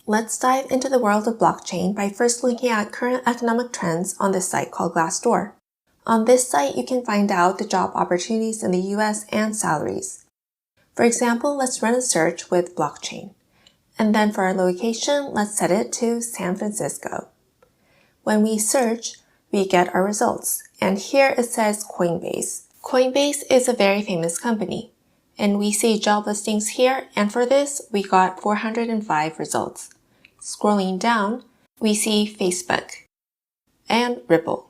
Let's dive into the world of blockchain by first looking at current economic trends on this site called Glassdoor. On this site, you can find out the job opportunities in the US and salaries. For example, let's run a search with blockchain. And then for our location, let's set it to San Francisco. When we search, we get our results. And here it says Coinbase. Coinbase is a very famous company. And we see job listings here, and for this, we got 405 results. Scrolling down, we see Facebook and Ripple.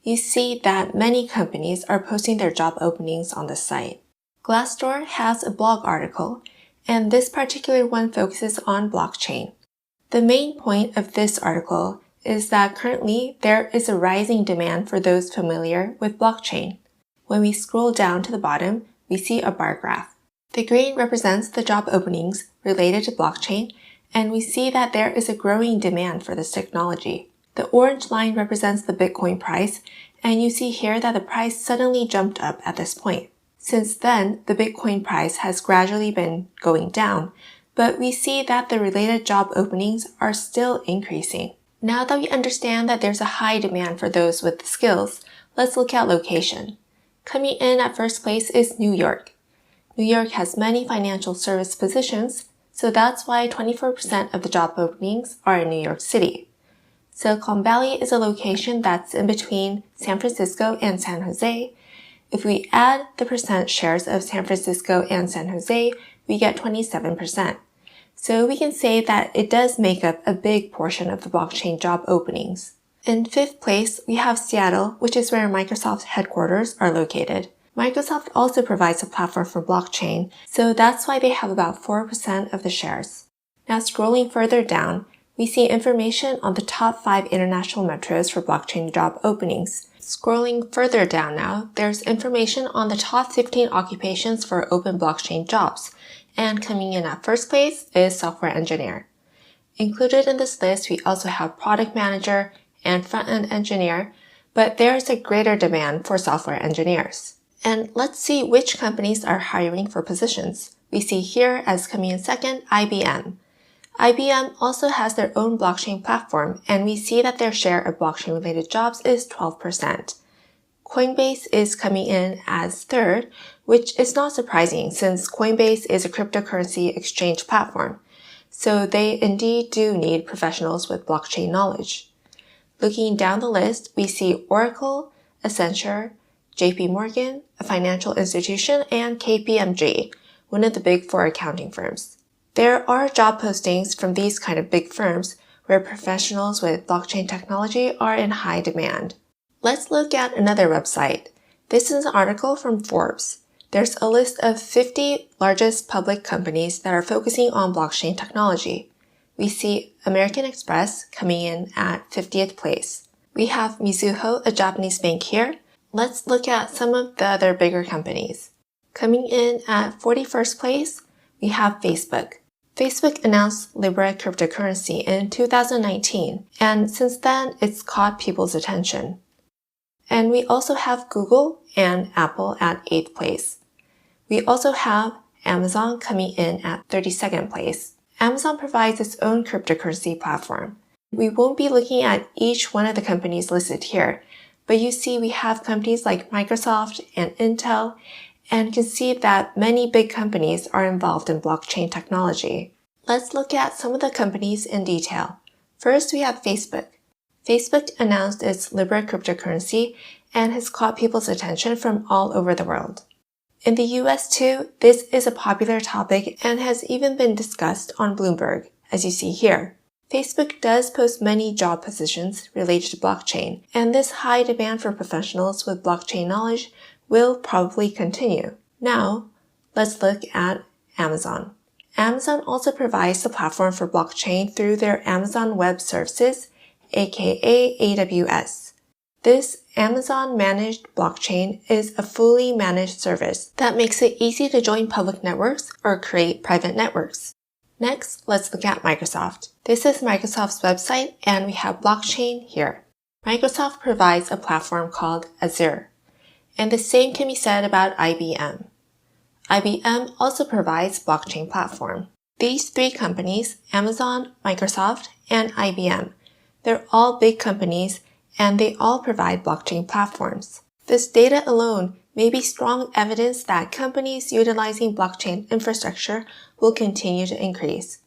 You see that many companies are posting their job openings on the site. Glassdoor has a blog article, and this particular one focuses on blockchain. The main point of this article is that currently there is a rising demand for those familiar with blockchain. When we scroll down to the bottom, we see a bar graph. The green represents the job openings related to blockchain, and we see that there is a growing demand for this technology. The orange line represents the Bitcoin price, and you see here that the price suddenly jumped up at this point. Since then, the Bitcoin price has gradually been going down, but we see that the related job openings are still increasing. Now that we understand that there's a high demand for those with the skills, let's look at location. Coming in at first place is New York. New York has many financial service positions, so that's why 24% of the job openings are in New York City. Silicon Valley is a location that's in between San Francisco and San Jose. If we add the percent shares of San Francisco and San Jose, we get 27%. So we can say that it does make up a big portion of the blockchain job openings. In fifth place, we have Seattle, which is where Microsoft's headquarters are located. Microsoft also provides a platform for blockchain, so that's why they have about 4% of the shares. Now scrolling further down, we see information on the top 5 international metros for blockchain job openings. Scrolling further down now, there's information on the top 15 occupations for open blockchain jobs, and coming in at first place is software engineer. Included in this list, we also have product manager and front-end engineer, but there is a greater demand for software engineers. And let's see which companies are hiring for positions. We see here as coming in second, IBM. IBM also has their own blockchain platform, and we see that their share of blockchain-related jobs is 12%. Coinbase is coming in as third, which is not surprising since Coinbase is a cryptocurrency exchange platform. So they indeed do need professionals with blockchain knowledge. Looking down the list, we see Oracle, Accenture, JP Morgan, a financial institution, and KPMG, one of the big 4 accounting firms. There are job postings from these kind of big firms where professionals with blockchain technology are in high demand. Let's look at another website. This is an article from Forbes. There's a list of 50 largest public companies that are focusing on blockchain technology. We see American Express coming in at 50th place. We have Mizuho, a Japanese bank here. Let's look at some of the other bigger companies. Coming in at 41st place, we have Facebook. Facebook announced Libra cryptocurrency in 2019, and since then, it's caught people's attention. And we also have Google and Apple at 8th place. We also have Amazon coming in at 32nd place. Amazon provides its own cryptocurrency platform. We won't be looking at each one of the companies listed here, but you see we have companies like Microsoft and Intel, and can see that many big companies are involved in blockchain technology. Let's look at some of the companies in detail. First, we have Facebook. Facebook announced its Libra cryptocurrency and has caught people's attention from all over the world. In the US too, this is a popular topic and has even been discussed on Bloomberg, as you see here. Facebook does post many job positions related to blockchain, and this high demand for professionals with blockchain knowledge will probably continue. Now, let's look at Amazon. Amazon also provides the platform for blockchain through their Amazon Web Services, aka AWS. This Amazon Managed Blockchain is a fully managed service that makes it easy to join public networks or create private networks. Next, let's look at Microsoft. This is Microsoft's website, and we have blockchain here. Microsoft provides a platform called Azure, and the same can be said about IBM. IBM also provides blockchain platform. These three companies, Amazon, Microsoft, and IBM, they're all big companies and they all provide blockchain platforms. This data alone may be strong evidence that companies utilizing blockchain infrastructure will continue to increase.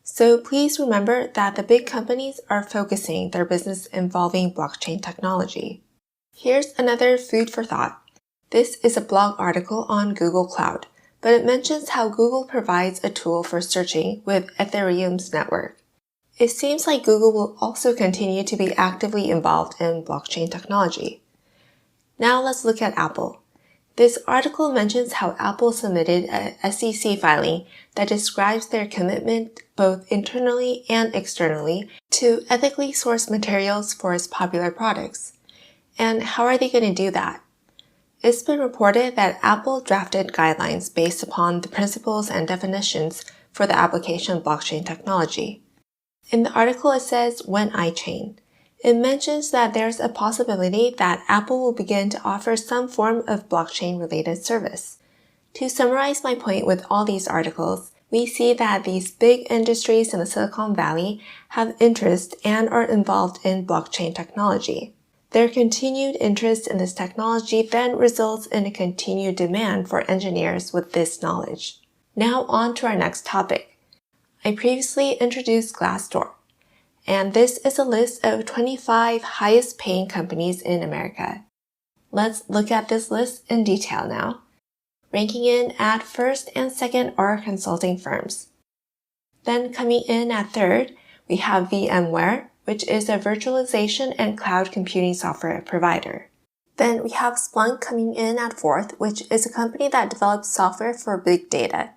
So please remember that the big companies are focusing their business involving blockchain technology. Here's another food for thought. This is a blog article on Google Cloud, but it mentions how Google provides a tool for searching with Ethereum's network. It seems like Google will also continue to be actively involved in blockchain technology. Now let's look at Apple. This article mentions how Apple submitted a SEC filing that describes their commitment both internally and externally to ethically source materials for its popular products. And how are they going to do that? It's been reported that Apple drafted guidelines based upon the principles and definitions for the application of blockchain technology. In the article it says when iChain. It mentions that there's a possibility that Apple will begin to offer some form of blockchain-related service. To summarize my point with all these articles, we see that these big industries in the Silicon Valley have interest and are involved in blockchain technology. Their continued interest in this technology then results in a continued demand for engineers with this knowledge. Now on to our next topic. I previously introduced Glassdoor, and this is a list of 25 highest paying companies in America. Let's look at this list in detail now. Ranking in at first and second are consulting firms. Then coming in at third, we have VMware, which is a virtualization and cloud computing software provider. Then we have Splunk coming in at fourth, which is a company that develops software for big data.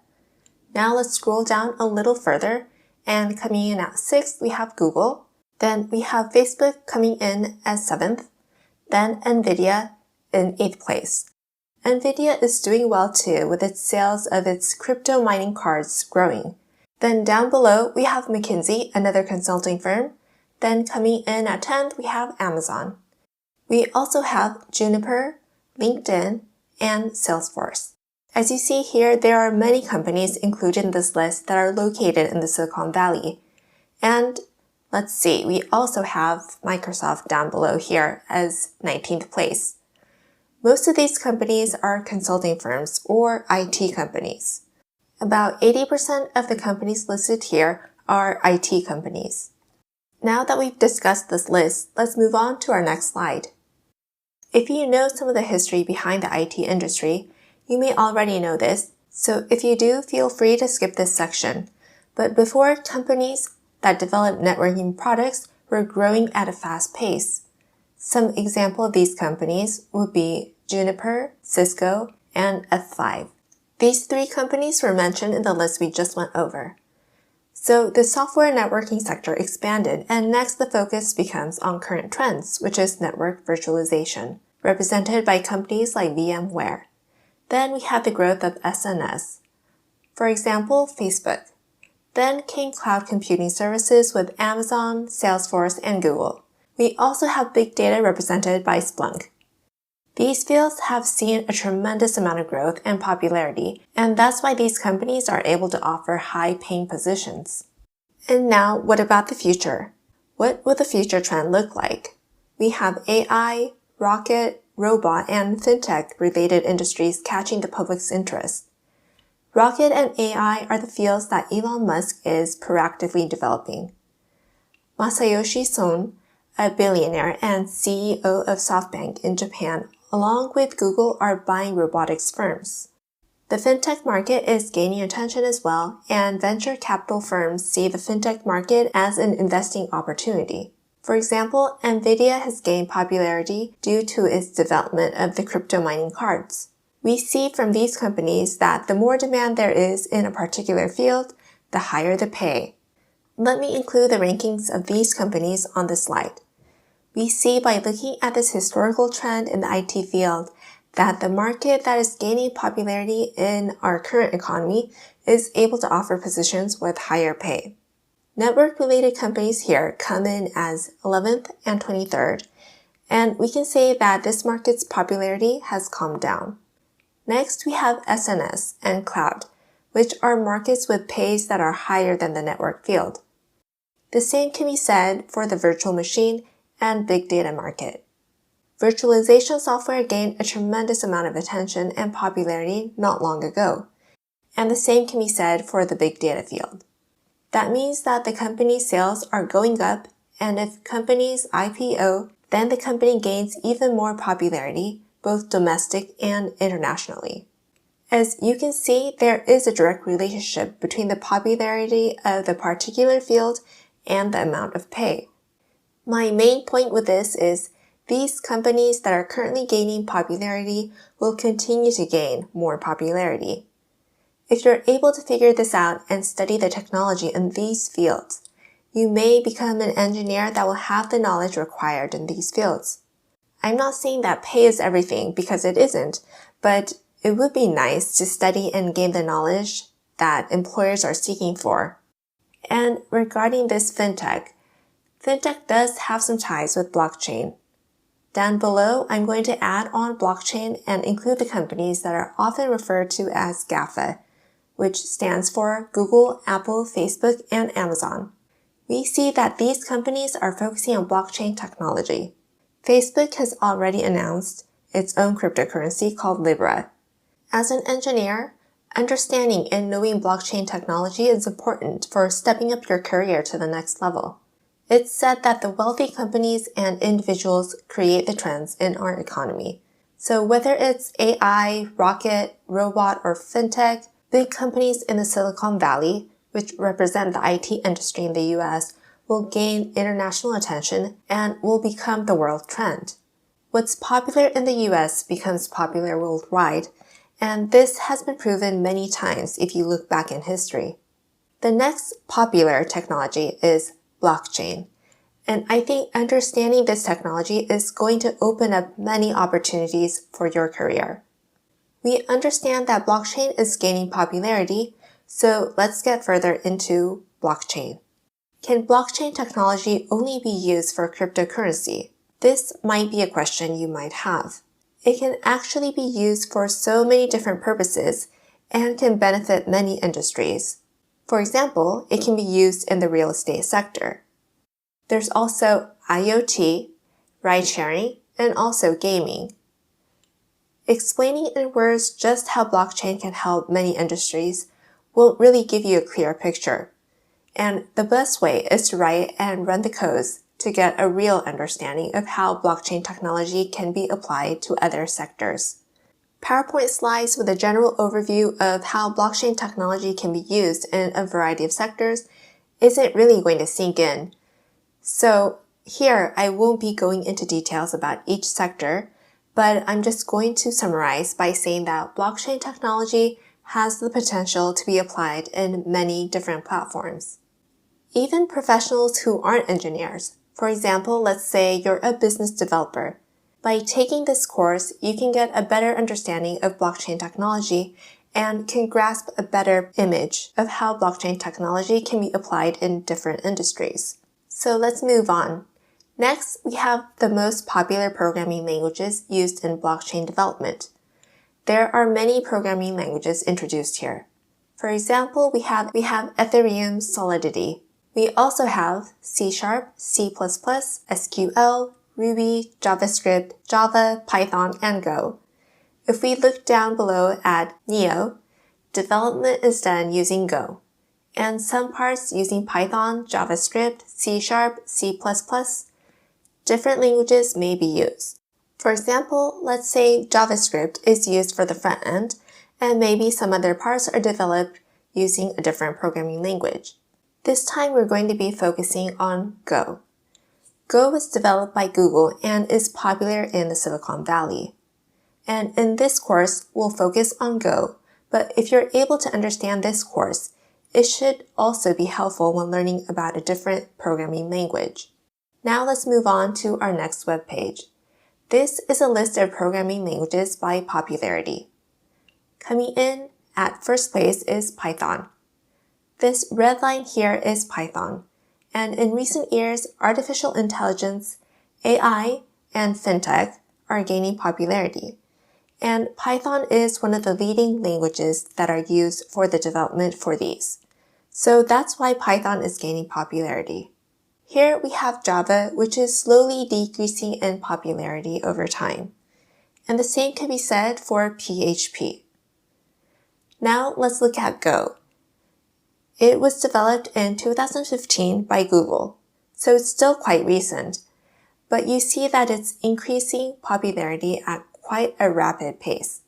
Now let's scroll down a little further, and coming in at sixth, we have Google. Then we have Facebook coming in as seventh. Then NVIDIA in eighth place. NVIDIA is doing well too, with its sales of its crypto mining cards growing. Then down below, we have McKinsey, another consulting firm. Then coming in at 10th, we have Amazon. We also have Juniper, LinkedIn, and Salesforce. As you see here, there are many companies included in this list that are located in the Silicon Valley. And let's see, we also have Microsoft down below here as 19th place. Most of these companies are consulting firms or IT companies. About 80% of the companies listed here are IT companies. Now that we've discussed this list, let's move on to our next slide. If you know some of the history behind the IT industry, you may already know this, so if you do, feel free to skip this section. But before, companies that developed networking products were growing at a fast pace. Some example of these companies would be Juniper, Cisco, and F5. These three companies were mentioned in the list we just went over. So the software networking sector expanded, and next the focus becomes on current trends, which is network virtualization, represented by companies like VMware. Then we had the growth of SNS. For example, Facebook. Then came cloud computing services with Amazon, Salesforce, and Google. We also have big data represented by Splunk. These fields have seen a tremendous amount of growth and popularity, and that's why these companies are able to offer high-paying positions. And now, what about the future? What will the future trend look like? We have AI, rocket, robot, and fintech-related industries catching the public's interest. Rocket and AI are the fields that Elon Musk is proactively developing. Masayoshi Son, a billionaire and CEO of SoftBank in Japan, along with Google, are buying robotics firms. The fintech market is gaining attention as well, and venture capital firms see the fintech market as an investing opportunity. For example, NVIDIA has gained popularity due to its development of the crypto mining cards. We see from these companies that the more demand there is in a particular field, the higher the pay. Let me include the rankings of these companies on this slide. We see by looking at this historical trend in the IT field that the market that is gaining popularity in our current economy is able to offer positions with higher pay. Network-related companies here come in as 11th and 23rd, and we can say that this market's popularity has calmed down. Next, we have SNS and cloud, which are markets with pays that are higher than the network field. The same can be said for the virtual machine and big data market. Virtualization software gained a tremendous amount of attention and popularity not long ago, and the same can be said for the big data field. That means that the company's sales are going up, and if companies IPO, then the company gains even more popularity, both domestic and internationally. As you can see, there is a direct relationship between the popularity of the particular field and the amount of pay. My main point with this is these companies that are currently gaining popularity will continue to gain more popularity. If you're able to figure this out and study the technology in these fields, you may become an engineer that will have the knowledge required in these fields. I'm not saying that pay is everything because it isn't, but it would be nice to study and gain the knowledge that employers are seeking for. And regarding this fintech does have some ties with blockchain. Down below, I'm going to add on blockchain and include the companies that are often referred to as GAFA, which stands for Google, Apple, Facebook, and Amazon. We see that these companies are focusing on blockchain technology. Facebook has already announced its own cryptocurrency called Libra. As an engineer, understanding and knowing blockchain technology is important for stepping up your career to the next level. It's said that the wealthy companies and individuals create the trends in our economy. So whether it's AI, rocket, robot, or fintech, big companies in the Silicon Valley, which represent the IT industry in the US, will gain international attention and will become the world trend. What's popular in the US becomes popular worldwide, and this has been proven many times if you look back in history. The next popular technology is blockchain, and I think understanding this technology is going to open up many opportunities for your career. We understand that blockchain is gaining popularity, so let's get further into blockchain. Can blockchain technology only be used for cryptocurrency? This might be a question you might have. It can actually be used for so many different purposes and can benefit many industries. For example, it can be used in the real estate sector. There's also IoT, ride-sharing, and also gaming. Explaining in words just how blockchain can help many industries won't really give you a clear picture. And the best way is to write and run the codes to get a real understanding of how blockchain technology can be applied to other sectors. PowerPoint slides with a general overview of how blockchain technology can be used in a variety of sectors isn't really going to sink in. So here, I won't be going into details about each sector, but I'm just going to summarize by saying that blockchain technology has the potential to be applied in many different platforms. Even professionals who aren't engineers, for example, let's say you're a business developer. By taking this course, you can get a better understanding of blockchain technology and can grasp a better image of how blockchain technology can be applied in different industries. So let's move on. Next, we have the most popular programming languages used in blockchain development. There are many programming languages introduced here. For example, we have Ethereum Solidity. We also have C#, C++, SQL, Ruby, JavaScript, Java, Python, and Go. If we look down below at Neo, development is done using Go, and some parts using Python, JavaScript, C#, C++. Different languages may be used. For example, let's say JavaScript is used for the front end, and maybe some other parts are developed using a different programming language. This time we're going to be focusing on Go. Go was developed by Google and is popular in the Silicon Valley. And in this course, we'll focus on Go, but if you're able to understand this course, it should also be helpful when learning about a different programming language. Now let's move on to our next web page. This is a list of programming languages by popularity. Coming in at first place is Python. This red line here is Python, and in recent years, artificial intelligence, AI, and fintech are gaining popularity. and Python is one of the leading languages that are used for the development for these. So that's why Python is gaining popularity. Here we have Java, which is slowly decreasing in popularity over time. And the same can be said for PHP. Now let's look at Go. It was developed in 2015 by Google, so it's still quite recent, but you see that it's increasing popularity at quite a rapid pace.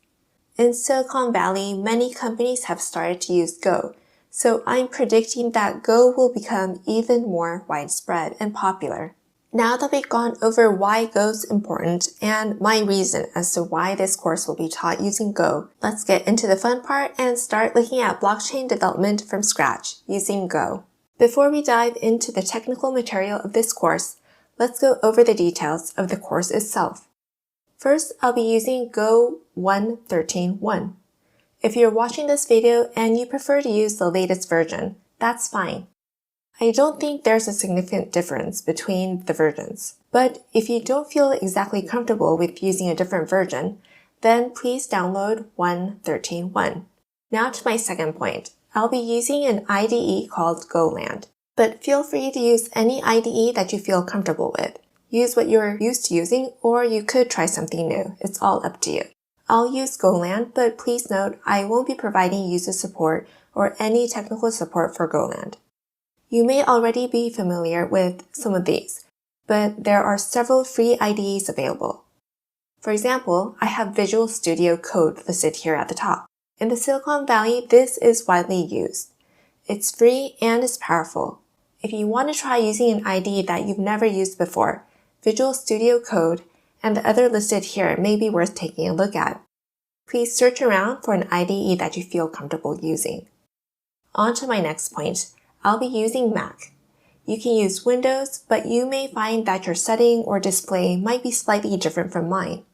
In Silicon Valley, many companies have started to use Go, so I'm predicting that Go will become even more widespread and popular. Now that we've gone over why Go is important and my reason as to why this course will be taught using Go, let's get into the fun part and start looking at blockchain development from scratch using Go. Before we dive into the technical material of this course, let's go over the details of the course itself. First, I'll be using Go 1.13.1. If you're watching this video and you prefer to use the latest version, that's fine. I don't think there's a significant difference between the versions, but if you don't feel exactly comfortable with using a different version, then please download 1.13.1. Now to my second point. I'll be using an IDE called Golang, but feel free to use any IDE that you feel comfortable with. Use what you're used to using, or you could try something new. It's all up to you. I'll use Golang, but please note I won't be providing user support or any technical support for Golang. You may already be familiar with some of these, but there are several free IDEs available. For example, I have Visual Studio Code listed here at the top. In the Silicon Valley, this is widely used. It's free and it's powerful. If you want to try using an IDE that you've never used before, Visual Studio Code and the other listed here may be worth taking a look at. Please search around for an IDE that you feel comfortable using. On to my next point. I'll be using Mac. You can use Windows, but you may find that your setting or display might be slightly different from mine.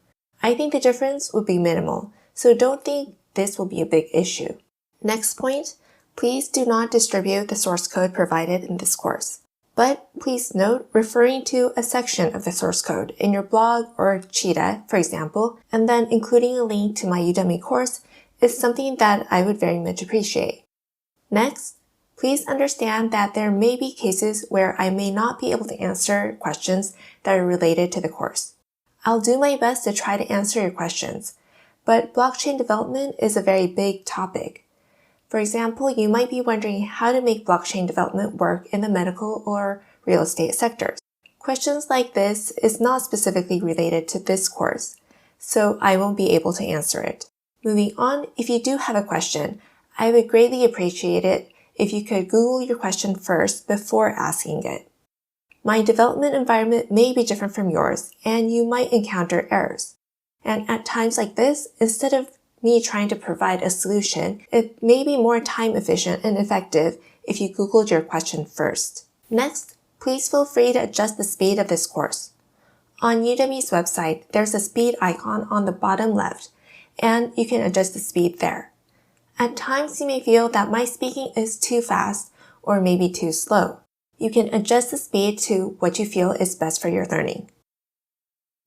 I think the difference would be minimal, so don't think this will be a big issue. Next point, please do not distribute the source code provided in this course. But please note referring to a section of the source code in your blog or Cheetah, for example, and then including a link to my Udemy course is something that I would very much appreciate. Next, please understand that there may be cases where I may not be able to answer questions that are related to the course. I'll do my best to try to answer your questions, but blockchain development is a very big topic. For example, you might be wondering how to make blockchain development work in the medical or real estate sectors. Questions like this is not specifically related to this course, so I won't be able to answer it. Moving on, if you do have a question, I would greatly appreciate it if you could Google your question first before asking it. My development environment may be different from yours, and you might encounter errors. And at times like this, instead of me trying to provide a solution, it may be more time efficient and effective if you Googled your question first. Next, please feel free to adjust the speed of this course. On Udemy's website, there's a speed icon on the bottom left, and you can adjust the speed there. At times, you may feel that my speaking is too fast or maybe too slow. You can adjust the speed to what you feel is best for your learning.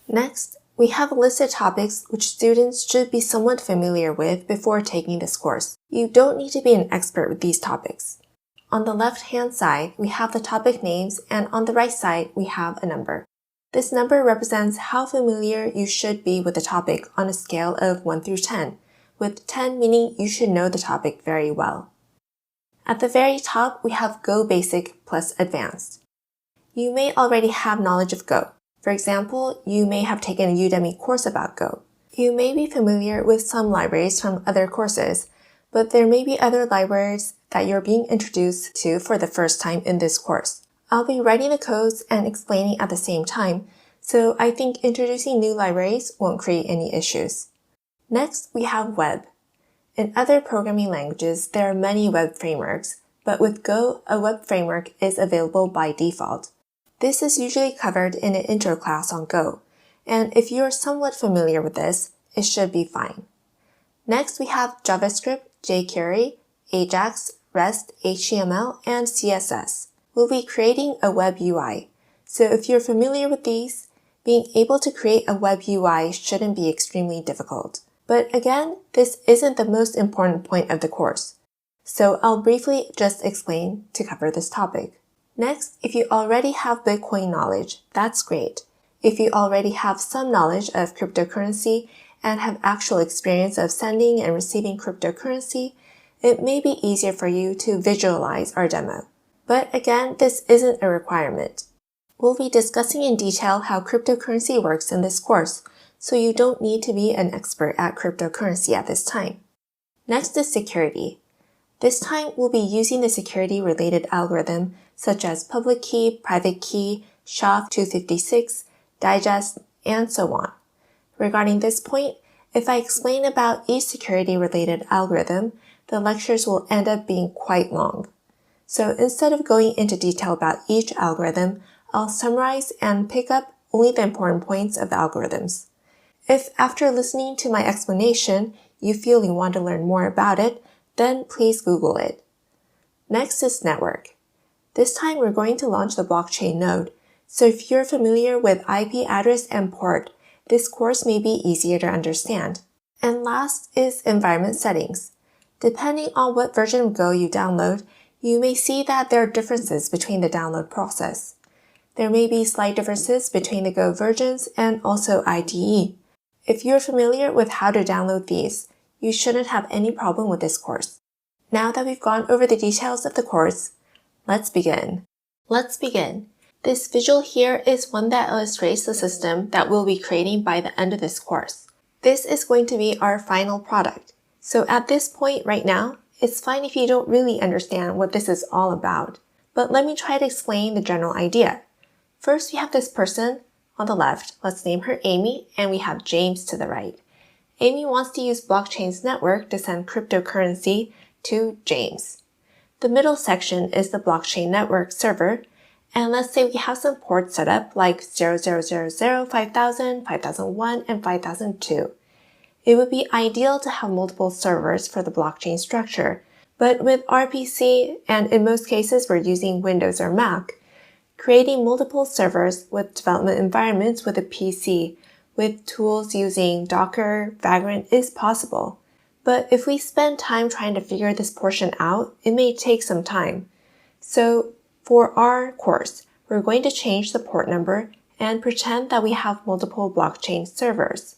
Next, we have a list of topics which students should be somewhat familiar with before taking this course. You don't need to be an expert with these topics. On the left-hand side, we have the topic names, and on the right side, we have a number. This number represents how familiar you should be with the topic on a scale of 1 through 10, with 10 meaning you should know the topic very well. At the very top, we have Go Basic plus Advanced. You may already have knowledge of Go. For example, you may have taken a Udemy course about Go. You may be familiar with some libraries from other courses, but there may be other libraries that you're being introduced to for the first time in this course. I'll be writing the codes and explaining at the same time, so I think introducing new libraries won't create any issues. Next, we have Web. In other programming languages, there are many web frameworks, but with Go, a web framework is available by default. This is usually covered in an intro class on Go, and if you're somewhat familiar with this, it should be fine. Next, we have JavaScript, jQuery, Ajax, REST, HTML, and CSS. We'll be creating a web UI, so if you're familiar with these, being able to create a web UI shouldn't be extremely difficult. But again, this isn't the most important point of the course, so I'll briefly just explain to cover this topic. Next, if you already have Bitcoin knowledge, that's great. If you already have some knowledge of cryptocurrency and have actual experience of sending and receiving cryptocurrency, it may be easier for you to visualize our demo. But again, this isn't a requirement. We'll be discussing in detail how cryptocurrency works in this course, so you don't need to be an expert at cryptocurrency at this time. Next is security. This time, we'll be using the security-related algorithm such as public key, private key, SHA-256, digest, and so on. Regarding this point, if I explain about each security-related algorithm, the lectures will end up being quite long. So instead of going into detail about each algorithm, I'll summarize and pick up only the important points of the algorithms. If after listening to my explanation, you feel you want to learn more about it, then please Google it. Next is network. This time we're going to launch the blockchain node, so if you're familiar with IP address and port, this course may be easier to understand. And last is environment settings. Depending on what version of Go you download, you may see that there are differences between the download process. There may be slight differences between the Go versions and also IDE. If you're familiar with how to download these, you shouldn't have any problem with this course. Now that we've gone over the details of the course, let's begin. This visual here is one that illustrates the system that we'll be creating by the end of this course. This is going to be our final product. So at this point right now, it's fine if you don't really understand what this is all about. But let me try to explain the general idea. First, we have this person on the left. Let's name her Amy, and we have James to the right. Amy wants to use blockchain's network to send cryptocurrency to James. The middle section is the blockchain network server, and let's say we have some ports set up like 0000, 5000, 5001, and 5002. It would be ideal to have multiple servers for the blockchain structure, but with RPC, and in most cases we're using Windows or Mac, creating multiple servers with development environments with a PC with tools using Docker, Vagrant is possible. But if we spend time trying to figure this portion out, it may take some time. So for our course, we're going to change the port number and pretend that we have multiple blockchain servers.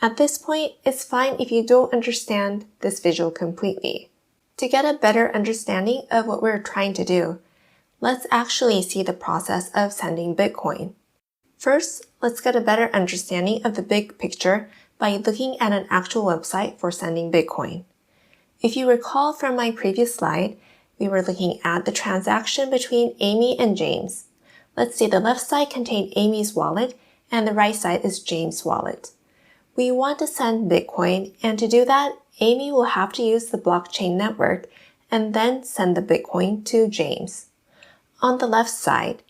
At this point, it's fine if you don't understand this visual completely. To get a better understanding of what we're trying to do, let's actually see the process of sending Bitcoin. First, let's get a better understanding of the big picture by looking at an actual website for sending Bitcoin. If you recall from my previous slide, we were looking at the transaction between Amy and James. Let's say the left side contained Amy's wallet and the right side is James' wallet. We want to send Bitcoin, and to do that, Amy will have to use the blockchain network and then send the Bitcoin to James. On the left side,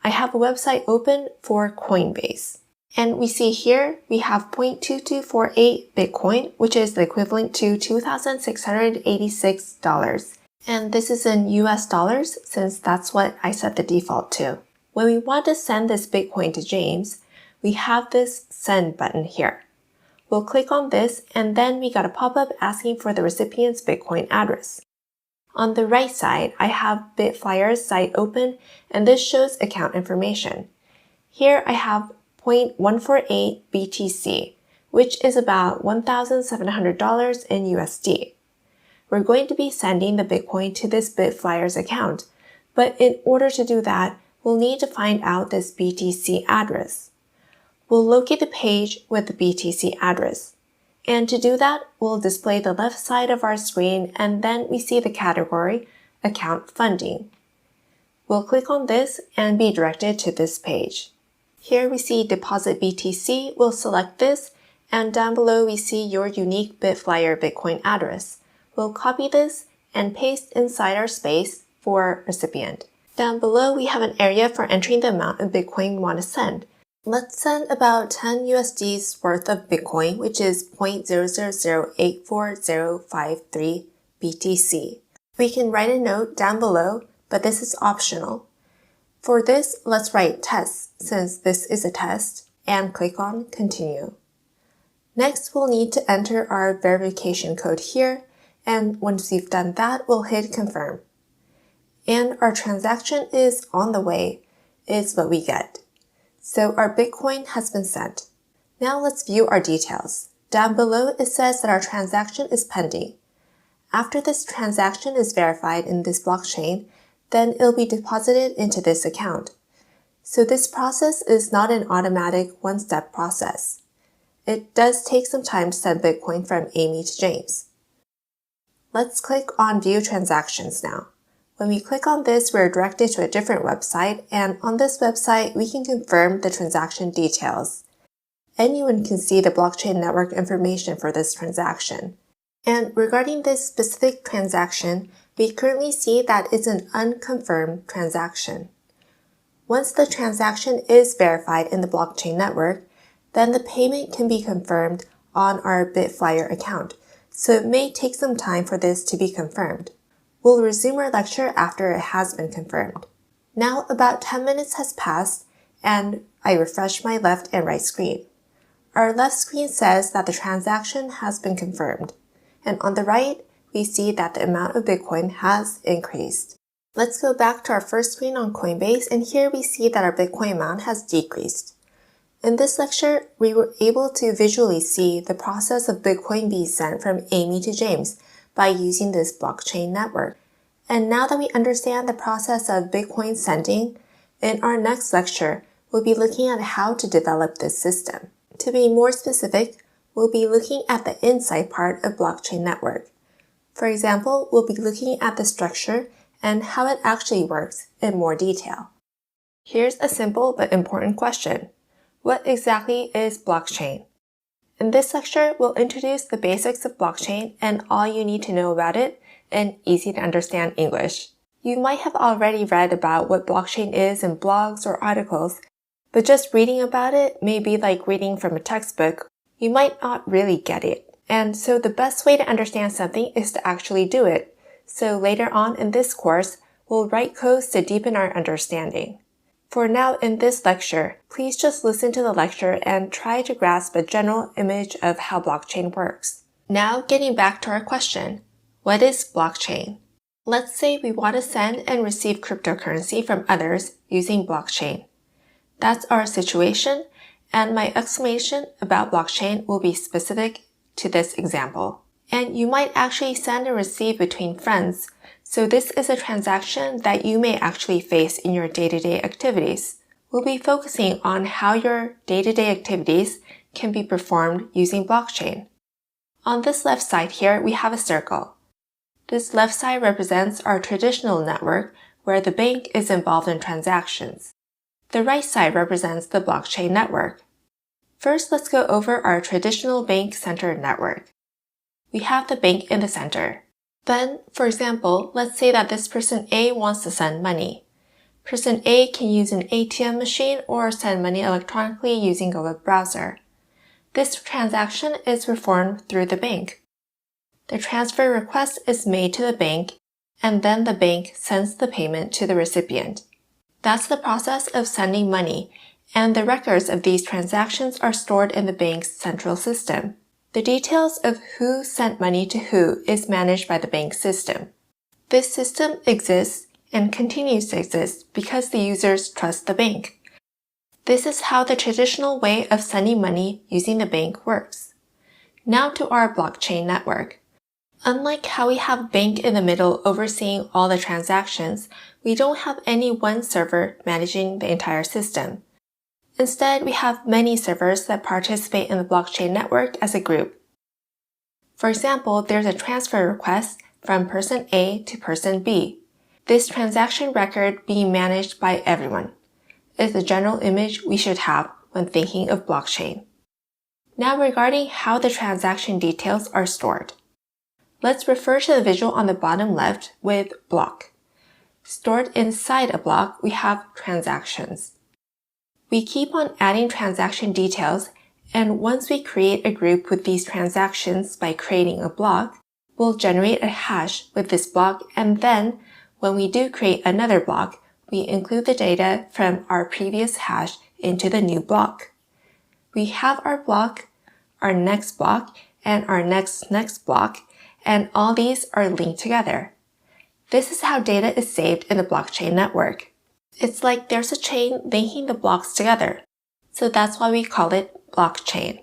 I have a website open for Coinbase. And we see here we have 0.2248 Bitcoin, which is the equivalent to $2,686. And this is in US dollars since that's what I set the default to. When we want to send this Bitcoin to James, we have this send button here. We'll click on this and then we got a pop-up asking for the recipient's Bitcoin address. On the right side, I have Bitflyer's site open, and this shows account information. Here I have 0.148 BTC, which is about $1,700 in USD. We're going to be sending the Bitcoin to this Bitflyer's account, but in order to do that, we'll need to find out this BTC address. We'll locate the page with the BTC address. And to do that, we'll display the left side of our screen and then we see the category, Account Funding. We'll click on this and be directed to this page. Here we see Deposit BTC, we'll select this, and down below we see your unique Bitflyer Bitcoin address. We'll copy this and paste inside our space for recipient. Down below we have an area for entering the amount of Bitcoin we want to send. Let's send about 10 USD's worth of Bitcoin, which is 0.000840053 BTC. We can write a note down below, but this is optional. For this, let's write test, since this is a test, and click on continue. Next, we'll need to enter our verification code here, and once we've done that, we'll hit confirm. And our transaction is on the way, is what we get. So our Bitcoin has been sent. Now let's view our details. Down below, it says that our transaction is pending. After this transaction is verified in this blockchain, then it'll be deposited into this account. So this process is not an automatic one-step process. It does take some time to send Bitcoin from Amy to James. Let's click on View Transactions now. When we click on this, we're directed to a different website, and on this website, we can confirm the transaction details. Anyone can see the blockchain network information for this transaction. And regarding this specific transaction, we currently see that it's an unconfirmed transaction. Once the transaction is verified in the blockchain network, then the payment can be confirmed on our Bitflyer account, so it may take some time for this to be confirmed. We'll resume our lecture after it has been confirmed. Now about 10 minutes has passed, and I refresh my left and right screen. Our left screen says that the transaction has been confirmed, and on the right, we see that the amount of Bitcoin has increased. Let's go back to our first screen on Coinbase, and here we see that our Bitcoin amount has decreased. In this lecture, we were able to visually see the process of Bitcoin being sent from Amy to James by using this blockchain network. And now that we understand the process of Bitcoin sending, in our next lecture, we'll be looking at how to develop this system. To be more specific, we'll be looking at the inside part of blockchain network. For example, we'll be looking at the structure and how it actually works in more detail. Here's a simple but important question. What exactly is blockchain? In this lecture, we'll introduce the basics of blockchain and all you need to know about it in easy to understand English. You might have already read about what blockchain is in blogs or articles, but just reading about it may be like reading from a textbook. You might not really get it. And so the best way to understand something is to actually do it. So later on in this course, we'll write codes to deepen our understanding. For now in this lecture, please just listen to the lecture and try to grasp a general image of how blockchain works. Now getting back to our question, what is blockchain? Let's say we want to send and receive cryptocurrency from others using blockchain. That's our situation, and my explanation about blockchain will be specific to this example. And you might actually send and receive between friends, so this is a transaction that you may actually face in your day-to-day activities. We'll be focusing on how your day-to-day activities can be performed using blockchain. On this left side here, we have a circle. This left side represents our traditional network where the bank is involved in transactions. The right side represents the blockchain network. First, let's go over our traditional bank-centered network. We have the bank in the center. Then, for example, let's say that this person A wants to send money. Person A can use an ATM machine or send money electronically using a web browser. This transaction is performed through the bank. The transfer request is made to the bank, and then the bank sends the payment to the recipient. That's the process of sending money, and the records of these transactions are stored in the bank's central system. The details of who sent money to who is managed by the bank system. This system exists and continues to exist because the users trust the bank. This is how the traditional way of sending money using the bank works. Now to our blockchain network. Unlike how we have bank in the middle overseeing all the transactions, we don't have any one server managing the entire system. Instead, we have many servers that participate in the blockchain network as a group. For example, there's a transfer request from person A to person B. This transaction record being managed by everyone is the general image we should have when thinking of blockchain. Now regarding how the transaction details are stored. Let's refer to the visual on the bottom left with block. Stored inside a block, we have transactions. We keep on adding transaction details, and once we create a group with these transactions by creating a block, we'll generate a hash with this block, and then when we do create another block, we include the data from our previous hash into the new block. We have our block, our next block, and our next block, and all these are linked together. This is how data is saved in the blockchain network. It's like there's a chain linking the blocks together, so that's why we call it blockchain.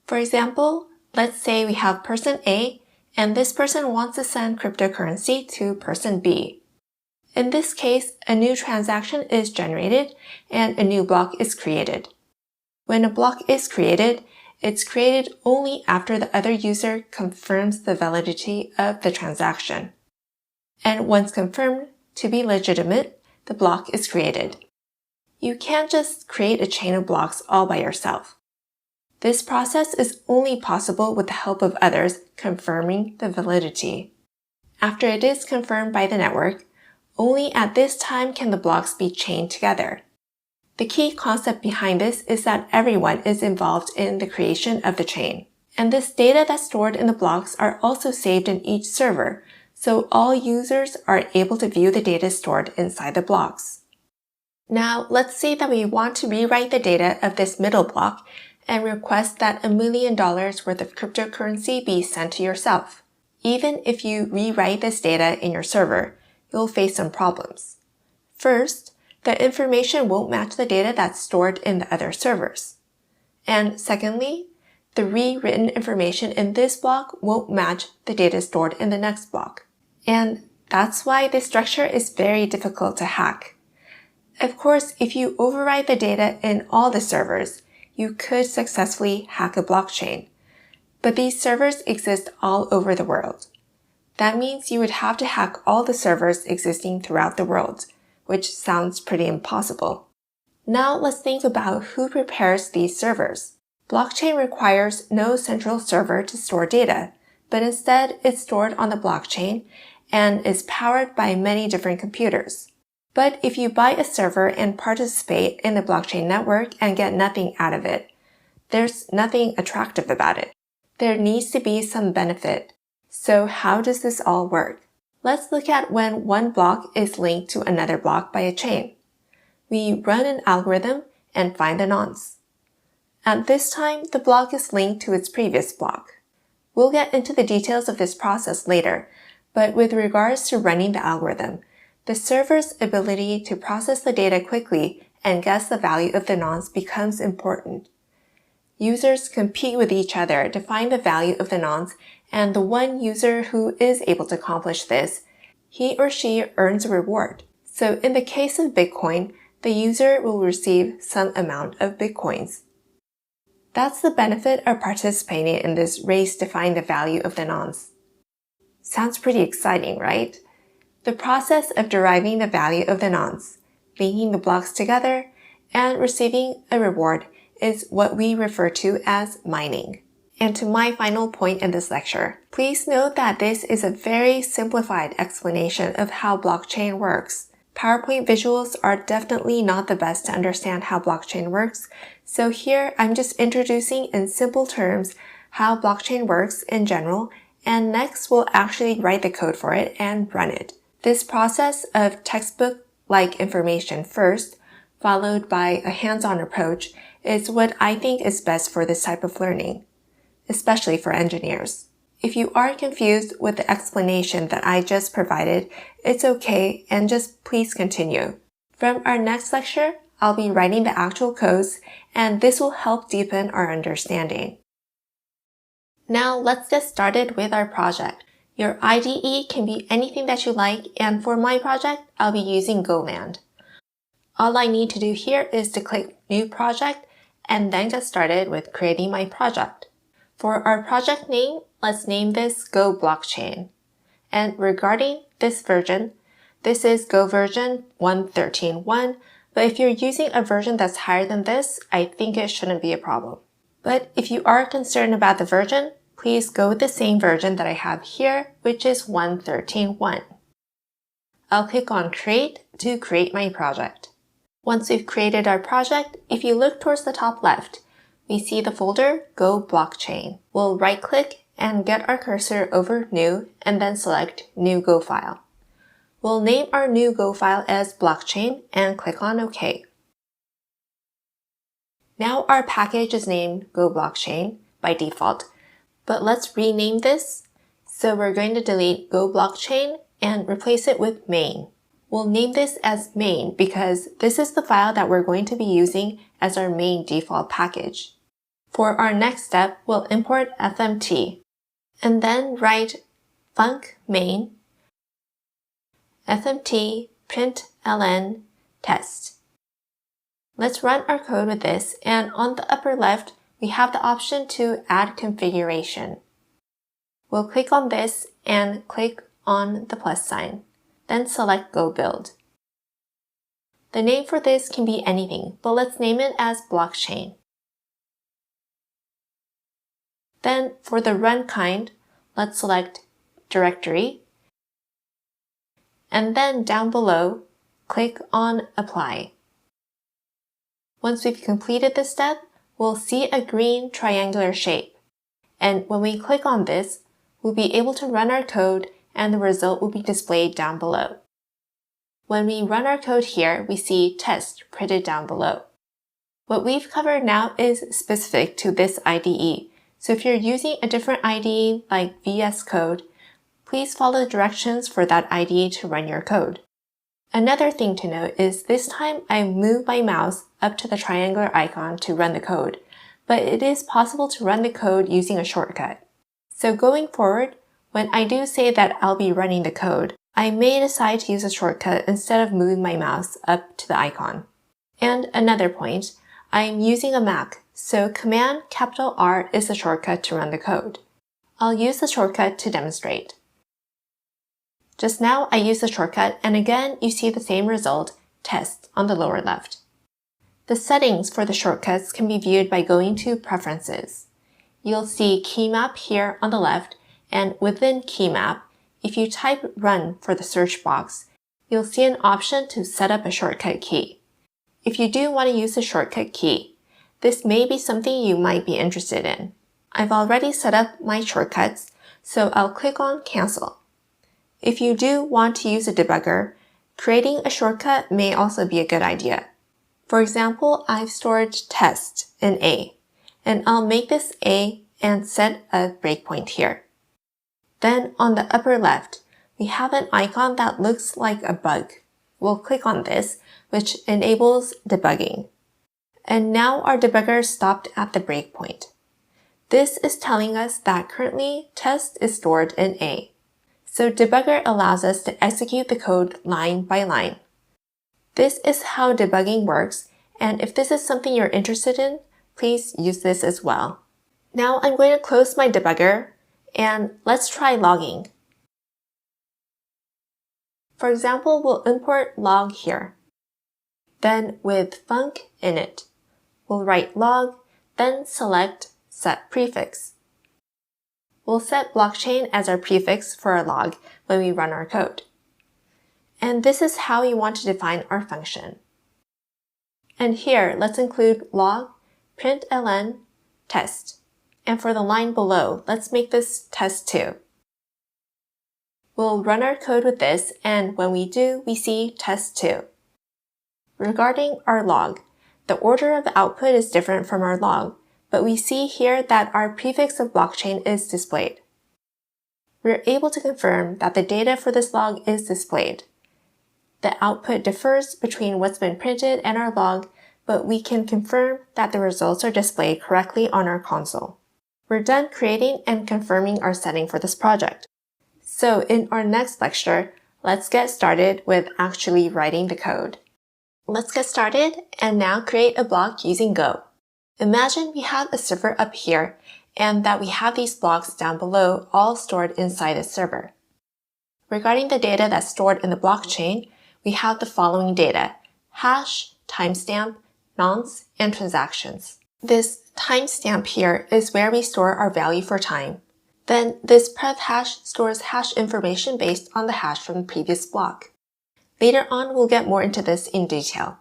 For example, let's say we have person A, and this person wants to send cryptocurrency to person B. In this case, a new transaction is generated and a new block is created. When a block is created, it's created only after the other user confirms the validity of the transaction. And once confirmed to be legitimate, the block is created. You can't just create a chain of blocks all by yourself. This process is only possible with the help of others confirming the validity. After it is confirmed by the network, only at this time can the blocks be chained together. The key concept behind this is that everyone is involved in the creation of the chain. And this data that's stored in the blocks are also saved in each server, so all users are able to view the data stored inside the blocks. Now, let's say that we want to rewrite the data of this middle block and request that $1 million worth of cryptocurrency be sent to yourself. Even if you rewrite this data in your server, you'll face some problems. First, the information won't match the data that's stored in the other servers. And secondly, the rewritten information in this block won't match the data stored in the next block. And that's why this structure is very difficult to hack. Of course, if you overwrite the data in all the servers, you could successfully hack a blockchain. But these servers exist all over the world. That means you would have to hack all the servers existing throughout the world, which sounds pretty impossible. Now let's think about who prepares these servers. Blockchain requires no central server to store data, but instead it's stored on the blockchain and is powered by many different computers. But if you buy a server and participate in the blockchain network and get nothing out of it, there's nothing attractive about it. There needs to be some benefit. So how does this all work? Let's look at when one block is linked to another block by a chain. We run an algorithm and find the nonce. At this time, the block is linked to its previous block. We'll get into the details of this process later, but with regards to running the algorithm, the server's ability to process the data quickly and guess the value of the nonce becomes important. Users compete with each other to find the value of the nonce, and the one user who is able to accomplish this, he or she earns a reward. So in the case of Bitcoin, the user will receive some amount of Bitcoins. That's the benefit of participating in this race to find the value of the nonce. Sounds pretty exciting, right? The process of deriving the value of the nonce, linking the blocks together, and receiving a reward is what we refer to as mining. And to my final point in this lecture, please note that this is a very simplified explanation of how blockchain works. PowerPoint visuals are definitely not the best to understand how blockchain works, so here I'm just introducing in simple terms how blockchain works in general, and next we'll actually write the code for it and run it. This process of textbook-like information first, followed by a hands-on approach, is what I think is best for this type of learning, especially for engineers. If you are confused with the explanation that I just provided, it's okay and just please continue. From our next lecture, I'll be writing the actual codes and this will help deepen our understanding. Now let's get started with our project. Your IDE can be anything that you like, and for my project, I'll be using Golang. All I need to do here is to click New Project and then get started with creating my project. For our project name, let's name this Go Blockchain. And regarding this version, this is Go version 1.13.1, but if you're using a version that's higher than this, I think it shouldn't be a problem. But if you are concerned about the version, please go with the same version that I have here, which is 1.13.1. I'll click on Create to create my project. Once we've created our project, if you look towards the top left, we see the folder Go Blockchain. We'll right-click and get our cursor over New and then select New Go File. We'll name our new Go file as Blockchain and click on OK. Now our package is named Go Blockchain by default, but let's rename this. So we're going to delete Go Blockchain and replace it with main. We'll name this as main because this is the file that we're going to be using as our main default package. For our next step, we'll import fmt and then write func main fmt println test. Let's run our code with this, and on the upper left, we have the option to add configuration. We'll click on this and click on the plus sign, then select Go Build. The name for this can be anything, but let's name it as blockchain. Then for the run kind, let's select directory, and then down below, click on apply. Once we've completed this step, we'll see a green triangular shape. And when we click on this, we'll be able to run our code and the result will be displayed down below. When we run our code here, we see test printed down below. What we've covered now is specific to this IDE. So if you're using a different IDE like VS Code, please follow the directions for that IDE to run your code. Another thing to note is this time I moved my mouse up to the triangular icon to run the code, but it is possible to run the code using a shortcut. So going forward, when I do say that I'll be running the code, I may decide to use a shortcut instead of moving my mouse up to the icon. And another point, I'm using a Mac, so Command R is the shortcut to run the code. I'll use the shortcut to demonstrate. Just now I used the shortcut, and again you see the same result, test, on the lower left. The settings for the shortcuts can be viewed by going to Preferences. You'll see Key Map here on the left, and within Key Map, if you type Run for the search box, you'll see an option to set up a shortcut key. If you do want to use the shortcut key, this may be something you might be interested in. I've already set up my shortcuts, so I'll click on Cancel. If you do want to use a debugger, creating a shortcut may also be a good idea. For example, I've stored test in A, and I'll make this A and set a breakpoint here. Then on the upper left, we have an icon that looks like a bug. We'll click on this, which enables debugging. And now our debugger stopped at the breakpoint. This is telling us that currently test is stored in A. So debugger allows us to execute the code line by line. This is how debugging works, and if this is something you're interested in, please use this as well. Now I'm going to close my debugger, and let's try logging. For example, we'll import log here. Then with func init, we'll write log, then select set prefix. We'll set blockchain as our prefix for our log when we run our code. And this is how we want to define our function. And here, let's include log println test. And for the line below, let's make this test2. We'll run our code with this, and when we do, we see test2. Regarding our log, the order of output is different from our log, but we see here that our prefix of blockchain is displayed. We're able to confirm that the data for this log is displayed. The output differs between what's been printed and our log, but we can confirm that the results are displayed correctly on our console. We're done creating and confirming our setting for this project. So in our next lecture, let's get started with actually writing the code. Let's get started and now create a block using Go. Imagine we have a server up here and that we have these blocks down below all stored inside the server. Regarding the data that's stored in the blockchain, we have the following data: hash, timestamp, nonce, and transactions. This timestamp here is where we store our value for time. Then this prev hash stores hash information based on the hash from the previous block. Later on, we'll get more into this in detail.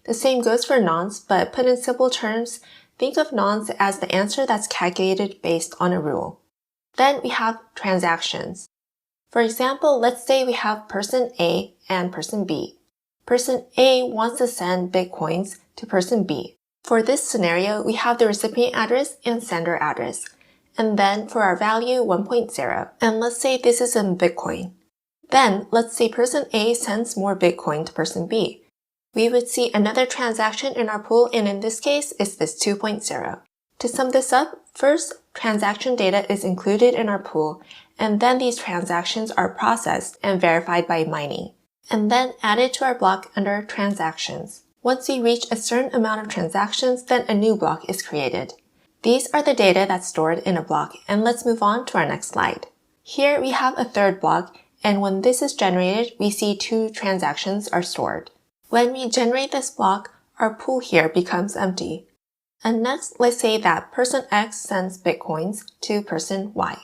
The same goes for nonce, but put in simple terms, think of nonce as the answer that's calculated based on a rule. Then we have transactions. For example, let's say we have person A and person B. Person A wants to send Bitcoins to person B. For this scenario, we have the recipient address and sender address. And then for our value 1.0, and let's say this is in Bitcoin. Then let's say person A sends more Bitcoin to person B. We would see another transaction in our pool, and in this case, it's this 2.0. To sum this up, first, transaction data is included in our pool, and then these transactions are processed and verified by mining, and then added to our block under transactions. Once we reach a certain amount of transactions, then a new block is created. These are the data that's stored in a block, and let's move on to our next slide. Here we have a third block, and when this is generated, we see 2 transactions are stored. When we generate this block, our pool here becomes empty. And next, let's say that person X sends Bitcoins to person Y.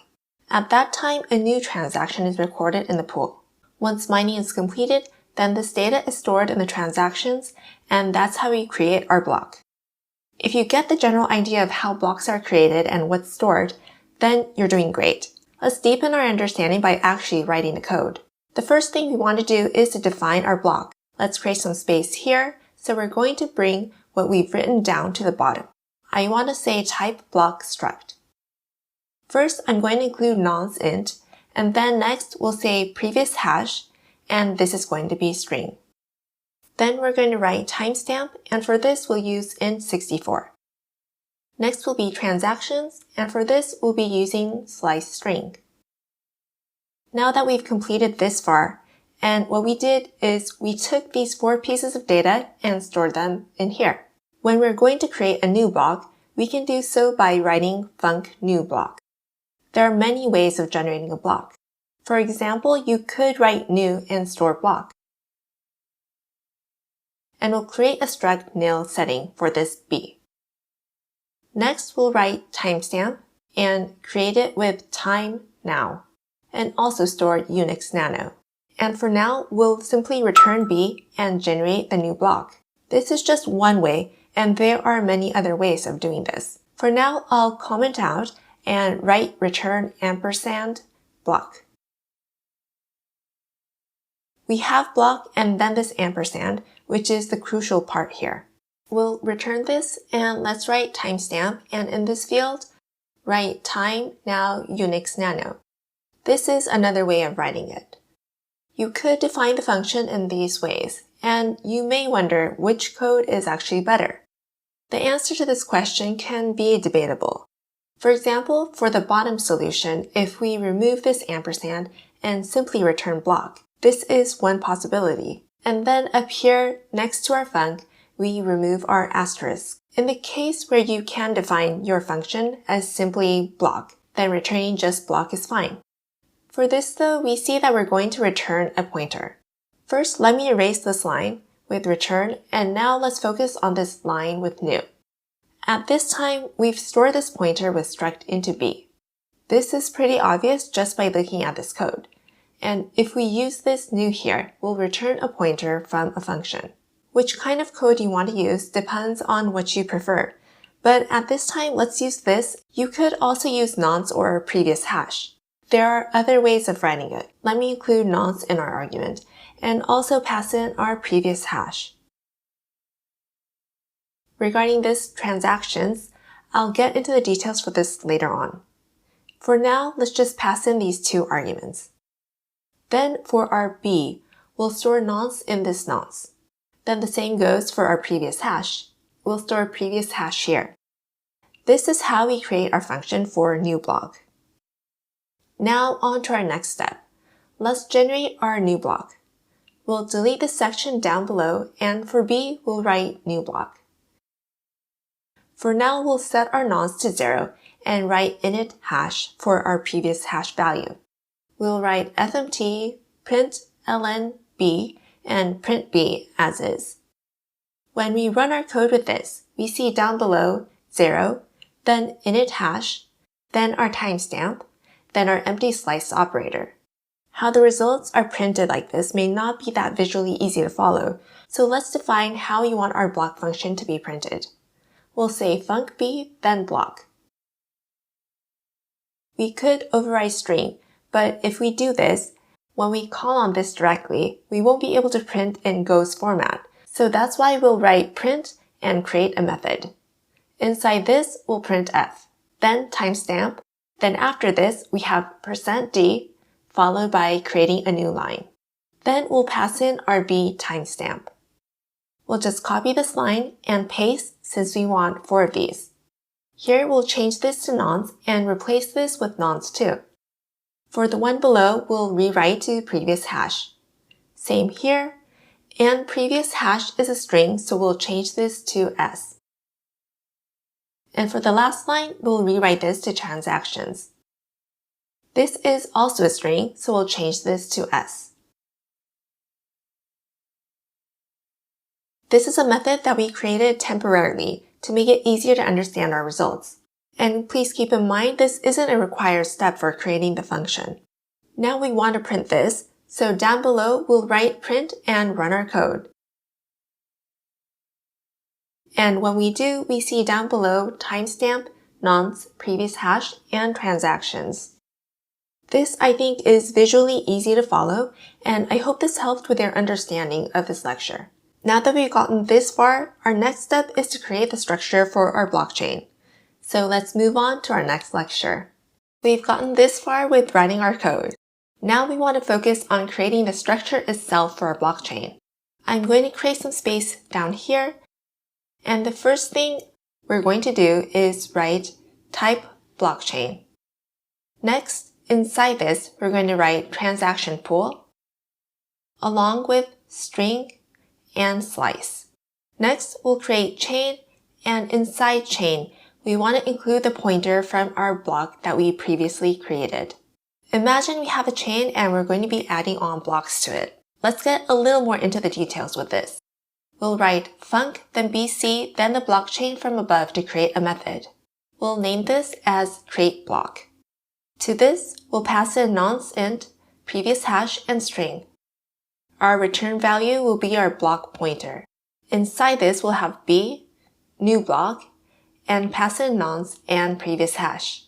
At that time, a new transaction is recorded in the pool. Once mining is completed, then this data is stored in the transactions, and that's how we create our block. If you get the general idea of how blocks are created and what's stored, then you're doing great. Let's deepen our understanding by actually writing the code. The first thing we want to do is to define our block. Let's create some space here, so we're going to bring what we've written down to the bottom. I want to say type block struct. First, I'm going to include nonce int, and then next we'll say previous hash, and this is going to be string. Then we're going to write timestamp, and for this we'll use int64. Next will be transactions, and for this we'll be using slice string. Now that we've completed this far, and what we did is we took these 4 pieces of data and stored them in here. When we're going to create a new block, we can do so by writing func new block. There are many ways of generating a block. For example, you could write new and store block. And we'll create a struct nil setting for this B. Next, we'll write timestamp and create it with time now, and also store Unix nano. And for now, we'll simply return B and generate the new block. This is just one way, and there are many other ways of doing this. For now, I'll comment out and write return ampersand block. We have block and then this ampersand, which is the crucial part here. We'll return this, and let's write timestamp, and in this field, write time now Unix nano. This is another way of writing it. You could define the function in these ways, and you may wonder which code is actually better. The answer to this question can be debatable. For example, for the bottom solution, if we remove this ampersand and simply return block, this is one possibility. And then up here, next to our func, we remove our asterisk. In the case where you can define your function as simply block, then returning just block is fine. For this though, we see that we're going to return a pointer. First, let me erase this line with return, and now let's focus on this line with new. At this time, we've stored this pointer with struct into B. This is pretty obvious just by looking at this code. And if we use this new here, we'll return a pointer from a function. Which kind of code you want to use depends on what you prefer. But at this time, let's use this. You could also use nonce or previous hash. There are other ways of writing it. Let me include nonce in our argument, and also pass in our previous hash. Regarding this transactions, I'll get into the details for this later on. For now, let's just pass in these 2 arguments. Then for our B, we'll store nonce in this nonce. Then the same goes for our previous hash. We'll store previous hash here. This is how we create our function for new block. Now on to our next step. Let's generate our new block. We'll delete this section down below, and for B, we'll write new block. For now, we'll set our nonce to 0 and write init hash for our previous hash value. We'll write fmt print ln b and print b as is. When we run our code with this, we see down below 0, then init hash, then our timestamp, then our empty slice operator. How the results are printed like this may not be that visually easy to follow, so let's define how we want our block function to be printed. We'll say func b, then block. We could override string, but if we do this, when we call on this directly, we won't be able to print in Go's format. So that's why we'll write print and create a method. Inside this, we'll print f, then timestamp. Then after this, we have %d, followed by creating a new line. Then we'll pass in our b timestamp. We'll just copy this line and paste since we want 4 of these. Here we'll change this to nonce and replace this with nonce too. For the one below, we'll rewrite to previous hash. Same here, and previous hash is a string, so we'll change this to s. And for the last line, we'll rewrite this to transactions. This is also a string, so we'll change this to s. This is a method that we created temporarily to make it easier to understand our results. And please keep in mind this isn't a required step for creating the function. Now we want to print this, so down below we'll write print and run our code. And when we do, we see down below timestamp, nonce, previous hash, and transactions. This, I think, is visually easy to follow, and I hope this helped with your understanding of this lecture. Now that we've gotten this far, our next step is to create the structure for our blockchain. So let's move on to our next lecture. We've gotten this far with writing our code. Now we want to focus on creating the structure itself for our blockchain. I'm going to create some space down here. And the first thing we're going to do is write type blockchain. Next, inside this, we're going to write transaction pool, along with string and slice. Next, we'll create chain, and inside chain, we want to include the pointer from our block that we previously created. Imagine we have a chain and we're going to be adding on blocks to it. Let's get a little more into the details with this. We'll write func, then bc, then the blockchain from above to create a method. We'll name this as createBlock. To this, we'll pass in nonce int, previous hash, and string. Our return value will be our block pointer. Inside this, we'll have b, new block, and pass in nonce and previous hash.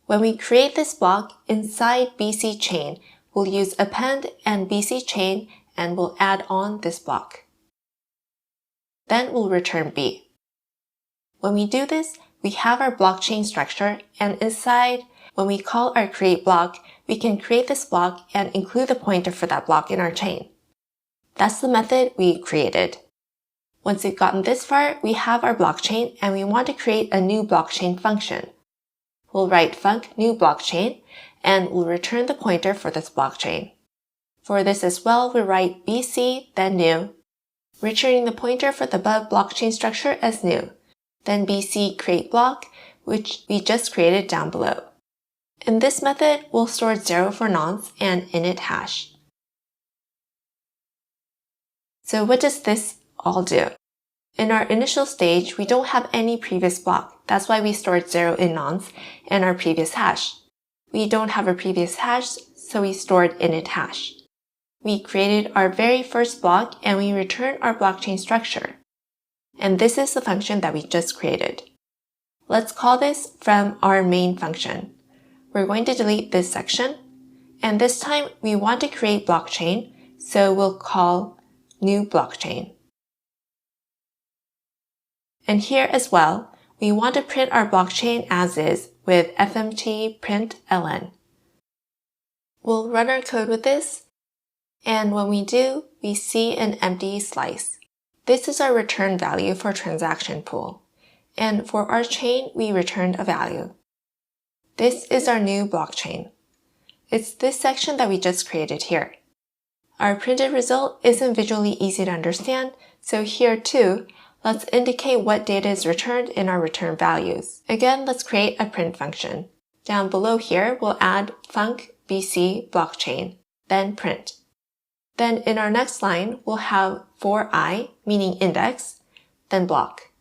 When we create this block inside bc chain, we'll use append and bc chain, and we'll add on this block. Then we'll return b. When we do this, we have our blockchain structure, and inside, when we call our create block, we can create this block and include the pointer for that block in our chain. That's the method we created. Once we've gotten this far, we have our blockchain and we want to create a new blockchain function. We'll write func new blockchain and we'll return the pointer for this blockchain. For this as well, we write bc, then new, returning the pointer for the above blockchain structure as new, then bc create block, which we just created down below. In this method, we'll store 0 for nonce and init hash. So what does this all do? In our initial stage, we don't have any previous block. That's why we stored 0 in nonce and our previous hash. We don't have a previous hash, so we stored init hash. We created our very first block and we returned our blockchain structure. And this is the function that we just created. Let's call this from our main function. We're going to delete this section, and this time we want to create blockchain, so we'll call new blockchain. And here as well, we want to print our blockchain as is with fmt print ln. We'll run our code with this, and when we do, we see an empty slice. This is our return value for transaction pool, and for our chain, we returned a value. This is our new blockchain. It's this section that we just created here. Our printed result isn't visually easy to understand, so here too, let's indicate what data is returned in our return values. Again, let's create a print function. Down below here, we'll add func bc blockchain, then print. Then in our next line, we'll have for I, meaning index, then block.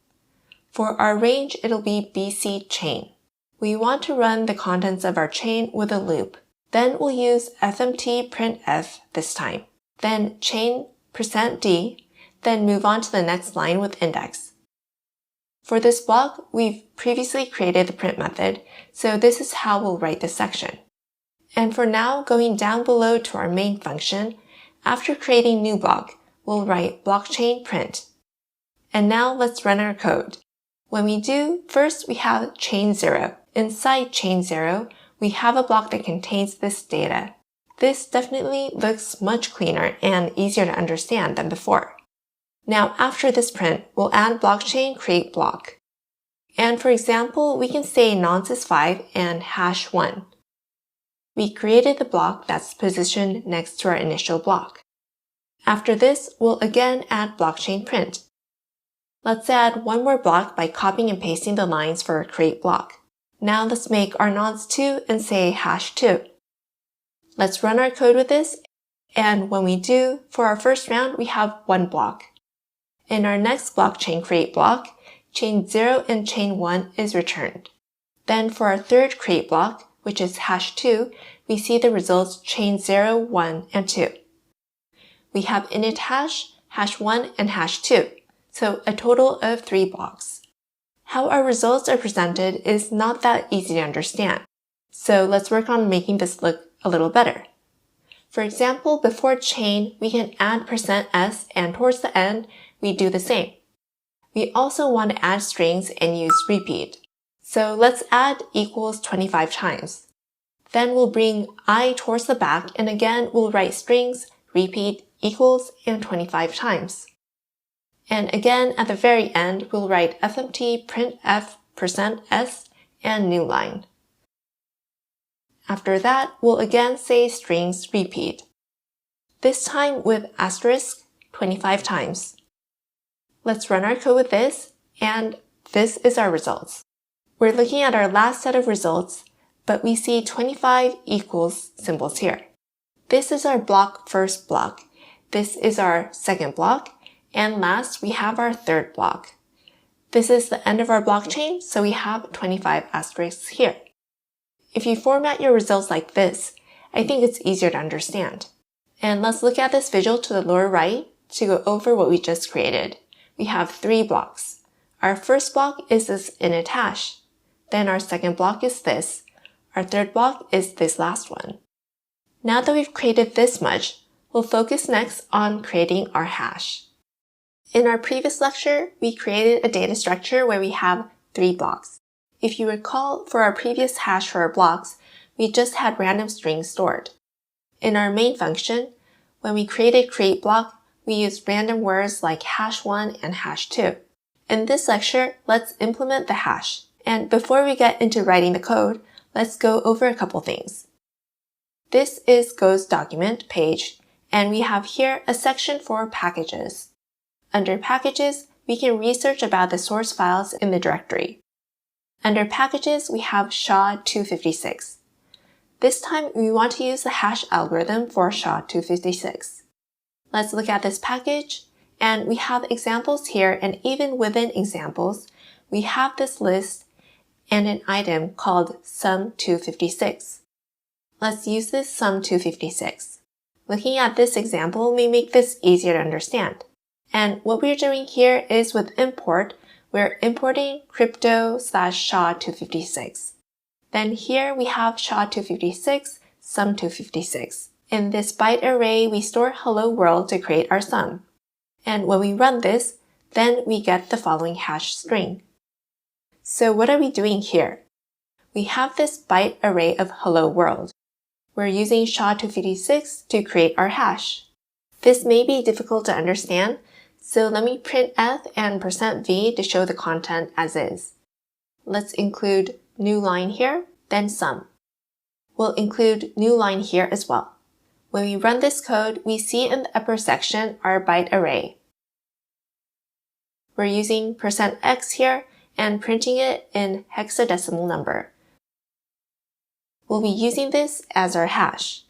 For our range, it'll be bc chain. We want to run the contents of our chain with a loop. Then we'll use fmt printf this time. Then chain %d, then move on to the next line with index. For this block, we've previously created the print method, so this is how we'll write this section. And for now, going down below to our main function, after creating new block, we'll write blockchain print. And now let's run our code. When we do, first we have chain 0. Inside chain 0, we have a block that contains this data. This definitely looks much cleaner and easier to understand than before. Now after this print, we'll add blockchain create block. And for example, we can say nonce is 5 and hash 1. We created the block that's positioned next to our initial block. After this, we'll again add blockchain print. Let's add one more block by copying and pasting the lines for our create block. Now let's make our nonce 2 and say hash 2. Let's run our code with this, and when we do, for our first round, we have one block. In our next blockchain create block, chain 0 and chain 1 is returned. Then for our third create block, which is hash 2, we see the results chain 0, 1, and 2. We have init hash, hash 1, and hash 2, so a total of 3 blocks. How our results are presented is not that easy to understand, so let's work on making this look a little better. For example, before chain, we can add %s, and towards the end, we do the same. We also want to add strings and use repeat. So let's add equals 25 times. Then we'll bring I towards the back, and again, we'll write strings, repeat, equals, and 25 times. And again, at the very end, we'll write fmt printf %s and new line. After that, we'll again say strings repeat. This time with asterisk 25 times. Let's run our code with this, and this is our results. We're looking at our last set of results, but we see 25 equals symbols here. This is our first block. This is our second block. And last, we have our third block. This is the end of our blockchain, so we have 25 asterisks here. If you format your results like this, I think it's easier to understand. And let's look at this visual to the lower right to go over what we just created. We have 3 blocks. Our first block is this init hash. Then our second block is this. Our third block is this last one. Now that we've created this much, we'll focus next on creating our hash. In our previous lecture, we created a data structure where we have 3 blocks. If you recall, for our previous hash for our blocks, we just had random strings stored. In our main function, when we created create block, we used random words like hash 1 and hash 2. In this lecture, let's implement the hash. And before we get into writing the code, let's go over a couple things. This is Go's document page, and we have here a section for packages. Under packages, we can research about the source files in the directory. Under packages, we have SHA-256. This time, we want to use the hash algorithm for SHA-256. Let's look at this package, and we have examples here, and even within examples, we have this list and an item called sum256. Let's use this sum256. Looking at this example may make this easier to understand. And what we're doing here is with import, we're importing crypto/SHA-256. Then here we have SHA-256, sum256. In this byte array, we store hello world to create our sum. And when we run this, then we get the following hash string. So what are we doing here? We have this byte array of hello world. We're using SHA-256 to create our hash. This may be difficult to understand, so let me printf and %v to show the content as is. Let's include new line here, then sum. We'll include new line here as well. When we run this code, we see in the upper section our byte array. We're using %x here and printing it in hexadecimal number. We'll be using this as our hash.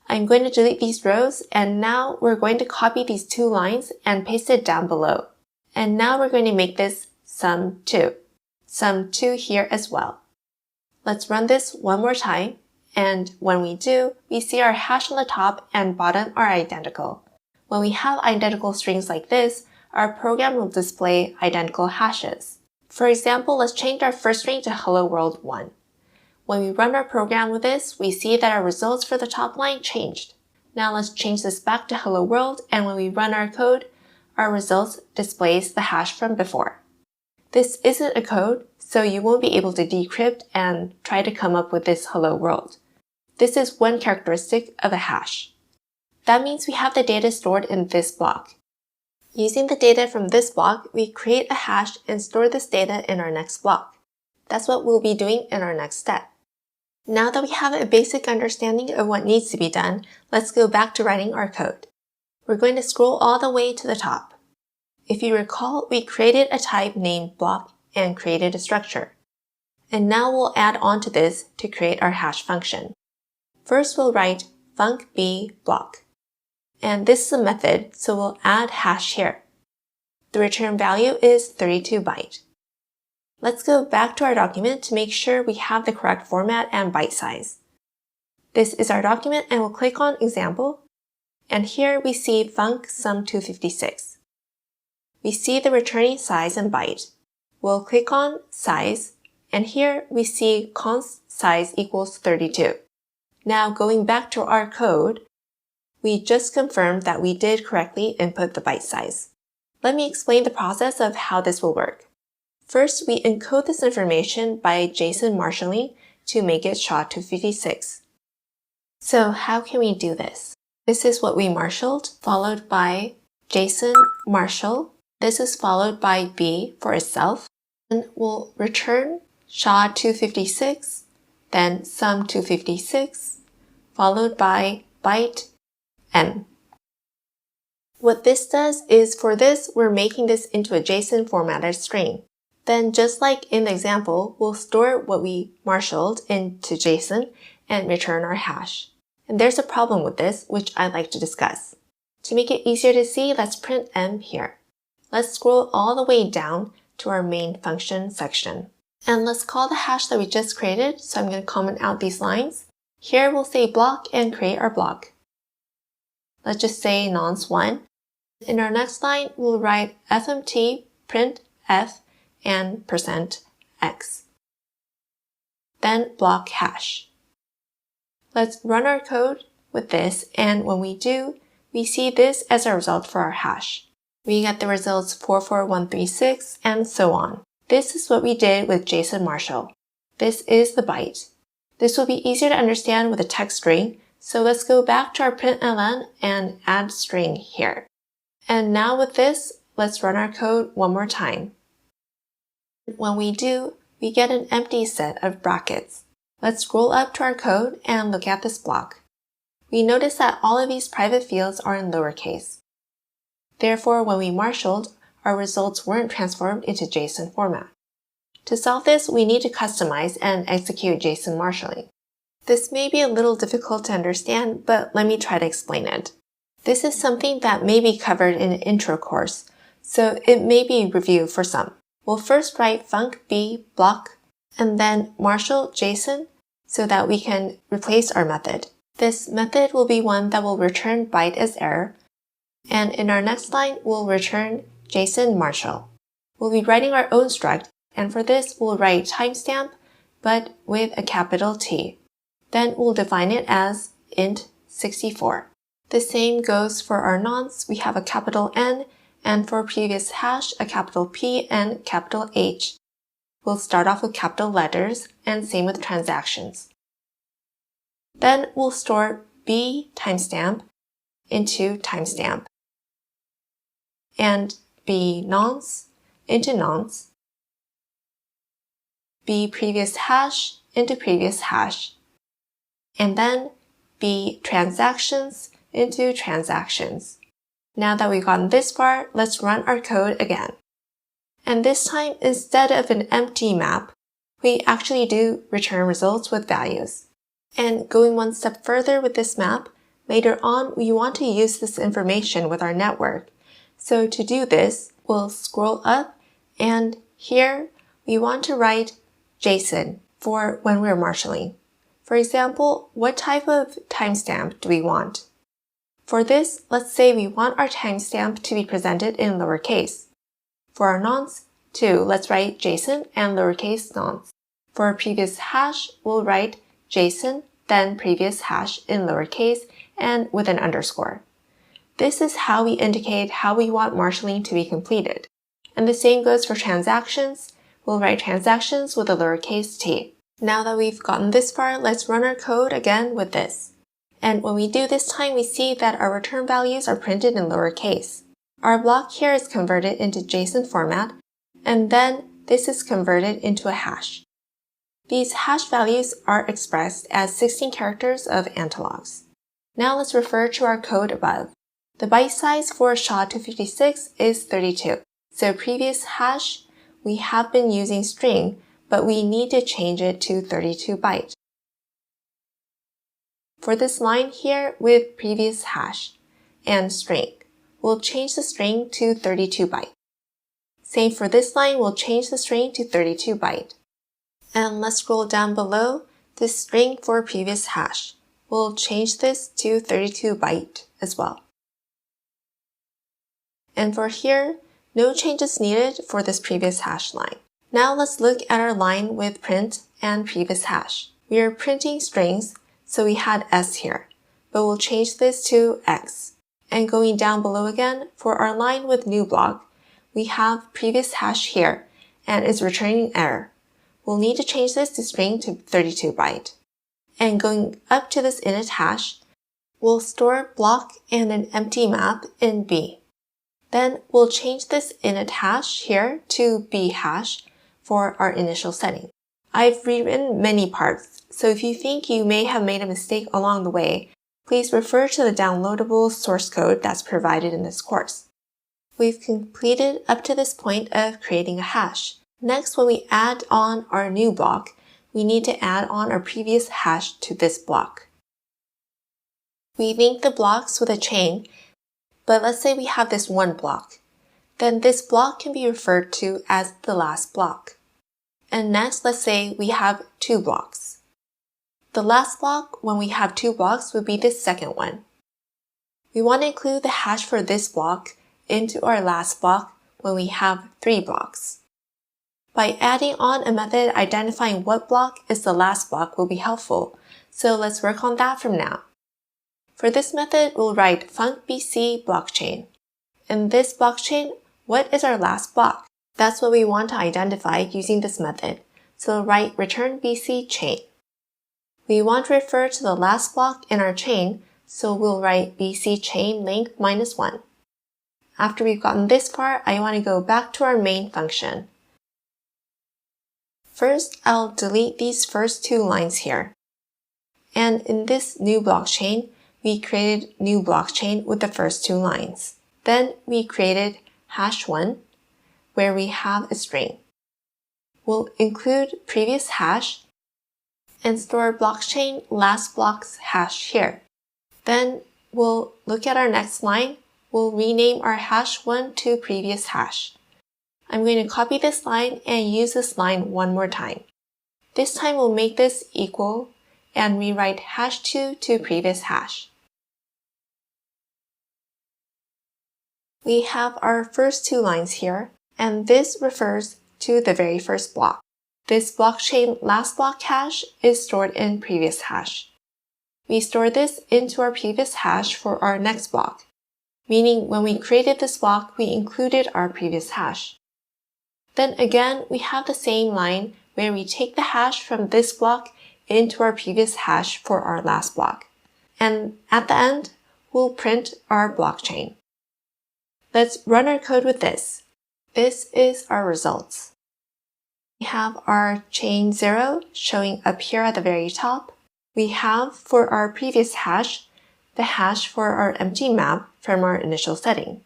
I'm going to delete these rows, and now we're going to copy these 2 lines and paste it down below. And now we're going to make this sum2. Sum2 here as well. Let's run this one more time, and when we do, we see our hash on the top and bottom are identical. When we have identical strings like this, our program will display identical hashes. For example, let's change our first string to hello world 1. When we run our program with this, we see that our results for the top line changed. Now let's change this back to hello world, and when we run our code, our results displays the hash from before. This isn't a code, so you won't be able to decrypt and try to come up with this hello world. This is one characteristic of a hash. That means we have the data stored in this block. Using the data from this block, we create a hash and store this data in our next block. That's what we'll be doing in our next step. Now that we have a basic understanding of what needs to be done, let's go back to writing our code. We're going to scroll all the way to the top. If you recall, we created a type named block and created a structure. And now we'll add on to this to create our hash function. First, we'll write funcBlock. And this is a method, so we'll add hash here. The return value is 32 byte. Let's go back to our document to make sure we have the correct format and byte size. This is our document, and we'll click on Example. And here we see func sum256. We see the returning size in byte. We'll click on Size, and here we see const size equals 32. Now going back to our code, we just confirmed that we did correctly input the byte size. Let me explain the process of how this will work. First, we encode this information by Json marshalling to make it SHA-256. So how can we do this? This is what we marshaled, followed by Json marshal. This is followed by B for itself. And we'll return SHA-256, then sum256, followed by byte N. What this does is for this, we're making this into a JSON formatted string. Then just like in the example, we'll store what we marshaled into JSON and return our hash. And there's a problem with this, which I'd like to discuss. To make it easier to see, let's print M here. Let's scroll all the way down to our main function section. And let's call the hash that we just created, so I'm going to comment out these lines. Here we'll say block and create our block. Let's just say nonce1. In our next line, we'll write fmt print f and %x. Then block hash. Let's run our code with this, and when we do, we see this as a result for our hash. We get the results 44136 and so on. This is what we did with Json marshal. This is the byte. This will be easier to understand with a text string, so let's go back to our println and add string here. And now with this, let's run our code one more time. When we do, we get an empty set of brackets. Let's scroll up to our code and look at this block. We notice that all of these private fields are in lowercase. Therefore, when we marshaled, our results weren't transformed into JSON format. To solve this, we need to customize and execute JSON marshalling. This may be a little difficult to understand, but let me try to explain it. This is something that may be covered in an intro course, so it may be reviewed for some. We'll first write funcBlock and then marshal JSON so that we can replace our method. This method will be one that will return byte as error, and in our next line, we'll return JSON marshal. We'll be writing our own struct, and for this, we'll write timestamp, but with a capital T. Then we'll define it as int 64. The same goes for our nonce. We have a capital N, and for previous hash, a capital P and capital H. We'll start off with capital letters, and same with transactions. Then we'll store B timestamp into timestamp, and B nonce into nonce, B previous hash into previous hash, and then B transactions into transactions. Now that we've gotten this far, let's run our code again. And this time, instead of an empty map, we actually do return results with values. And going one step further with this map, later on we want to use this information with our network. So to do this, we'll scroll up, and here we want to write JSON for when we're marshalling. For example, what type of timestamp do we want? For this, let's say we want our timestamp to be presented in lowercase. For our nonce, too, let's write JSON and lowercase nonce. For our previous hash, we'll write JSON, then previous hash in lowercase and with an underscore. This is how we indicate how we want marshalling to be completed. And the same goes for transactions. We'll write transactions with a lowercase t. Now that we've gotten this far, let's run our code again with this. And when we do this time, we see that our return values are printed in lowercase. Our block here is converted into JSON format, and then this is converted into a hash. These hash values are expressed as 16 characters of analogs. Now let's refer to our code above. The byte size for SHA-256 is 32. So previous hash, we have been using string, but we need to change it to 32 byte. For this line here with previous hash and string, we'll change the string to 32 byte. Same for this line, we'll change the string to 32 byte. And let's scroll down below this string for previous hash. We'll change this to 32 byte as well. And for here, no changes needed for this previous hash line. Now let's look at our line with print and previous hash. We are printing strings, so we had s here, but we'll change this to x. And going down below again, for our line with new block, we have previous hash here, and it's returning error. We'll need to change this to string to 32 byte. And going up to this init hash, we'll store block and an empty map in B. Then we'll change this init hash here to B hash for our initial setting. I've rewritten many parts, so if you think you may have made a mistake along the way, please refer to the downloadable source code that's provided in this course. We've completed up to this point of creating a hash. Next, when we add on our new block, we need to add on our previous hash to this block. We link the blocks with a chain, but let's say we have this one block. Then this block can be referred to as the last block. And next, let's say we have two blocks. The last block, when we have two blocks, would be this second one. We want to include the hash for this block into our last block when we have three blocks. By adding on a method identifying what block is the last block will be helpful, so let's work on that from now. For this method, we'll write funcBC blockchain. In this blockchain, what is our last block? That's what we want to identify using this method, so write return BC chain. We want to refer to the last block in our chain, so we'll write BC chain length -1. After we've gotten this far, I want to go back to our main function. First, I'll delete these first two lines here. And in this new blockchain, we created new blockchain with the first two lines. Then we created hash1, where we have a string. We'll include previous hash and store blockchain last block's hash here. Then we'll look at our next line. We'll rename our hash1 to previous hash. I'm going to copy this line and use this line one more time. This time we'll make this equal and rewrite hash2 to previous hash. We have our first two lines here, and this refers to the very first block. This blockchain last block hash is stored in previous hash. We store this into our previous hash for our next block, meaning when we created this block, we included our previous hash. Then again, we have the same line where we take the hash from this block into our previous hash for our last block. And at the end, we'll print our blockchain. Let's run our code with this. This is our results. We have our chain 0 showing up here at the very top. We have for our previous hash, the hash for our empty map from our initial setting.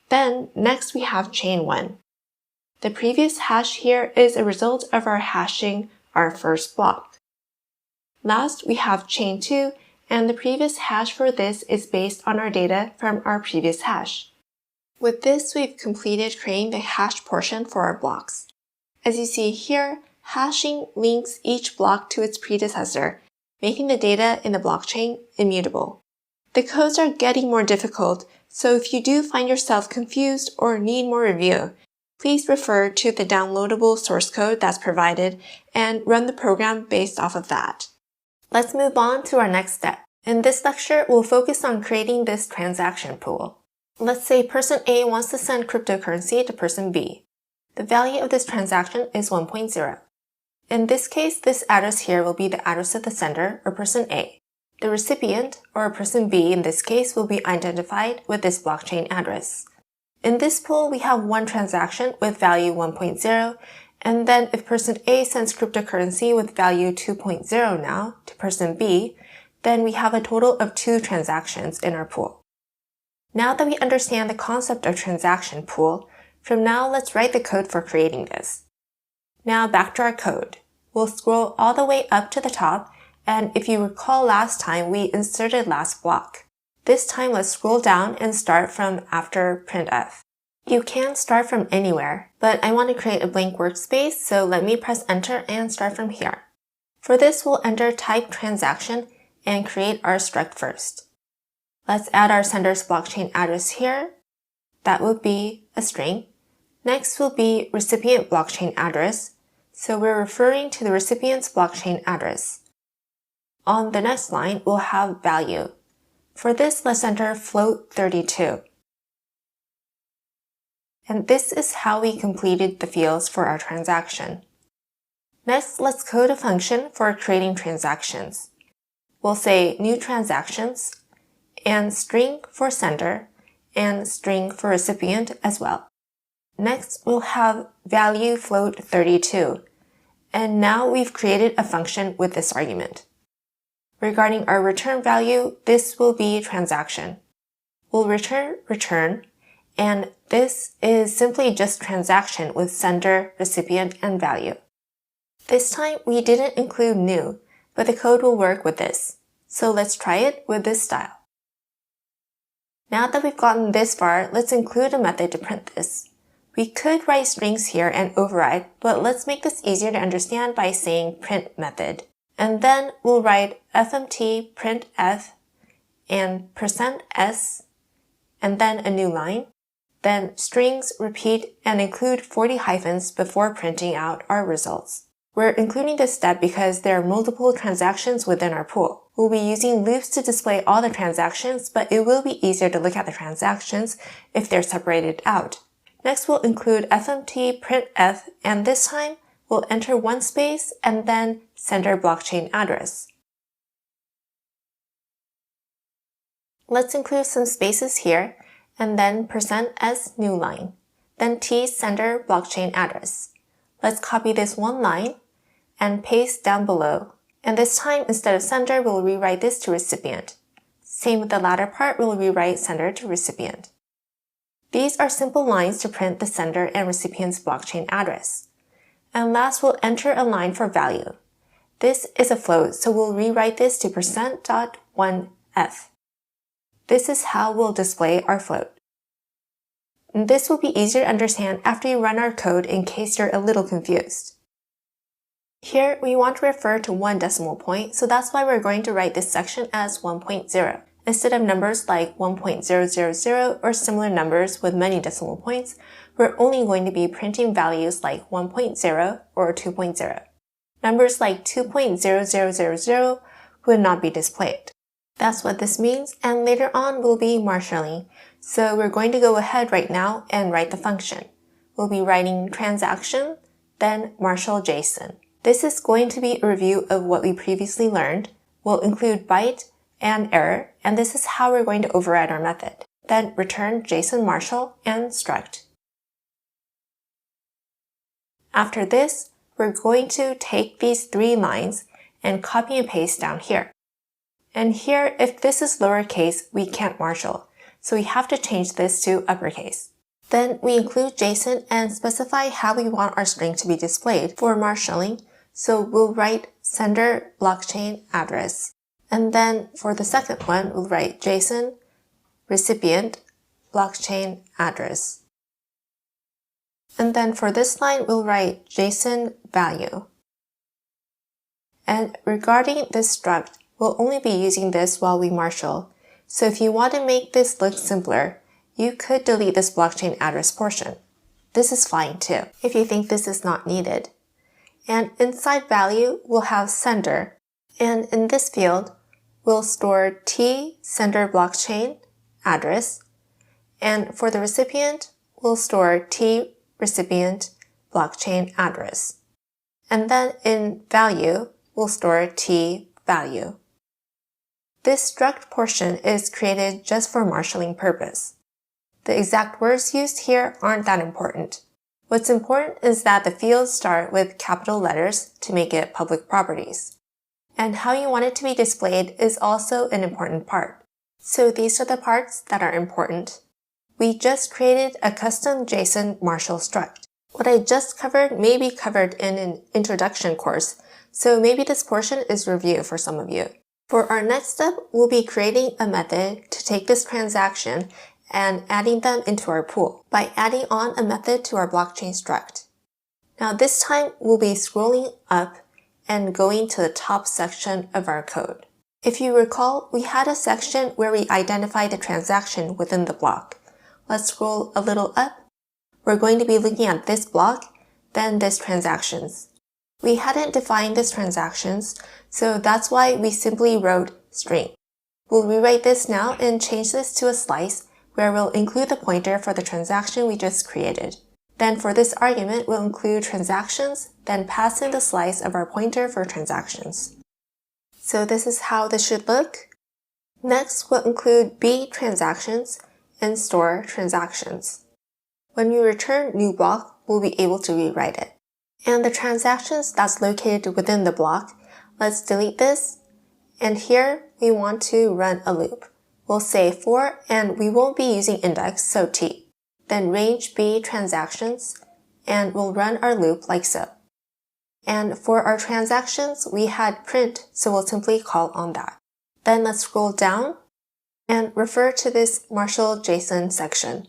Then next we have chain 1. The previous hash here is a result of our hashing our first block. Last, we have chain 2, and the previous hash for this is based on our data from our previous hash. With this, we've completed creating the hash portion for our blocks. As you see here, hashing links each block to its predecessor, making the data in the blockchain immutable. The codes are getting more difficult, so if you do find yourself confused or need more review, please refer to the downloadable source code that's provided and run the program based off of that. Let's move on to our next step. In this lecture, we'll focus on creating this transaction pool. Let's say person A wants to send cryptocurrency to person B. The value of this transaction is 1.0. In this case, this address here will be the address of the sender, or person A. The recipient, or person B in this case, will be identified with this blockchain address. In this pool, we have one transaction with value 1.0, and then if person A sends cryptocurrency with value 2.0 now to person B, then we have a total of 2 transactions in our pool. Now that we understand the concept of transaction pool, from now let's write the code for creating this. Now back to our code. We'll scroll all the way up to the top, and if you recall last time, we inserted last block. This time let's scroll down and start from after printf. You can start from anywhere, but I want to create a blank workspace, so let me press enter and start from here. For this, we'll enter type transaction and create our struct first. Let's add our sender's blockchain address here. That will be a string. Next will be recipient blockchain address, so we're referring to the recipient's blockchain address. On the next line, we'll have value. For this, let's enter float 32. And this is how we completed the fields for our transaction. Next, let's code a function for creating transactions. We'll say new transactions, and string for sender, and string for recipient as well. Next, we'll have value float 32. And now we've created a function with this argument. Regarding our return value, this will be transaction. We'll return, and this is simply just transaction with sender, recipient, and value. This time, we didn't include new, but the code will work with this. So let's try it with this style. Now that we've gotten this far, let's include a method to print this. We could write strings here and override, but let's make this easier to understand by saying print method. And then we'll write fmt printf and %s, and then a new line. Then strings repeat and include 40 hyphens before printing out our results. We're including this step because there are multiple transactions within our pool. We'll be using loops to display all the transactions, but it will be easier to look at the transactions if they're separated out. Next, we'll include fmt printf, and this time we'll enter one space and then sender blockchain address. Let's include some spaces here, and then %s new line, then t sender blockchain address. Let's copy this one line and paste down below. And this time, instead of sender, we'll rewrite this to recipient. Same with the latter part, we'll rewrite sender to recipient. These are simple lines to print the sender and recipient's blockchain address. And last, we'll enter a line for value. This is a float, so we'll rewrite this to %.1f. This is how we'll display our float. And this will be easier to understand after you run our code in case you're a little confused. Here, we want to refer to one decimal point, so that's why we're going to write this section as 1.0. Instead of numbers like 1.000 or similar numbers with many decimal points, we're only going to be printing values like 1.0 or 2.0. Numbers like 2.0000 would not be displayed. That's what this means, and later on we'll be marshalling. So we're going to go ahead right now and write the function. We'll be writing transaction, then marshal JSON. This is going to be a review of what we previously learned. We'll include byte and error, and this is how we're going to override our method. Then return JSON marshal and struct. After this, we're going to take these 3 lines and copy and paste down here. And here, if this is lowercase, we can't marshal, so we have to change this to uppercase. Then we include JSON and specify how we want our string to be displayed for marshalling, so we'll write sender blockchain address. And then for the second one, we'll write JSON recipient blockchain address. And then for this line, we'll write JSON value. And regarding this struct, we'll only be using this while we marshal. So if you want to make this look simpler, you could delete this blockchain address portion. This is fine too, if you think this is not needed. And inside value, we'll have sender. And in this field, we'll store T sender blockchain address. And for the recipient, we'll store T recipient blockchain address. And then in value, we'll store T value. This struct portion is created just for marshalling purpose. The exact words used here aren't that important. What's important is that the fields start with capital letters to make it public properties. And how you want it to be displayed is also an important part. So these are the parts that are important. We just created a custom JSON marshal struct. What I just covered may be covered in an introduction course, so maybe this portion is review for some of you. For our next step, we'll be creating a method to take this transaction and adding them into our pool by adding on a method to our blockchain struct. Now this time, we'll be scrolling up and going to the top section of our code. If you recall, we had a section where we identified the transaction within the block. Let's scroll a little up. We're going to be looking at this block, then this transactions. We hadn't defined this transactions, so that's why we simply wrote string. We'll rewrite this now and change this to a slice where we'll include the pointer for the transaction we just created. Then for this argument, we'll include transactions, then pass in the slice of our pointer for transactions. So this is how this should look. Next, we'll include B transactions and store transactions. When we return new block, we'll be able to rewrite it. And the transactions that's located within the block, let's delete this. And here, we want to run a loop. We'll say for, and we won't be using index, so T. Then range B transactions, and we'll run our loop like so. And for our transactions, we had print, so we'll simply call on that. Then let's scroll down and refer to this marshal JSON section.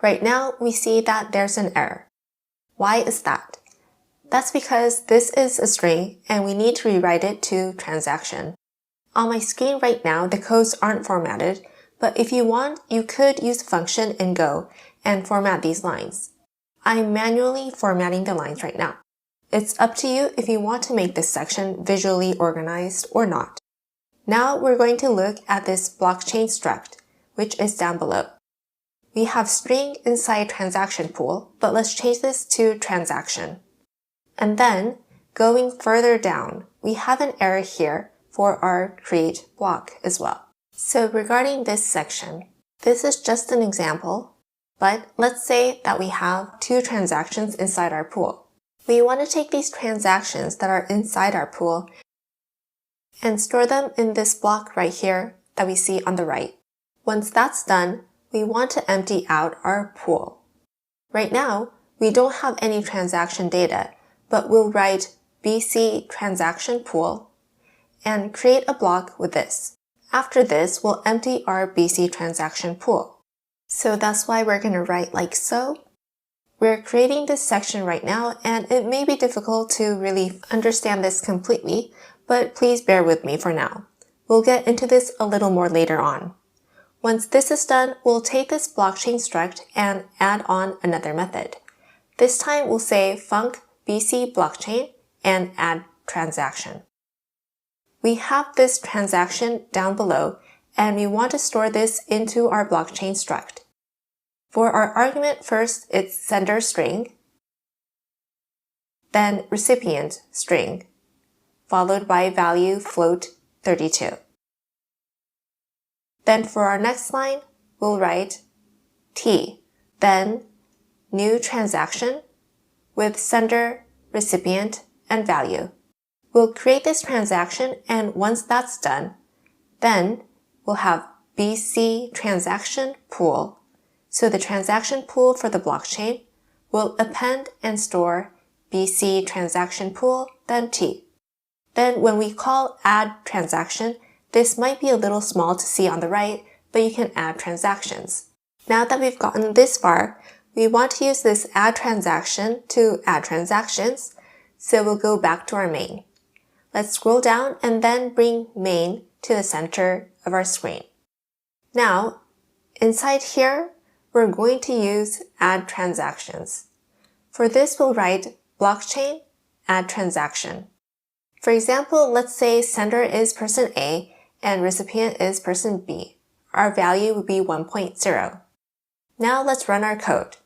Right now, we see that there's an error. Why is that? That's because this is a string and we need to rewrite it to transaction. On my screen right now, the codes aren't formatted, but if you want, you could use a function in Go and format these lines. I'm manually formatting the lines right now. It's up to you if you want to make this section visually organized or not. Now we're going to look at this blockchain struct, which is down below. We have string inside transaction pool, but let's change this to transaction. And then, going further down, we have an error here for our create block as well. So regarding this section, this is just an example, but let's say that we have two transactions inside our pool. We want to take these transactions that are inside our pool and store them in this block right here that we see on the right. Once that's done, we want to empty out our pool. Right now, we don't have any transaction data, but we'll write BC transaction pool and create a block with this. After this, we'll empty our BC transaction pool. So that's why we're going to write like so. We're creating this section right now, and it may be difficult to really understand this completely, but please bear with me for now. We'll get into this a little more later on. Once this is done, we'll take this blockchain struct and add on another method. This time we'll say func BC blockchain and add transaction. We have this transaction down below, and we want to store this into our blockchain struct. For our argument, first it's sender string, then recipient string, followed by value float 32. Then for our next line, we'll write T, then new transaction with sender, recipient, and value. We'll create this transaction, and once that's done, then we'll have BC transaction pool. So the transaction pool for the blockchain will append and store BC transaction pool, then T. Then when we call add transaction, this might be a little small to see on the right, but you can add transactions. Now that we've gotten this far, we want to use this add transaction to add transactions, so we'll go back to our main. Let's scroll down and then bring main to the center of our screen. Now, inside here, we're going to use add transactions. For this, we'll write blockchain add transaction. For example, let's say sender is person A and recipient is person B. Our value would be 1.0. Now let's run our code.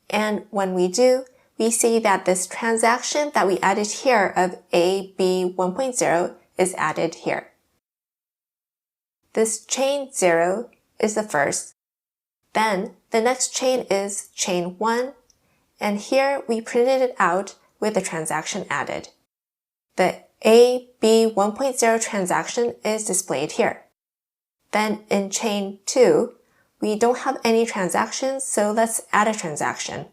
And when we do, we see that this transaction that we added here of AB 1.0 is added here. This chain 0 is the first. Then the next chain is chain 1, and here we printed it out with the transaction added. The AB 1.0 transaction is displayed here. Then in chain 2, we don't have any transactions, so let's add a transaction.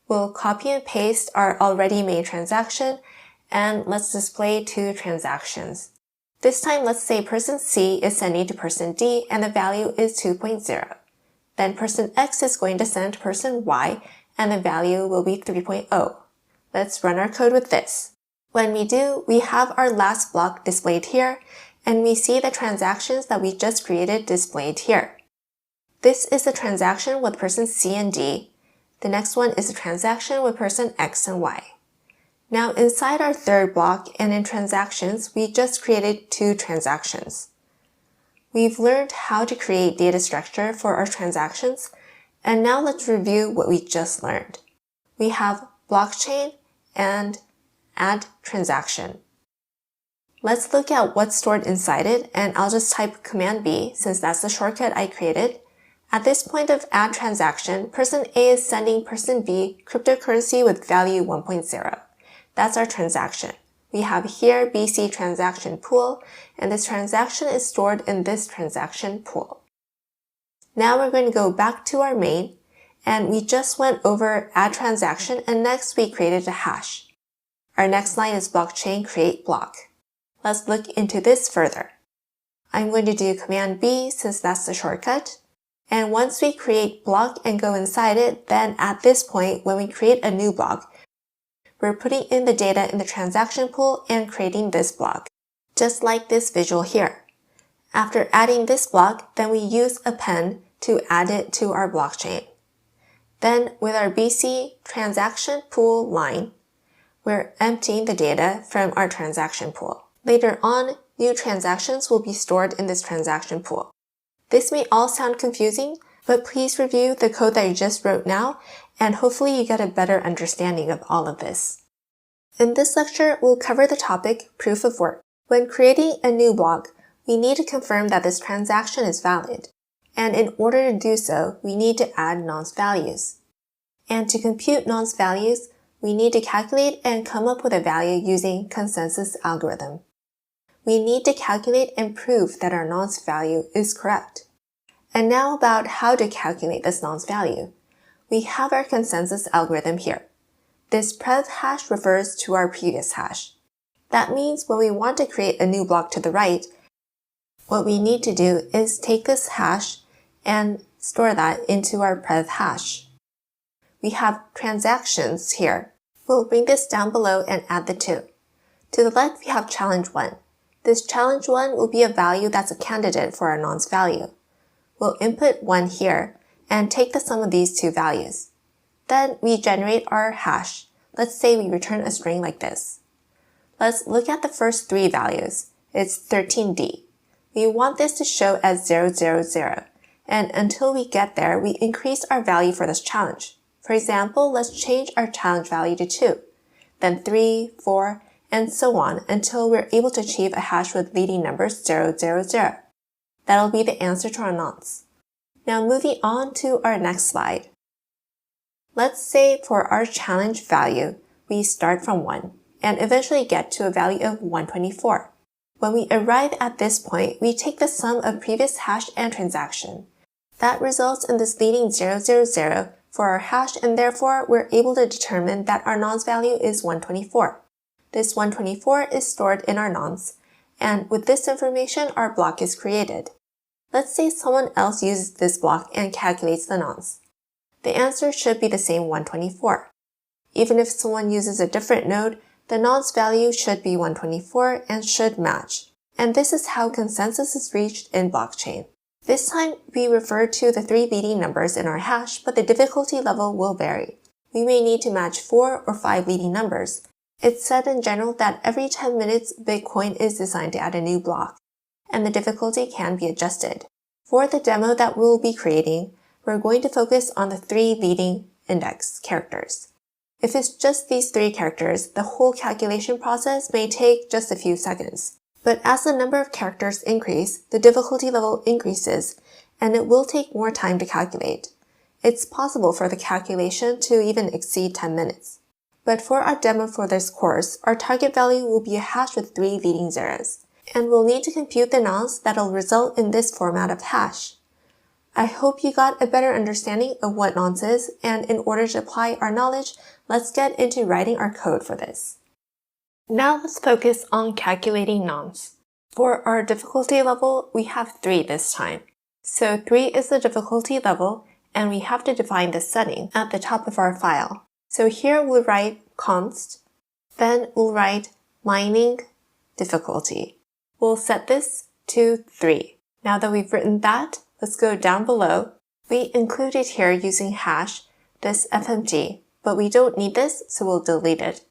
We'll copy and paste our already made transaction, and let's display 2 transactions. This time, let's say person C is sending to person D, and the value is 2.0. Then person X is going to send to person Y, and the value will be 3.0. Let's run our code with this. When we do, we have our last block displayed here, and we see the transactions that we just created displayed here. This is the transaction with person C and D. The next one is a transaction with person X and Y. Now inside our third block and in transactions, we just created 2 transactions. We've learned how to create data structure for our transactions, and now let's review what we just learned. We have blockchain and add transaction. Let's look at what's stored inside it, and I'll just type Command B since that's the shortcut I created. At this point of add transaction, person A is sending person B cryptocurrency with value 1.0. That's our transaction. We have here BC transaction pool, and this transaction is stored in this transaction pool. Now we're going to go back to our main, and we just went over add transaction, and next we created a hash. Our next line is blockchain create block. Let's look into this further. I'm going to do Command B since that's the shortcut. And once we create block and go inside it, then at this point, when we create a new block, we're putting in the data in the transaction pool and creating this block, just like this visual here. After adding this block, then we use append to add it to our blockchain. Then with our BC transaction pool line, we're emptying the data from our transaction pool. Later on, new transactions will be stored in this transaction pool. This may all sound confusing, but please review the code that you just wrote now, and hopefully you get a better understanding of all of this. In this lecture, we'll cover the topic proof of work. When creating a new block, we need to confirm that this transaction is valid. And in order to do so, we need to add nonce values. And to compute nonce values, we need to calculate and come up with a value using consensus algorithm. We need to calculate and prove that our nonce value is correct. And now about how to calculate this nonce value. We have our consensus algorithm here. This prev hash refers to our previous hash. That means when we want to create a new block to the right, what we need to do is take this hash and store that into our prev hash. We have transactions here. We'll bring this down below and add the 2. To the left, we have challenge 1. This challenge 1 will be a value that's a candidate for our nonce value. We'll input 1 here and take the sum of these 2 values. Then we generate our hash. Let's say we return a string like this. Let's look at the first 3 values. It's 13D. We want this to show as 000, and until we get there, we increase our value for this challenge. For example, let's change our challenge value to 2, then 3, 4, and so on until we're able to achieve a hash with leading numbers 000. That'll be the answer to our nonce. Now moving on to our next slide. Let's say for our challenge value, we start from 1 and eventually get to a value of 124. When we arrive at this point, we take the sum of previous hash and transaction. That results in this leading 000 for our hash, and therefore we're able to determine that our nonce value is 124. This 124 is stored in our nonce, and with this information, our block is created. Let's say someone else uses this block and calculates the nonce. The answer should be the same 124. Even if someone uses a different node, the nonce value should be 124 and should match. And this is how consensus is reached in blockchain. This time, we refer to the 3 leading numbers in our hash, but the difficulty level will vary. We may need to match 4 or 5 leading numbers. It's said in general that every 10 minutes, Bitcoin is designed to add a new block, and the difficulty can be adjusted. For the demo that we'll be creating, we're going to focus on the 3 leading index characters. If it's just these 3 characters, the whole calculation process may take just a few seconds. But as the number of characters increase, the difficulty level increases, and it will take more time to calculate. It's possible for the calculation to even exceed 10 minutes. But for our demo for this course, our target value will be a hash with 3 leading zeros, and we'll need to compute the nonce that'll result in this format of hash. I hope you got a better understanding of what nonce is, and in order to apply our knowledge, let's get into writing our code for this. Now let's focus on calculating nonce. For our difficulty level, we have 3 this time. So 3 is the difficulty level, and we have to define the setting at the top of our file. So here we'll write const, then we'll write mining difficulty. We'll set this to 3. Now that we've written that, let's go down below. We included here using hash this fmt, but we don't need this, so we'll delete it.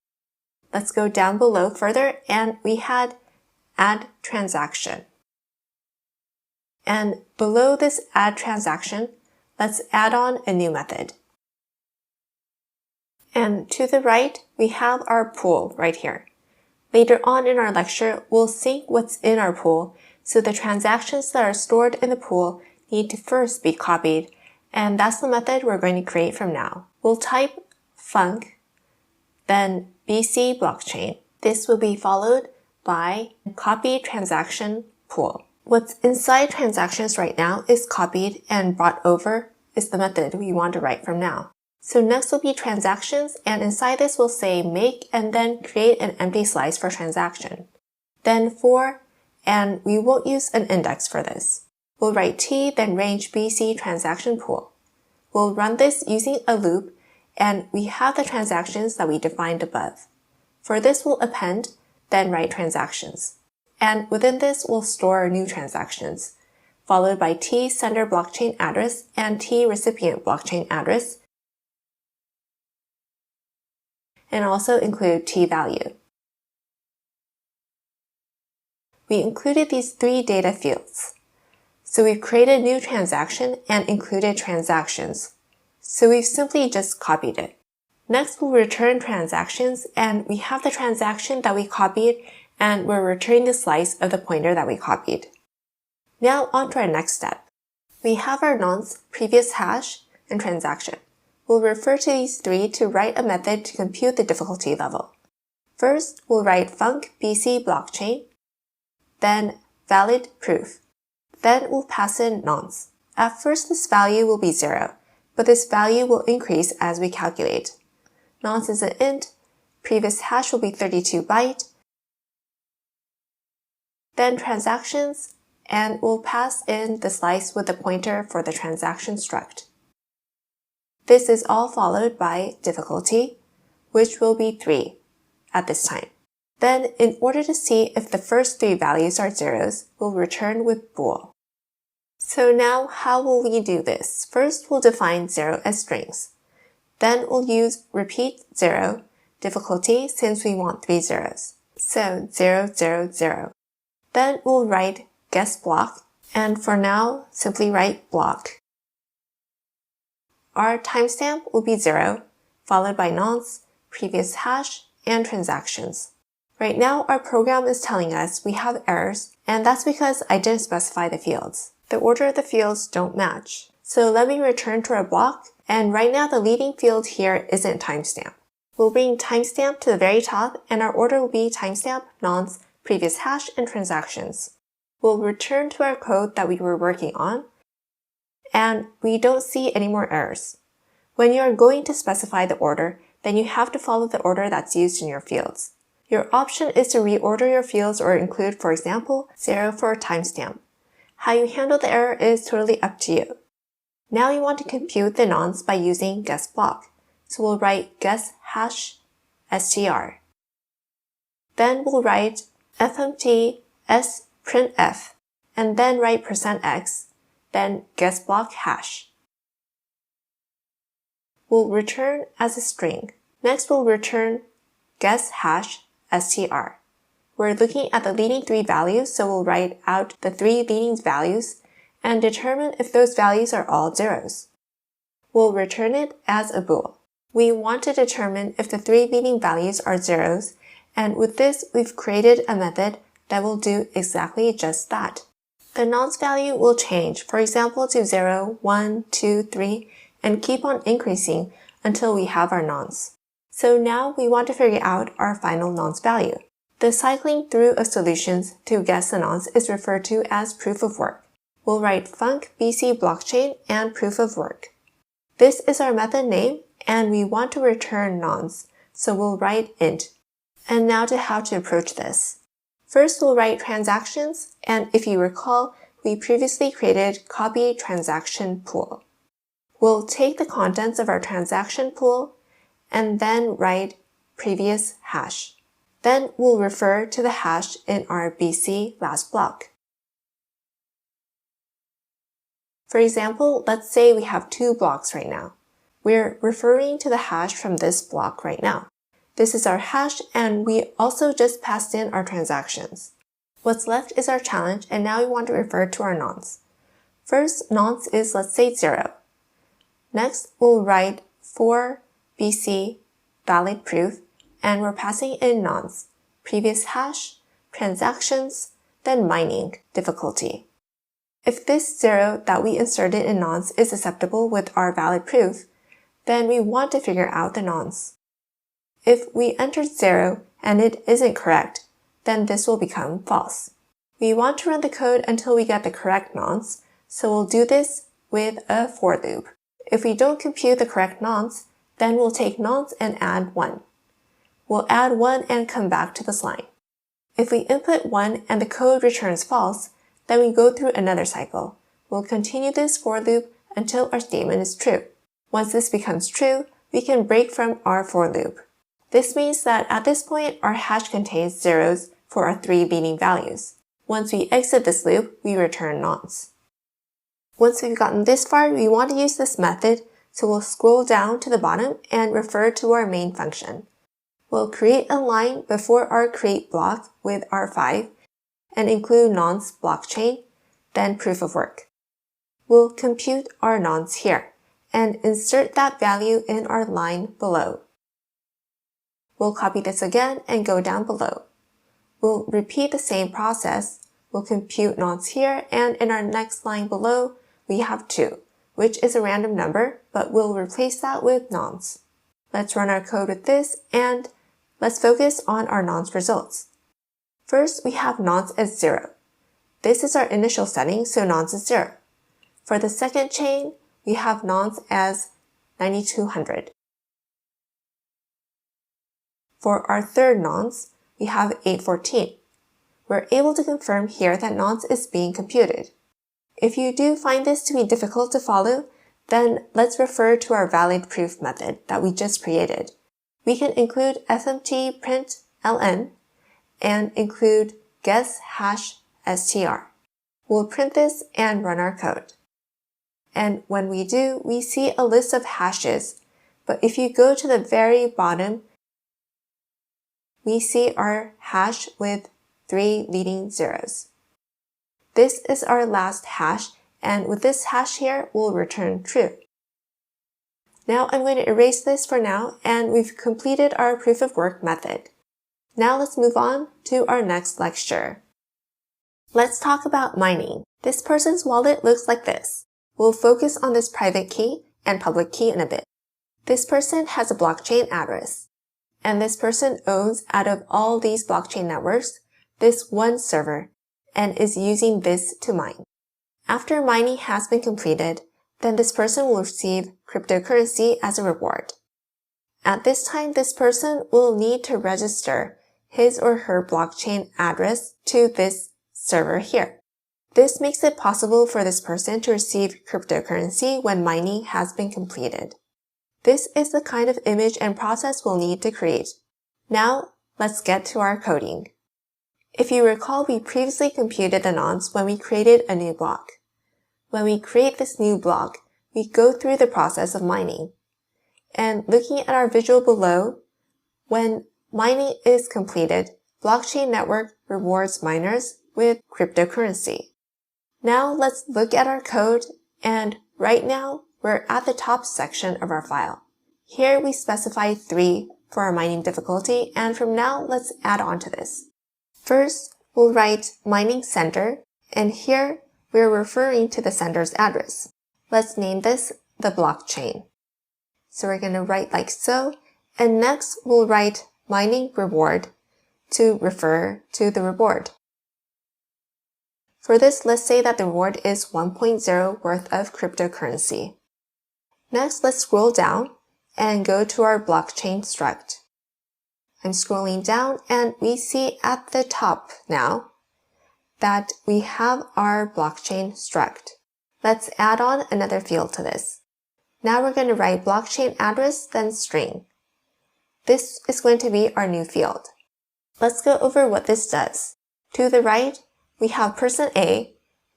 Let's go down below further, and we had add transaction. And below this add transaction, let's add on a new method. And to the right, we have our pool right here. Later on in our lecture, we'll sync what's in our pool, so the transactions that are stored in the pool need to first be copied, and that's the method we're going to create from now. We'll type func, then BC blockchain. This will be followed by copy transaction pool. What's inside transactions right now is copied, and brought over is the method we want to write from now. So next will be transactions, and inside this we'll say make and then create an empty slice for transaction. Then for, and we won't use an index for this. We'll write t, then range BC transaction pool. We'll run this using a loop, and we have the transactions that we defined above. For this we'll append, then write transactions. And within this we'll store new transactions, followed by t sender blockchain address and t recipient blockchain address, and also include t value. We included these 3 data fields. So we've created a new transaction and included transactions. So we've simply just copied it. Next, we'll return transactions, and we have the transaction that we copied, and we're returning the slice of the pointer that we copied. Now on to our next step. We have our nonce, previous hash, and transaction. We'll refer to these 3 to write a method to compute the difficulty level. First, we'll write func BC blockchain, then valid proof. Then we'll pass in nonce. At first, this value will be 0, but this value will increase as we calculate. Nonce is an int, previous hash will be 32 byte, then transactions, and we'll pass in the slice with the pointer for the transaction struct. This is all followed by difficulty, which will be 3 at this time. Then, in order to see if the first 3 values are zeros, we'll return with bool. So now, how will we do this? First, we'll define 0 as strings. Then we'll use repeat 0, difficulty, since we want 3 zeros. So 0, 0, 0. Then we'll write guess block, and for now, simply write block. Our timestamp will be 0, followed by nonce, previous hash, and transactions. Right now, our program is telling us we have errors, and that's because I didn't specify the fields. The order of the fields don't match. So let me return to our block, and right now the leading field here isn't timestamp. We'll bring timestamp to the very top, and our order will be timestamp, nonce, previous hash, and transactions. We'll return to our code that we were working on, and we don't see any more errors. When you are going to specify the order, then you have to follow the order that's used in your fields. Your option is to reorder your fields or include, for example, 0 for a timestamp. How you handle the error is totally up to you. Now we want to compute the nonce by using guess block. So we'll write guess hash str. Then we'll write fmt s printf, and then write %x, then guess block hash. We'll return as a string. Next we'll return guess hash str. We're looking at the leading 3 values, so we'll write out the 3 leading values and determine if those values are all zeros. We'll return it as a bool. We want to determine if the three leading values are zeros, and with this, we've created a method that will do exactly just that. The nonce value will change, for example, to 0, 1, 2, 3, and keep on increasing until we have our nonce. So now we want to figure out our final nonce value. The cycling through of solutions to guess the nonce is referred to as proof of work. We'll write func bc blockchain and proof of work. This is our method name, and we want to return nonce, so we'll write int. And now to how to approach this. First, we'll write transactions, and if you recall, we previously created copy transaction pool. We'll take the contents of our transaction pool and then write previous hash. Then we'll refer to the hash in our BC last block. For example, let's say we have two blocks right now. We're referring to the hash from this block right now. This is our hash, and we also just passed in our transactions. What's left is our challenge, and now we want to refer to our nonce. First, nonce is, let's say, 0. Next, we'll write for BC valid proof, and we're passing in nonce, previous hash, transactions, then mining difficulty. If this 0 that we inserted in nonce is acceptable with our valid proof, then we want to figure out the nonce. If we entered 0 and it isn't correct, then this will become false. We want to run the code until we get the correct nonce, so we'll do this with a for loop. If we don't compute the correct nonce, then we'll take nonce and add 1. We'll add 1 and come back to this line. If we input 1 and the code returns false, then we go through another cycle. We'll continue this for loop until our statement is true. Once this becomes true, we can break from our for loop. This means that at this point, our hash contains zeros for our three leading values. Once we exit this loop, we return nonce. Once we've gotten this far, we want to use this method, so we'll scroll down to the bottom and refer to our main function. We'll create a line before our create block with our 5 and include nonce blockchain, then proof of work. We'll compute our nonce here and insert that value in our line below. We'll copy this again and go down below. We'll repeat the same process. We'll compute nonce here, and in our next line below, we have 2, which is a random number, but we'll replace that with nonce. Let's run our code with this, and let's focus on our nonce results. First, we have nonce as 0. This is our initial setting, so nonce is 0. For the second chain, we have nonce as 9200. For our third nonce, we have 814. We're able to confirm here that nonce is being computed. If you do find this to be difficult to follow, then let's refer to our valid proof method that we just created. We can include fmt print ln and include guess hash str. We'll print this and run our code. And when we do, we see a list of hashes, but if you go to the very bottom, we see our hash with 3 leading zeros. This is our last hash, and with this hash here, we'll return true. Now I'm going to erase this for now, and we've completed our proof of work method. Now let's move on to our next lecture. Let's talk about mining. This person's wallet looks like this. We'll focus on this private key and public key in a bit. This person has a blockchain address. And this person owns, out of all these blockchain networks, this one server, and is using this to mine. After mining has been completed, then this person will receive cryptocurrency as a reward. At this time, this person will need to register his or her blockchain address to this server here. This makes it possible for this person to receive cryptocurrency when mining has been completed. This is the kind of image and process we'll need to create. Now, let's get to our coding. If you recall, we previously computed the nonce when we created a new block. When we create this new block, we go through the process of mining. And looking at our visual below, when mining is completed, blockchain network rewards miners with cryptocurrency. Now let's look at our code, and right now, we're at the top section of our file. Here we specify 3 for our mining difficulty, and from now, let's add on to this. First, we'll write mining sender, and here we're referring to the sender's address. Let's name this the blockchain. So we're going to write like so, and next we'll write mining reward to refer to the reward. For this, let's say that the reward is 1.0 worth of cryptocurrency. Next, let's scroll down and go to our blockchain struct. I'm scrolling down and we see at the top now that we have our blockchain struct. Let's add on another field to this. Now we're going to write blockchain address, then string. This is going to be our new field. Let's go over what this does. To the right, we have person A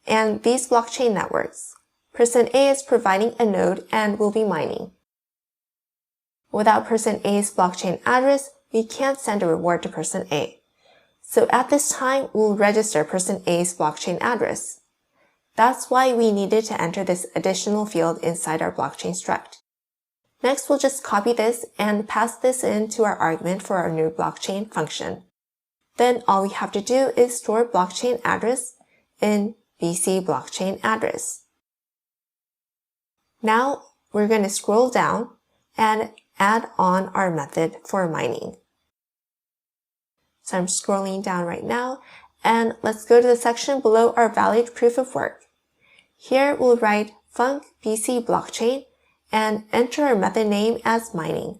and these blockchain networks. Person A is providing a node and will be mining. Without person A's blockchain address, we can't send a reward to person A. So at this time, we'll register person A's blockchain address. That's why we needed to enter this additional field inside our blockchain struct. Next, we'll just copy this and pass this into our argument for our new blockchain function. Then all we have to do is store blockchain address in BC blockchain address. Now we're going to scroll down and add on our method for mining. So I'm scrolling down right now, and let's go to the section below our valid proof of work. Here we'll write func BC blockchain and enter our method name as mining.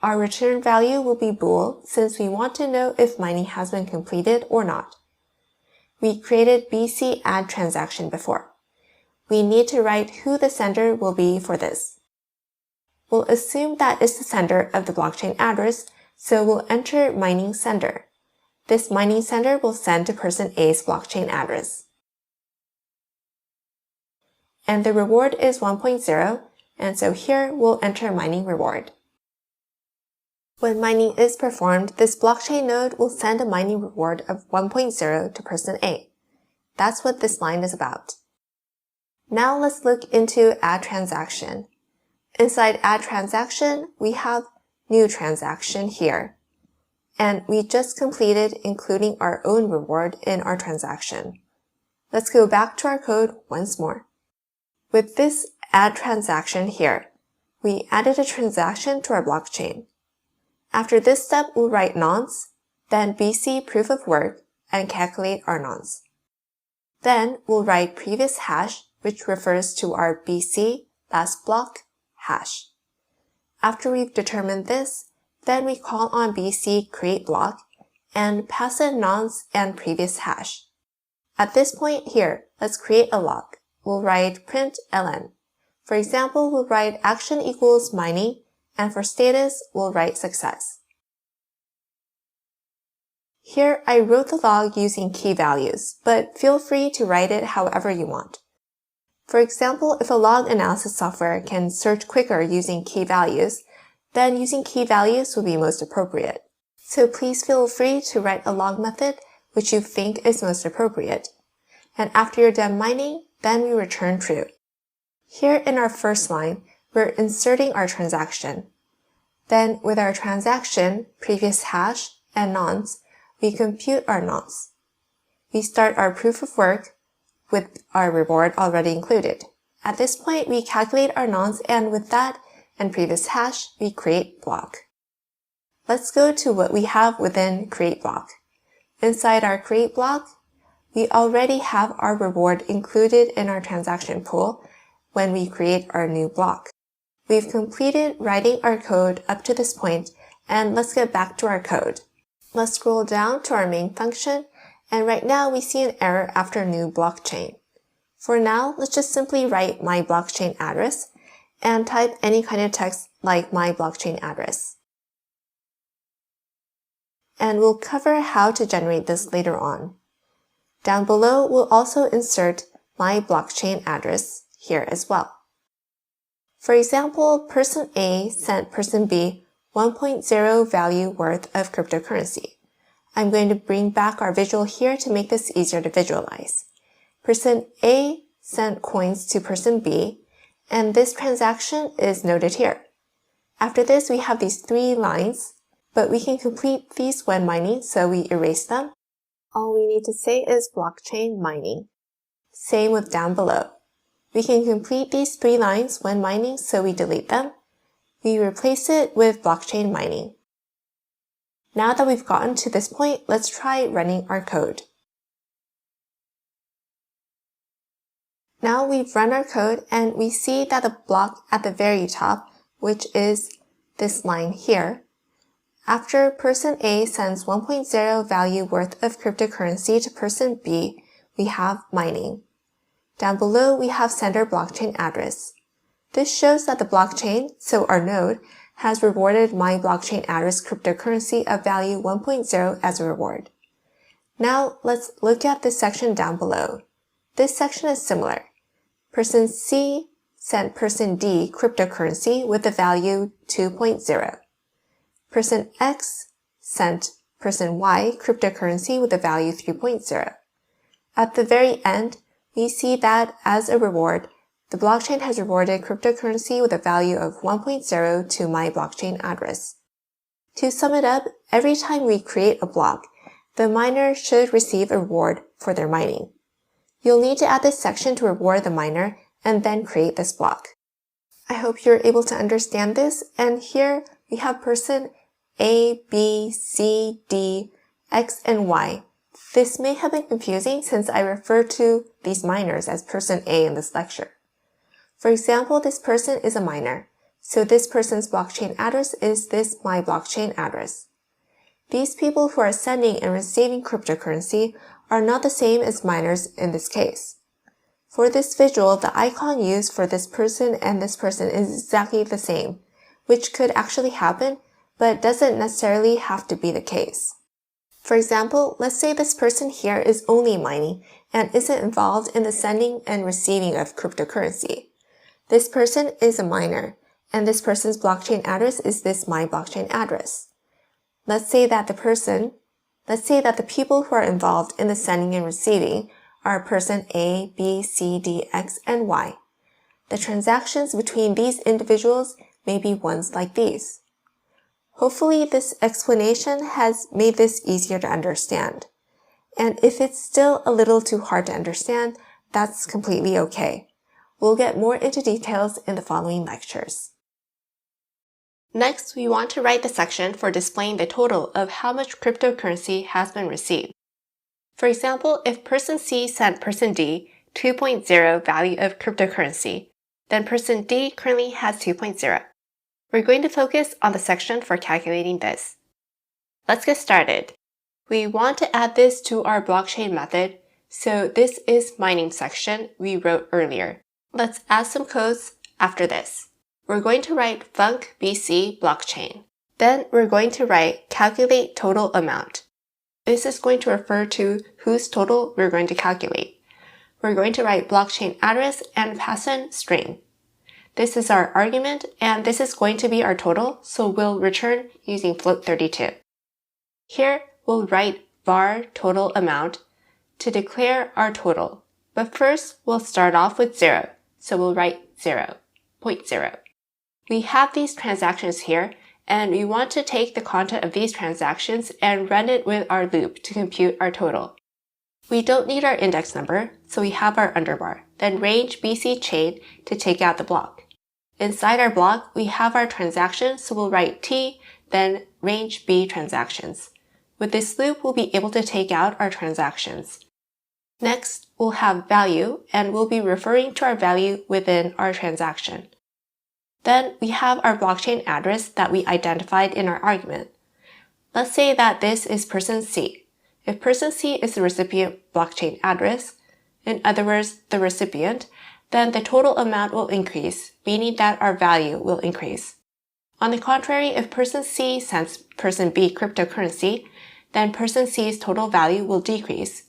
Our return value will be bool since we want to know if mining has been completed or not. We created BC add transaction before. We need to write who the sender will be for this. We'll assume that is the sender of the blockchain address, so we'll enter mining sender. This mining sender will send to person A's blockchain address. And the reward is 1.0, and so here we'll enter mining reward. When mining is performed, this blockchain node will send a mining reward of 1.0 to person A. That's what this line is about. Now let's look into add transaction. Inside add transaction, we have new transaction here. And we just completed including our own reward in our transaction. Let's go back to our code once more. With this add transaction here, we added a transaction to our blockchain. After this step, we'll write nonce, then BC proof of work, and calculate our nonce. Then we'll write previous hash, which refers to our BC last block hash. After we've determined this, then we call on BC create block and pass in nonce and previous hash. At this point here, let's create a log. We'll write print ln. For example, we'll write action equals mining, and for status, we'll write success. Here, I wrote the log using key values, but feel free to write it however you want. For example, if a log analysis software can search quicker using key values, then using key values will be most appropriate. So please feel free to write a log method which you think is most appropriate. And after you're done mining, then we return true. Here in our first line, we're inserting our transaction. Then with our transaction, previous hash, and nonce, we compute our nonce. We start our proof of work with our reward already included. At this point, we calculate our nonce, and with that and previous hash, we create block. Let's go to what we have within create block. Inside our create block, we already have our reward included in our transaction pool when we create our new block. We've completed writing our code up to this point, and let's get back to our code. Let's scroll down to our main function, and right now we see an error after new blockchain. For now, let's just simply write my blockchain address and type any kind of text like my blockchain address. And we'll cover how to generate this later on. Down below, we'll also insert my blockchain address here as well. For example, person A sent person B 1.0 value worth of cryptocurrency. I'm going to bring back our visual here to make this easier to visualize. Person A sent coins to person B, and this transaction is noted here. After this, we have these 3 lines, but we can complete these when mining, so we erase them. All we need to say is blockchain mining. Same with down below. We can complete these 3 lines when mining, so we delete them. We replace it with blockchain mining. Now that we've gotten to this point, let's try running our code. Now we've run our code and we see that the block at the very top, which is this line here, after person A sends 1.0 value worth of cryptocurrency to person B, we have mining. Down below, we have sender blockchain address. This shows that the blockchain, so our node, has rewarded my blockchain address cryptocurrency of value 1.0 as a reward. Now let's look at this section down below. This section is similar. Person C sent person D cryptocurrency with the value 2.0. Person X sent person Y cryptocurrency with the value 3.0. At the very end, we see that as a reward, the blockchain has rewarded cryptocurrency with a value of 1.0 to my blockchain address. To sum it up, every time we create a block, the miner should receive a reward for their mining. You'll need to add this section to reward the miner and then create this block. I hope you're able to understand this, and here we have person A, B, C, D, X, and Y. This may have been confusing since I refer to these miners as person A in this lecture. For example, this person is a miner, so this person's blockchain address is this my blockchain address. These people who are sending and receiving cryptocurrency are not the same as miners in this case. For this visual, the icon used for this person and this person is exactly the same, which could actually happen, but doesn't necessarily have to be the case. For example, let's say this person here is only mining and isn't involved in the sending and receiving of cryptocurrency. This person is a miner, and this person's blockchain address is this my blockchain address. Let's say that the people who are involved in the sending and receiving are person A, B, C, D, X, and Y. The transactions between these individuals may be ones like these. Hopefully this explanation has made this easier to understand. And if it's still a little too hard to understand, that's completely okay. We'll get more into details in the following lectures. Next, we want to write the section for displaying the total of how much cryptocurrency has been received. For example, if person C sent person D 2.0 value of cryptocurrency, then person D currently has 2.0. We're going to focus on the section for calculating this. Let's get started. We want to add this to our blockchain method, so this is mining section we wrote earlier. Let's add some codes after this. We're going to write func bc blockchain. Then we're going to write calculate total amount. This is going to refer to whose total we're going to calculate. We're going to write blockchain address and pass in string. This is our argument, and this is going to be our total, so we'll return using float32. Here, we'll write var total amount to declare our total. But first, we'll start off with 0, so we'll write 0.0. We have these transactions here, and we want to take the content of these transactions and run it with our loop to compute our total. We don't need our index number, so we have our underbar, then range BC chain to take out the block. Inside our block, we have our transaction, so we'll write T, then range B transactions. With this loop, we'll be able to take out our transactions. Next, we'll have value, and we'll be referring to our value within our transaction. Then we have our blockchain address that we identified in our argument. Let's say that this is person C. If person C is the recipient blockchain address, in other words, the recipient, then the total amount will increase, meaning that our value will increase. On the contrary, if person C sends person B cryptocurrency, then person C's total value will decrease.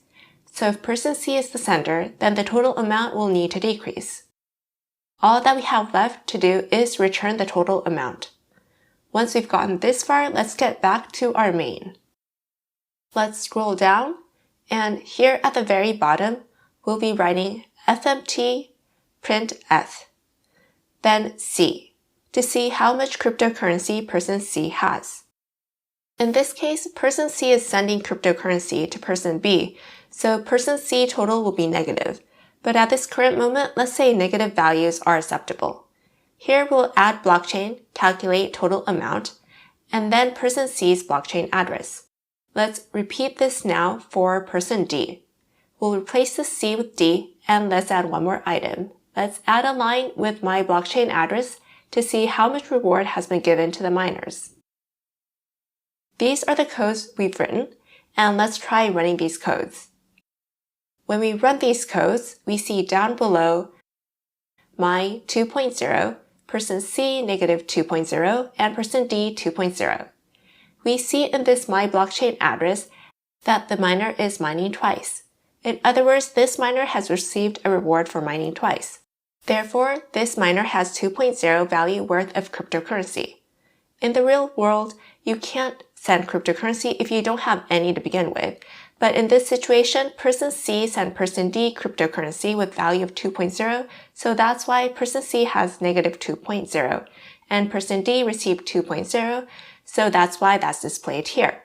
So if person C is the sender, then the total amount will need to decrease. All that we have left to do is return the total amount. Once we've gotten this far, let's get back to our main. Let's scroll down, and here at the very bottom, we'll be writing fmt printf, then C. to see how much cryptocurrency person C has. In this case, person C is sending cryptocurrency to person B, so person C total will be negative. But at this current moment, let's say negative values are acceptable. Here we'll add blockchain, calculate total amount, and then person C's blockchain address. Let's repeat this now for person D. We'll replace the C with D, and let's add one more item. Let's add a line with my blockchain address to see how much reward has been given to the miners. These are the codes we've written, and let's try running these codes. When we run these codes, we see down below my 2.0, person C negative 2.0, and person D 2.0. We see in this my blockchain address that the miner is mining twice. In other words, this miner has received a reward for mining twice. Therefore, this miner has 2.0 value worth of cryptocurrency. In the real world, you can't send cryptocurrency if you don't have any to begin with. But in this situation, person C sent person D cryptocurrency with value of 2.0, so that's why person C has negative 2.0, and person D received 2.0, so that's why that's displayed here.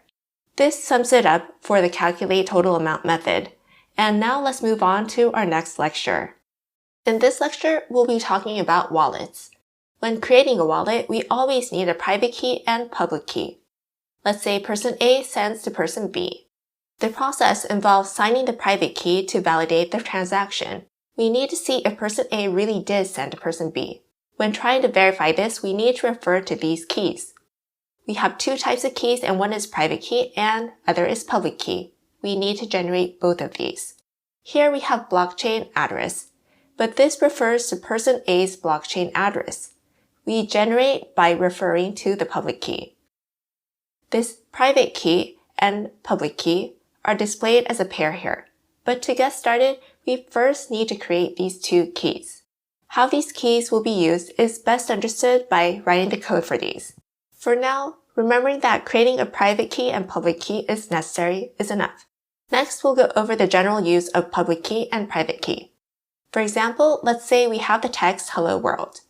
This sums it up for the calculate total amount method. And now let's move on to our next lecture. In this lecture, we'll be talking about wallets. When creating a wallet, we always need a private key and public key. Let's say person A sends to person B. The process involves signing the private key to validate the transaction. We need to see if person A really did send to person B. When trying to verify this, we need to refer to these keys. We have two types of keys, and one is private key and other is public key. We need to generate both of these. Here we have blockchain address, but this refers to person A's blockchain address. We generate by referring to the public key. This private key and public key are displayed as a pair here. But to get started, we first need to create these two keys. How these keys will be used is best understood by writing the code for these. For now, remembering that creating a private key and public key is necessary is enough. Next, we'll go over the general use of public key and private key. For example, let's say we have the text hello world.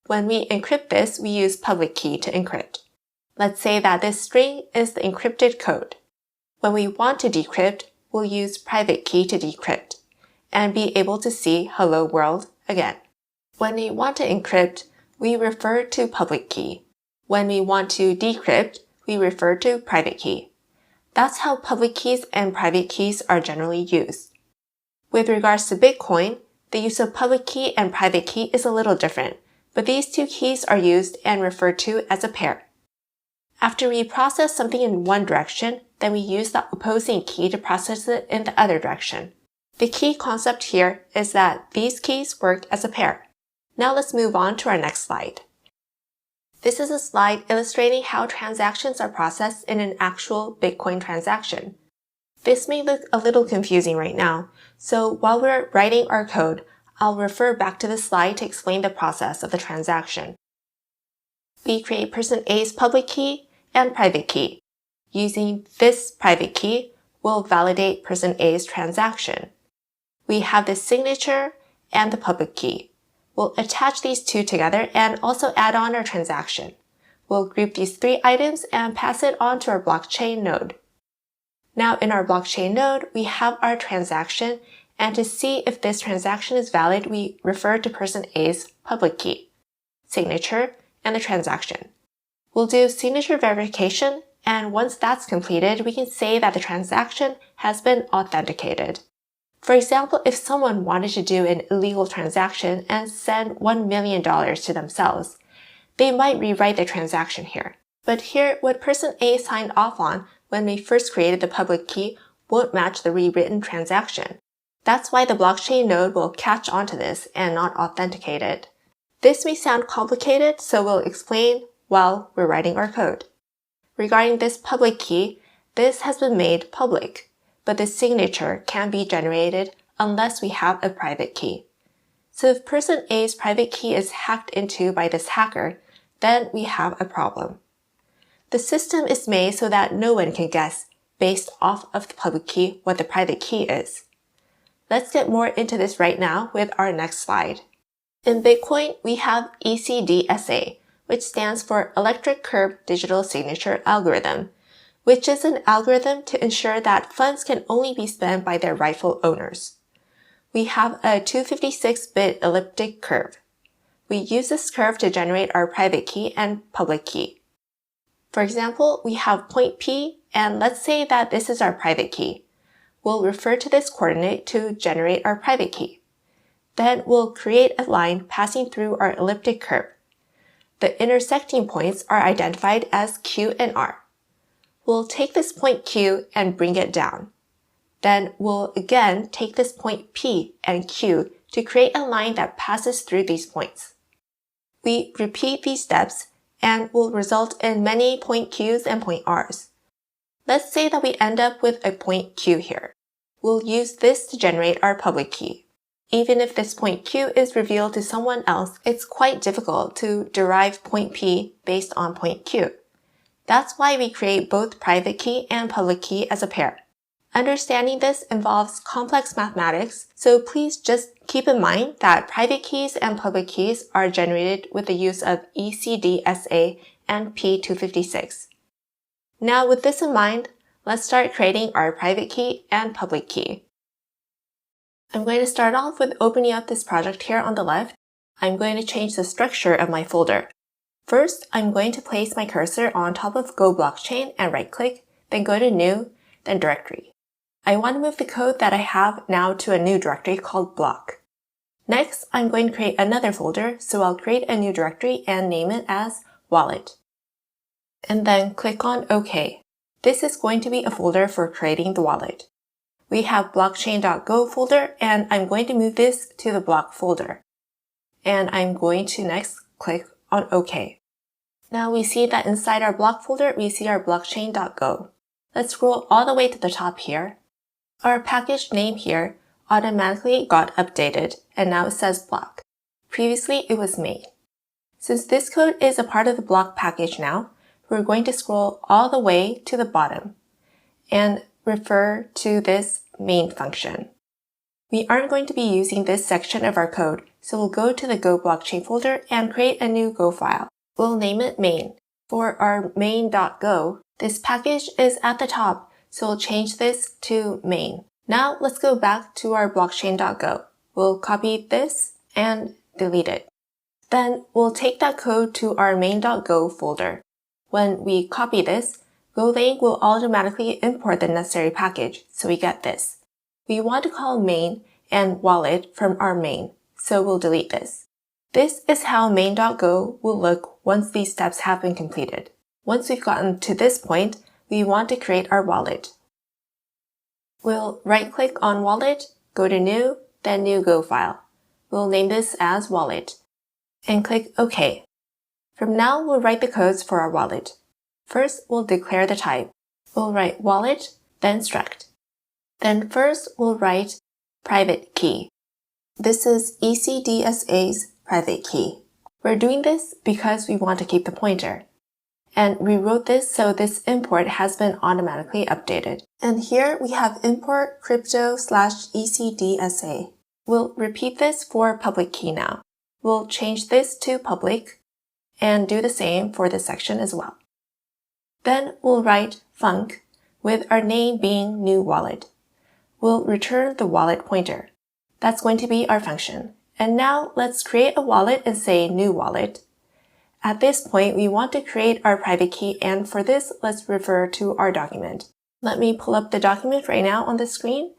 When we encrypt this, we use public key to encrypt. Let's say that this string is the encrypted code. When we want to decrypt, we'll use private key to decrypt and be able to see hello world again. When we want to encrypt, we refer to public key. When we want to decrypt, we refer to private key. That's how public keys and private keys are generally used. With regards to Bitcoin, the use of public key and private key is a little different, but these two keys are used and referred to as a pair. After we process something in one direction, then we use the opposing key to process it in the other direction. The key concept here is that these keys work as a pair. Now let's move on to our next slide. This is a slide illustrating how transactions are processed in an actual Bitcoin transaction. This may look a little confusing right now, so while we're writing our code, I'll refer back to the slide to explain the process of the transaction. We create person A's public key and private key. Using this private key, we'll validate person A's transaction. We have the signature and the public key. We'll attach these two together and also add on our transaction. We'll group these three items and pass it on to our blockchain node. Now in our blockchain node, we have our transaction, and to see if this transaction is valid, we refer to person A's public key, signature, and the transaction. We'll do signature verification, and once that's completed, we can say that the transaction has been authenticated. For example, if someone wanted to do an illegal transaction and send $1 million to themselves, they might rewrite the transaction here. But here, what person A signed off on when we first created the public key won't match the rewritten transaction. That's why the blockchain node will catch onto this and not authenticate it. This may sound complicated, so we'll explain while we're writing our code. Regarding this public key, this has been made public, but the signature can't be generated unless we have a private key. So if person A's private key is hacked into by this hacker, then we have a problem. The system is made so that no one can guess, based off of the public key, what the private key is. Let's get more into this right now with our next slide. In Bitcoin, we have ECDSA, which stands for Electric Curb Digital Signature Algorithm, which is an algorithm to ensure that funds can only be spent by their rightful owners. We have a 256-bit elliptic curve. We use this curve to generate our private key and public key. For example, we have point P, and let's say that this is our private key. We'll refer to this coordinate to generate our private key. Then we'll create a line passing through our elliptic curve. The intersecting points are identified as Q and R. We'll take this point Q and bring it down. Then we'll again take this point P and Q to create a line that passes through these points. We repeat these steps and will result in many point Qs and point Rs. Let's say that we end up with a point Q here. We'll use this to generate our public key. Even if this point Q is revealed to someone else, it's quite difficult to derive point P based on point Q. That's why we create both private key and public key as a pair. Understanding this involves complex mathematics, so please just keep in mind that private keys and public keys are generated with the use of ECDSA and P256. Now with this in mind, let's start creating our private key and public key. I'm going to start off with opening up this project here on the left. I'm going to change the structure of my folder. First, I'm going to place my cursor on top of Go blockchain and right-click, then go to New, then Directory. I want to move the code that I have now to a new directory called block. Next, I'm going to create another folder, so I'll create a new directory and name it as wallet. And then click on OK. This is going to be a folder for creating the wallet. We have blockchain.go folder, and I'm going to move this to the block folder. And I'm going to next click on OK. Now we see that inside our block folder, we see our blockchain.go. Let's scroll all the way to the top here. Our package name here automatically got updated, and now it says block. Previously, it was main. Since this code is a part of the block package now, we're going to scroll all the way to the bottom and refer to this main function. We aren't going to be using this section of our code, so we'll go to the Go blockchain folder and create a new Go file. We'll name it main. For our main.go, this package is at the top, so we'll change this to main. Now let's go back to our blockchain.go. We'll copy this and delete it. Then we'll take that code to our main.go folder. When we copy this, Golang will automatically import the necessary package, so we get this. We want to call main and wallet from our main, so we'll delete this. This is how main.go will look once these steps have been completed. Once we've gotten to this point, we want to create our wallet. We'll right-click on wallet, go to New, then New Go file. We'll name this as wallet, and click OK. From now, we'll write the codes for our wallet. First, we'll declare the type. We'll write wallet, then struct. Then first, we'll write private key. This is ECDSA's private key. We're doing this because we want to keep the pointer. And we wrote this so this import has been automatically updated. And here we have import crypto/ECDSA. We'll repeat this for public key now. We'll change this to public and do the same for this section as well. Then we'll write func with our name being new wallet. We'll return the wallet pointer. That's going to be our function. And now let's create a wallet and say new wallet. At this point, we want to create our private key, and for this, let's refer to our document. Let me pull up the document right now on the screen.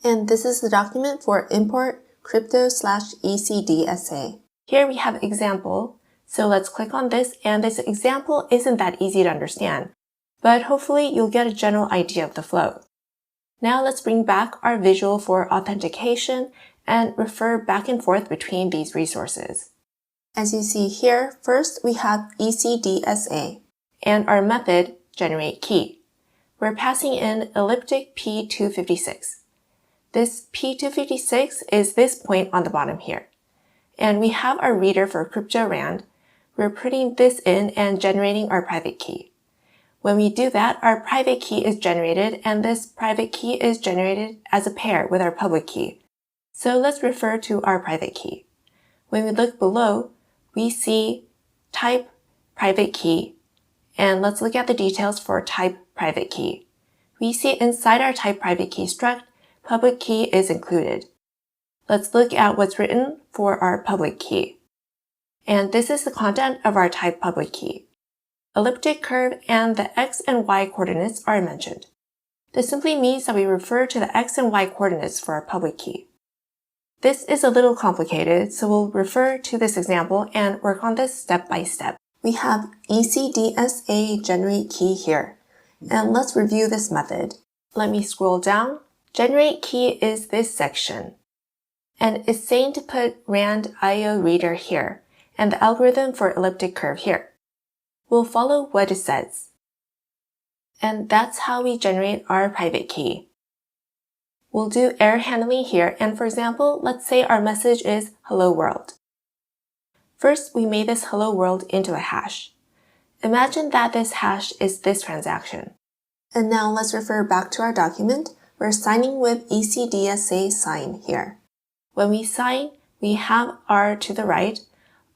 And this is the document for import crypto/ECDSA. Here we have example, so let's click on this, and this example isn't that easy to understand, but hopefully you'll get a general idea of the flow. Now let's bring back our visual for authentication and refer back and forth between these resources. As you see here, first we have ECDSA and our method generate key. We're passing in elliptic P256. This P256 is this point on the bottom here. And we have our reader for cryptorand. We're putting this in and generating our private key. When we do that, our private key is generated, and this private key is generated as a pair with our public key. So let's refer to our private key. When we look below, we see type private key. And let's look at the details for type private key. We see inside our type private key struct, public key is included. Let's look at what's written for our public key. And this is the content of our type public key. Elliptic curve and the x and y coordinates are mentioned. This simply means that we refer to the x and y coordinates for our public key. This is a little complicated, so we'll refer to this example and work on this step by step. We have ECDSA generate key here, and let's review this method. Let me scroll down. Generate key is this section, and it's saying to put rand IO reader here, and the algorithm for elliptic curve here. We'll follow what it says. And that's how we generate our private key. We'll do error handling here, and for example, let's say our message is hello world. First, we made this hello world into a hash. Imagine that this hash is this transaction. And now let's refer back to our document. We're signing with ECDSA sign here. When we sign, we have our to the right,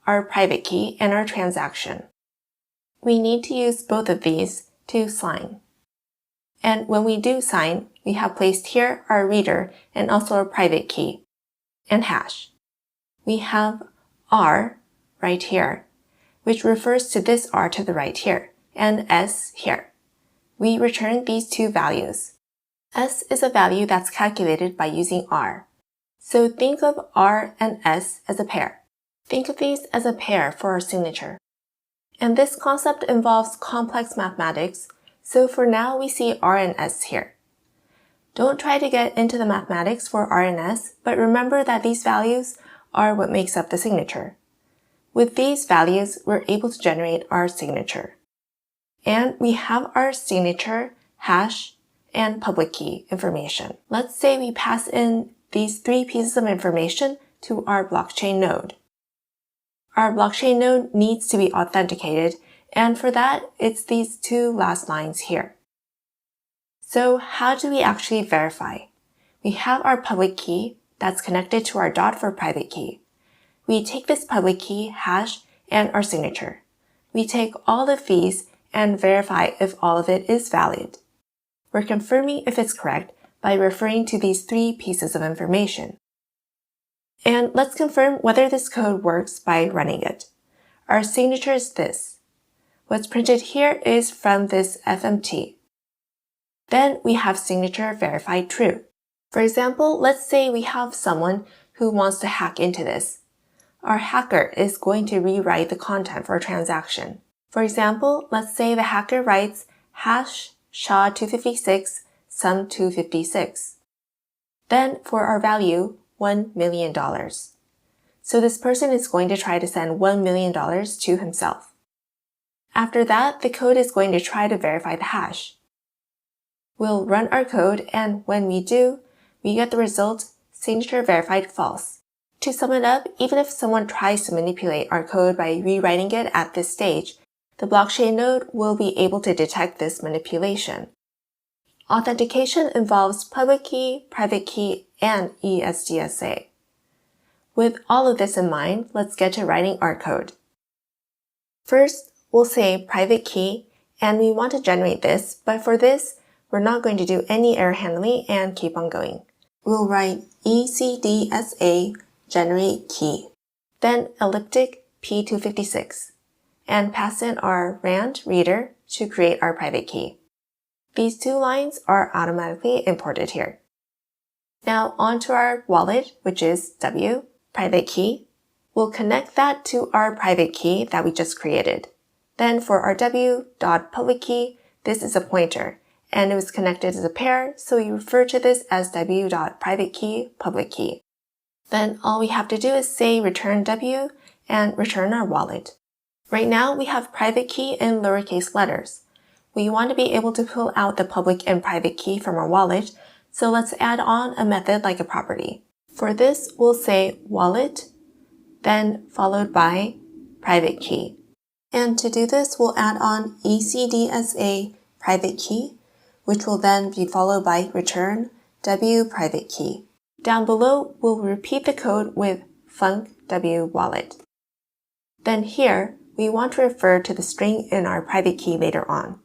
our private key, and our transaction. We need to use both of these to sign. And when we do sign, we have placed here our reader and also our private key and hash. We have R right here, which refers to this R to the right here, and S here. We return these two values. S is a value that's calculated by using R. So think of R and S as a pair. Think of these as a pair for our signature. And this concept involves complex mathematics, so for now we see R and S here. Don't try to get into the mathematics for R and S, but remember that these values are what makes up the signature. With these values, we're able to generate our signature. And we have our signature, hash, and public key information. Let's say we pass in these three pieces of information to our blockchain node. Our blockchain node needs to be authenticated, and for that, it's these two last lines here. So how do we actually verify? We have our public key that's connected to our dot for private key. We take this public key, hash, and our signature. We take all of these and verify if all of it is valid. We're confirming if it's correct by referring to these three pieces of information. And let's confirm whether this code works by running it. Our signature is this. What's printed here is from this FMT. Then we have signature verified true. For example, let's say we have someone who wants to hack into this. Our hacker is going to rewrite the content for a transaction. For example, let's say the hacker writes hash SHA-256 sum 256. Then for our value, $1 million. So this person is going to try to send $1 million to himself. After that, the code is going to try to verify the hash. We'll run our code, and when we do, we get the result signature verified false. To sum it up, even if someone tries to manipulate our code by rewriting it at this stage, the blockchain node will be able to detect this manipulation. Authentication involves public key, private key, and ECDSA. With all of this in mind, let's get to writing our code. First, we'll say private key, and we want to generate this, but for this, we're not going to do any error handling and keep on going. We'll write ECDSA generate key, then elliptic P256, and pass in our rand reader to create our private key. These two lines are automatically imported here. Now onto our wallet, which is W, private key. We'll connect that to our private key that we just created. Then for our W.public key, this is a pointer, and it was connected as a pair, so we refer to this as W.private key, public key. Then all we have to do is say return W and return our wallet. Right now we have private key in lowercase letters. We want to be able to pull out the public and private key from our wallet, so let's add on a method like a property. For this, we'll say wallet, then followed by private key. And to do this, we'll add on ECDSA private key, which will then be followed by return W private key. Down below, we'll repeat the code with func W wallet. Then here, we want to refer to the string in our private key later on.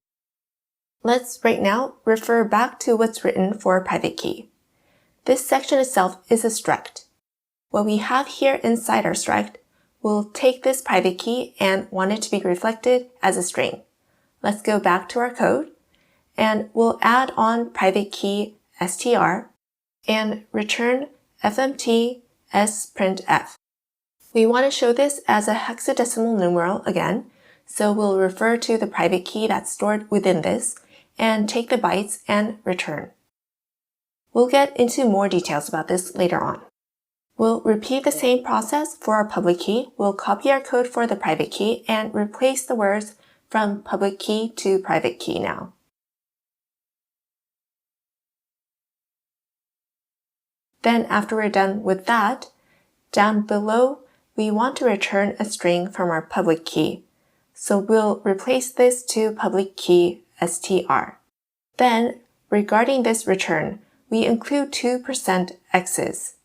Let's right now refer back to what's written for private key. This section itself is a struct. What we have here inside our struct, we'll take this private key and want it to be reflected as a string. Let's go back to our code, and we'll add on private key str and return fmt sprintf. We want to show this as a hexadecimal numeral again, so we'll refer to the private key that's stored within this and take the bytes and return. We'll get into more details about this later on. We'll repeat the same process for our public key. We'll copy our code for the private key and replace the words from public key to private key now. Then after we're done with that, down below, we want to return a string from our public key. So we'll replace this to public key str. Then, regarding this return, we include 2% x's.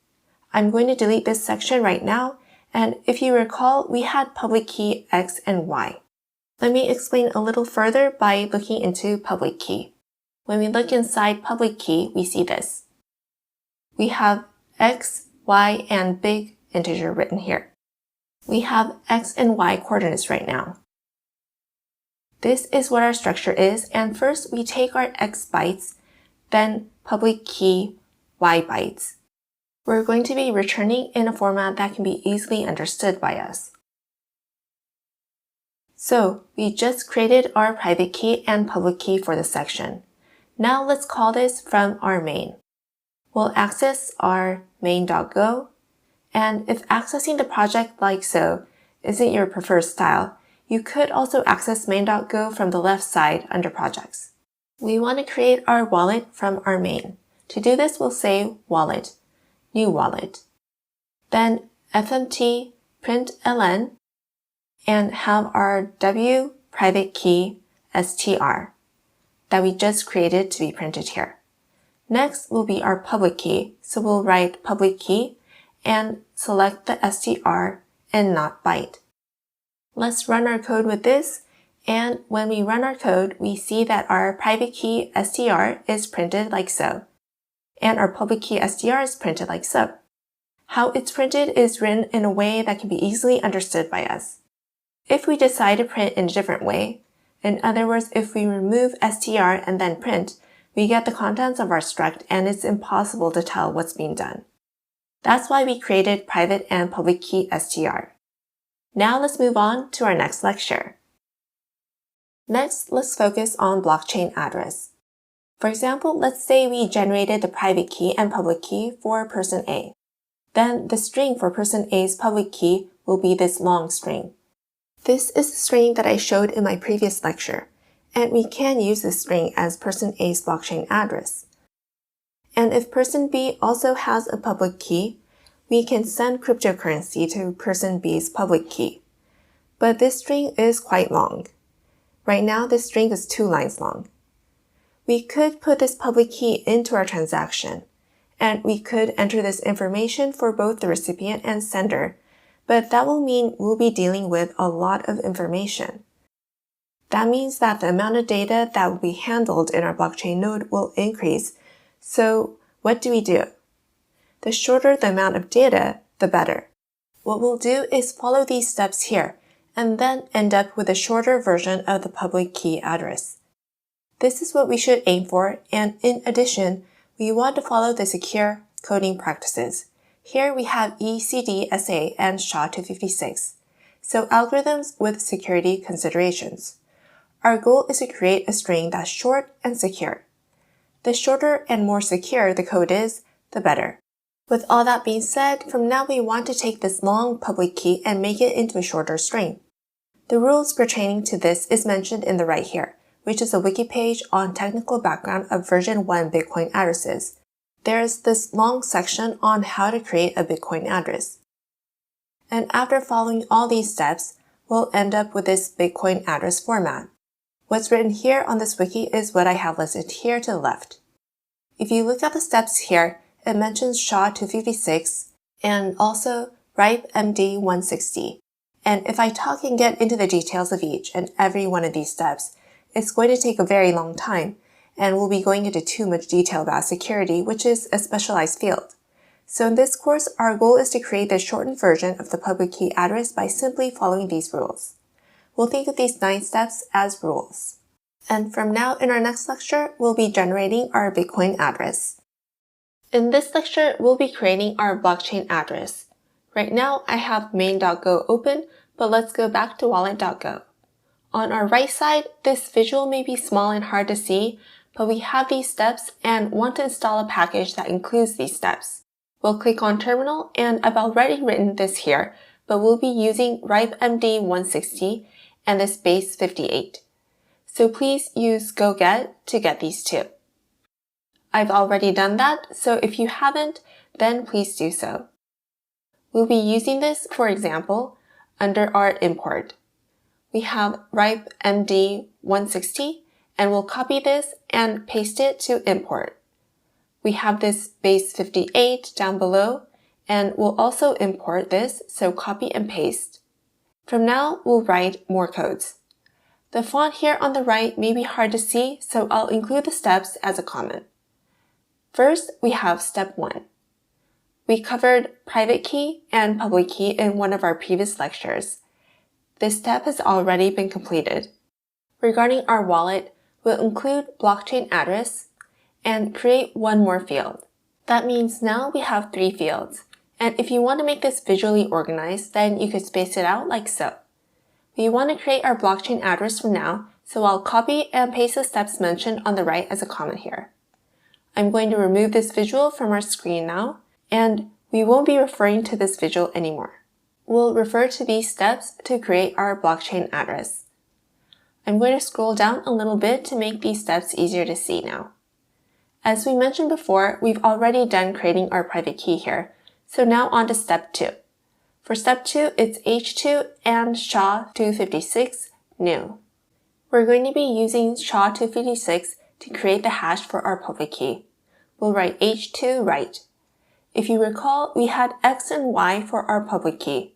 I'm going to delete this section right now, and if you recall, we had public key x and y. Let me explain a little further by looking into public key. When we look inside public key, we see this. We have x, y, and big integer written here. We have x and y coordinates right now. This is what our structure is, and first we take our x bytes, then public key y bytes. We're going to be returning in a format that can be easily understood by us. So we just created our private key and public key for this section. Now let's call this from our main. We'll access our main.go, and if accessing the project like so isn't your preferred style, you could also access main.go from the left side under projects. We want to create our wallet from our main. To do this, we'll say wallet, new wallet. Then fmt println and have our w private key str that we just created to be printed here. Next will be our public key, so we'll write public key and select the str and not byte. Let's run our code with this, and when we run our code, we see that our private key str is printed like so, and our public key str is printed like so. How it's printed is written in a way that can be easily understood by us. If we decide to print in a different way, in other words, if we remove str and then print, we get the contents of our struct and it's impossible to tell what's being done. That's why we created private and public key str. Now let's move on to our next lecture. Next, let's focus on blockchain address. For example, let's say we generated the private key and public key for person A. Then the string for person A's public key will be this long string. This is the string that I showed in my previous lecture, and we can use this string as person A's blockchain address. And if person B also has a public key, we can send cryptocurrency to person B's public key. But this string is quite long. Right now, this string is 2 lines long. We could put this public key into our transaction, and we could enter this information for both the recipient and sender, but that will mean we'll be dealing with a lot of information. That means that the amount of data that will be handled in our blockchain node will increase. So what do? The shorter the amount of data, the better. What we'll do is follow these steps here, and then end up with a shorter version of the public key address. This is what we should aim for, and in addition, we want to follow the secure coding practices. Here we have ECDSA and SHA-256, so algorithms with security considerations. Our goal is to create a string that's short and secure. The shorter and more secure the code is, the better. With all that being said, from now we want to take this long public key and make it into a shorter string. The rules pertaining to this is mentioned in the right here, which is a wiki page on technical background of version 1 Bitcoin addresses. There's this long section on how to create a Bitcoin address. And after following all these steps, we'll end up with this Bitcoin address format. What's written here on this wiki is what I have listed here to the left. If you look at the steps here, it mentions SHA-256 and also RIPE MD160. And if I talk and get into the details of each and every one of these steps, it's going to take a very long time, and we'll be going into too much detail about security, which is a specialized field. So in this course, our goal is to create the shortened version of the public key address by simply following these rules. We'll think of these 9 steps as rules. And from now in our next lecture, we'll be generating our Bitcoin address. In this lecture, we'll be creating our blockchain address. Right now, I have main.go open, but let's go back to wallet.go. On our right side, this visual may be small and hard to see, but we have these steps and want to install a package that includes these steps. We'll click on Terminal, and I've already written this here, but we'll be using RipeMD 160 and this base 58. So please use goget to get these two. I've already done that, so if you haven't, then please do so. We'll be using this, for example, under our import. We have RipeMD 160, and we'll copy this and paste it to import. We have this base 58 down below, and we'll also import this, so copy and paste. From now, we'll write more codes. The font here on the right may be hard to see, so I'll include the steps as a comment. First, we have step 1. We covered private key and public key in one of our previous lectures. This step has already been completed. Regarding our wallet, we'll include blockchain address and create one more field. That means now we have 3 fields. And if you want to make this visually organized, then you could space it out like so. We want to create our blockchain address from now, so I'll copy and paste the steps mentioned on the right as a comment here. I'm going to remove this visual from our screen now, and we won't be referring to this visual anymore. We'll refer to these steps to create our blockchain address. I'm going to scroll down a little bit to make these steps easier to see now. As we mentioned before, we've already done creating our private key here, so now on to step 2. For step 2, it's H2 and SHA-256 new. We're going to be using SHA-256 to create the hash for our public key. We'll write H2 right. If you recall, we had X and Y for our public key.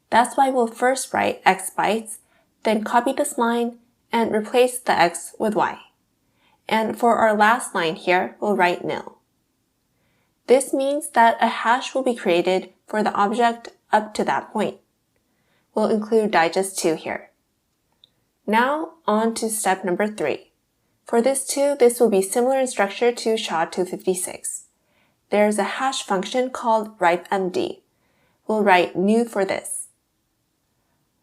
That's why we'll first write X bytes, then copy this line and replace the X with Y. And for our last line here, we'll write nil. This means that a hash will be created for the object up to that point. We'll include digest 2 here. Now on to step number 3. For this 2, this will be similar in structure to SHA-256. There's a hash function called RipeMD. We'll write new for this.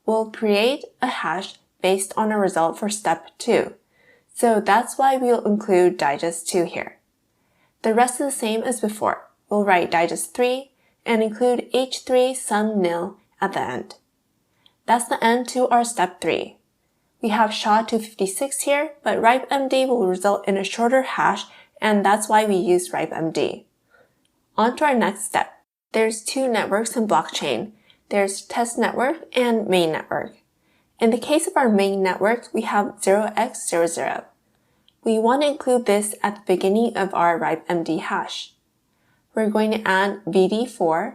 We'll create a hash based on a result for step 2. So that's why we'll include digest 2 here. The rest is the same as before. We'll write digest 3 and include H3 sum nil at the end. That's the end to our step 3. We have SHA-256 here, but RipeMD will result in a shorter hash, and that's why we use RipeMD. On to our next step. There's 2 networks in blockchain. There's test network and main network. In the case of our main network, we have 0x00. We want to include this at the beginning of our RipeMD hash. We're going to add VD4,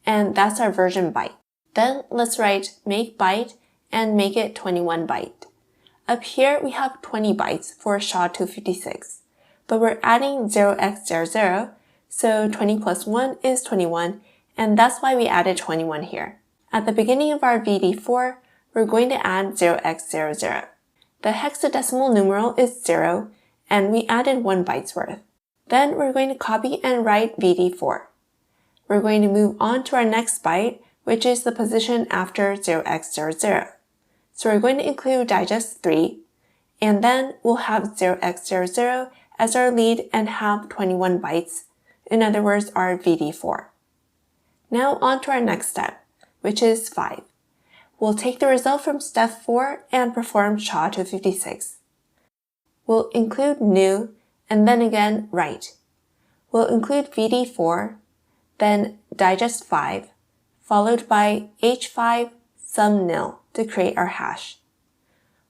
and that's our version byte. Then let's write make byte and make it 21 byte. Up here, we have 20 bytes for SHA-256, but we're adding 0x00, so 20 plus 1 is 21, and that's why we added 21 here. At the beginning of our VD4, we're going to add 0x00. The hexadecimal numeral is 0, and we added 1 byte's worth. Then we're going to copy and write VD4. We're going to move on to our next byte, which is the position after 0x00. So we're going to include digest 3, and then we'll have 0x00 as our lead and have 21 bytes, in other words, our VD4. Now on to our next step, which is 5. We'll take the result from step 4 and perform SHA-256. We'll include new and then again write. We'll include VD4, then digest 5, followed by H5 sum nil to create our hash.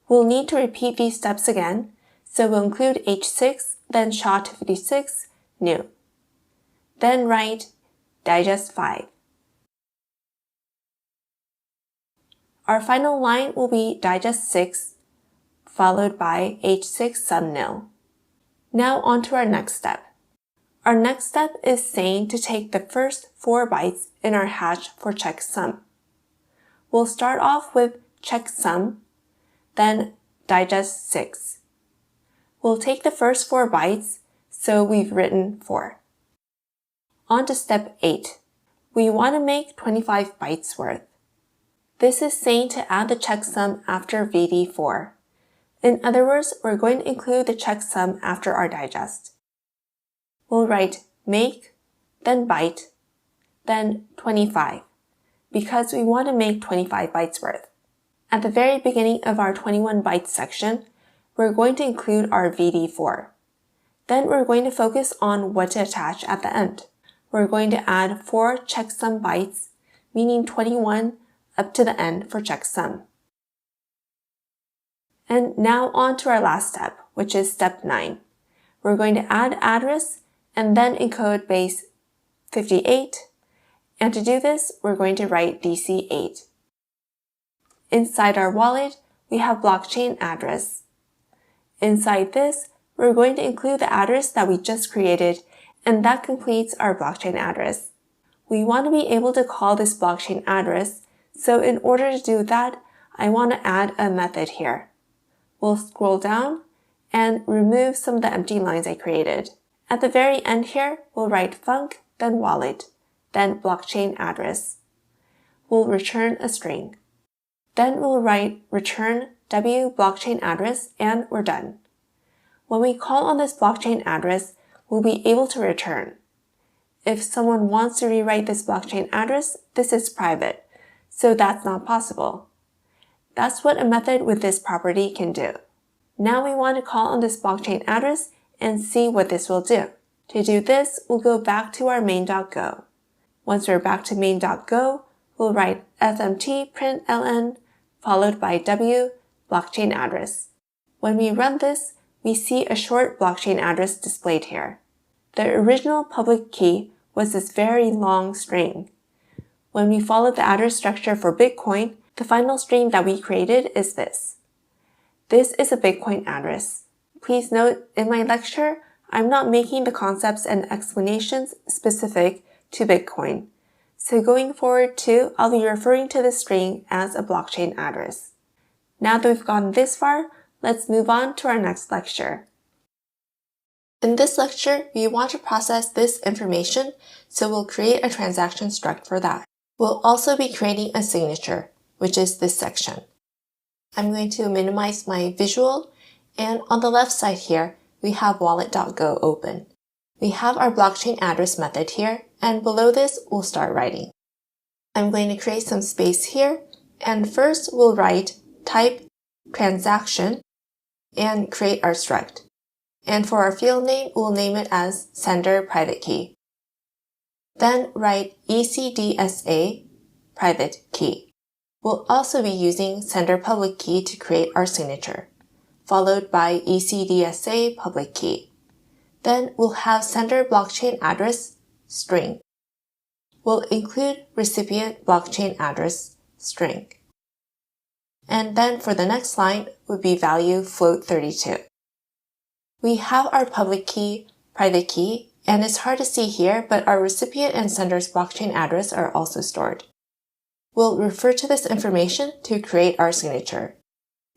We'll need to repeat these steps again, so we'll include H6, then SHA-256, new. Then write digest 5. Our final line will be digest 6 followed by h6 sum nil. Now on to our next step. Our next step is saying to take the first 4 bytes in our hash for checksum. We'll start off with checksum, then digest 6. We'll take the first 4 bytes, so we've written 4. On to step 8. We want to make 25 bytes worth. This is saying to add the checksum after VD4. In other words, we're going to include the checksum after our digest. We'll write make, then byte, then 25, because we want to make 25 bytes worth. At the very beginning of our 21 bytes section, we're going to include our VD4. Then we're going to focus on what to attach at the end. We're going to add 4 checksum bytes, meaning 21 up to the end for checksum. And now on to our last step, which is step 9. We're going to add address and then encode base 58. And to do this, we're going to write DC8. Inside our wallet, we have blockchain address. Inside this, we're going to include the address that we just created, and that completes our blockchain address. We want to be able to call this blockchain address, so in order to do that, I want to add a method here. We'll scroll down and remove some of the empty lines I created. At the very end here, we'll write func, then wallet, then blockchain address. We'll return a string. Then we'll write return w blockchain address, and we're done. When we call on this blockchain address, we'll be able to return. If someone wants to rewrite this blockchain address, this is private, so that's not possible. That's what a method with this property can do. Now we want to call on this blockchain address and see what this will do. To do this, we'll go back to our main.go. Once we're back to main.go, we'll write fmt println followed by w blockchain address. When we run this, we see a short blockchain address displayed here. The original public key was this very long string. When we follow the address structure for Bitcoin, the final string that we created is this. This is a Bitcoin address. Please note, in my lecture, I'm not making the concepts and explanations specific to Bitcoin. So going forward too, I'll be referring to this string as a blockchain address. Now that we've gone this far, let's move on to our next lecture. In this lecture, we want to process this information, so we'll create a transaction struct for that. We'll also be creating a signature, which is this section. I'm going to minimize my visual, and on the left side here, we have wallet.go open. We have our blockchain address method here, and below this, we'll start writing. I'm going to create some space here, and first we'll write type transaction and create our struct. And for our field name, we'll name it as sender private key. Then write ECDSA private key. We'll also be using sender public key to create our signature, followed by ECDSA public key. Then we'll have sender blockchain address string. We'll include recipient blockchain address string. And then for the next line would be value float 32. We have our public key, private key, and it's hard to see here, but our recipient and sender's blockchain address are also stored. We'll refer to this information to create our signature.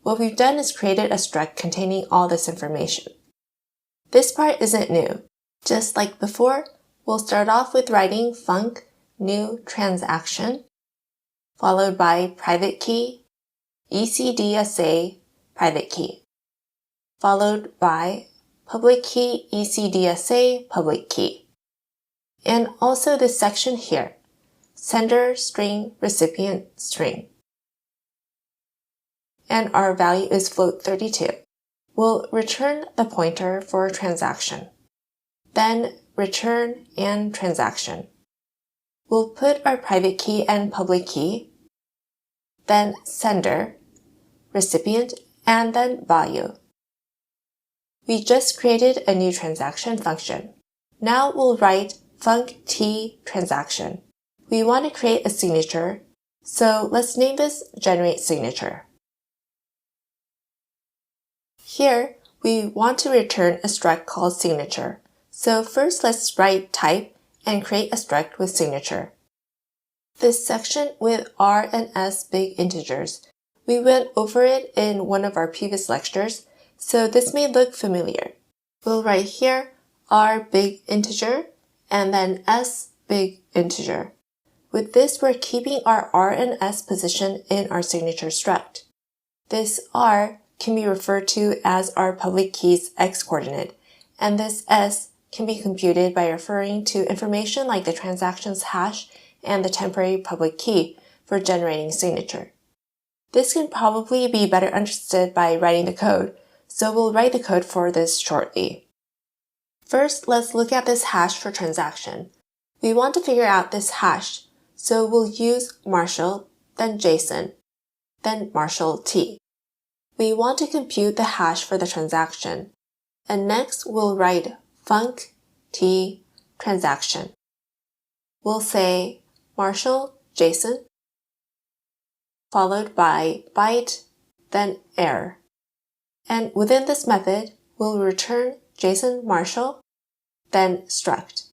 What we've done is created a struct containing all this information. This part isn't new. Just like before, we'll start off with writing func new transaction, followed by private key, ECDSA private key, followed by public key ECDSA public key. And also this section here, sender string recipient string. And our value is float 32. We'll return the pointer for transaction. Then return and transaction. We'll put our private key and public key, then sender, recipient, and then value. We just created a new transaction function. Now we'll write func t transaction. We want to create a signature, So let's name this Generate Signature. Here, we want to return a struct called signature. So first let's write type and create a struct with signature. This section with R and S big integers, we went over it in one of our previous lectures, so this may look familiar. We'll write here R big integer and then S big integer. With this, we're keeping our R and S position in our signature struct. This R can be referred to as our public key's X coordinate, and this S can be computed by referring to information like the transaction's hash and the temporary public key for generating signature. This can probably be better understood by writing the code, so we'll write the code for this shortly. First, let's look at this hash for transaction. We want to figure out this hash, so we'll use Marshall, then Json, then Marshall T. We want to compute the hash for the transaction, and next we'll write func t transaction. We'll say Marshall Json, followed by byte, then error. And within this method, we'll return Json Marshall, then struct.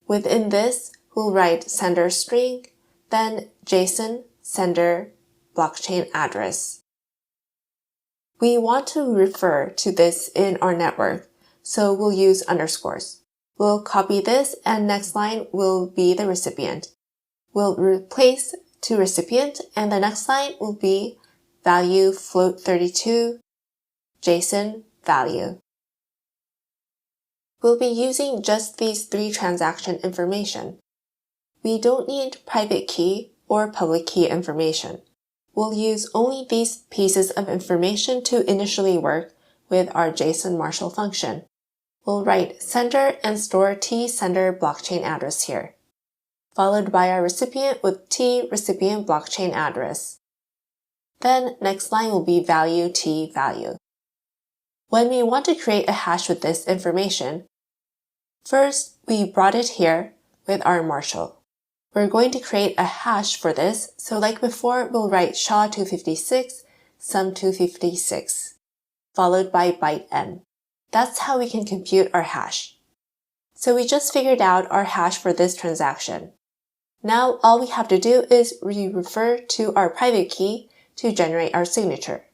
Within this, we'll write sender string, then Json sender blockchain address. We want to refer to this in our network, so we'll use underscores. We'll copy this and next line will be the recipient. We'll replace to recipient and the next line will be value float32 JSON value. We'll be using just these three transaction information. We don't need private key or public key information. We'll use only these pieces of information to initially work with our JSON Marshall function. We'll write sender and store T sender blockchain address here, followed by our recipient with T recipient blockchain address. Then next line will be value T value. When we want to create a hash with this information, first we brought it here with our Marshall. We're going to create a hash for this, so like before, we'll write SHA-256, sum256, followed by byte n. That's how we can compute our hash. So we just figured out our hash for this transaction. Now all we have to do is refer to our private key to generate our signature.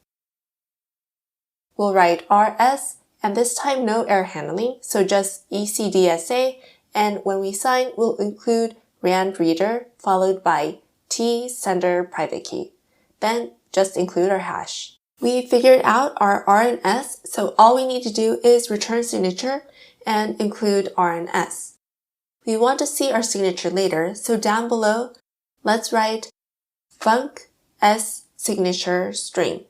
We'll write rs, and this time no error handling, so just ECDSA, and when we sign, we'll include rand reader followed by T sender private key. Then just include our hash. We figured out our R and S, so all we need to do is return signature and include R and S. We want to see our signature later, so down below, let's write func s signature string,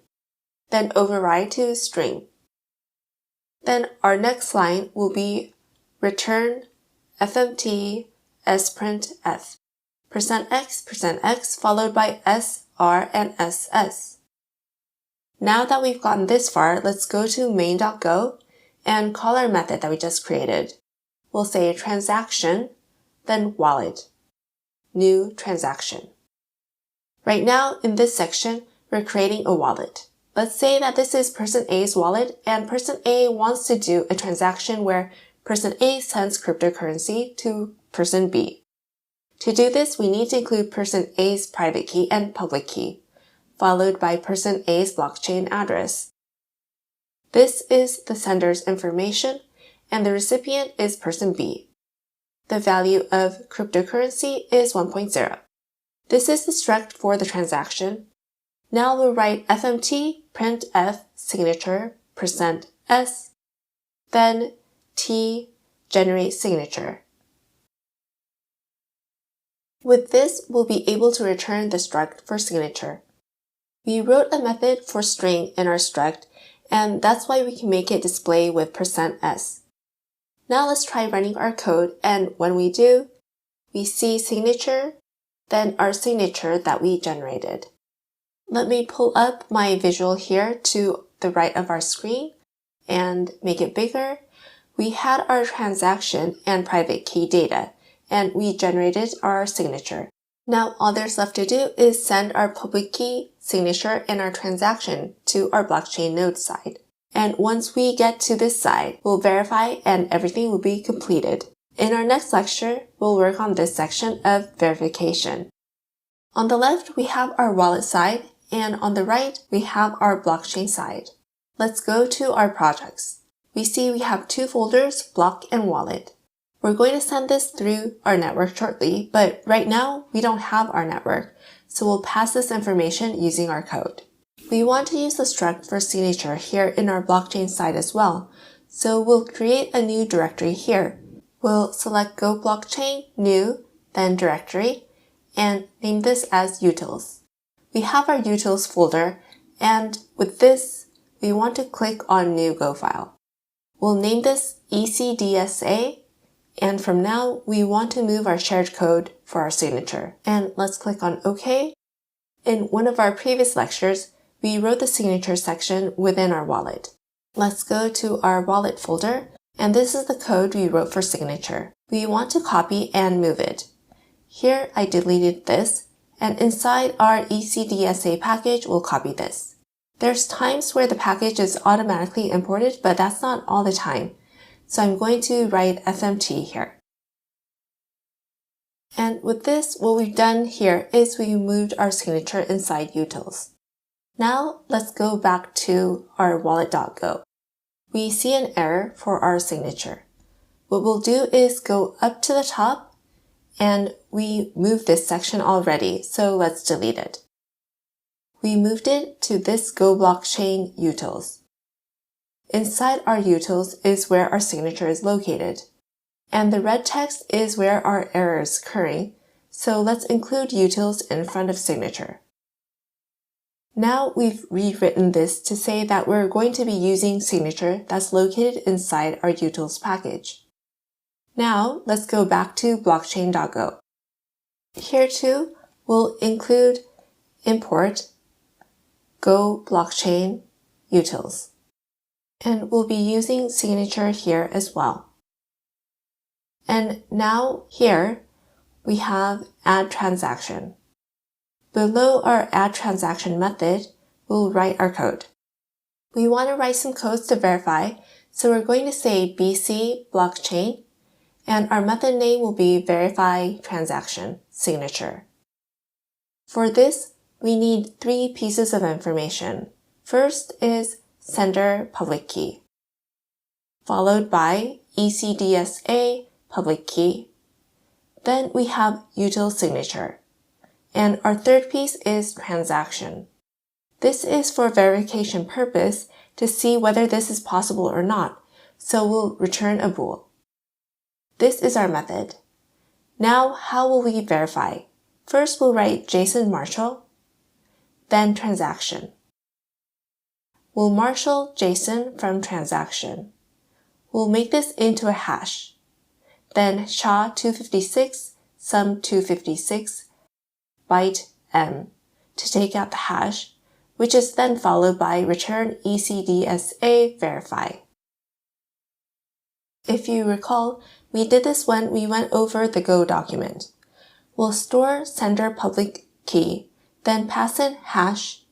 then override to string. Then our next line will be return fmt sprintf, %x followed by sr and ss. Now that we've gotten this far, let's go to main.go and call our method that we just created. We'll say transaction, then wallet, new transaction. Right now, in this section, we're creating a wallet. Let's say that this is person A's wallet and person A wants to do a transaction where person A sends cryptocurrency to person B. To do this, we need to include person A's private key and public key, followed by person A's blockchain address. This is the sender's information, and the recipient is person B. The value of cryptocurrency is 1.0. This is the struct for the transaction. Now we'll write fmt printf signature %s, then t generate signature. With this, we'll be able to return the struct for signature. We wrote a method for string in our struct, and that's why we can make it display with %s. Now let's try running our code, and when we do, we see signature, then our signature that we generated. Let me pull up my visual here to the right of our screen and make it bigger. We had our transaction and private key data, and we generated our signature. Now all there's left to do is send our public key, signature, and our transaction to our blockchain node side. And once we get to this side, we'll verify and everything will be completed. In our next lecture, we'll work on this section of verification. On the left, we have our wallet side, and on the right, we have our blockchain side. Let's go to our projects. We see we have two folders, block and wallet. We're going to send this through our network shortly, but right now we don't have our network, so we'll pass this information using our code. We want to use the struct for signature here in our blockchain side as well, so we'll create a new directory here. We'll select Go Blockchain, New, then Directory, and name this as Utils. We have our Utils folder, and with this, we want to click on New Go file. We'll name this ECDSA, and from now, we want to move our shared code for our signature. And let's click on OK. In one of our previous lectures, we wrote the signature section within our wallet. Let's go to our wallet folder, and this is the code we wrote for signature. We want to copy and move it. Here, I deleted this, and inside our ECDSA package, we'll copy this. There's times where the package is automatically imported, but that's not all the time. So I'm going to write FMT here. And with this, what we've done here is we moved our signature inside utils. Now let's go back to our wallet.go. We see an error for our signature. What we'll do is go up to the top, and we moved this section already, so let's delete it. We moved it to this Go Blockchain utils. Inside our utils is where our signature is located, and the red text is where our error is occurring, so let's include utils in front of signature. Now we've rewritten this to say that we're going to be using signature that's located inside our utils package. Now let's go back to blockchain.go. Here too, we'll include import Go Blockchain utils. And we'll be using signature here as well. And now here we have add transaction. Below our add transaction method, we'll write our code. We want to write some codes to verify, so we're going to say BC blockchain, and our method name will be verify transaction signature. For this, we need 3 pieces of information. First is sender public key, followed by ECDSA public key. Then we have util signature. And our third piece is transaction. This is for verification purpose to see whether this is possible or not, so we'll return a bool. This is our method. Now, how will we verify? First, we'll write Json marshal, then transaction. We'll marshal JSON from transaction. We'll make this into a hash. Then SHA-256 sum256 byte m to take out the hash, which is then followed by return ECDSA verify. If you recall, we did this when we went over the Go document. We'll store sender public key, then pass in hash,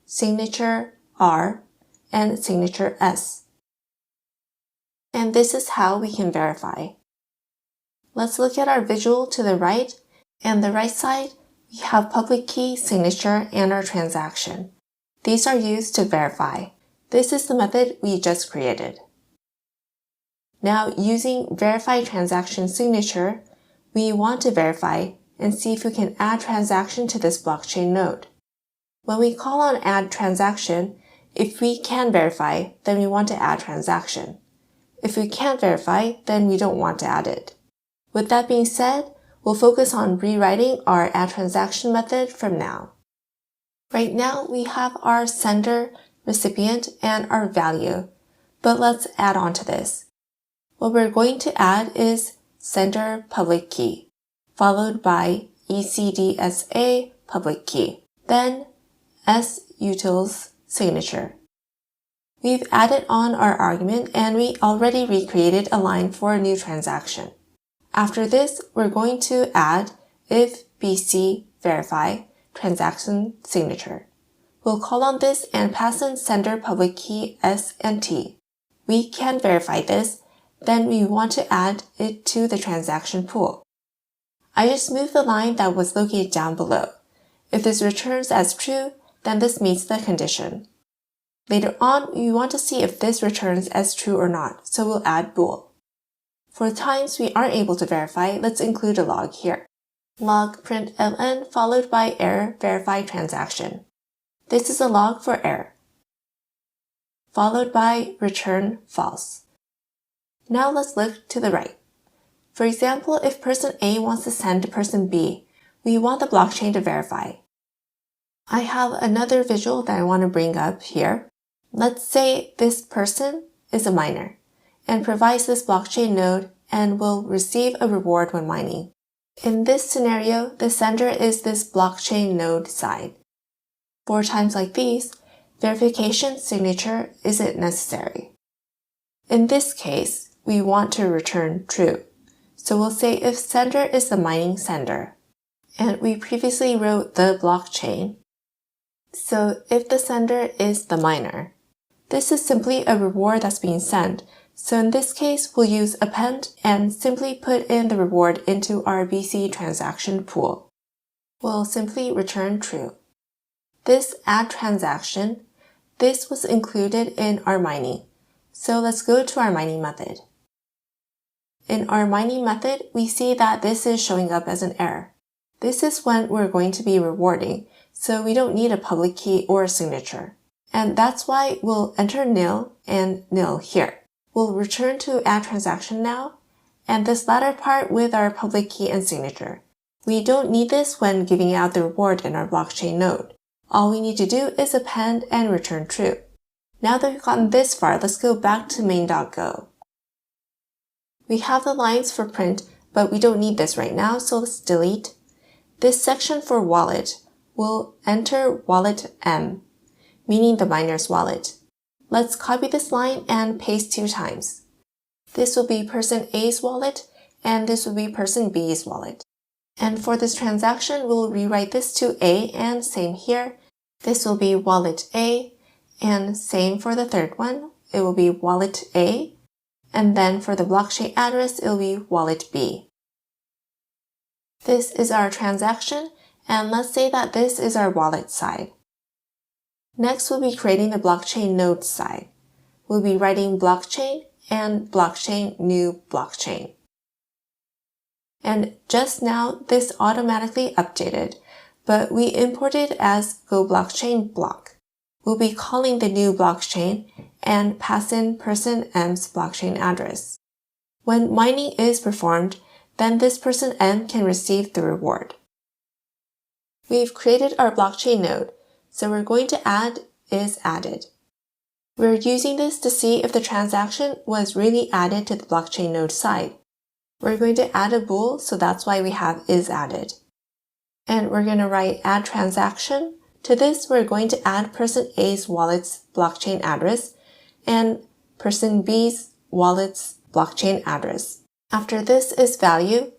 signature R, and signature S. And this is how we can verify. Let's look at our visual to the right, and the right side, we have public key, signature, and our transaction. These are used to verify. This is the method we just created. Now, using verify transaction signature, we want to verify and see if we can add transaction to this blockchain node. When we call on add transaction, if we can verify, then we want to add transaction. If we can't verify, then we don't want to add it. With that being said, we'll focus on rewriting our add transaction method from now. Right now, we have our sender, recipient, and our value, but let's add on to this. What we're going to add is sender public key, followed by ECDSA public key, then SUtils signature. We've added on our argument and we already recreated a line for a new transaction. After this, we're going to add if BC verify transaction signature. We'll call on this and pass in sender public key S and T. We can verify this, then we want to add it to the transaction pool. I just moved the line that was located down below. If this returns as true, then this meets the condition. Later on, we want to see if this returns as true or not, so we'll add bool. For the times we aren't able to verify, let's include a log here. Log println followed by error verify transaction. This is a log for error, followed by return false. Now let's look to the right. For example, if person A wants to send to person B, we want the blockchain to verify. I have another visual that I want to bring up here. Let's say this person is a miner and provides this blockchain node and will receive a reward when mining. In this scenario, the sender is this blockchain node side. For times like these, verification signature isn't necessary. In this case, we want to return true. So we'll say if sender is the mining sender, and we previously wrote the blockchain. So if the sender is the miner, this is simply a reward that's being sent. So in this case, we'll use append and simply put in the reward into our BC transaction pool. We'll simply return true. This add transaction, this was included in our mining. So let's go to our mining method. In our mining method, we see that this is showing up as an error. This is when we're going to be rewarding, so we don't need a public key or a signature. And that's why we'll enter nil and nil here. We'll return to add transaction now, and this latter part with our public key and signature. We don't need this when giving out the reward in our blockchain node. All we need to do is append and return true. Now that we've gotten this far, let's go back to main.go. We have the lines for print, but we don't need this right now, so let's delete. This section for wallet, we'll enter wallet M, meaning the miner's wallet. Let's copy this line and paste 2 times. This will be person A's wallet, and this will be person B's wallet. And for this transaction, we'll rewrite this to A, and same here. This will be wallet A, and same for the third one. It will be wallet A, and then for the blockchain address, it will be wallet B. This is our transaction, and let's say that this is our wallet side. Next, we'll be creating the blockchain node side. We'll be writing blockchain and blockchain new blockchain. And just now, this automatically updated, but we imported as go blockchain block. We'll be calling the new blockchain and pass in person M's blockchain address. When mining is performed, then this person M can receive the reward. We've created our blockchain node, so we're going to add is added. We're using this to see if the transaction was really added to the blockchain node side. We're going to add a bool, so that's why we have is added. And we're going to write add transaction. To this, we're going to add person A's wallet's blockchain address and person B's wallet's blockchain address. After this is value,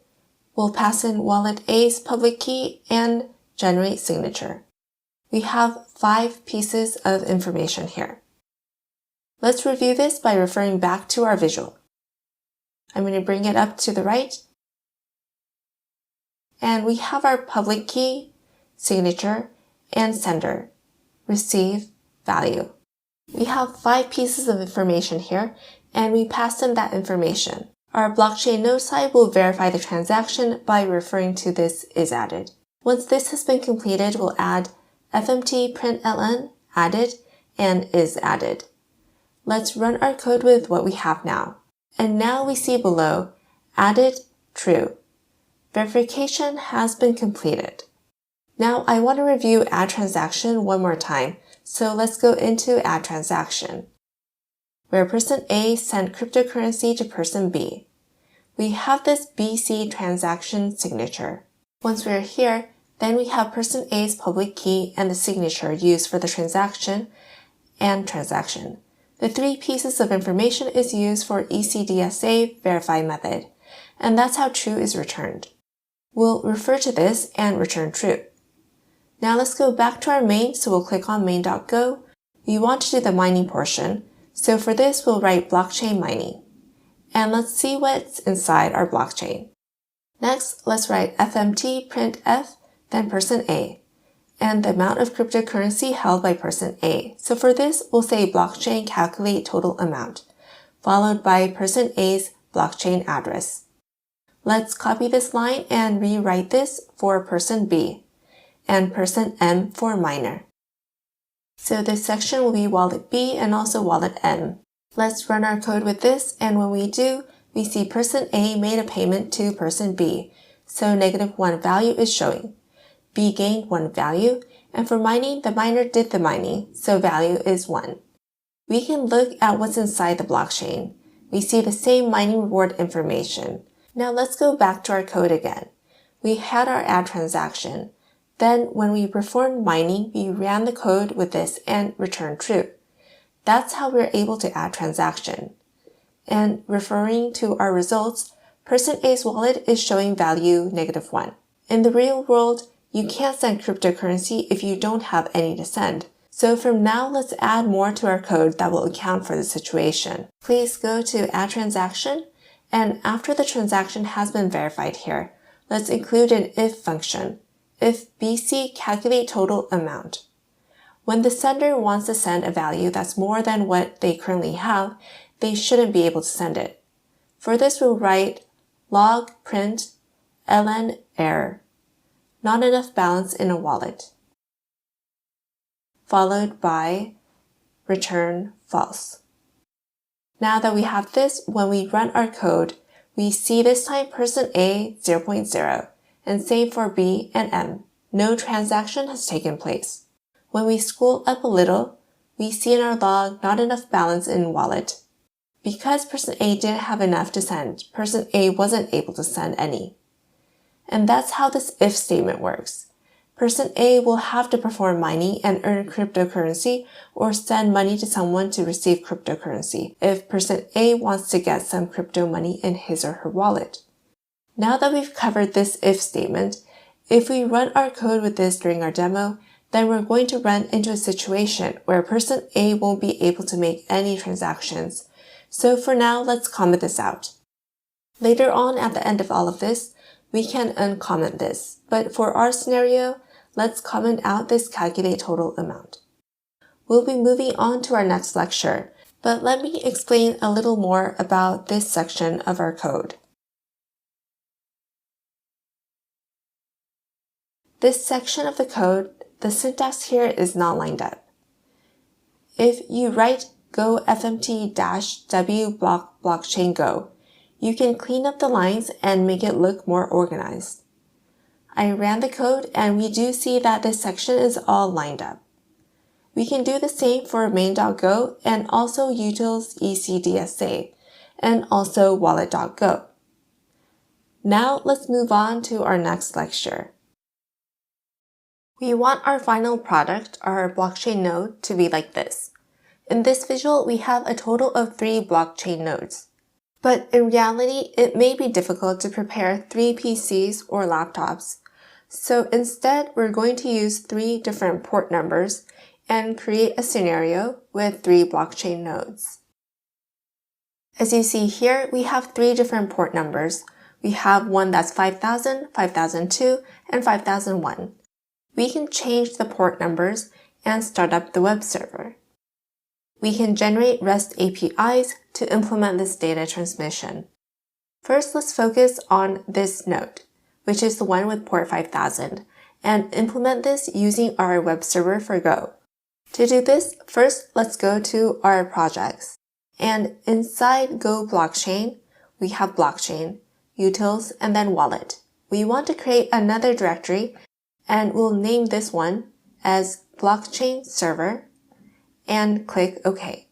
we'll pass in wallet A's public key and generate signature. We have 5 pieces of information here. Let's review this by referring back to our visual. I'm going to bring it up to the right. And we have our public key, signature, and sender, receive, value. We have 5 pieces of information here, and we passed in that information. Our blockchain node side will verify the transaction by referring to this is added. Once this has been completed, we'll add fmt println added and is added. Let's run our code with what we have now. And now we see below, added, true. Verification has been completed. Now I want to review add transaction one more time, so let's go into add transaction, where person A sent cryptocurrency to person B. We have this BC transaction signature. Once we're here, then we have person A's public key and the signature used for the transaction and transaction. The 3 pieces of information is used for ECDSA verify method, and that's how true is returned. We'll refer to this and return true. Now let's go back to our main, so we'll click on main.go. We want to do the mining portion, so for this we'll write blockchain mining. And let's see what's inside our blockchain. Next, let's write fmt printf, then %a, and the amount of cryptocurrency held by person A. So for this, we'll say blockchain calculate total amount, followed by person A's blockchain address. Let's copy this line and rewrite this for person B and person M for miner. So this section will be wallet B and also wallet M. Let's run our code with this, and when we do, we see person A made a payment to person B, so -1 value is showing. B gained 1 value, and for mining, the miner did the mining, so value is 1. We can look at what's inside the blockchain. We see the same mining reward information. Now let's go back to our code again. We had our add transaction. Then when we performed mining, we ran the code with this and returned true. That's how we're able to add transaction. And referring to our results, person A's wallet is showing value -1. In the real world, you can't send cryptocurrency if you don't have any to send. So from now, let's add more to our code that will account for the situation. Please go to Add Transaction, and after the transaction has been verified here, let's include an if function. If BC calculate total amount. When the sender wants to send a value that's more than what they currently have, they shouldn't be able to send it. For this, we'll write log print ln error, not enough balance in a wallet, followed by return false. Now that we have this, when we run our code, we see this time person A 0.0, and same for B and M. No transaction has taken place. When we scroll up a little, we see in our log not enough balance in wallet. Because person A didn't have enough to send, person A wasn't able to send any. And that's how this if statement works. Person A will have to perform mining and earn cryptocurrency or send money to someone to receive cryptocurrency if person A wants to get some crypto money in his or her wallet. Now that we've covered this if statement, if we run our code with this during our demo, then we're going to run into a situation where person A won't be able to make any transactions. So for now, let's comment this out. Later on at the end of all of this, we can uncomment this, but for our scenario, let's comment out this calculate total amount. We'll be moving on to our next lecture, but let me explain a little more about this section of our code. This section of the code, the syntax here is not lined up. If you write go fmt-w blockchain go, you can clean up the lines and make it look more organized. I ran the code and we do see that this section is all lined up. We can do the same for main.go and also utils ECDSA and also wallet.go. Now let's move on to our next lecture. We want our final product, our blockchain node, to be like this. In this visual, we have a total of 3 blockchain nodes. But in reality, it may be difficult to prepare 3 PCs or laptops. So instead, we're going to use 3 different port numbers and create a scenario with 3 blockchain nodes. As you see here, we have 3 different port numbers. We have one that's 5000, 5002, and 5001. We can change the port numbers and start up the web server. We can generate REST APIs to implement this data transmission. First, let's focus on this node, which is the one with port 5000, and implement this using our web server for Go. To do this, first let's go to our projects. And inside Go blockchain, we have blockchain, utils, and then wallet. We want to create another directory, and we'll name this one as blockchain server and click OK.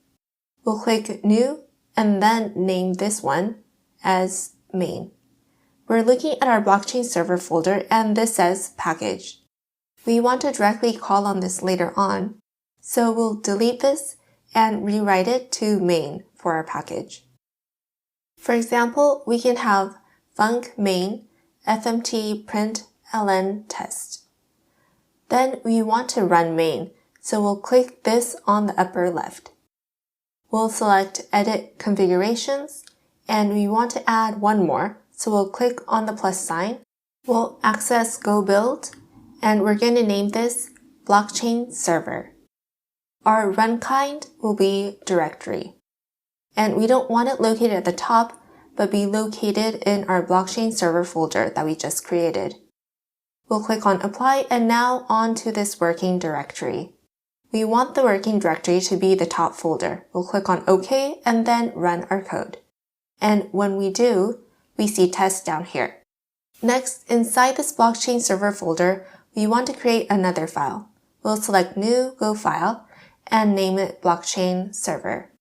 We'll click New and then name this one as main. We're looking at our blockchain server folder and this says package. We want to directly call on this later on, so we'll delete this and rewrite it to main for our package. For example, we can have func main fmt println test. Then we want to run main, so we'll click this on the upper left. We'll select Edit Configurations, and we want to add one more, so we'll click on the plus sign. We'll access Go Build, and we're going to name this Blockchain Server. Our run kind will be directory. And we don't want it located at the top, but be located in our Blockchain Server folder that we just created. We'll click on Apply, and now on to this working directory. We want the working directory to be the top folder. We'll click on OK and then run our code. And when we do, we see test down here. Next, inside this Blockchain Server folder, we want to create another file. We'll select New Go File and name it Blockchain Server.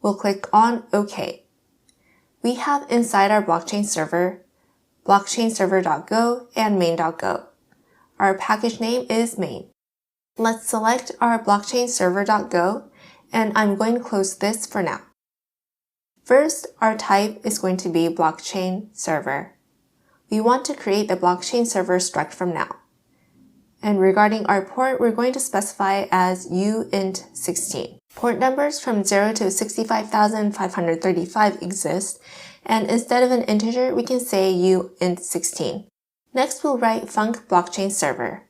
We'll click on OK. We have inside our Blockchain Server, blockchainserver.go and main.go. Our package name is main. Let's select our blockchainserver.go, and I'm going to close this for now. First, our type is going to be blockchain server. We want to create the blockchain server struct from now. And regarding our port, we're going to specify as uint16. Port numbers from 0 to 65,535 exist, and instead of an integer, we can say uint16. Next, we'll write func blockchain server.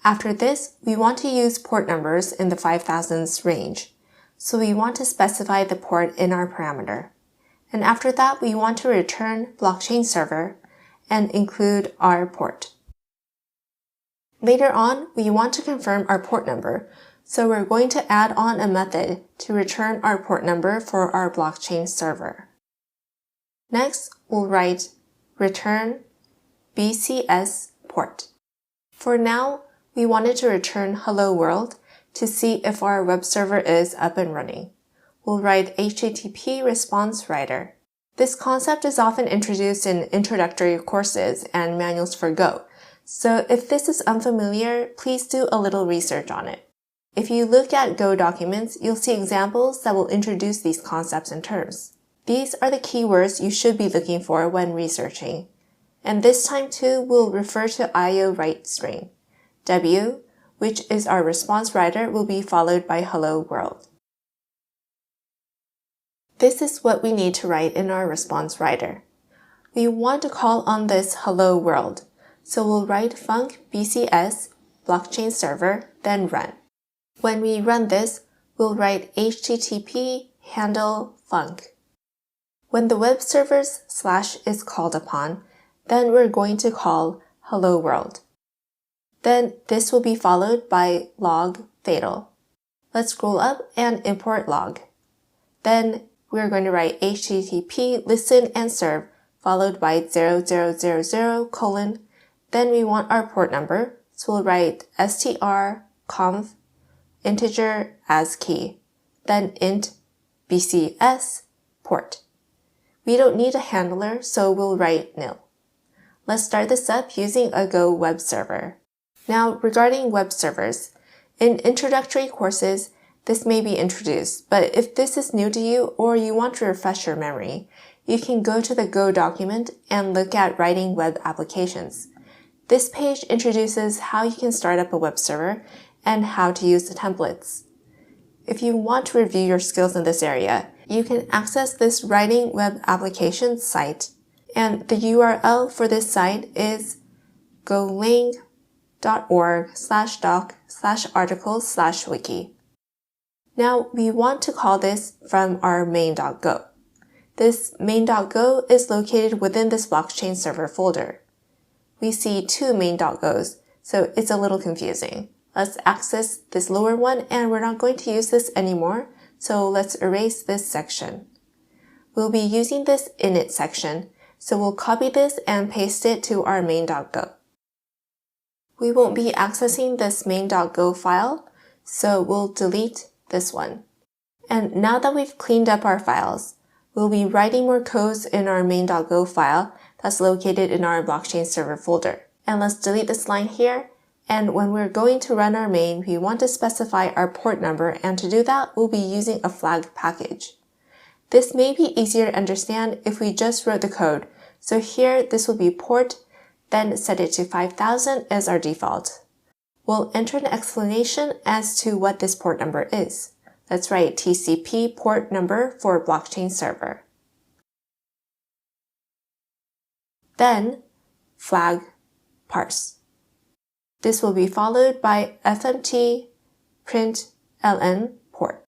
After this, we want to use port numbers in the 5000s range, so we want to specify the port in our parameter. And after that, we want to return blockchain server and include our port. Later on, we want to confirm our port number, so we're going to add on a method to return our port number for our blockchain server. Next, we'll write return BCS port. For now, we wanted to return hello world to see if our web server is up and running. We'll write HTTP response writer. This concept is often introduced in introductory courses and manuals for Go, so if this is unfamiliar, please do a little research on it. If you look at Go documents, you'll see examples that will introduce these concepts and terms. These are the keywords you should be looking for when researching. And this time too, we'll refer to IO write string. W, which is our response writer, will be followed by hello world. This is what we need to write in our response writer. We want to call on this hello world, so we'll write func bcs blockchain server, then run. When we run this, we'll write http handle func. When the web server's / is called upon, then we're going to call hello world. Then this will be followed by log fatal. Let's scroll up and import log. Then we're going to write http listen and serve followed by 0000:. Then we want our port number, so we'll write strconf integer as key, then int bcs port. We don't need a handler, so we'll write nil. Let's start this up using a Go web server. Now, regarding web servers, in introductory courses, this may be introduced, but if this is new to you or you want to refresh your memory, you can go to the Go document and look at writing web applications. This page introduces how you can start up a web server and how to use the templates. If you want to review your skills in this area, you can access this Writing Web Applications site, and the URL for this site is golang.org/doc/articles/wiki. Now we want to call this from our main.go. This main.go is located within this blockchain server folder. We see two main.gos, so it's a little confusing. Let's access this lower one, and we're not going to use this anymore, so let's erase this section. We'll be using this init section, so we'll copy this and paste it to our main.go. We won't be accessing this main.go file, so we'll delete this one. And now that we've cleaned up our files, we'll be writing more codes in our main.go file that's located in our blockchain server folder. And let's delete this line here. And when we're going to run our main, we want to specify our port number, and to do that, we'll be using a flag package. This may be easier to understand if we just wrote the code, So here, this will be port, then set it to 5000 as our default. We'll enter an explanation as to what this port number is. Let's write TCP port number for blockchain server. Then, flag parse. This will be followed by fmt println port.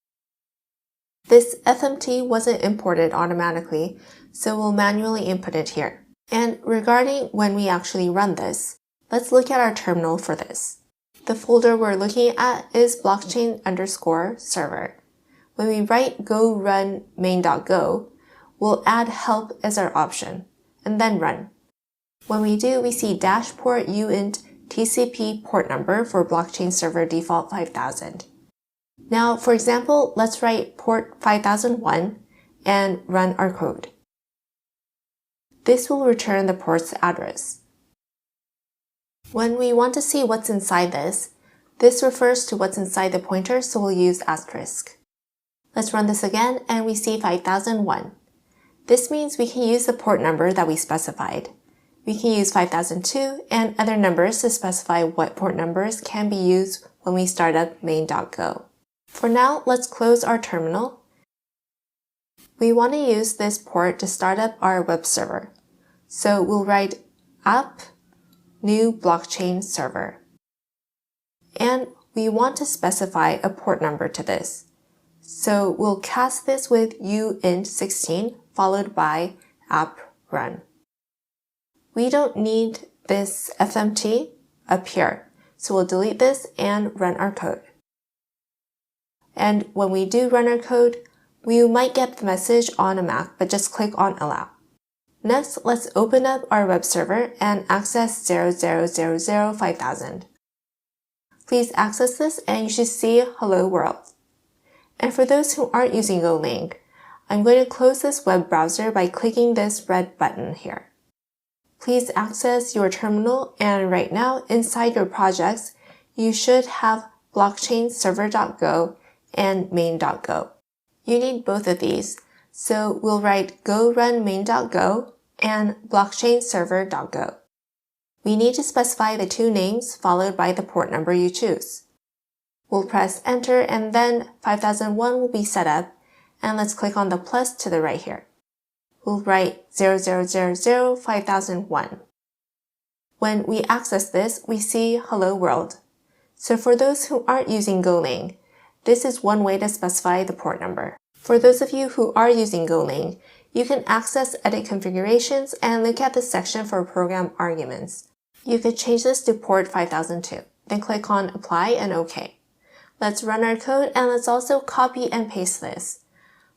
This fmt wasn't imported automatically, so we'll manually input it here. And regarding when we actually run this, let's look at our terminal for this. The folder we're looking at is blockchain_server. When we write go run main.go, we'll add help as our option, and then run. When we do, we see dashport uint TCP port number for blockchain server default 5000. Now, for example, let's write port 5001 and run our code. This will return the port's address. When we want to see what's inside this refers to what's inside the pointer, so we'll use asterisk. Let's run this again and we see 5001. This means we can use the port number that we specified. We can use 5002 and other numbers to specify what port numbers can be used when we start up main.go. For now, let's close our terminal. We want to use this port to start up our web server. So we'll write app new blockchain server. And we want to specify a port number to this. So we'll cast this with uint16 followed by app run. We don't need this fmt up here, so we'll delete this and run our code. And when we do run our code, we might get the message on a Mac, but just click on allow. Next, let's open up our web server and access 00005000. Please access this and you should see hello world. And for those who aren't using Golang, I'm going to close this web browser by clicking this red button here. Please access your terminal, and right now inside your projects, you should have blockchainserver.go and main.go. You need both of these, so we'll write go run main.go and blockchainserver.go. We need to specify the two names followed by the port number you choose. We'll press enter and then 5001 will be set up, and let's click on the plus to the right here. We'll write 00005001. When we access this, we see hello world. So for those who aren't using Golang, this is one way to specify the port number. For those of you who are using Golang, you can access edit configurations and look at the section for program arguments. You could change this to port 5002, then click on apply and OK. Let's run our code and let's also copy and paste this.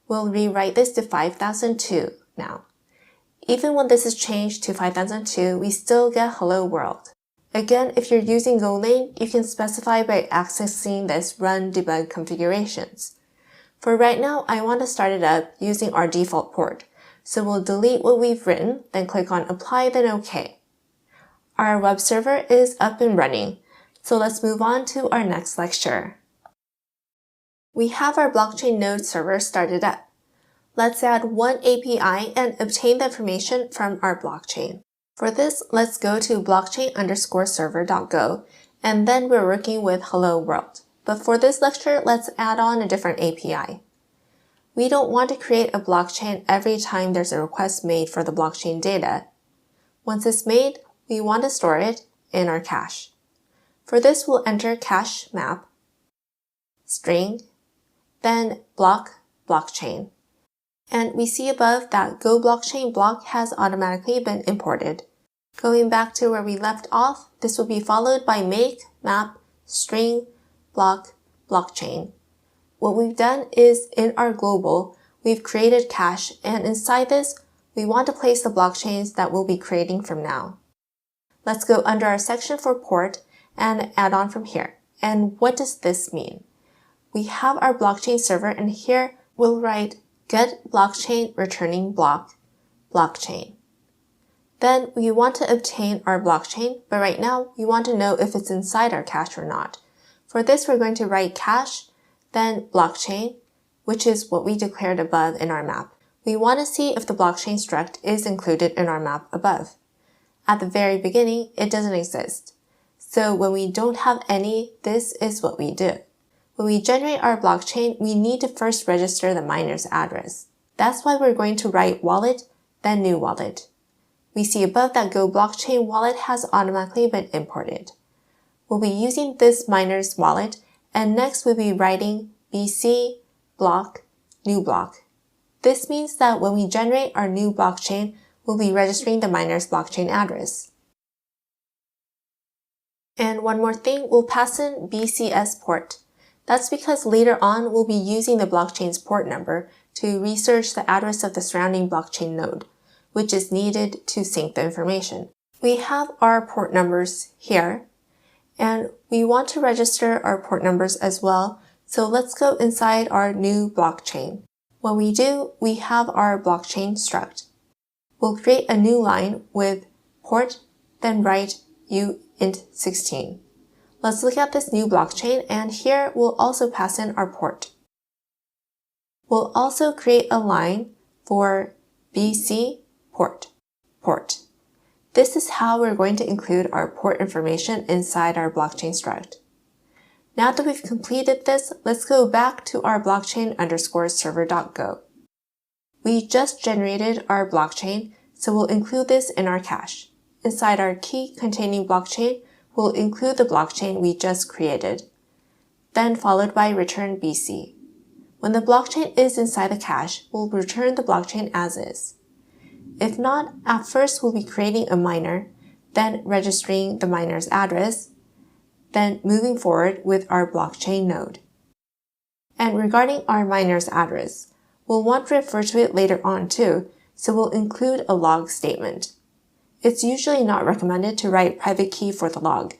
We'll rewrite this to 5002 now. Even when this is changed to 5002, we still get hello world. Again, if you're using Golang, you can specify by accessing this run debug configurations. For right now, I want to start it up using our default port. So we'll delete what we've written, then click on apply, then OK. Our web server is up and running. So let's move on to our next lecture. We have our blockchain node server started up. Let's add one API and obtain the information from our blockchain. For this, let's go to blockchain_server.go, and then we're working with hello world. But for this lecture, let's add on a different API. We don't want to create a blockchain every time there's a request made for the blockchain data. Once it's made, we want to store it in our cache. For this, we'll enter cache map, string, then blockchain. And we see above that Go blockchain block has automatically been imported. Going back to where we left off, this will be followed by make, map, string, blockchain. What we've done is in our global, we've created cache, and inside this, we want to place the blockchains that we'll be creating from now. Let's go under our section for port and add on from here. And what does this mean? We have our blockchain server, and here we'll write get blockchain returning blockchain. Then we want to obtain our blockchain, but right now we want to know if it's inside our cache or not. For this, we're going to write cache, then blockchain, which is what we declared above in our map. we want to see if the blockchain struct is included in our map above. At the very beginning, it doesn't exist. So when we don't have any, this is what we do. When we generate our blockchain, we need to first register the miner's address. That's why we're going to write wallet, then new wallet. We see above that Go blockchain wallet has automatically been imported. We'll be using this miner's wallet, and next we'll be writing BC block new block. This means that when we generate our new blockchain, we'll be registering the miner's blockchain address. And one more thing, we'll pass in BCS port. That's because later on we'll be using the blockchain's port number to research the address of the surrounding blockchain node, which is needed to sync the information. We have our port numbers here, and we want to register our port numbers as well, so let's go inside our new blockchain. When we do, we have our blockchain struct. We'll create a new line with port, then write uint16. Let's look at this new blockchain, and here we'll also pass in our port. We'll also create a line for BC port. This is how we're going to include our port information inside our blockchain struct. Now that we've completed this, let's go back to our blockchain_server.go. We just generated our blockchain, so we'll include this in our cache. Inside our key containing blockchain, we'll include the blockchain we just created, then followed by return BC. When the blockchain is inside the cache, we'll return the blockchain as is. If not, at first we'll be creating a miner, then registering the miner's address, then moving forward with our blockchain node. And regarding our miner's address, we'll want to refer to it later on too, so we'll include a log statement. It's usually not recommended to write private key for the log,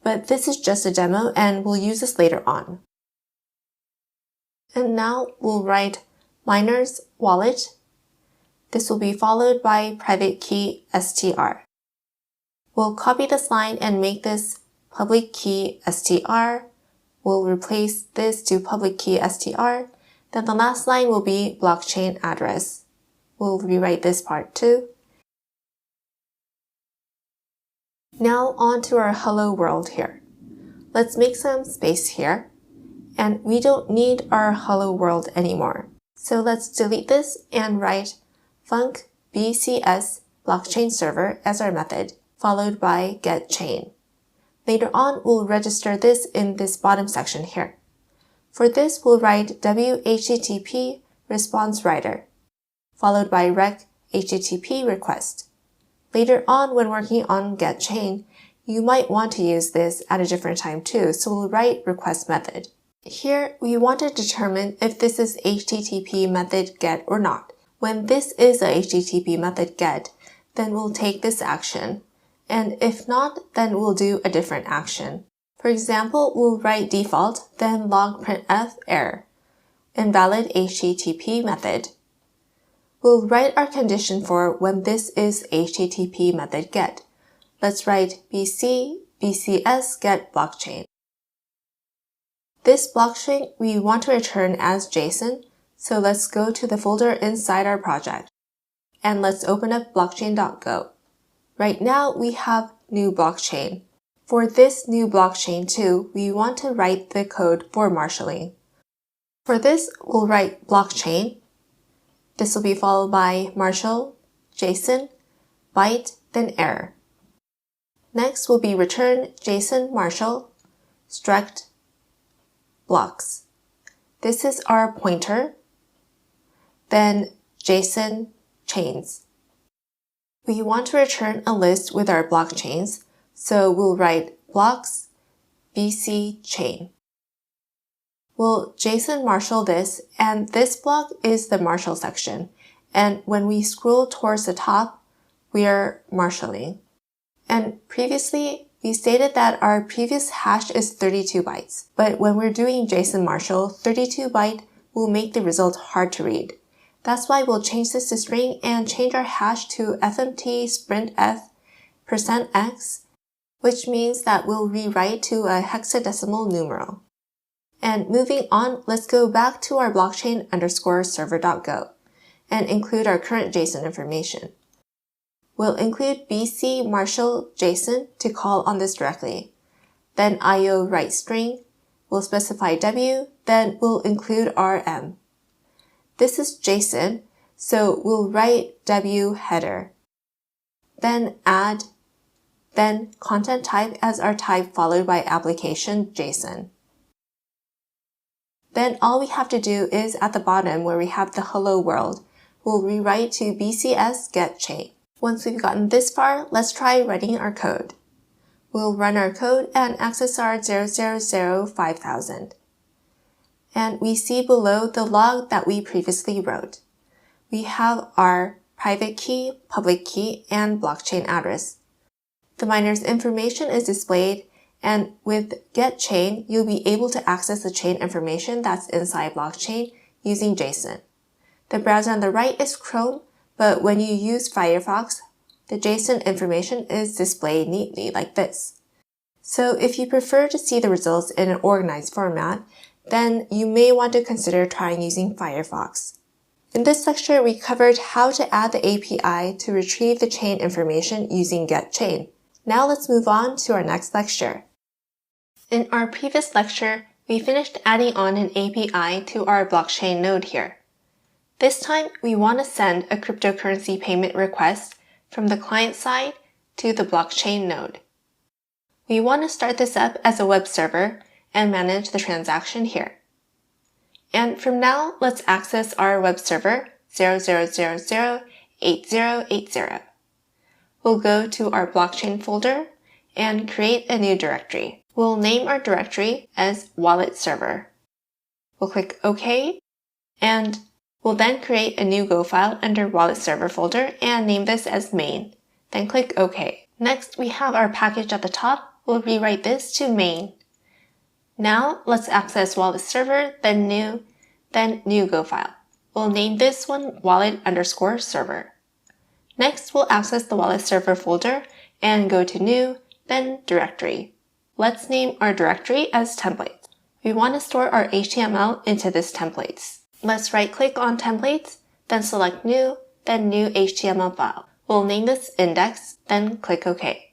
but this is just a demo and we'll use this later on. And now we'll write miner's wallet. This will be followed by private key str. We'll copy this line and make this public key str. We'll replace this to public key str. Then the last line will be blockchain address. We'll rewrite this part too. Now on to our hello world here. Let's make some space here. And we don't need our hello world anymore. So let's delete this and write func bcs blockchain server as our method, followed by getChain. Later on, we'll register this in this bottom section here. For this, we'll write whttp response writer, followed by rec http request. Later on, when working on getChain, you might want to use this at a different time too, so we'll write request method. Here, we want to determine if this is HTTP method get or not. When this is a HTTP method get, then we'll take this action. And if not, then we'll do a different action. For example, we'll write default, then log printf error, invalid HTTP method. We'll write our condition for when this is HTTP method get. Let's write bcs get blockchain. This blockchain we want to return as JSON, so let's go to the folder inside our project. And let's open up blockchain.go. Right now we have new blockchain. For this new blockchain too, we want to write the code for marshalling. For this, we'll write blockchain. This will be followed by marshal, JSON, byte, then error. Next will be return JSON marshal, struct, blocks. This is our pointer. Then JSON chains. We want to return a list with our blockchains, so we'll write blocks BC chain. We'll JSON marshal this, and this block is the marshal section. And when we scroll towards the top, we are marshalling. And previously, we stated that our previous hash is 32 bytes, but when we're doing JSON marshal, 32 byte will make the result hard to read. That's why we'll change this to string and change our hash to fmt sprintf %x, which means that we'll rewrite to a hexadecimal numeral. And moving on, let's go back to our blockchain_server.go. and include our current JSON information. We'll include BC Marshall JSON to call on this directly. Then IO write string, we'll specify W, then we'll include RM. This is JSON, so we'll write W header. Then add, then content type as our type followed by application JSON. Then all we have to do is at the bottom where we have the hello world, we'll rewrite to BCS get chain. Once we've gotten this far, let's try writing our code. We'll run our code and access our 0005000. And we see below the log that we previously wrote. We have our private key, public key, and blockchain address. The miner's information is displayed, and with get chain, you'll be able to access the chain information that's inside blockchain using JSON. The browser on the right is Chrome, but when you use Firefox, the JSON information is displayed neatly like this. So if you prefer to see the results in an organized format, then you may want to consider trying using Firefox. In this lecture, we covered how to add the API to retrieve the chain information using getChain. Now let's move on to our next lecture. In our previous lecture, we finished adding on an API to our blockchain node here. This time, we want to send a cryptocurrency payment request from the client side to the blockchain node. We want to start this up as a web server and manage the transaction here. And from now, let's access our web server 00008080. We'll go to our blockchain folder and create a new directory. We'll name our directory as wallet server. We'll click OK, and we'll then create a new Go file under wallet server folder and name this as main. Then click OK. Next, we have our package at the top. We'll rewrite this to main. Now, let's access wallet server, then new Go file. We'll name this one wallet_server. Next, we'll access the wallet server folder and go to new, then directory. Let's name our directory as templates. We want to store our HTML into this templates. Let's right-click on templates, then select new, then new HTML file. We'll name this index, then click OK.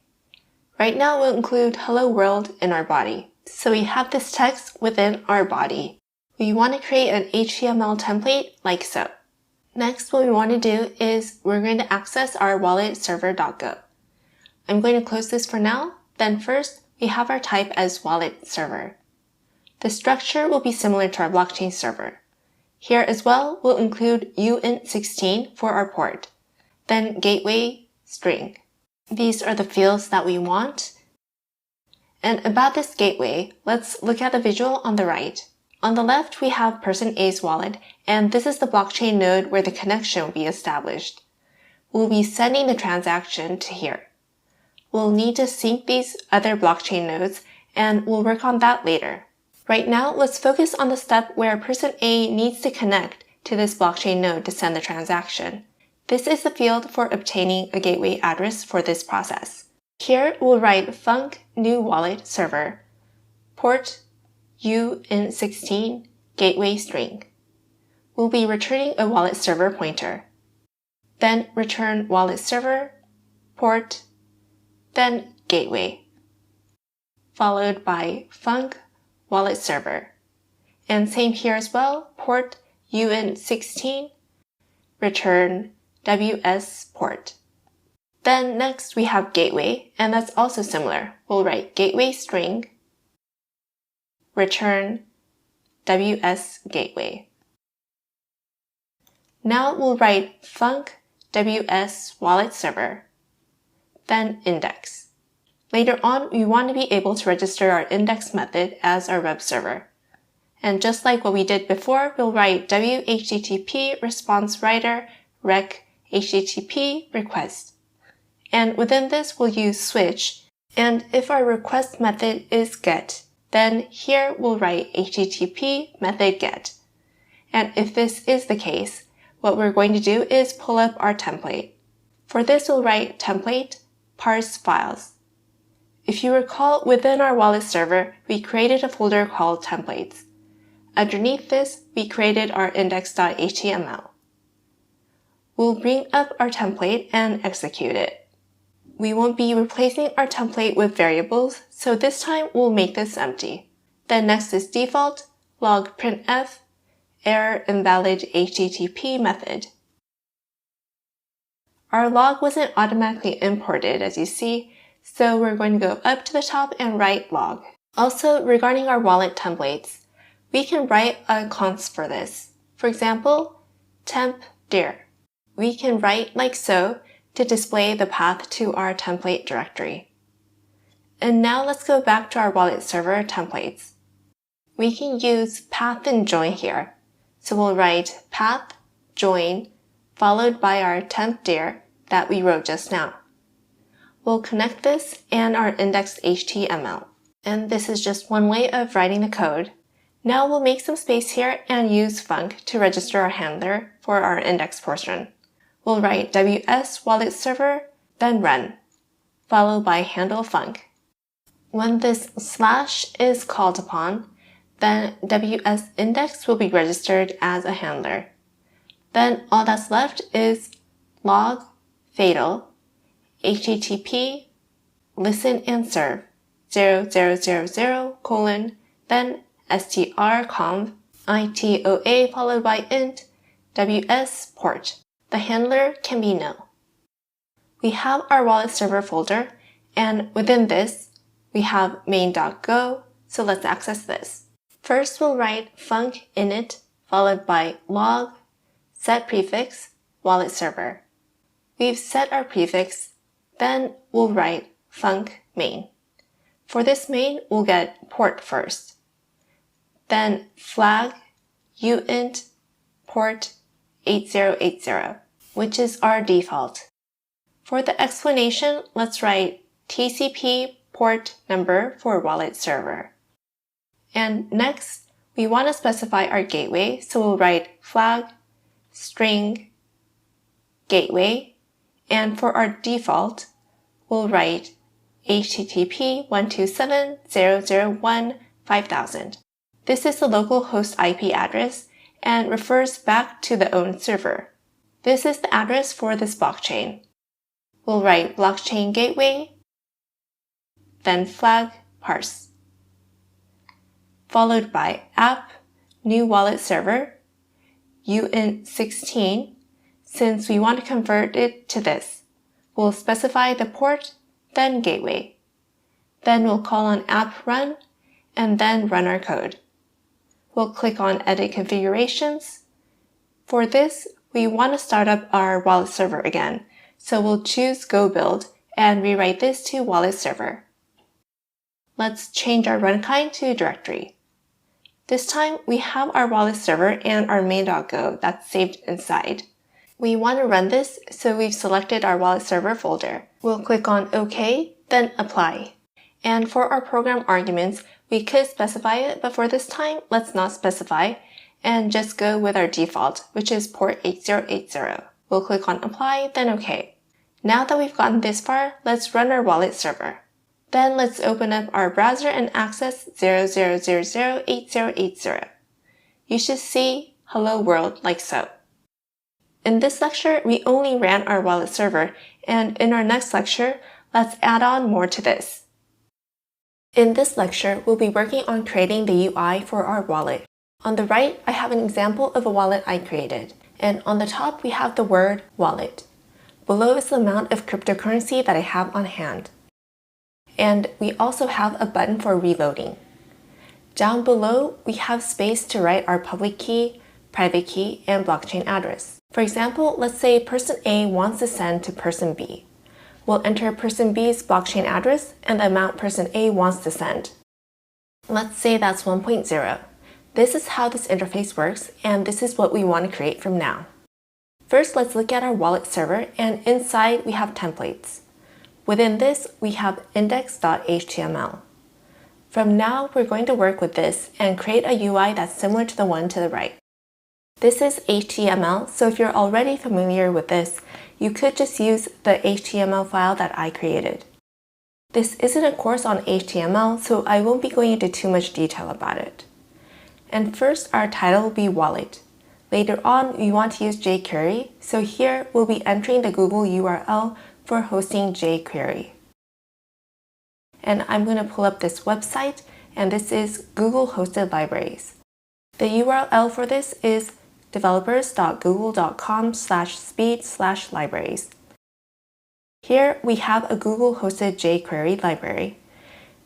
Right now, we'll include hello world in our body. So we have this text within our body. We want to create an HTML template like so. Next, what we want to do is we're going to access our wallet server.go. I'm going to close this for now. Then first, we have our type as wallet server. The structure will be similar to our blockchain server. Here as well, we'll include uint16 for our port, then gateway string. These are the fields that we want. And about this gateway, let's look at the visual on the right. On the left, we have person A's wallet, and this is the blockchain node where the connection will be established. We'll be sending the transaction to here. We'll need to sync these other blockchain nodes, and we'll work on that later. Right now, let's focus on the step where person A needs to connect to this blockchain node to send the transaction. This is the field for obtaining a gateway address for this process. Here, we'll write func new wallet server, port uint16 gateway string. We'll be returning a wallet server pointer. Then return wallet server, port, then gateway, followed by func wallet server. And same here as well, port uint16, return ws port. Then next we have gateway, and that's also similar. We'll write gateway string, return ws gateway. Now we'll write func ws wallet server, then index. Later on, we want to be able to register our index method as our web server. And just like what we did before, we'll write whttp response writer rec http request. And within this, we'll use switch. And if our request method is get, then here we'll write http method get. And if this is the case, what we're going to do is pull up our template. For this, we'll write template parse files. If you recall, within our wallet server, we created a folder called templates. Underneath this, we created our index.html. We'll bring up our template and execute it. We won't be replacing our template with variables, so this time we'll make this empty. Then next is default, log printf, error invalid HTTP method. Our log wasn't automatically imported, as you see, so we're going to go up to the top and write log. Also, regarding our wallet templates, we can write a const for this. For example, temp dir. We can write like so to display the path to our template directory. And now let's go back to our wallet server templates. We can use path and join here. So we'll write path join followed by our temp dir that we wrote just now. We'll connect this and our indexed HTML. And this is just one way of writing the code. Now we'll make some space here and use func to register our handler for our index portion. We'll write ws wallet server, then run, followed by handle func. When this slash is called upon, then ws index will be registered as a handler. Then all that's left is log fatal http listen and serve 0000 colon then strconv itoa followed by int ws port. The handler can be nil. We have our wallet server folder, and within this we have main.go, so let's access this. First we'll write func init followed by log set prefix wallet server. We've set our prefix, then we'll write func main. For this main, we'll get port first. Then flag uint port 8080, which is our default. For the explanation, let's write TCP port number for wallet server. And next, we want to specify our gateway, so we'll write flag string gateway. And for our default, we'll write HTTP 127.0.0.1.5000. This is the local host IP address and refers back to the owned server. This is the address for this blockchain. We'll write blockchain gateway, then flag parse, followed by app new wallet server, uint16. Since we want to convert it to this, we'll specify the port, then gateway. Then we'll call on app run, and then run our code. We'll click on edit configurations. For this, we want to start up our wallet server again, so we'll choose go build and rewrite this to wallet server. Let's change our runtime to directory. This time, we have our wallet server and our main.go that's saved inside. We want to run this, so we've selected our wallet server folder. We'll click on OK, then Apply. And for our program arguments, we could specify it, but for this time, let's not specify and just go with our default, which is port 8080. We'll click on Apply, then OK. Now that we've gotten this far, let's run our wallet server. Then let's open up our browser and access 00008080. You should see Hello World like so. In this lecture, we only ran our wallet server, and in our next lecture, let's add on more to this. In this lecture, we'll be working on creating the UI for our wallet. On the right, I have an example of a wallet I created, and on the top, we have the word wallet. Below is the amount of cryptocurrency that I have on hand. And we also have a button for reloading. Down below, we have space to write our public key, private key, and blockchain address. For example, let's say person A wants to send to person B. We'll enter person B's blockchain address and the amount person A wants to send. Let's say that's 1.0. This is how this interface works, and this is what we want to create from now. First, let's look at our wallet server, and inside we have templates. Within this, we have index.html. From now, we're going to work with this and create a UI that's similar to the one to the right. This is HTML, so if you're already familiar with this, you could just use the HTML file that I created. This isn't a course on HTML, so I won't be going into too much detail about it. And first, our title will be wallet. Later on, we want to use jQuery, so here we'll be entering the Google URL for hosting jQuery. And I'm going to pull up this website, and this is Google Hosted Libraries. The URL for this is developers.google.com/speed/libraries. Here we have a Google hosted jQuery library.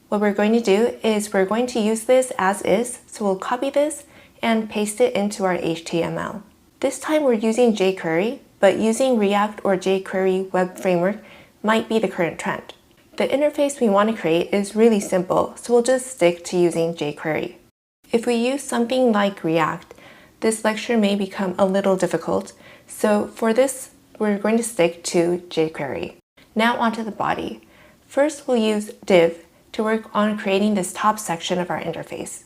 What we're going to do is we're going to use this as is, so we'll copy this and paste it into our HTML. This time we're using jQuery, but using React or jQuery web framework might be the current trend. The interface we want to create is really simple, so we'll just stick to using jQuery. If we use something like React, this lecture may become a little difficult, so for this, we're going to stick to jQuery. Now onto the body. First, we'll use div to work on creating this top section of our interface.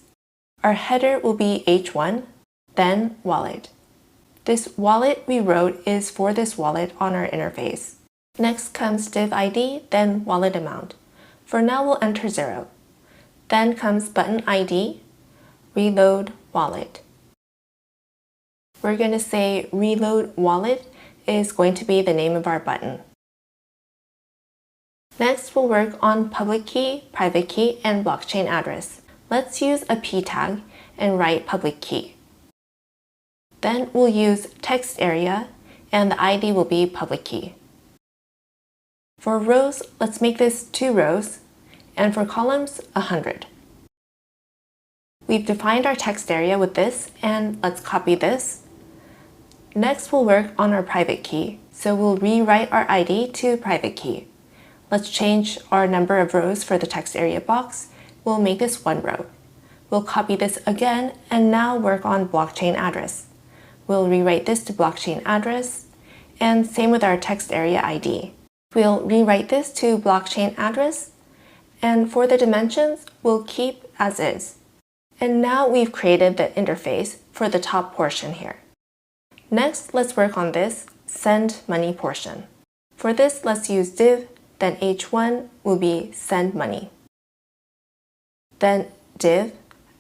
Our header will be h1, then wallet. This wallet we wrote is for this wallet on our interface. Next comes div ID, then wallet amount. For now, we'll enter 0. Then comes button ID, reload wallet. We're going to say reload wallet is going to be the name of our button. Next, we'll work on public key, private key, and blockchain address. Let's use a p tag and write public key. Then we'll use text area, and the ID will be public key. For rows, let's make this 2 rows, and for columns, 100. We've defined our text area with this, and let's copy this. Next, we'll work on our private key, so we'll rewrite our ID to private key. Let's change our number of rows for the text area box. We'll make this 1 row. We'll copy this again, and now work on blockchain address. We'll rewrite this to blockchain address, and same with our text area ID. We'll rewrite this to blockchain address, and for the dimensions, we'll keep as is. And now we've created the interface for the top portion here. Next, let's work on this send money portion. For this, let's use div, then h1 will be send money. Then div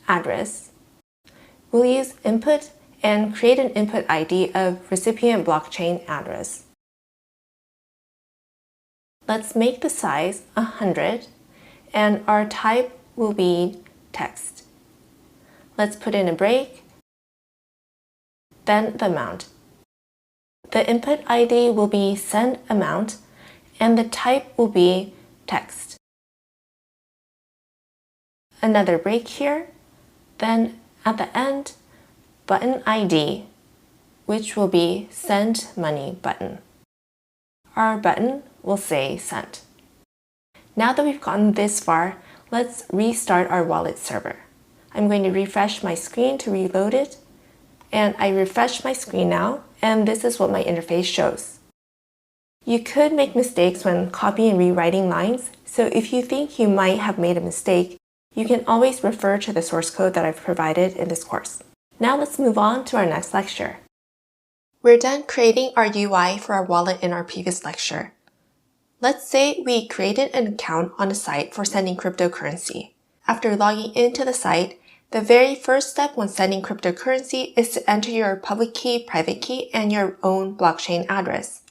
address. We'll use input and create an input ID of recipient blockchain address. Let's make the size 100, and our type will be text. Let's put in a break, then the amount. The input ID will be send amount, and the type will be text. Another break here, then at the end, button ID, which will be send money button. Our button will say sent. Now that we've gotten this far, let's restart our wallet server. I'm going to refresh my screen to reload it, and I refresh my screen now, and this is what my interface shows. You could make mistakes when copying and rewriting lines, so if you think you might have made a mistake, you can always refer to the source code that I've provided in this course. Now let's move on to our next lecture. We're done creating our UI for our wallet in our previous lecture. Let's say we created an account on a site for sending cryptocurrency. After logging into the site, the very first step when sending cryptocurrency is to enter your public key, private key, and your own blockchain address.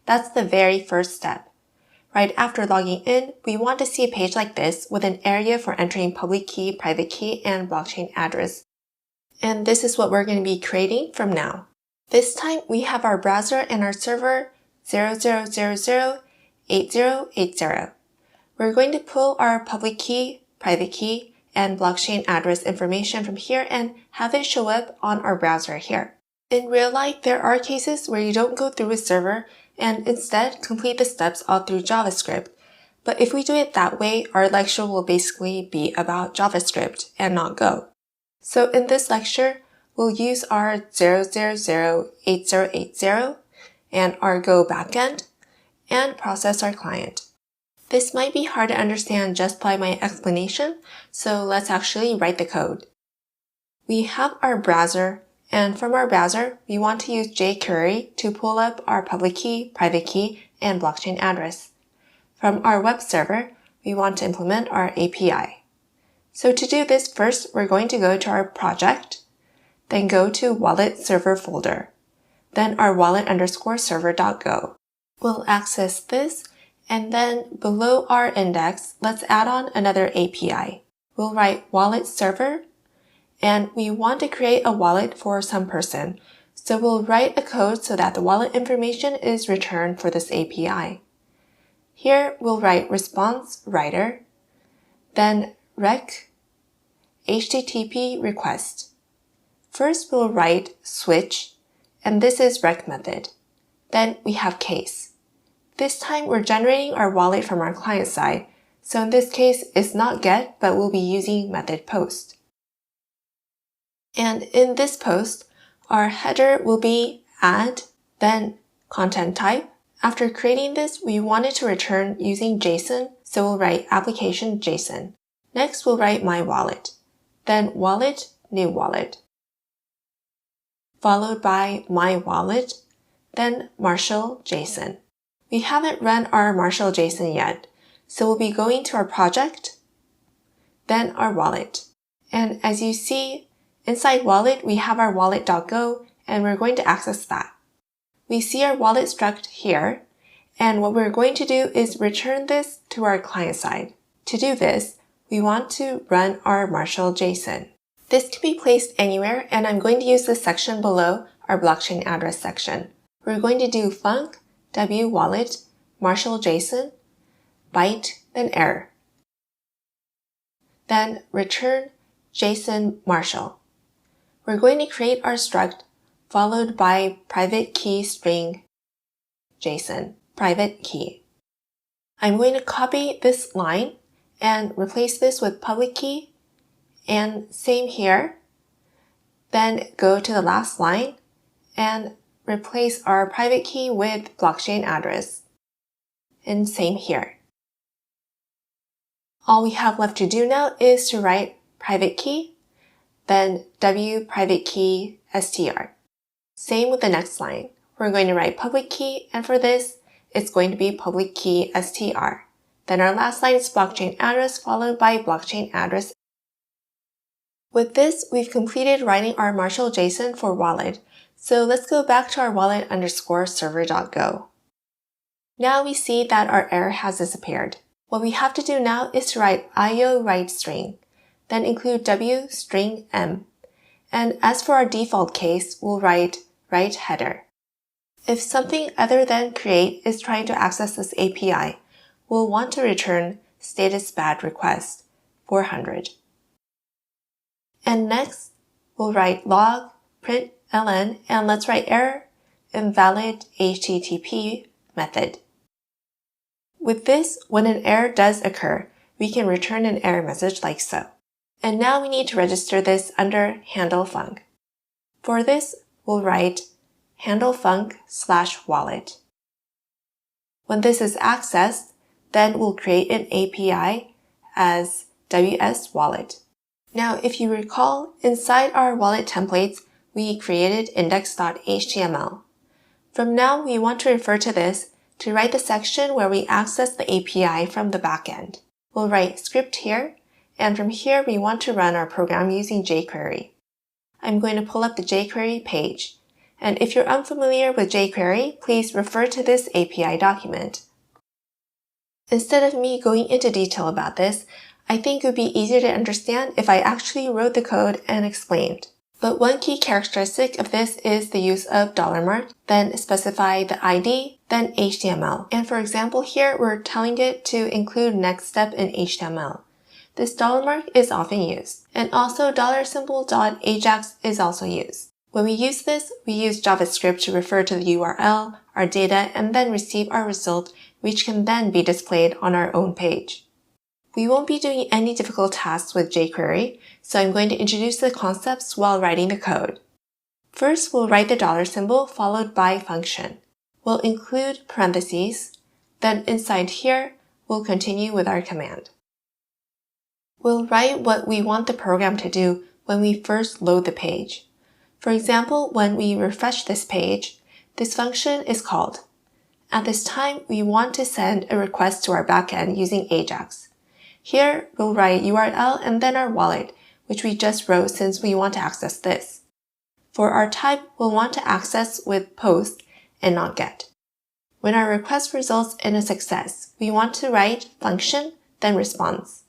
That's the very first step. Right after logging in, we want to see a page like this with an area for entering public key, private key, and blockchain address. And this is what we're going to be creating from now. This time, we have our browser and our server 00008080. We're going to pull our public key, private key, and blockchain address information from here and have it show up on our browser here. In real life, there are cases where you don't go through a server and instead complete the steps all through JavaScript. But if we do it that way, our lecture will basically be about JavaScript and not Go. So in this lecture, we'll use our 0008080 and our Go backend and process our client. This might be hard to understand just by my explanation, so let's actually write the code. We have our browser, and from our browser, we want to use jQuery to pull up our public key, private key, and blockchain address. From our web server, we want to implement our API. So to do this, first, we're going to go to our project, then go to wallet server folder, then our wallet_server.go. We'll access this, and then below our index, let's add on another API. We'll write wallet server, and we want to create a wallet for some person, so we'll write a code so that the wallet information is returned for this API. Here, we'll write response writer, then rec HTTP request. First, we'll write switch, and this is rec method. Then we have case. This time, we're generating our wallet from our client side, so in this case, it's not get, but we'll be using method post. And in this post, our header will be add, then content type. After creating this, we want it to return using Json, so we'll write application JSON. Next, we'll write my wallet, then wallet, new wallet, followed by my wallet, then Marshall JSON. We haven't run our Marshall JSON yet, so we'll be going to our project, then our wallet. And as you see, inside wallet, we have our wallet.go, and we're going to access that. We see our wallet struct here, and what we're going to do is return this to our client side. To do this, we want to run our Marshall JSON. This can be placed anywhere, and I'm going to use this section below our blockchain address section. We're going to do func w wallet Marshall JSON byte then error. Then return JSON Marshall. We're going to create our struct followed by private key string JSON private key. I'm going to copy this line and replace this with public key, and same here. Then go to the last line and replace our private key with blockchain address, and same here. All we have left to do now is to write private key, then w private key str. Same with the next line. We're going to write public key, and for this, it's going to be public key str. Then our last line is blockchain address followed by blockchain address. With this, we've completed writing our Marshall JSON for wallet. So let's go back to our wallet_server.go. Now we see that our error has disappeared. What we have to do now is to write io write string, then include w string m. And as for our default case, we'll write write header. If something other than create is trying to access this API, we'll want to return status bad request 400. And next, we'll write log println, and let's write error invalid HTTP method. With this, when an error does occur, we can return an error message like so. And now we need to register this under handle func. For this, we'll write handle func/wallet. When this is accessed, then we'll create an API as WS-wallet. Now, if you recall, inside our wallet templates, we created index.html. From now, we want to refer to this to write the section where we access the API from the backend. We'll write script here, and from here, we want to run our program using jQuery. I'm going to pull up the jQuery page. And if you're unfamiliar with jQuery, please refer to this API document. Instead of me going into detail about this, I think it would be easier to understand if I actually wrote the code and explained. But one key characteristic of this is the use of $mark, then specify the ID, then HTML. And for example here, we're telling it to include next step in HTML. This $mark is often used. And also $.ajax is also used. When we use this, we use JavaScript to refer to the URL, our data, and then receive our result, which can then be displayed on our own page. We won't be doing any difficult tasks with jQuery, so I'm going to introduce the concepts while writing the code. First, we'll write the $symbol followed by function. We'll include parentheses, then inside here, we'll continue with our command. We'll write what we want the program to do when we first load the page. For example, when we refresh this page, this function is called. At this time, we want to send a request to our backend using Ajax. Here, we'll write URL and then our wallet, which we just wrote since we want to access this. For our type, we'll want to access with post and not get. When our request results in a success, we want to write function, then response.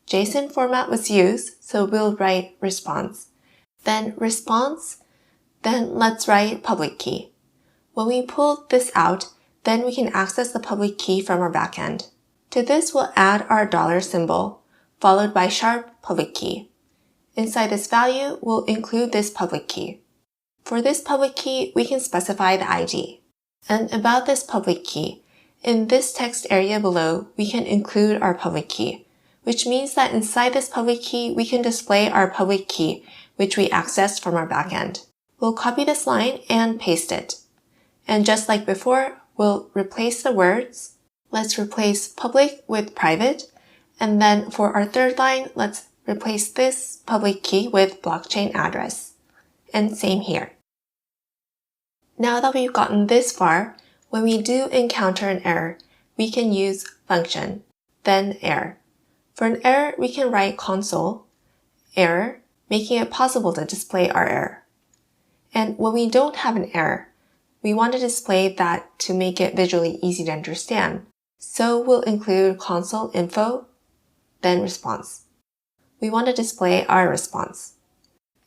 JSON format was used, so we'll write response. Then response, then let's write public key. When we pull this out, then we can access the public key from our backend. To this, we'll add our $symbol, followed by sharp public key. Inside this value, we'll include this public key. For this public key, we can specify the ID. And about this public key, in this text area below, we can include our public key, which means that inside this public key, we can display our public key, which we accessed from our backend. We'll copy this line and paste it. And just like before, we'll replace the words. Let's replace public with private. And then for our third line, let's replace this public key with blockchain address. And same here. Now that we've gotten this far, when we do encounter an error, we can use function, then error. For an error, we can write console, error, making it possible to display our error. And when we don't have an error, we want to display that to make it visually easy to understand. So we'll include console info, then response. We want to display our response.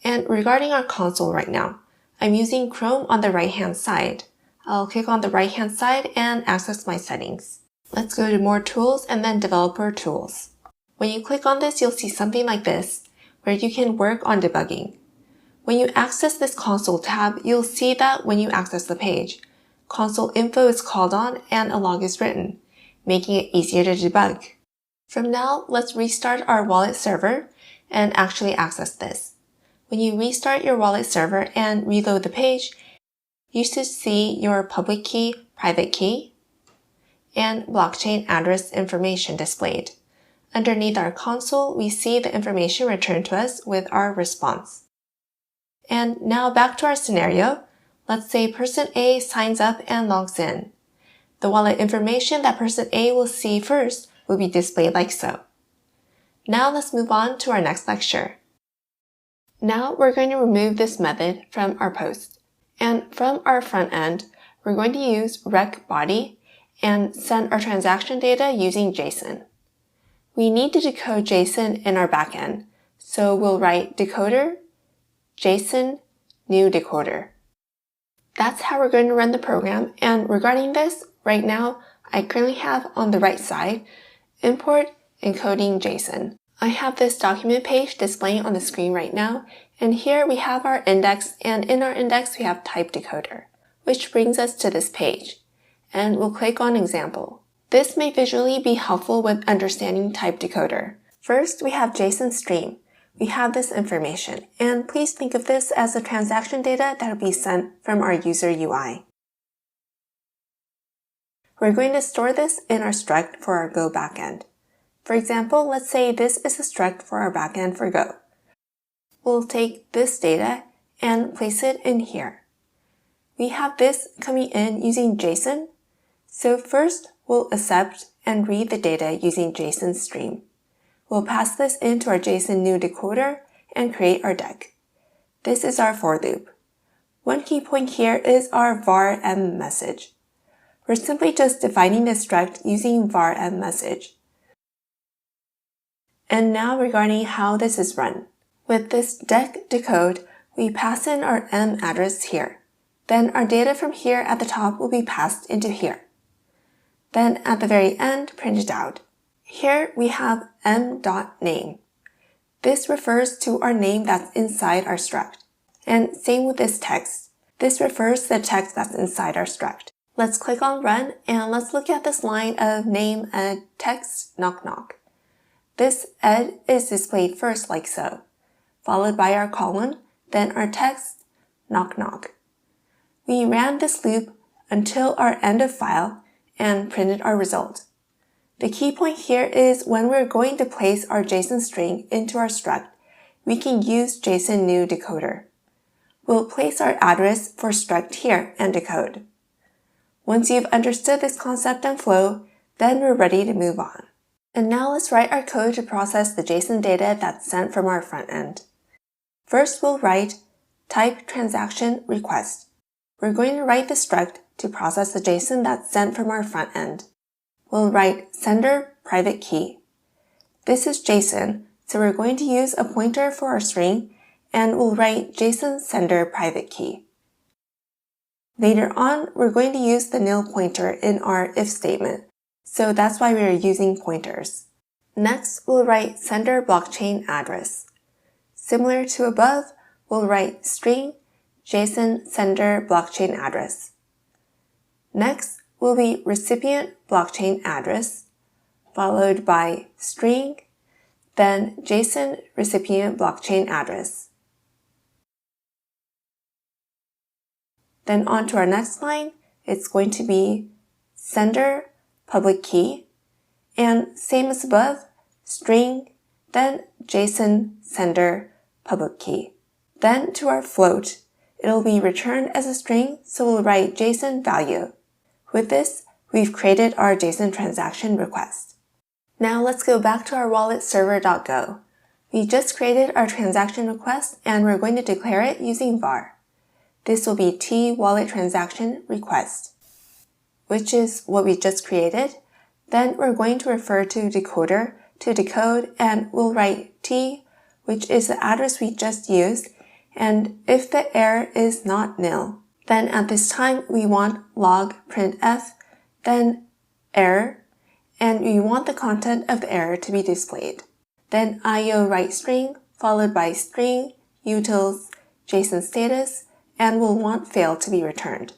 And regarding our console right now, I'm using Chrome on the right-hand side. I'll click on the right-hand side and access my settings. Let's go to More Tools and then Developer Tools. When you click on this, you'll see something like this, where you can work on debugging. When you access this console tab, you'll see that when you access the page, console info is called on and a log is written, making it easier to debug. From now, let's restart our wallet server and actually access this. When you restart your wallet server and reload the page, you should see your public key, private key, and blockchain address information displayed. Underneath our console, we see the information returned to us with our response. And now back to our scenario. Let's say person A signs up and logs in. The wallet information that person A will see first will be displayed like so. Now let's move on to our next lecture. Now we're going to remove this method from our post. And from our front end, we're going to use rec body and send our transaction data using JSON. We need to decode JSON in our backend, so we'll write decoder, JSON, new decoder. That's how we're going to run the program, and regarding this, right now, I currently have on the right side, import encoding JSON. I have this document page displaying on the screen right now, and here we have our index, and in our index we have type decoder, which brings us to this page. And we'll click on example. This may visually be helpful with understanding type decoder. First, we have JSON stream. We have this information, and please think of this as the transaction data that will be sent from our user UI. We're going to store this in our Struct for our Go backend. For example, let's say this is a Struct for our backend for Go. We'll take this data and place it in here. We have this coming in using JSON. So first, we'll accept and read the data using JSON stream. We'll pass this into our JSON new decoder and create our deck. This is our for loop. One key point here is our var m message. We're simply just defining the struct using var m message. And now regarding how this is run. With this deck decode, we pass in our m address here. Then our data from here at the top will be passed into here. Then at the very end, print it out. Here we have m.name. This refers to our name that's inside our struct. And same with this text. This refers to the text that's inside our struct. Let's click on run and let's look at this line of name ed text knock knock. This ed is displayed first like so, followed by our colon, then our text knock knock. We ran this loop until our end of file and printed our result. The key point here is when we're going to place our JSON string into our struct, we can use JSON new decoder. We'll place our address for struct here and decode. Once you've understood this concept and flow, then we're ready to move on. And now let's write our code to process the JSON data that's sent from our front end. First, we'll write type transaction request. We're going to write the struct to process the JSON that's sent from our front end. We'll write sender private key. This is JSON, so we're going to use a pointer for our string, and we'll write JSON sender private key. Later on, we're going to use the nil pointer in our if statement, so that's why we are using pointers. Next, we'll write sender blockchain address. Similar to above, we'll write string JSON sender blockchain address. Next will be recipient blockchain address, followed by string, then JSON recipient blockchain address. Then on to our next line, it's going to be sender public key, and same as above, string, then JSON sender public key. Then to our float, it'll be returned as a string, so we'll write JSON value. With this, we've created our JSON transaction request. Now let's go back to our wallet server.go. We just created our transaction request and we're going to declare it using var. This will be T wallet transaction request, which is what we just created. Then we're going to refer to decoder to decode, and we'll write T, which is the address we just used, and if the error is not nil, then at this time we want log printf, then error, and we want the content of the error to be displayed. Then IO write string, followed by string, utils, JSON status, and we'll want fail to be returned.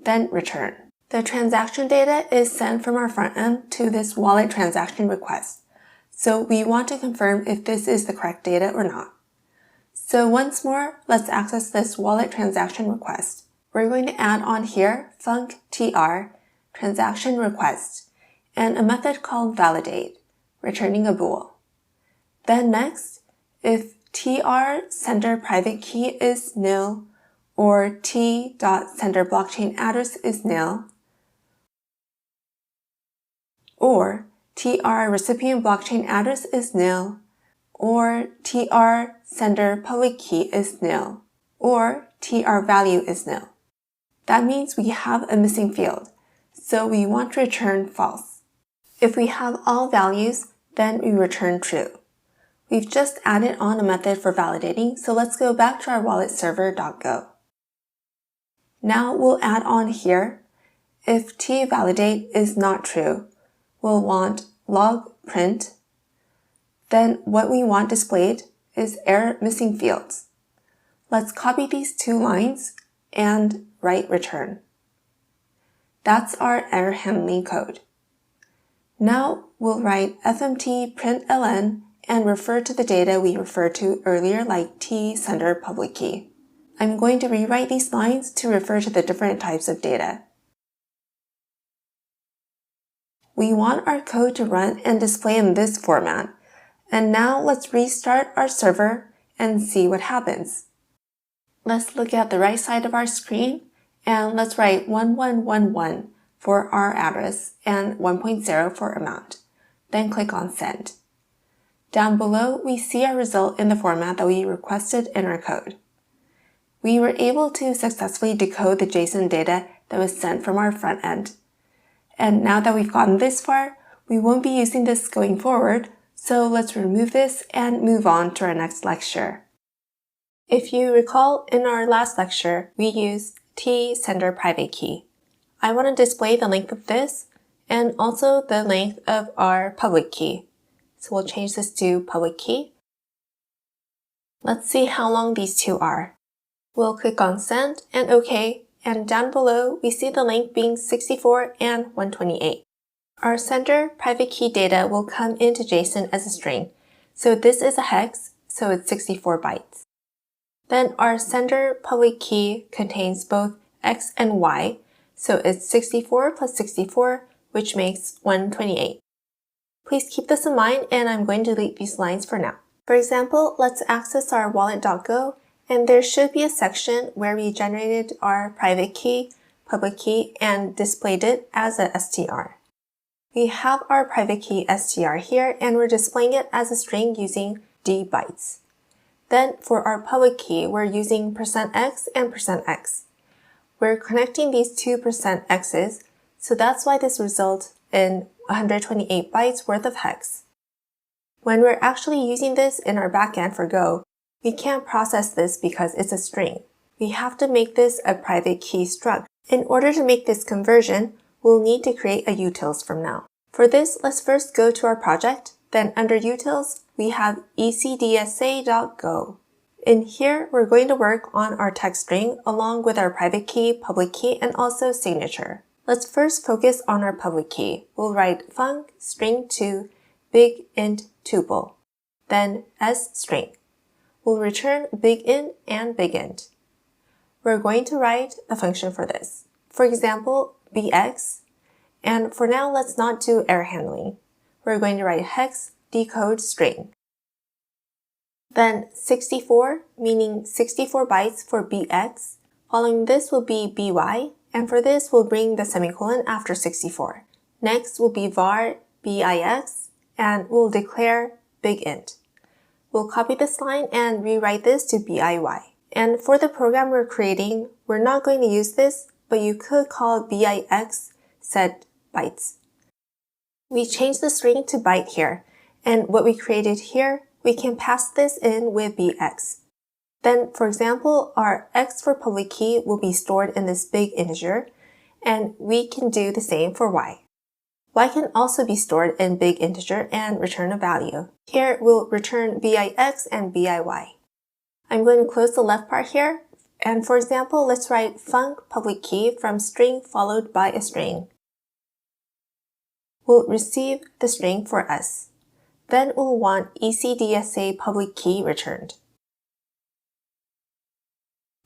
Then return. The transaction data is sent from our front end to this wallet transaction request. So we want to confirm if this is the correct data or not. So once more, let's access this wallet transaction request. We're going to add on here functr transaction request and a method called validate, returning a bool. Then next, if tr sender private key is nil or t.sender blockchain address is nil, or tr recipient blockchain address is nil, or tr sender public key is nil, or tr value is nil. That means we have a missing field, so we want to return false. If we have all values, then we return true. We've just added on a method for validating, so let's go back to our wallet server.go. Now we'll add on here, if tValidate is not true, we'll want log print. Then what we want displayed is error missing fields. Let's copy these two lines and write return. That's our error handling code. Now we'll write fmt println and refer to the data we referred to earlier, like t sender public key. I'm going to rewrite these lines to refer to the different types of data. We want our code to run and display in this format. And now let's restart our server and see what happens. Let's look at the right side of our screen and let's write 1111 for our address and 1.0 for amount. Then click on send. Down below, we see our result in the format that we requested in our code. We were able to successfully decode the JSON data that was sent from our front end. And now that we've gotten this far, we won't be using this going forward, so let's remove this and move on to our next lecture. If you recall, in our last lecture, we used T sender private key. I want to display the length of this and also the length of our public key. So we'll change this to public key. Let's see how long these two are. We'll click on send and OK, and down below we see the length being 64 and 128. Our sender private key data will come into JSON as a string. So this is a hex, so it's 64 bytes. Then our sender public key contains both X and Y, so it's 64 plus 64, which makes 128. Please keep this in mind, and I'm going to delete these lines for now. For example, let's access our wallet.go, and there should be a section where we generated our private key, public key, and displayed it as a str. We have our private key str here, and we're displaying it as a string using d bytes. Then for our public key, we're using %x and %x. We're connecting these two %x's, so that's why this results in 128 bytes worth of hex. When we're actually using this in our backend for Go, we can't process this because it's a string. We have to make this a private key struct. In order to make this conversion, we'll need to create a utils from now. For this, let's first go to our project. Then under utils, we have ECDSA.go. In here, we're going to work on our text string along with our private key, public key, and also signature. Let's first focus on our public key. We'll write func string2 big int tuple, then s-string. We'll return big int and big int. We're going to write a function for this. For example, bx, and for now, let's not do error handling. We're going to write hex decode string. Then 64, meaning 64 bytes for bx. Following this will be by, and for this we'll bring the semicolon after 64. Next will be var bix, and we'll declare big int. We'll copy this line and rewrite this to biy. And for the program we're creating, we're not going to use this, but you could call bix set bytes. We changed the string to byte here, and what we created here, we can pass this in with bx. Then, for example, our x for public key will be stored in this big integer, and we can do the same for y. Y can also be stored in big integer and return a value. Here, we'll return bix and biy. I'm going to close the left part here, and for example, let's write func public key from string followed by a string. We'll receive the string for s. Then we'll want ECDSA public key returned.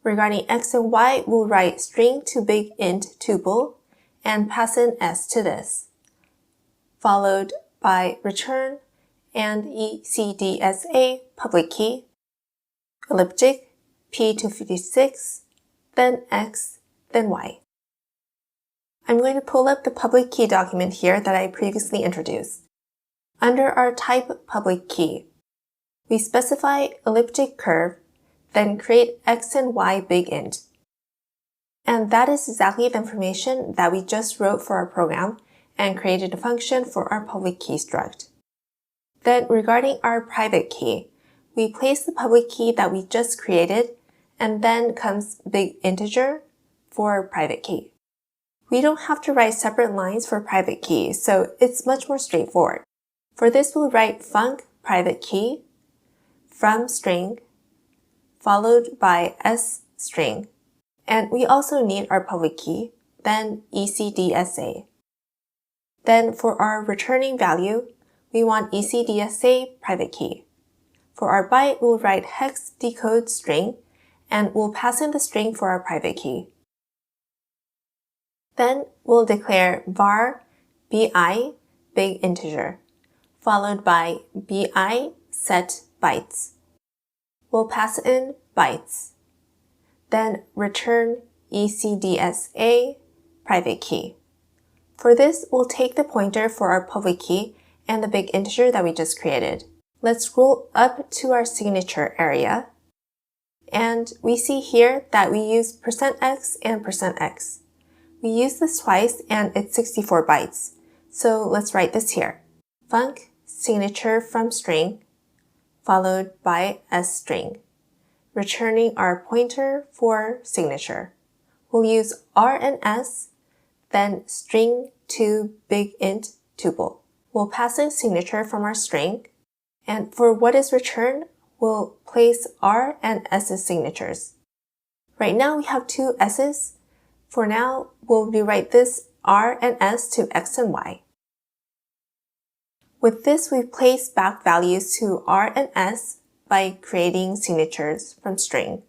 Regarding x and y, we'll write string to big int tuple and pass in s to this, followed by return and ECDSA public key, elliptic, p256, then x, then y. I'm going to pull up the public key document here that I previously introduced. Under our type public key, we specify elliptic curve, then create x and y big int. And that is exactly the information that we just wrote for our program and created a function for our public key struct. Then regarding our private key, we place the public key that we just created, and then comes big integer for private key. We don't have to write separate lines for private key, so it's much more straightforward. For this, we'll write func private key from string followed by s string. And we also need our public key, then ECDSA. Then for our returning value, we want ECDSA private key. For our byte, we'll write hex decode string, and we'll pass in the string for our private key. Then we'll declare var bi big integer, followed by bi set bytes. We'll pass in bytes. Then return ECDSA private key. For this, we'll take the pointer for our public key and the big integer that we just created. Let's scroll up to our signature area. And we see here that we use %x and %x. We use this twice and it's 64 bytes. So let's write this here. Func signature from string followed by s string, returning our pointer for signature. We'll use r and s, then string to big int tuple. We'll pass in signature from our string, and for what is returned, we'll place r and s's signatures. Right now we have two s's. For now, we'll rewrite this r and s to x and y. With this, we place back values to r and s by creating signatures from string.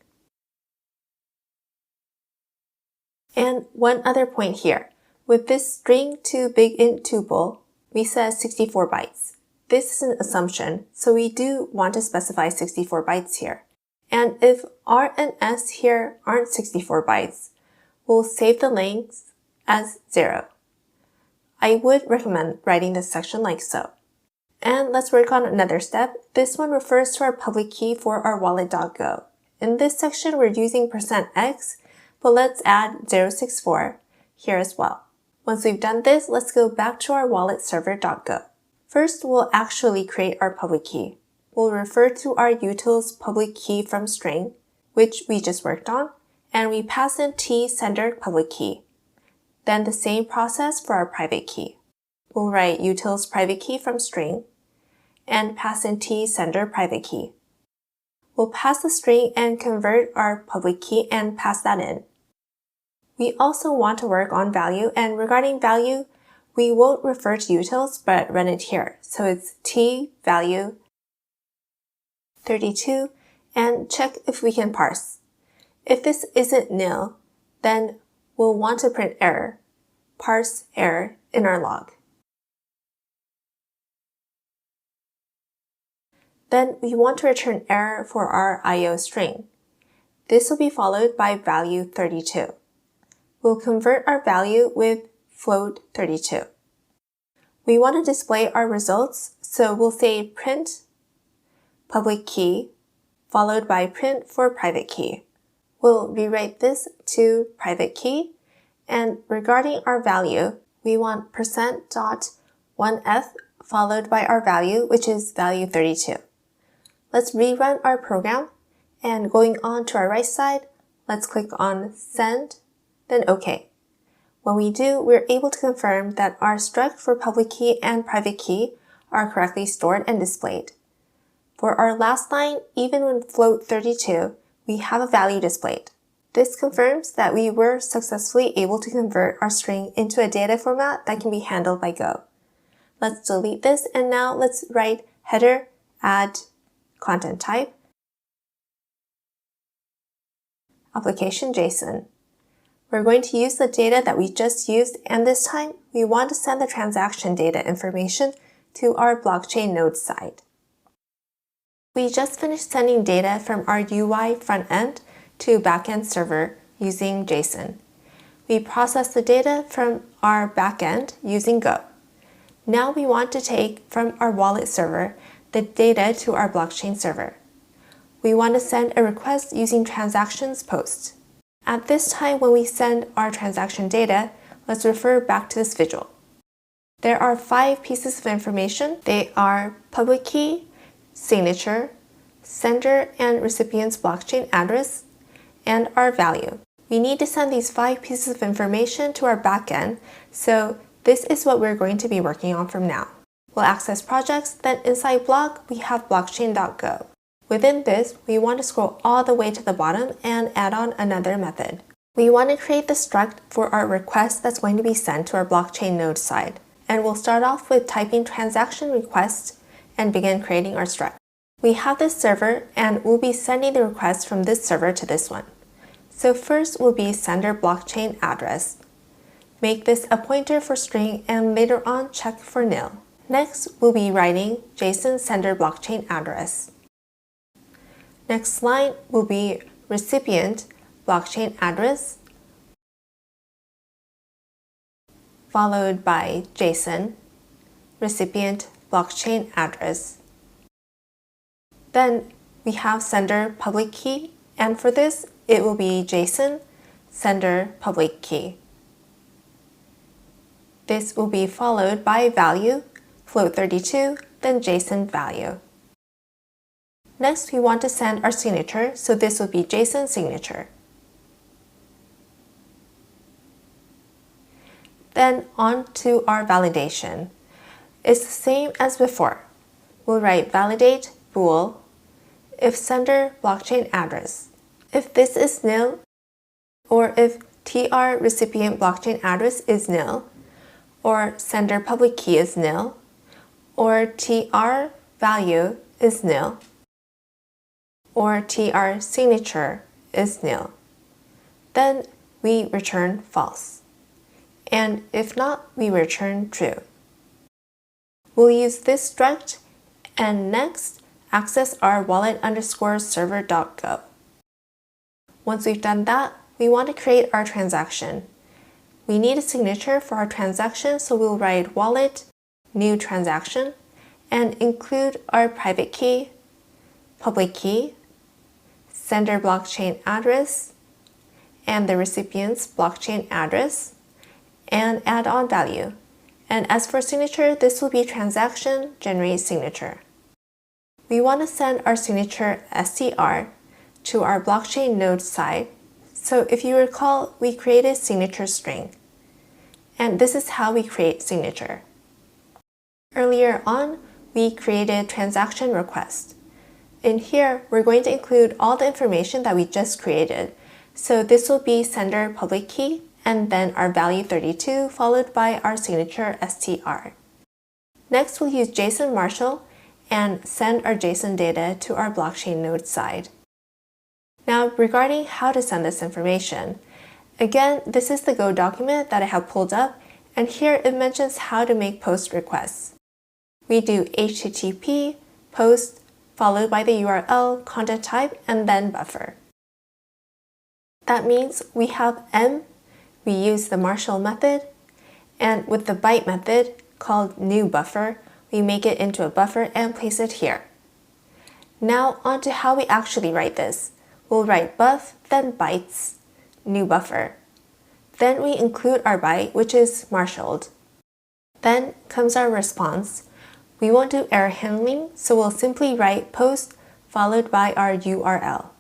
And one other point here. With this string to big int tuple, we set 64 bytes. This is an assumption, so we do want to specify 64 bytes here. And if r and s here aren't 64 bytes, we'll save the length as 0. I would recommend writing this section like so. And let's work on another step. This one refers to our public key for our wallet.go. In this section, we're using %x, but let's add 064 here as well. Once we've done this, let's go back to our wallet server.go. First, we'll actually create our public key. We'll refer to our utils public key from string, which we just worked on, and we pass in t sender public key. Then the same process for our private key. We'll write utils private key from string and pass in t sender private key. We'll pass the string and convert our public key and pass that in. We also want to work on value, and regarding value, we won't refer to utils but run it here. So it's t value 32 and check if we can parse. If this isn't nil, then we'll want to print error, parse error in our log. Then we want to return error for our IO string. This will be followed by value 32. We'll convert our value with float 32. We want to display our results, so we'll say print public key followed by print for private key. We'll rewrite this to private key, and regarding our value, we want %.1f followed by our value, which is value 32. Let's rerun our program, and going on to our right side, let's click on Send, then OK. When we do, we're able to confirm that our struct for public key and private key are correctly stored and displayed. For our last line, even when float 32, we have a value displayed. This confirms that we were successfully able to convert our string into a data format that can be handled by Go. Let's delete this, and now let's write header add content type application JSON. We're going to use the data that we just used, and this time we want to send the transaction data information to our blockchain node side. We just finished sending data from our UI front end to backend server using JSON. We processed the data from our backend using Go. Now we want to take from our wallet server the data to our blockchain server. We want to send a request using transactions post. At this time, when we send our transaction data, let's refer back to this visual. There are 5 pieces of information. They are public key, signature, sender and recipient's blockchain address, and our value. We need to send these 5 pieces of information to our backend, so this is what we're going to be working on from now. We'll access projects, then inside block, we have blockchain.go. Within this, we want to scroll all the way to the bottom and add on another method. We want to create the struct for our request that's going to be sent to our blockchain node side. And we'll start off with typing transaction request and begin creating our struct. We have this server, and we'll be sending the request from this server to this one. So first will be sender blockchain address. Make this a pointer for string and later on check for nil. Next, we'll be writing JSON sender blockchain address. Next line will be recipient blockchain address, followed by JSON recipient blockchain address. Then we have sender public key, and for this, it will be JSON sender public key. This will be followed by value, float 32, then JSON value. Next, we want to send our signature, so this will be JSON signature. Then on to our validation. It's the same as before. We'll write validate bool if sender blockchain address. If this is nil, or if TR recipient blockchain address is nil, or sender public key is nil, or TR value is nil, or TR signature is nil, then we return false. And if not, we return true. We'll use this struct and next access our wallet_server.go. Once we've done that, we want to create our transaction. We need a signature for our transaction, so we'll write wallet new transaction, and include our private key, public key, sender blockchain address, and the recipient's blockchain address, and add-on value. And as for signature, this will be transaction generate signature. We want to send our signature str to our blockchain node side. So if you recall, we created signature string. And this is how we create signature. Earlier on, we created transaction request. In here, we're going to include all the information that we just created. So this will be sender public key, and then our value 32 followed by our signature str. Next, we'll use JSON Marshal and send our JSON data to our blockchain node side. Now, regarding how to send this information, again, this is the Go document that I have pulled up, and here it mentions how to make post requests. We do HTTP post followed by the URL, content type, and then buffer. That means we have M, we use the Marshal method, and with the byte method called new buffer, we make it into a buffer and place it here. Now on to how we actually write this. We'll write buff, then bytes, new buffer. Then we include our byte, which is marshaled. Then comes our response. We won't do error handling, so we'll simply write post followed by our URL.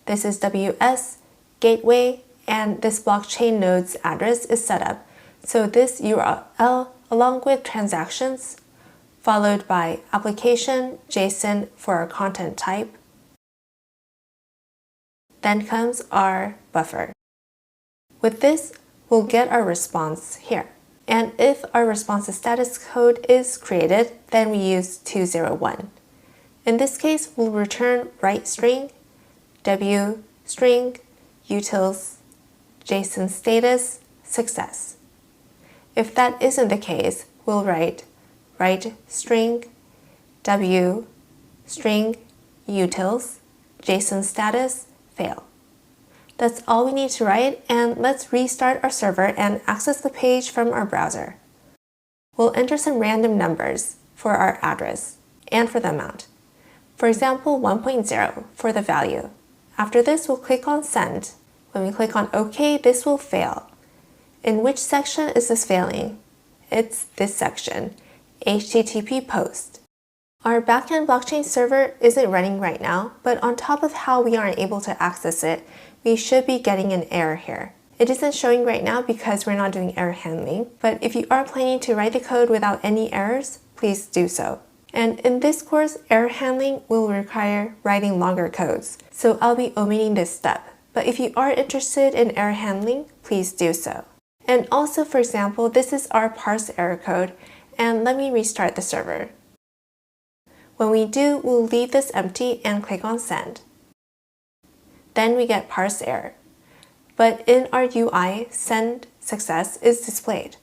This is WS, gateway, and this blockchain node's address is set up. So this URL along with transactions, followed by application, JSON for our content type. Then comes our buffer. With this, we'll get our response here. And if our response status code is created, then we use 201. In this case, we'll return write string, W string, utils, JSON status, success. If that isn't the case, we'll write string, W string, utils, JSON status, fail. That's all we need to write, and let's restart our server and access the page from our browser. We'll enter some random numbers for our address and for the amount. For example, 1.0 for the value. After this, we'll click on send. When we click on OK, this will fail. In which section is this failing? It's this section, HTTP post. Our backend blockchain server isn't running right now, but on top of how we aren't able to access it, we should be getting an error here. It isn't showing right now because we're not doing error handling, but if you are planning to write the code without any errors, please do so. And in this course, error handling will require writing longer codes, so I'll be omitting this step. But if you are interested in error handling, please do so. And also, for example, this is our parse error code, and let me restart the server. When we do, we'll leave this empty and click on send. Then we get parse error. But in our UI, send success is displayed.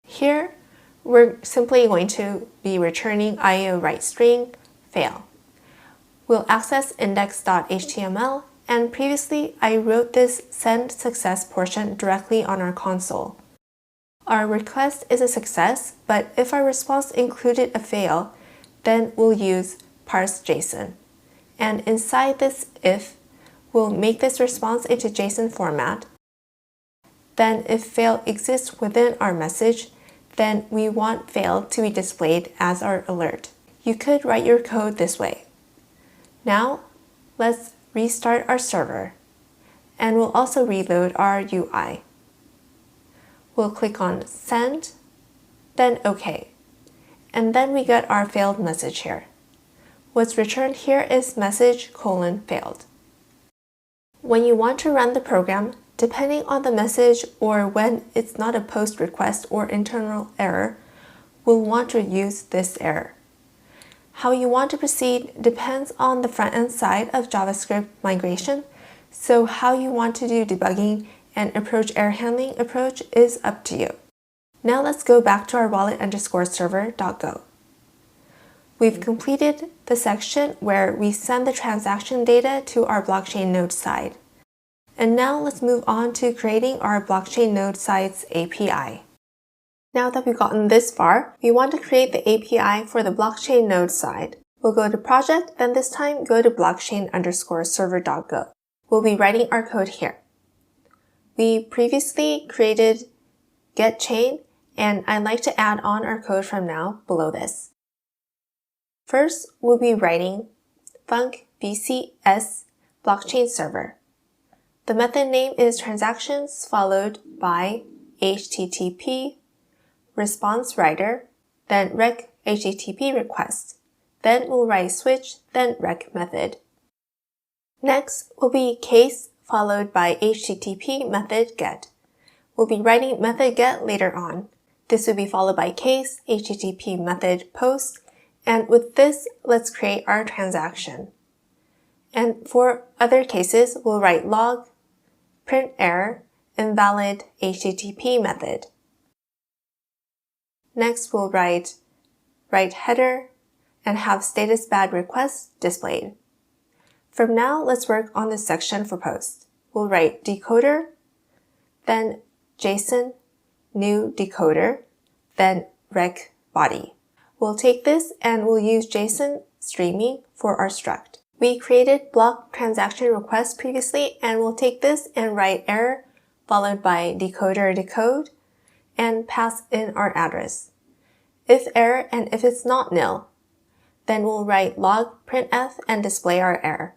Here, we're simply going to be returning IO write string, fail. We'll access index.html, and previously I wrote this send success portion directly on our console. Our request is a success, but if our response included a fail, then we'll use parse JSON. And inside this if, we'll make this response into JSON format. Then if fail exists within our message, then we want fail to be displayed as our alert. You could write your code this way. Now, let's restart our server. And we'll also reload our UI. We'll click on send, then OK. And then we get our failed message here. What's returned here is message : failed. When you want to run the program, depending on the message or when it's not a post request or internal error, we'll want to use this error. How you want to proceed depends on the front-end side of JavaScript migration, so how you want to do debugging and approach error handling approach is up to you. Now let's go back to our wallet_server.go. We've completed the section where we send the transaction data to our blockchain node side. And now let's move on to creating our blockchain node side's API. Now that we've gotten this far, we want to create the API for the blockchain node side. We'll go to project, then this time go to blockchain_server.go. We'll be writing our code here. We previously created getChain, and I'd like to add on our code from now below this. First, we'll be writing func bcs blockchain server. The method name is transactions followed by HTTP response writer, then rec HTTP request. Then we'll write switch, then rec method. Next will be case followed by HTTP method get. We'll be writing method get later on. This will be followed by case HTTP method post, and with this, let's create our transaction. And for other cases, we'll write log, print error, invalid HTTP method. Next, we'll write header and have status bad request displayed. From now, let's work on this section for post. We'll write decoder, then Json, new decoder, then rec body. We'll take this and we'll use Json streaming for our struct. We created block transaction request previously, and we'll take this and write error followed by decoder decode and pass in our address. If error and if it's not nil, then we'll write log printf and display our error.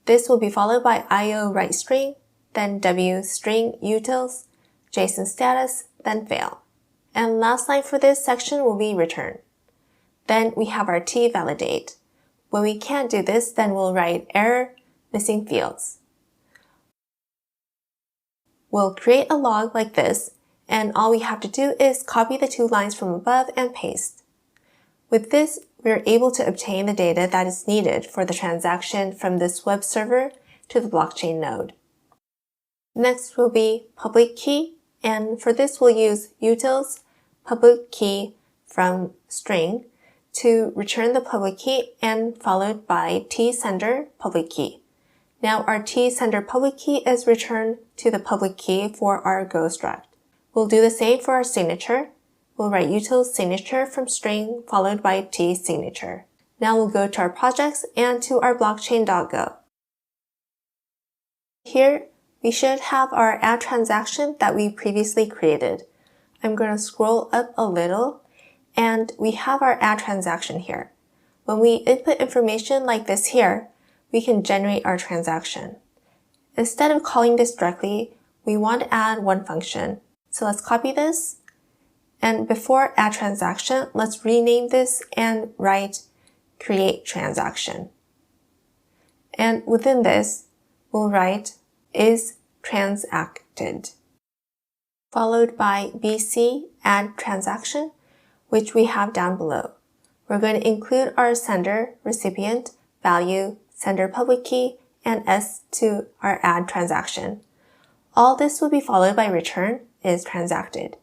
This will be followed by io write string, then w string utils, JSON status, then fail. And last line for this section will be return. Then we have our t validate. When we can't do this, then we'll write error missing fields. We'll create a log like this, and all we have to do is copy the 2 lines from above and paste. With this, we're able to obtain the data that is needed for the transaction from this web server to the blockchain node. Next will be public key, and for this we'll use utils public key from string to return the public key and followed by tsender public key. Now our tsender public key is returned to the public key for our Go struct. We'll do the same for our signature. We'll write utils signature from string followed by tsignature. Now we'll go to our projects and to our blockchain.go. Here, we should have our add transaction that we previously created. I'm going to scroll up a little, and we have our add transaction here. When we input information like this here, we can generate our transaction. Instead of calling this directly, we want to add one function. So let's copy this. And before add transaction, let's rename this and write create transaction. And within this, we'll write is transacted, followed by BC add transaction, which we have down below. We're going to include our sender, recipient, value, sender public key, and S to our add transaction. All this will be followed by return is transacted.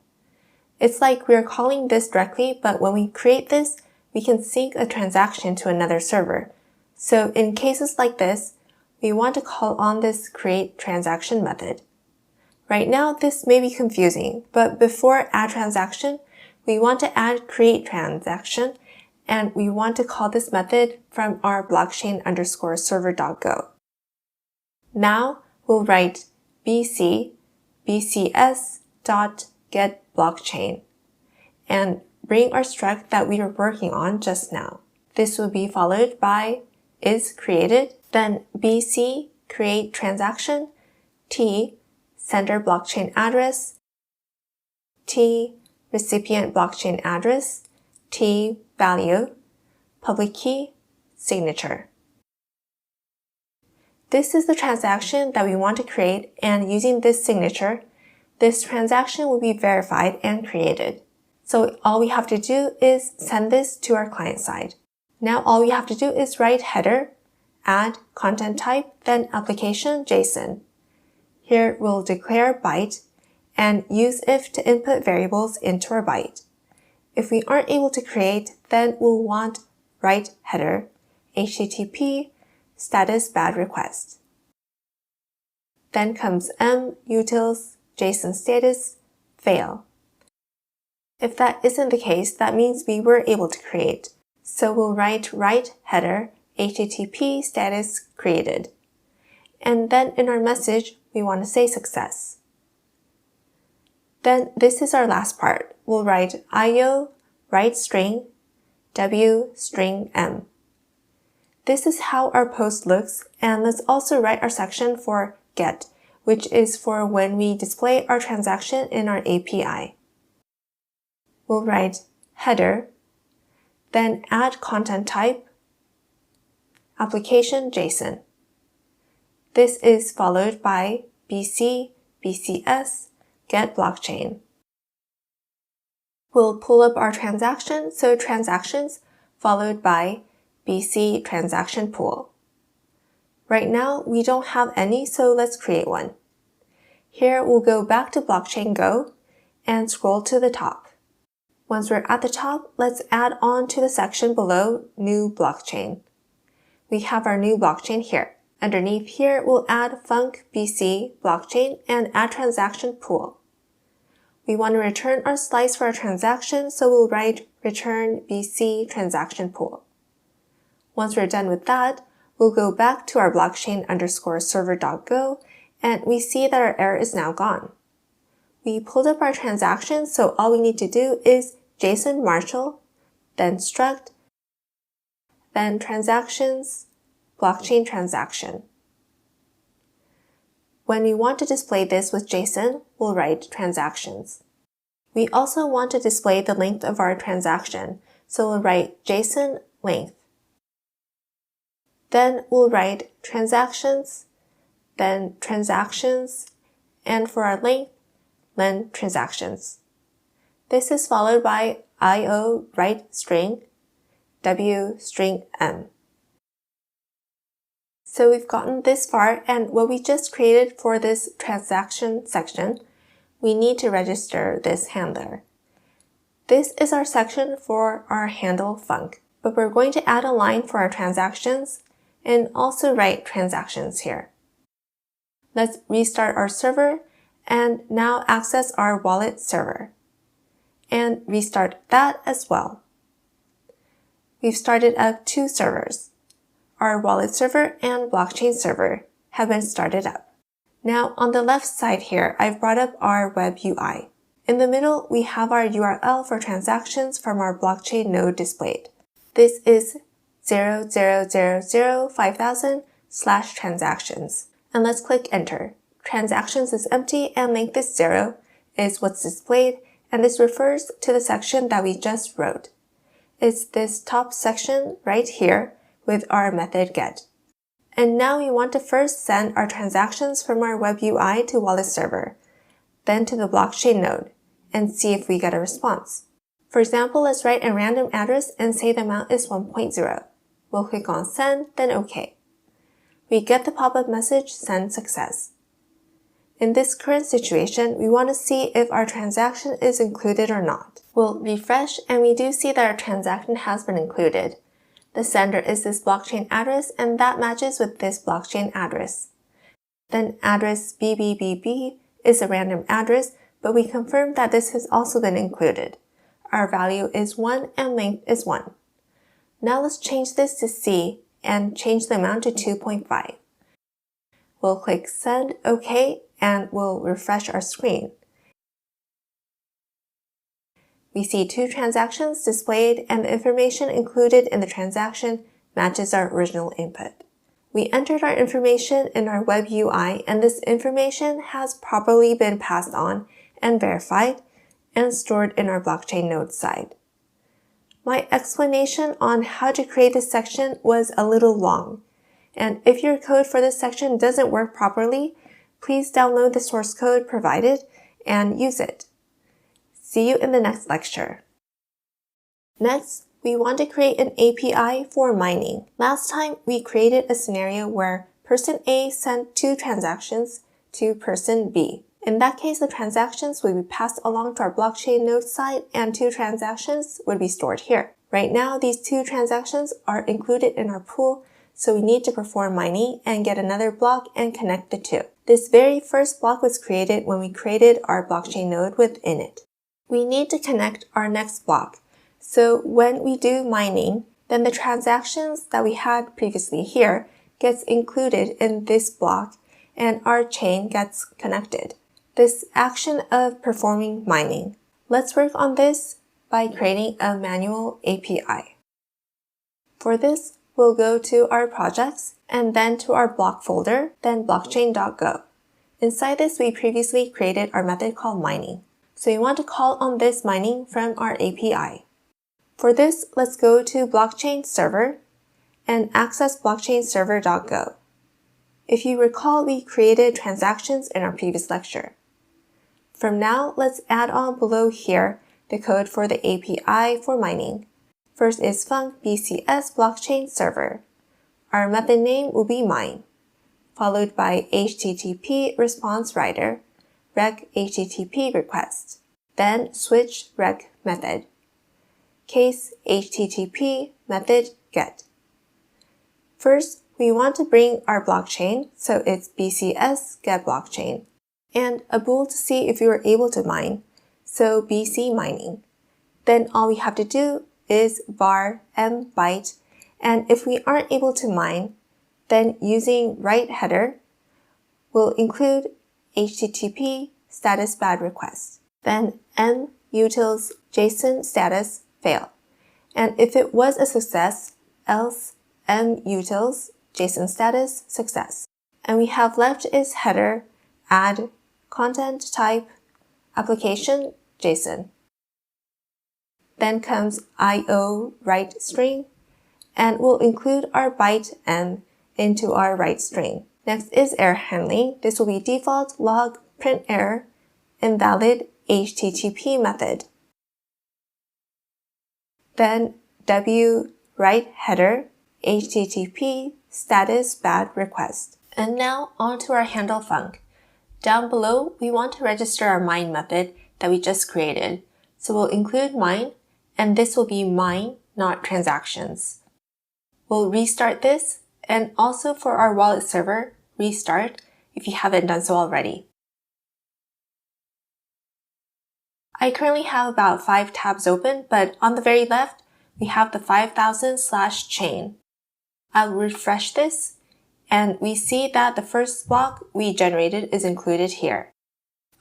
It's like we're calling this directly, but when we create this, we can sync a transaction to another server. So in cases like this, we want to call on this create transaction method. Right now, this may be confusing, but before add transaction, we want to add create transaction, and we want to call this method from our blockchain_server.go. Now we'll write bcs.getBlockchain and bring our struct that we were working on just now. This will be followed by is created, then bc create transaction, t sender blockchain address, t recipient blockchain address, t value, public key, signature. This is the transaction that we want to create, and using this signature, this transaction will be verified and created. So all we have to do is send this to our client side. Now all we have to do is write header, add content type, then application JSON. Here we'll declare byte and use if to input variables into our byte. If we aren't able to create, then we'll want write header, HTTP, status bad request. Then comes utils, JSON status, fail. If that isn't the case, that means we were able to create. So we'll write header HTTP status created. And then in our message, we want to say success. Then this is our last part. We'll write IO write string W string M. This is how our post looks, and let's also write our section for get, which is for when we display our transaction in our API. We'll write header, then add content type, application JSON. This is followed by BC, BCS, get blockchain. We'll pull up our transaction, so transactions followed by BC transaction pool. Right now, we don't have any, so let's create one. Here, we'll go back to Blockchain Go and scroll to the top. Once we're at the top, let's add on to the section below New Blockchain. We have our new blockchain here. Underneath here, we'll add Func BC blockchain and add transaction pool. We want to return our slice for our transaction, so we'll write return BC transaction pool. Once we're done with that, we'll go back to our blockchain_server.go and we see that our error is now gone. We pulled up our transaction, so all we need to do is JSON marshal, then struct, then transactions, blockchain transaction. When we want to display this with JSON, we'll write transactions. We also want to display the length of our transaction, so we'll write JSON length. Then we'll write transactions, then transactions, and for our length, len transactions. This is followed by IO write string, W string M. So we've gotten this far, and what we just created for this transaction section, we need to register this handler. This is our section for our handle func, but we're going to add a line for our transactions and also write transactions here. Let's restart our server and now access our wallet server and restart that as well. We've started up two servers. Our wallet server and blockchain server have been started up. Now on the left side here, I've brought up our web UI. In the middle, we have our URL for transactions from our blockchain node displayed. This is 0005000/transactions. And let's click enter. Transactions is empty and length is 0 is what's displayed, and this refers to the section that we just wrote. It's this top section right here with our method get. And now we want to first send our transactions from our web UI to wallet server, then to the blockchain node, and see if we get a response. For example, let's write a random address and say the amount is 1.0. We'll click on send, then OK. We get the pop-up message, send success. In this current situation, we want to see if our transaction is included or not. We'll refresh and we do see that our transaction has been included. The sender is this blockchain address and that matches with this blockchain address. Then address BBBB is a random address, but we confirm that this has also been included. Our value is 1 and length is 1. Now let's change this to C and change the amount to 2.5. We'll click send, OK, and we'll refresh our screen. We see two transactions displayed and the information included in the transaction matches our original input. We entered our information in our web UI and this information has properly been passed on and verified and stored in our blockchain node side. My explanation on how to create this section was a little long, and if your code for this section doesn't work properly, please download the source code provided and use it. See you in the next lecture. Next, we want to create an API for mining. Last time, we created a scenario where person A sent two transactions to person B. In that case, the transactions would be passed along to our blockchain node side and two transactions would be stored here. Right now, these two transactions are included in our pool, so we need to perform mining and get another block and connect the two. This very first block was created when we created our blockchain node within it. we need to connect our next block. So when we do mining, then the transactions that we had previously here gets included in this block and our chain gets connected. This action of performing mining. Let's work on this by creating a manual API. For this, we'll go to our projects and then to our block folder, then blockchain.go. Inside this, we previously created our method called mining. So we want to call on this mining from our API. For this, let's go to blockchain server and access blockchainserver.go. If you recall, we created transactions in our previous lecture. From now, let's add on below here the code for the API for mining. First is func bcs blockchain server. Our method name will be mine, followed by http response writer, rec http request, then switch rec method, case http method get. First, we want to bring our blockchain, so it's bcs get blockchain, and a bool to see if we were able to mine, so bc mining. Then all we have to do is var m byte, and if we aren't able to mine, then using write header, we'll include http status bad request, then m utils json status fail, and if it was a success, else m utils json status success. And we have left is header add content type application json. Then comes io write string, and we'll include our byte m into our write string. Next is error handling. This will be default log print error invalid http method. Then w write header http status bad request. And now onto our handle func. Down below, we want to register our mine method that we just created. So we'll include mine, and this will be mine, not transactions. We'll restart this, and also for our wallet server, restart if you haven't done so already. I currently have about 5 tabs open, but on the very left, we have the 5000/chain. I'll refresh this, and we see that the first block we generated is included here.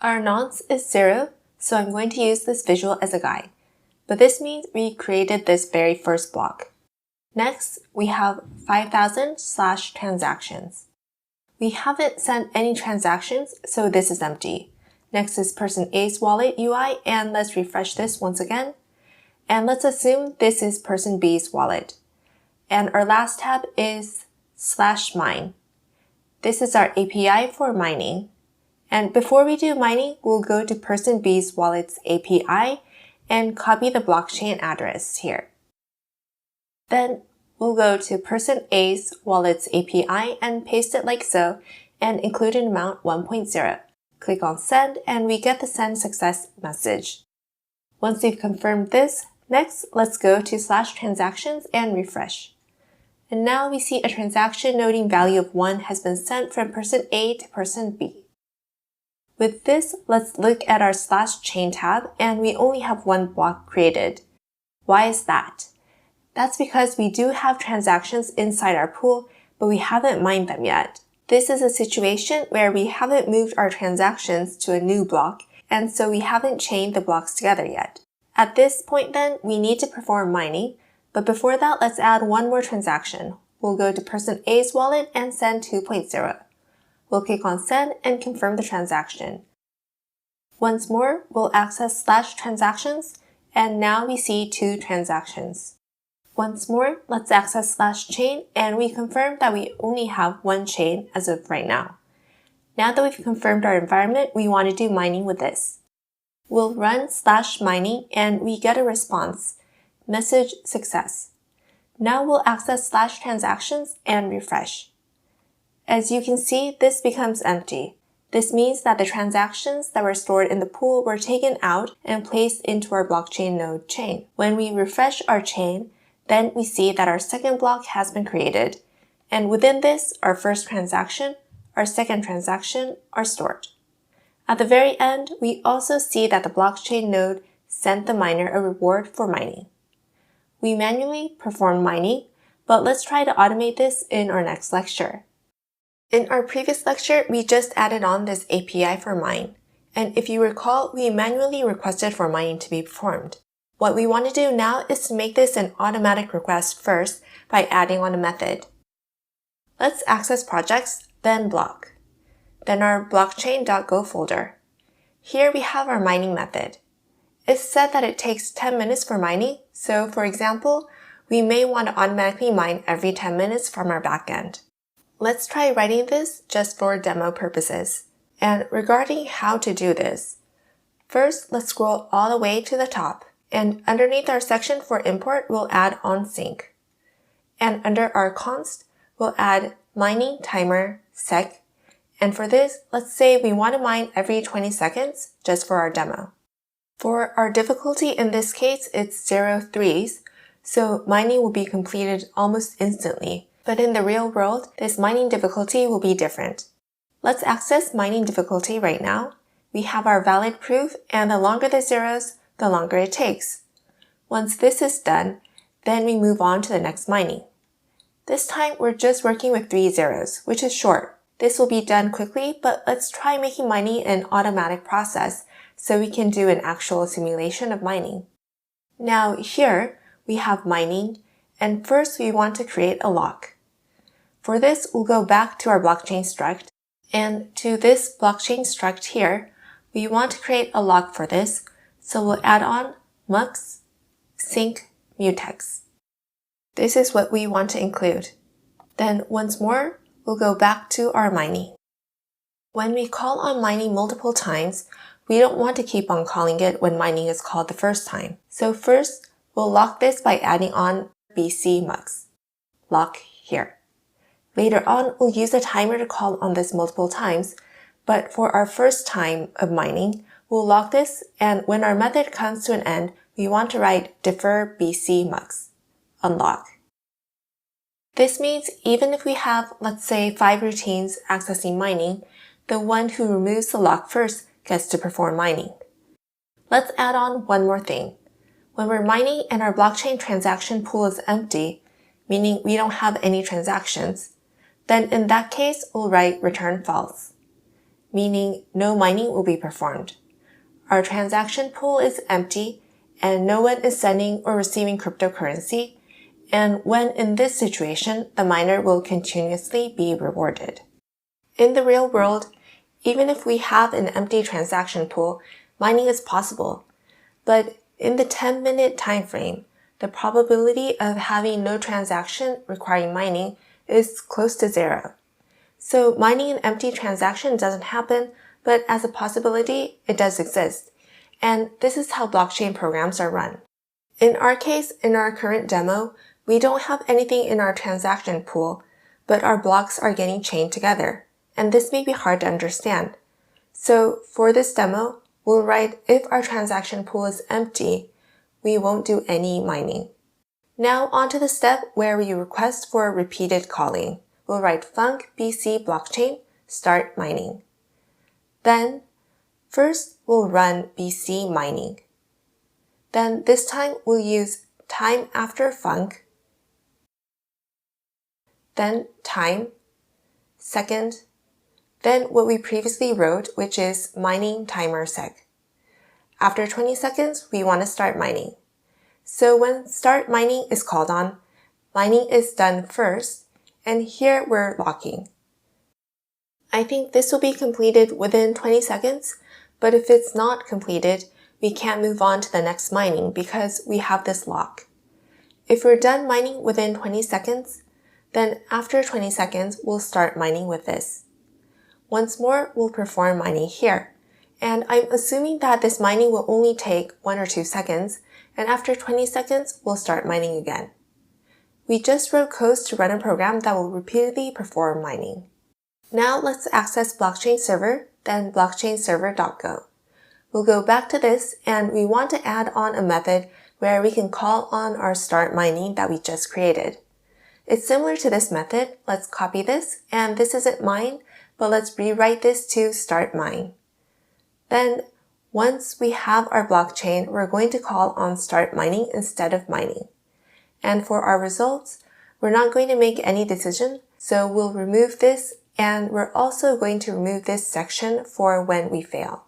Our nonce is 0, so I'm going to use this visual as a guide. But this means we created this very first block. Next, we have 5000/transactions. We haven't sent any transactions, so this is empty. Next is person A's wallet UI, and let's refresh this once again. And let's assume this is person B's wallet. And our last tab is /mine. This is our API for mining. And before we do mining, we'll go to person B's wallet's API and copy the blockchain address here. Then we'll go to person A's wallet's API and paste it like so and include an amount 1.0. Click on send and we get the send success message. Once we've confirmed this, next let's go to /transactions and refresh. And now we see a transaction noting value of 1 has been sent from person A to person B. With this, let's look at our /chain tab, and we only have one block created. Why is that? That's because we do have transactions inside our pool, but we haven't mined them yet. This is a situation where we haven't moved our transactions to a new block, and so we haven't chained the blocks together yet. At this point then, we need to perform mining, but before that, let's add one more transaction. We'll go to person A's wallet and send 2.0. We'll click on send and confirm the transaction. Once more, we'll access /transactions, and now we see 2 transactions. Once more, let's access /chain, and we confirm that we only have 1 chain as of right now. Now that we've confirmed our environment, we want to do mining with this. We'll run /mining, and we get a response. Message success. Now we'll access /transactions and refresh. As you can see, this becomes empty. This means that the transactions that were stored in the pool were taken out and placed into our blockchain node chain. When we refresh our chain, then we see that our second block has been created. And within this, our first transaction, our second transaction are stored. At the very end, we also see that the blockchain node sent the miner a reward for mining. We manually perform mining, but let's try to automate this in our next lecture. In our previous lecture, we just added on this API for mine. And if you recall, we manually requested for mining to be performed. What we want to do now is to make this an automatic request first by adding on a method. Let's access projects, then block. Then our blockchain.go folder. Here we have our mining method. It's said that it takes 10 minutes for mining, so for example, we may want to automatically mine every 10 minutes from our backend. Let's try writing this just for demo purposes. And regarding how to do this, first let's scroll all the way to the top, and underneath our section for import, we'll add onSync. And under our const, we'll add mining timer sec. And for this, let's say we want to mine every 20 seconds just for our demo. For our difficulty in this case, it's 0-3s, so mining will be completed almost instantly. But in the real world, this mining difficulty will be different. Let's access mining difficulty right now. We have our valid proof, and the longer the zeros, the longer it takes. Once this is done, then we move on to the next mining. This time, we're just working with 3 zeros, which is short. This will be done quickly, but let's try making mining an automatic process so we can do an actual simulation of mining. Now here, we have mining, and first we want to create a lock. For this, we'll go back to our blockchain struct, and to this blockchain struct here, we want to create a lock for this, so we'll add on mux sync mutex. This is what we want to include. Then once more, we'll go back to our mining. When we call on mining multiple times, we don't want to keep on calling it when mining is called the first time. So first, we'll lock this by adding on bc mux. Lock here. Later on, we'll use a timer to call on this multiple times, but for our first time of mining, we'll lock this, and when our method comes to an end, we want to write defer bc mux. Unlock. This means even if we have, let's say, 5 routines accessing mining, the one who removes the lock first gets to perform mining. Let's add on one more thing. When we're mining and our blockchain transaction pool is empty, meaning we don't have any transactions, then in that case, we'll write return false, meaning no mining will be performed. Our transaction pool is empty and no one is sending or receiving cryptocurrency, and when in this situation, the miner will continuously be rewarded. In the real world, even if we have an empty transaction pool, mining is possible. But in the 10-minute time frame, the probability of having no transaction requiring mining is close to 0. So mining an empty transaction doesn't happen, but as a possibility, it does exist. And this is how blockchain programs are run. In our case, in our current demo, we don't have anything in our transaction pool, but our blocks are getting chained together. And this may be hard to understand. So for this demo, we'll write if our transaction pool is empty, we won't do any mining. Now onto the step where we request for repeated calling. We'll write func bc blockchain start mining. Then first we'll run bc mining. Then this time we'll use time after func, then time, second, then what we previously wrote, which is mining timer sec. After 20 seconds, we want to start mining. So when start mining is called on, mining is done first, and here we're locking. I think this will be completed within 20 seconds, but if it's not completed, we can't move on to the next mining because we have this lock. If we're done mining within 20 seconds, then after 20 seconds, we'll start mining with this. Once more, we'll perform mining here. And I'm assuming that this mining will only take 1 or 2 seconds, and after 20 seconds, we'll start mining again. We just wrote codes to run a program that will repeatedly perform mining. Now let's access blockchain server, then blockchain server.go. We'll go back to this, and we want to add on a method where we can call on our start mining that we just created. It's similar to this method. Let's copy this, and this isn't mine, but let's rewrite this to start mine. Then Once we have our blockchain, we're going to call on start mining instead of mining. And for our results, we're not going to make any decision, so we'll remove this, and we're also going to remove this section for when we fail.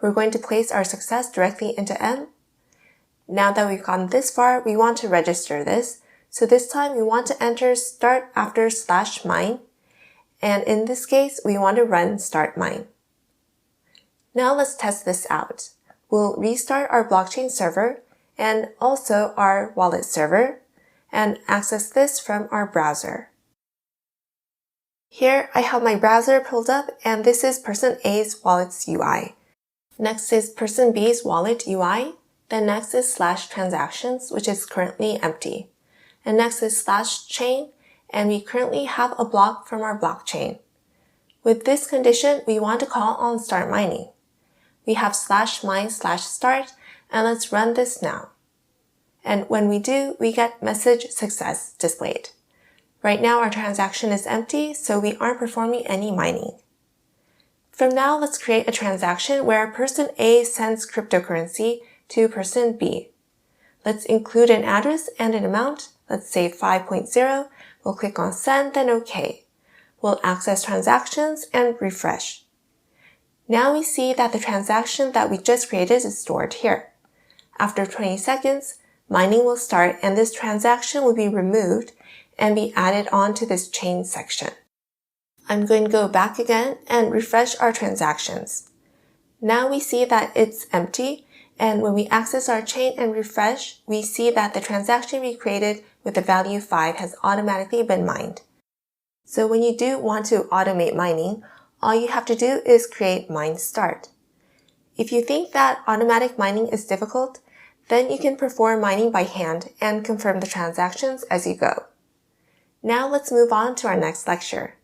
We're going to place our success directly into M. Now that we've gotten this far, we want to register this. So this time we want to enter start after /mine. And in this case, we want to run start mine. Now let's test this out. We'll restart our blockchain server and also our wallet server and access this from our browser. Here I have my browser pulled up, and this is person A's wallet's UI. Next is person B's wallet UI. Then next is /transactions, which is currently empty. And next is /chain, and we currently have a block from our blockchain. With this condition, we want to call on start mining. We have /mine/start, and let's run this now. And when we do, we get message success displayed. Right now our transaction is empty, so we aren't performing any mining. From now, let's create a transaction where person A sends cryptocurrency to person B. Let's include an address and an amount. Let's say 5.0. We'll click on send, then OK. We'll access transactions and refresh. Now we see that the transaction that we just created is stored here. After 20 seconds, mining will start, and this transaction will be removed and be added onto this chain section. I'm going to go back again and refresh our transactions. Now we see that it's empty, and when we access our chain and refresh, we see that the transaction we created with the value 5 has automatically been mined. So when you do want to automate mining, all you have to do is create mine start. If you think that automatic mining is difficult, then you can perform mining by hand and confirm the transactions as you go. Now let's move on to our next lecture.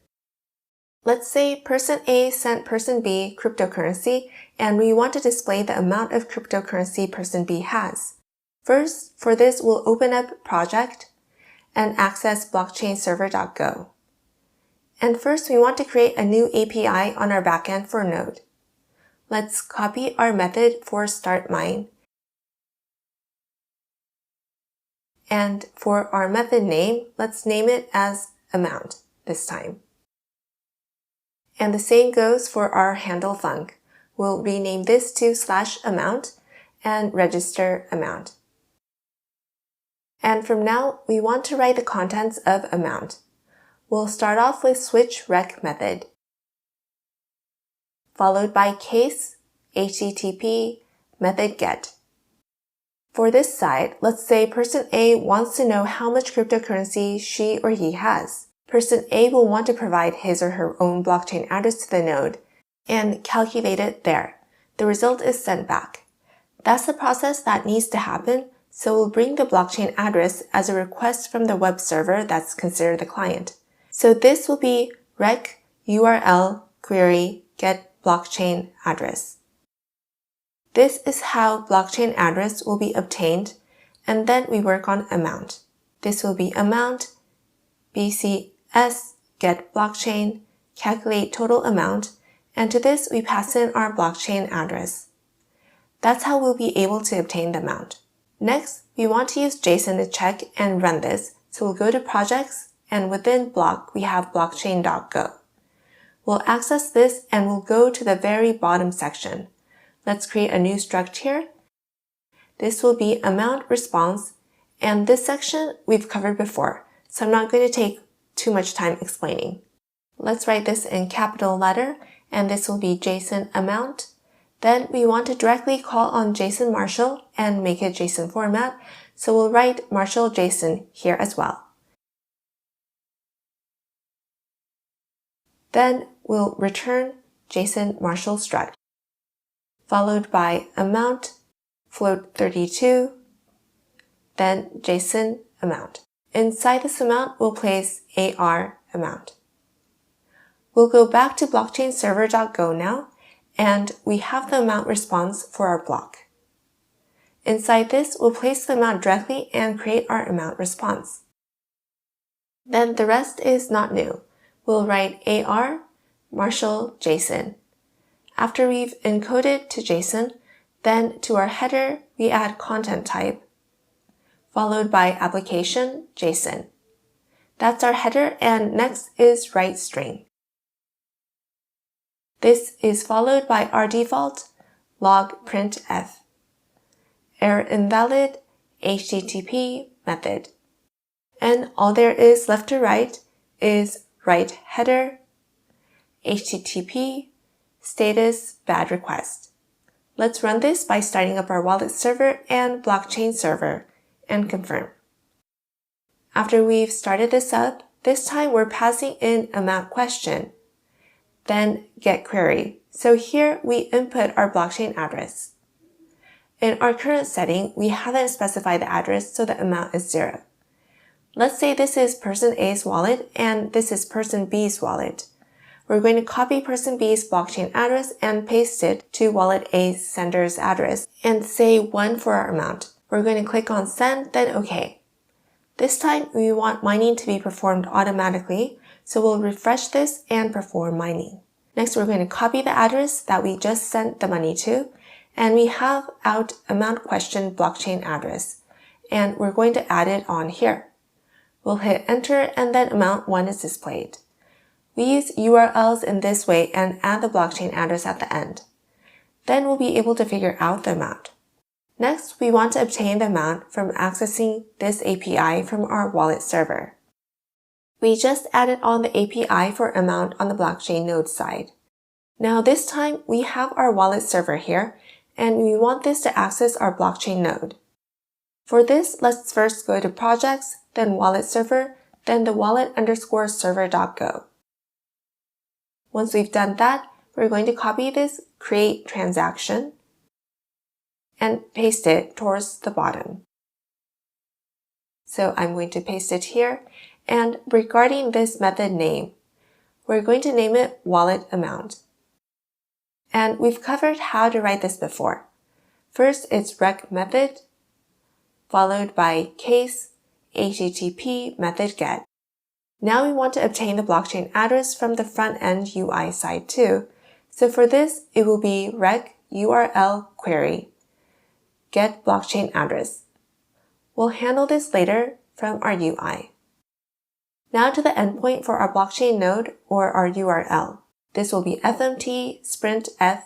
Let's say person A sent person B cryptocurrency, and we want to display the amount of cryptocurrency person B has. First, for this, we'll open up project and access blockchainserver.go. And first, we want to create a new API on our backend for Node. Let's copy our method for start mine. And for our method name, let's name it as amount this time. And the same goes for our handle func. We'll rename this to /amount and register amount. And from now, we want to write the contents of amount. We'll start off with switch rec method, followed by case HTTP method get. For this side, let's say person A wants to know how much cryptocurrency she or he has. Person A will want to provide his or her own blockchain address to the node and calculate it there. The result is sent back. That's the process that needs to happen, so we'll bring the blockchain address as a request from the web server that's considered the client. So this will be rec URL query get blockchain address. This is how blockchain address will be obtained, and then we work on amount. This will be amount BCS get blockchain calculate total amount, and to this we pass in our blockchain address. That's how we'll be able to obtain the amount. Next, we want to use Json to check and run this, so we'll go to projects, and within block we have blockchain.go. We'll access this and we'll go to the very bottom section. Let's create a new struct here. This will be amount response, and this section we've covered before, so I'm not going to take too much time explaining. Let's write this in capital letter, and this will be JSON amount. Then we want to directly call on JSON Marshal and make it JSON format, so we'll write Marshal JSON here as well. Then we'll return JSON Marshal struct, followed by amount float 32, then JSON amount. Inside this amount, we'll place AR amount. We'll go back to blockchainserver.go now, and we have the amount response for our block. Inside this, we'll place the amount directly and create our amount response. Then the rest is not new. We'll write AR Marshal JSON. After we've encoded to JSON, then to our header, we add content type, followed by application JSON. That's our header, and next is write string. This is followed by our default log printf, error invalid HTTP method. And all there is left to write is write header HTTP status bad request. Let's run this by starting up our wallet server and blockchain server and confirm. After we've started this up, this time we're passing in amount question, then get query. So here we input our blockchain address. In our current setting, we haven't specified the address, so the amount is 0. Let's say this is person A's wallet and this is person B's wallet. We're going to copy person B's blockchain address and paste it to wallet A's sender's address and say 1 for our amount. We're going to click on send, then OK. This time we want mining to be performed automatically, so we'll refresh this and perform mining. Next, we're going to copy the address that we just sent the money to, and we have out amount question blockchain address, and we're going to add it on here. We'll hit enter and then amount 1 is displayed. We use URLs in this way and add the blockchain address at the end. Then we'll be able to figure out the amount. Next, we want to obtain the amount from accessing this API from our wallet server. We just added on the API for amount on the blockchain node side. Now this time we have our wallet server here, and we want this to access our blockchain node. For this, let's first go to projects, then wallet server, then the wallet_server.go. Once we've done that, we're going to copy this create transaction and paste it towards the bottom. So I'm going to paste it here, and regarding this method name, we're going to name it wallet amount. And we've covered how to write this before. First, it's rec method, followed by case HTTP method get. Now we want to obtain the blockchain address from the front-end UI side too. So for this, it will be rec URL query get blockchain address. We'll handle this later from our UI. Now to the endpoint for our blockchain node or our URL. This will be fmt sprintf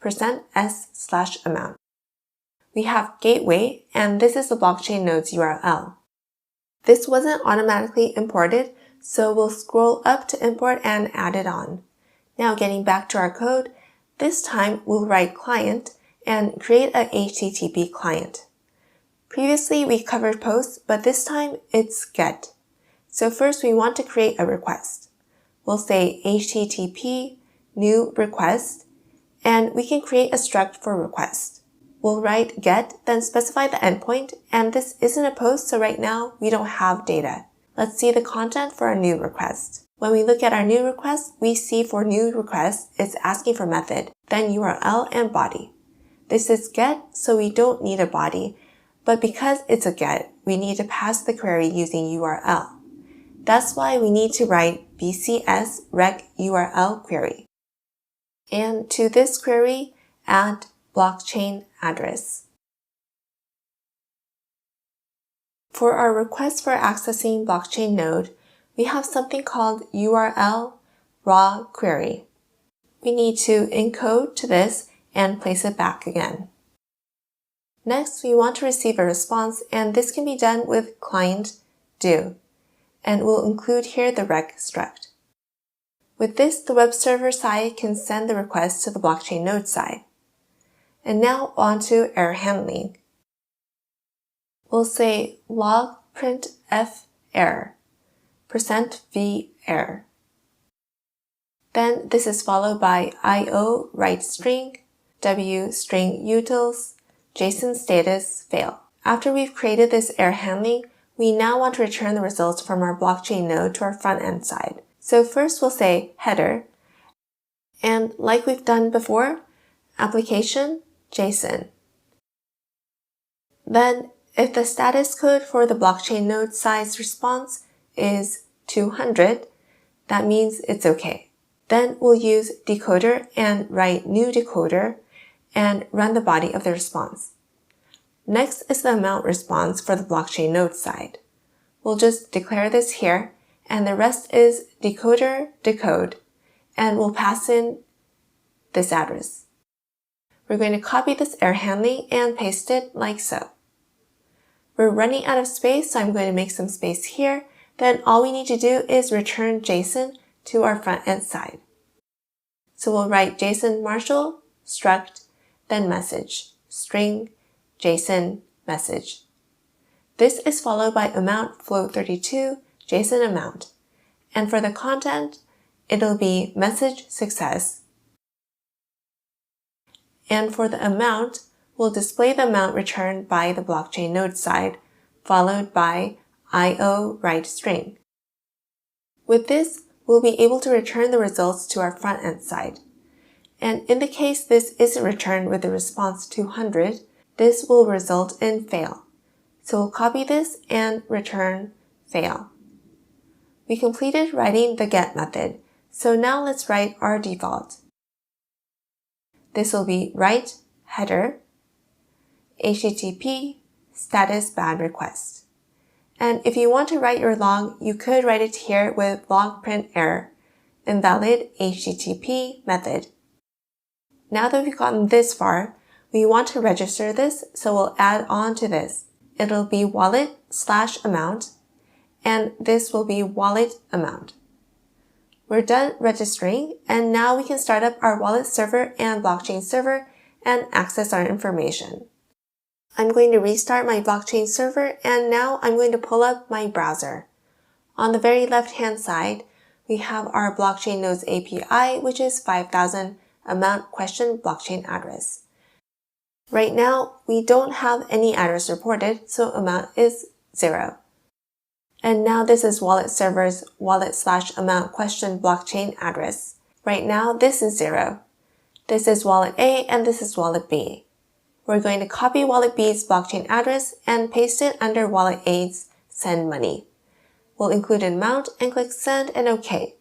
%s/amount. We have gateway, and this is the blockchain node's URL. This wasn't automatically imported, so we'll scroll up to import and add it on. Now getting back to our code, this time we'll write client and create a HTTP client. Previously we covered post, but this time it's get. So first we want to create a request. We'll say HTTP new request, and we can create a struct for request. We'll write get, then specify the endpoint, and this isn't a post, so right now we don't have data. Let's see the content for our new request. When we look at our new request, we see for new request, it's asking for method, then URL and body. This is get, so we don't need a body, but because it's a get, we need to pass the query using URL. That's why we need to write bcs rec URL query. And to this query, add blockchain address. For our request for accessing blockchain node, we have something called URL raw query. We need to encode to this and place it back again. Next, we want to receive a response, and this can be done with client do, and we'll include here the rec struct. With this, the web server side can send the request to the blockchain node side. And now on to error handling. We'll say log printf error, %v error. Then this is followed by io write string, w string utils, JSON status fail. After we've created this error handling, we now want to return the results from our blockchain node to our front end side. So first we'll say header, and like we've done before, application JSON. Then if the status code for the blockchain node size response is 200, that means it's okay. Then we'll use decoder and write new decoder and run the body of the response. Next is the amount response for the blockchain node side. We'll just declare this here, and the rest is decoder decode, and we'll pass in this address. We're going to copy this error handling and paste it like so. We're running out of space, so I'm going to make some space here. Then all we need to do is return JSON to our front end side. So we'll write JSON Marshall, struct, then message, string, JSON, message. This is followed by amount float32, JSON amount. And for the content, it'll be message success. And for the amount, we'll display the amount returned by the blockchain node side, followed by IO write string. With this, we'll be able to return the results to our front end side. And in the case this isn't returned with the response 200, this will result in fail. So we'll copy this and return fail. We completed writing the get method, so now let's write our default. This will be write header HTTP status bad request. And if you want to write your log, you could write it here with log print error, invalid HTTP method. Now that we've gotten this far, we want to register this, so we'll add on to this. It'll be wallet/amount, and this will be wallet amount. We're done registering, and now we can start up our wallet server and blockchain server and access our information. I'm going to restart my blockchain server, and now I'm going to pull up my browser. On the very left-hand side, we have our blockchain nodes API, which is 5,000 amount question blockchain address. Right now, we don't have any address reported, so amount is 0. And now this is wallet server's wallet/amount question blockchain address. Right now, this is 0. This is wallet A and this is wallet B. We're going to copy wallet B's blockchain address and paste it under wallet A's send money. We'll include an amount and click send and OK.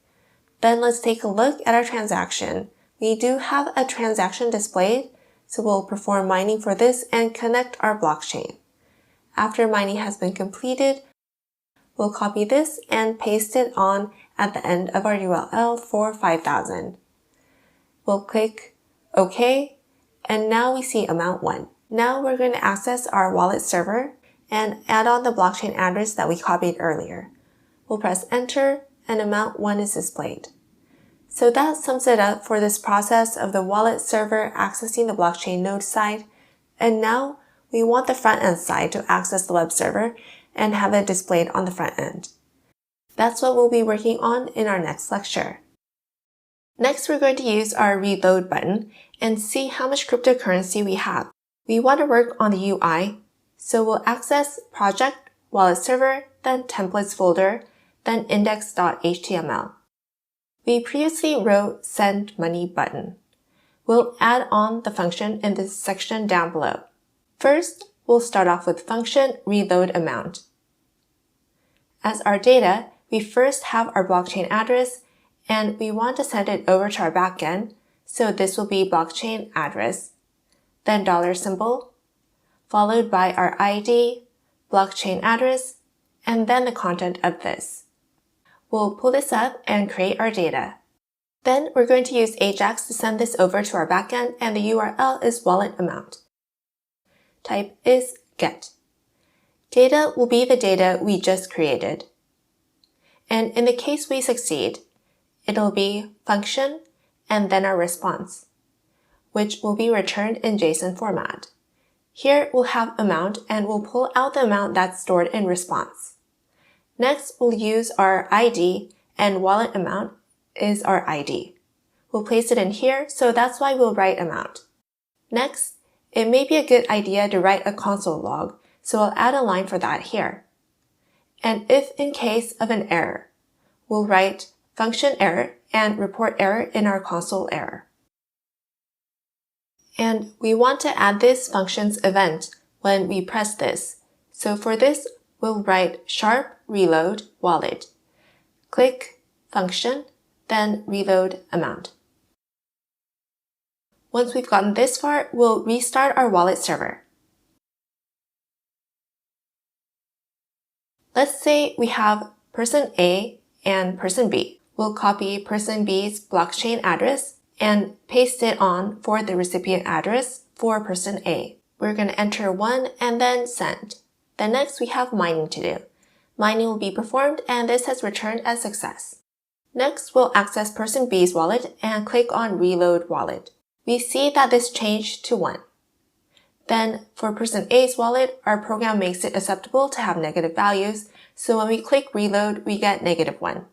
Then let's take a look at our transaction. We do have a transaction displayed, so we'll perform mining for this and connect our blockchain. After mining has been completed, we'll copy this and paste it on at the end of our URL for 5,000. We'll click OK, and now we see amount 1. Now we're going to access our wallet server and add on the blockchain address that we copied earlier. We'll press enter and amount 1 is displayed. So that sums it up for this process of the wallet server accessing the blockchain node side. And now we want the front end side to access the web server and have it displayed on the front end. That's what we'll be working on in our next lecture. Next, we're going to use our reload button and see how much cryptocurrency we have. We want to work on the UI, so we'll access project, wallet server, then templates folder, then index.html. We previously wrote send money button. We'll add on the function in this section down below. First, we'll start off with function reload amount. As our data, we first have our blockchain address, and we want to send it over to our backend, so this will be blockchain address, then $symbol, followed by our ID, blockchain address, and then the content of this. We'll pull this up and create our data. Then we're going to use Ajax to send this over to our backend, and the URL is wallet amount. Type is get. Data will be the data we just created. And in the case we succeed, it'll be function and then our response, which will be returned in JSON format. Here we'll have amount and we'll pull out the amount that's stored in response. Next, we'll use our ID, and wallet amount is our ID. We'll place it in here, so that's why we'll write amount. Next, it may be a good idea to write a console log, so I'll add a line for that here. And if in case of an error, we'll write function error and report error in our console error. And we want to add this function's event when we press this. So for this, we'll write sharp reload wallet. Click function, then reload amount. Once we've gotten this far, we'll restart our wallet server. Let's say we have person A and person B. We'll copy person B's blockchain address and paste it on for the recipient address for person A. We're going to enter 1 and then send. Then next we have mining to do. Mining will be performed and this has returned as success. Next, we'll access person B's wallet and click on Reload Wallet. We see that this changed to 1. Then, for person A's wallet, our program makes it acceptable to have negative values, so when we click Reload, we get -1.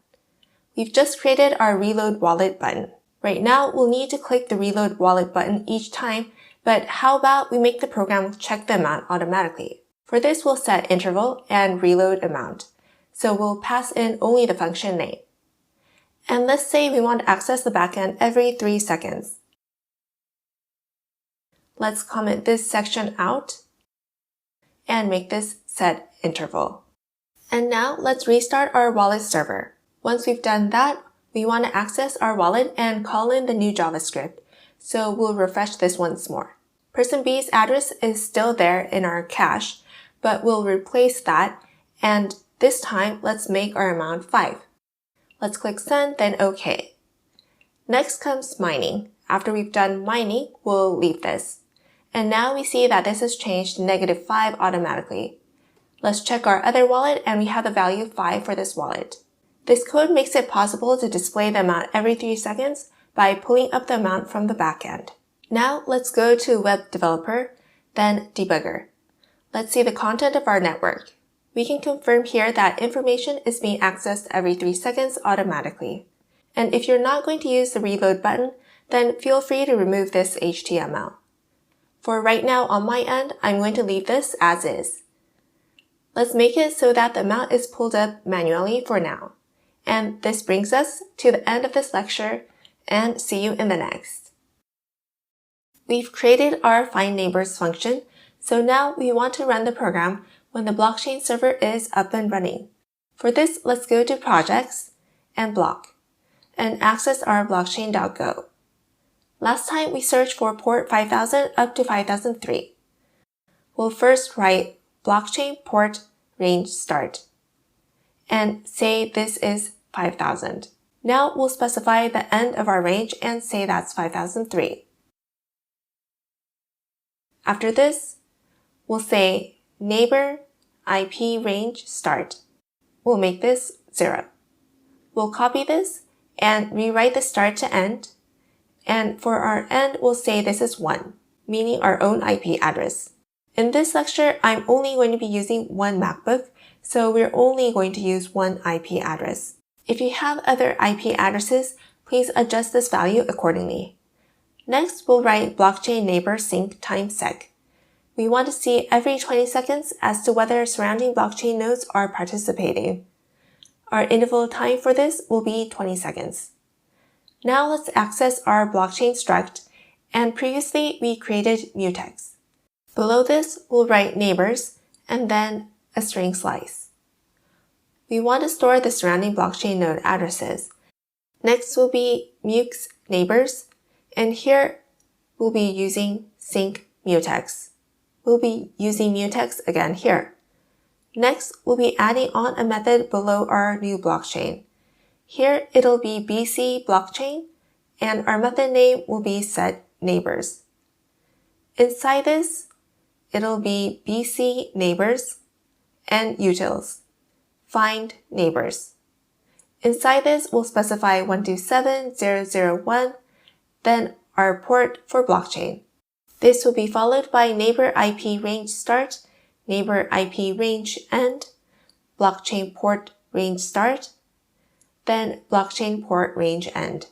We've just created our Reload Wallet button. Right now, we'll need to click the Reload Wallet button each time, but how about we make the program check the amount automatically? For this, we'll set interval and reload amount. So we'll pass in only the function name. And let's say we want to access the backend every 3 seconds. Let's comment this section out and make this set interval. And now let's restart our wallet server. Once we've done that, we want to access our wallet and call in the new JavaScript. So we'll refresh this once more. Person B's address is still there in our cache, but we'll replace that, and this time let's make our amount 5. Let's click send, then OK. Next comes mining. After we've done mining, we'll leave this. And now we see that this has changed to -5 automatically. Let's check our other wallet and we have the value 5 for this wallet. This code makes it possible to display the amount every 3 seconds by pulling up the amount from the backend. Now let's go to Web Developer, then Debugger. Let's see the content of our network. We can confirm here that information is being accessed every 3 seconds automatically. And if you're not going to use the reload button, then feel free to remove this HTML. For right now on my end, I'm going to leave this as is. Let's make it so that the amount is pulled up manually for now. And this brings us to the end of this lecture, and see you in the next. We've created our find neighbors function, so now we want to run the program when the blockchain server is up and running. For this, let's go to Projects and Block and access our blockchain.go. Last time we searched for port 5000 up to 5003. We'll first write blockchain port range start and say this is 5000. Now we'll specify the end of our range and say that's 5003. After this, we'll say neighbor IP range start. We'll make this 0. We'll copy this and rewrite the start to end. And for our end, we'll say this is 1, meaning our own IP address. In this lecture, I'm only going to be using one MacBook, so we're only going to use one IP address. If you have other IP addresses, please adjust this value accordingly. Next, we'll write blockchain neighbor sync times sec. We want to see every 20 seconds as to whether surrounding blockchain nodes are participating. Our interval time for this will be 20 seconds. Now let's access our blockchain struct, and previously we created mutex. Below this, we'll write neighbors and then a string slice. We want to store the surrounding blockchain node addresses. Next will be mux neighbors, and here we'll be using sync mutex. We'll be using mutex again here. Next, we'll be adding on a method below our new blockchain. Here it'll be BC blockchain, and our method name will be set neighbors. Inside this, it'll be BC neighbors and utils, find neighbors. Inside this, we'll specify 127.0.0.1, then our port for blockchain. This will be followed by neighbor IP range start, neighbor IP range end, blockchain port range start, then blockchain port range end.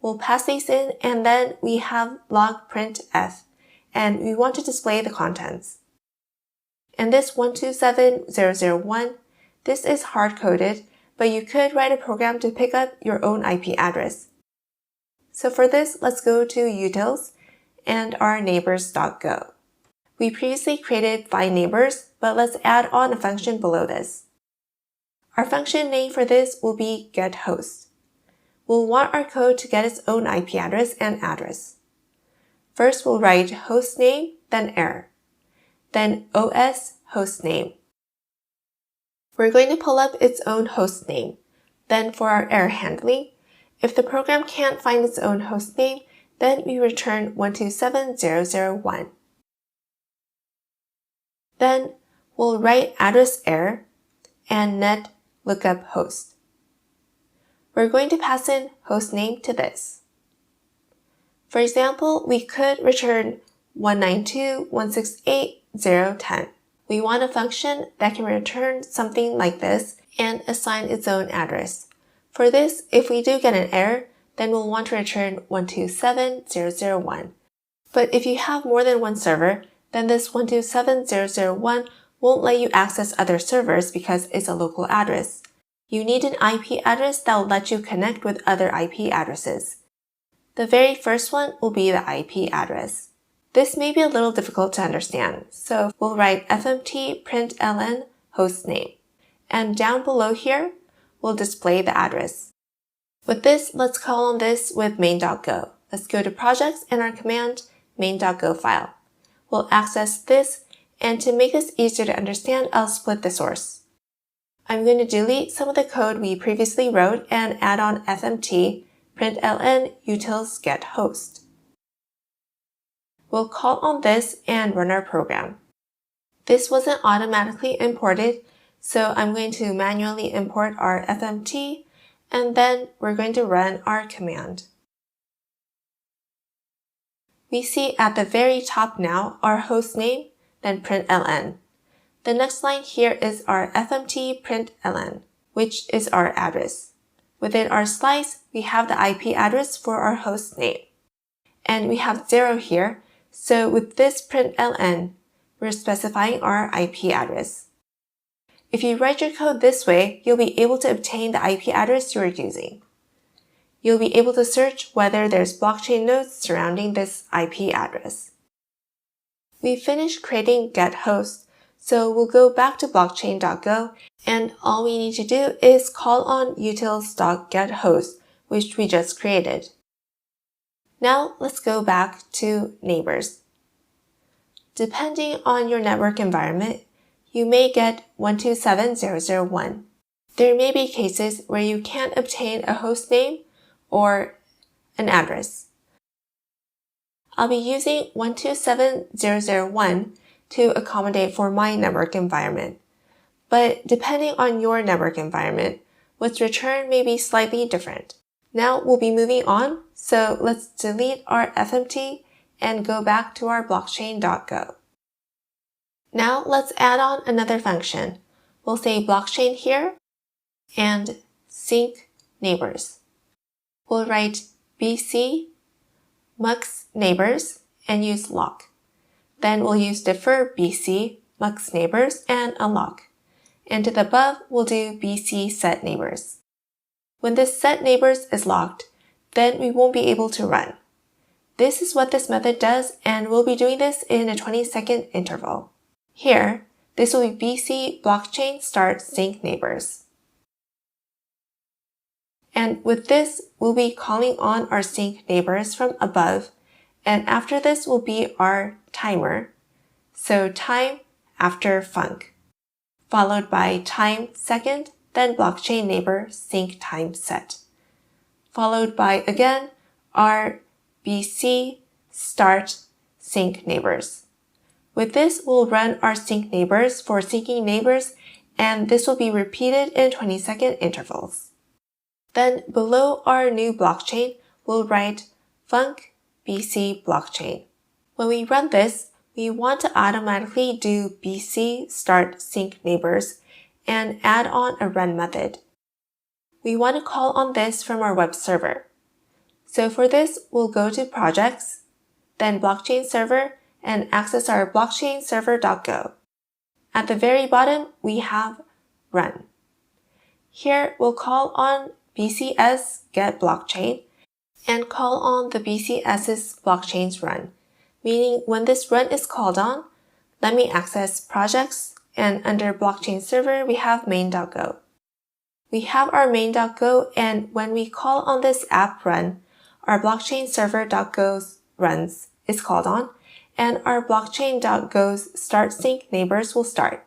We'll pass these in, and then we have log printf, and we want to display the contents. And this 127.0.0.1, this is hard-coded, but you could write a program to pick up your own IP address. So for this, let's go to utils and our neighbors.go. We previously created find neighbors, but let's add on a function below this. Our function name for this will be getHost. we'll want our code to get its own IP address and address. First, we'll write hostname, then error, then OS hostname. We're going to pull up its own hostname. Then for our error handling, if the program can't find its own hostname, then we return 127001. Then we'll write address error and net lookup host. We're going to pass in hostname to this. For example, we could return 192.168.0.10. We want a function that can return something like this and assign its own address. For this, if we do get an error, then we'll want to return 127.0.0.1. But if you have more than one server, then this 127.0.0.1 won't let you access other servers because it's a local address. You need an IP address that will let you connect with other IP addresses. The very first one will be the IP address. This may be a little difficult to understand, so we'll write fmt println hostname. And down below here, we'll display the address. With this, let's call on this with main.go. Let's go to projects and our command main.go file. We'll access this, and to make this easier to understand, I'll split the source. I'm going to delete some of the code we previously wrote and add on fmt println utils get host. We'll call on this and run our program. This wasn't automatically imported, so I'm going to manually import our fmt, and then we're going to run our command. We see at the very top now our host name, then println. The next line here is our fmt println, which is our address. Within our slice, we have the IP address for our host name. And we have 0 here, so with this println, we're specifying our IP address. If you write your code this way, you'll be able to obtain the IP address you're using. You'll be able to search whether there's blockchain nodes surrounding this IP address. We finished creating getHost, so we'll go back to blockchain.go, and all we need to do is call on utils.getHost, which we just created. Now let's go back to neighbors. Depending on your network environment, you may get 127.0.0.1. There may be cases where you can't obtain a host name or an address. I'll be using 127.0.0.1 to accommodate for my network environment. But depending on your network environment, what's returned may be slightly different. Now we'll be moving on, so let's delete our fmt and go back to our blockchain.go. Now let's add on another function. We'll say blockchain here and sync neighbors. We'll write bc mux neighbors and use lock. Then we'll use defer bc mux neighbors and unlock. And to the above, we'll do bc set neighbors. When this set neighbors is locked, then we won't be able to run. This is what this method does, and we'll be doing this in a 20-second interval. Here, this will be bc blockchain start sync neighbors. And with this, we'll be calling on our sync neighbors from above, and after this will be our timer, so time after func, followed by time second, then blockchain neighbor sync time set, followed by again our bc start sync neighbors. With this, we'll run our sync neighbors for syncing neighbors, and this will be repeated in 20-second intervals. Then below our new blockchain, we'll write func bc blockchain. When we run this, we want to automatically do bc start sync neighbors and add on a run method. We want to call on this from our web server. So for this, we'll go to projects, then blockchain server, and access our blockchain server.go. At the very bottom, we have run. Here, we'll call on bcs get blockchain and call on the bcs's blockchain's run, meaning when this run is called on, let me access projects, and under blockchain server, we have main.go. We have our main.go, and when we call on this app run, our blockchain server.go's runs is called on, and our blockchain.go's start sync neighbors will start,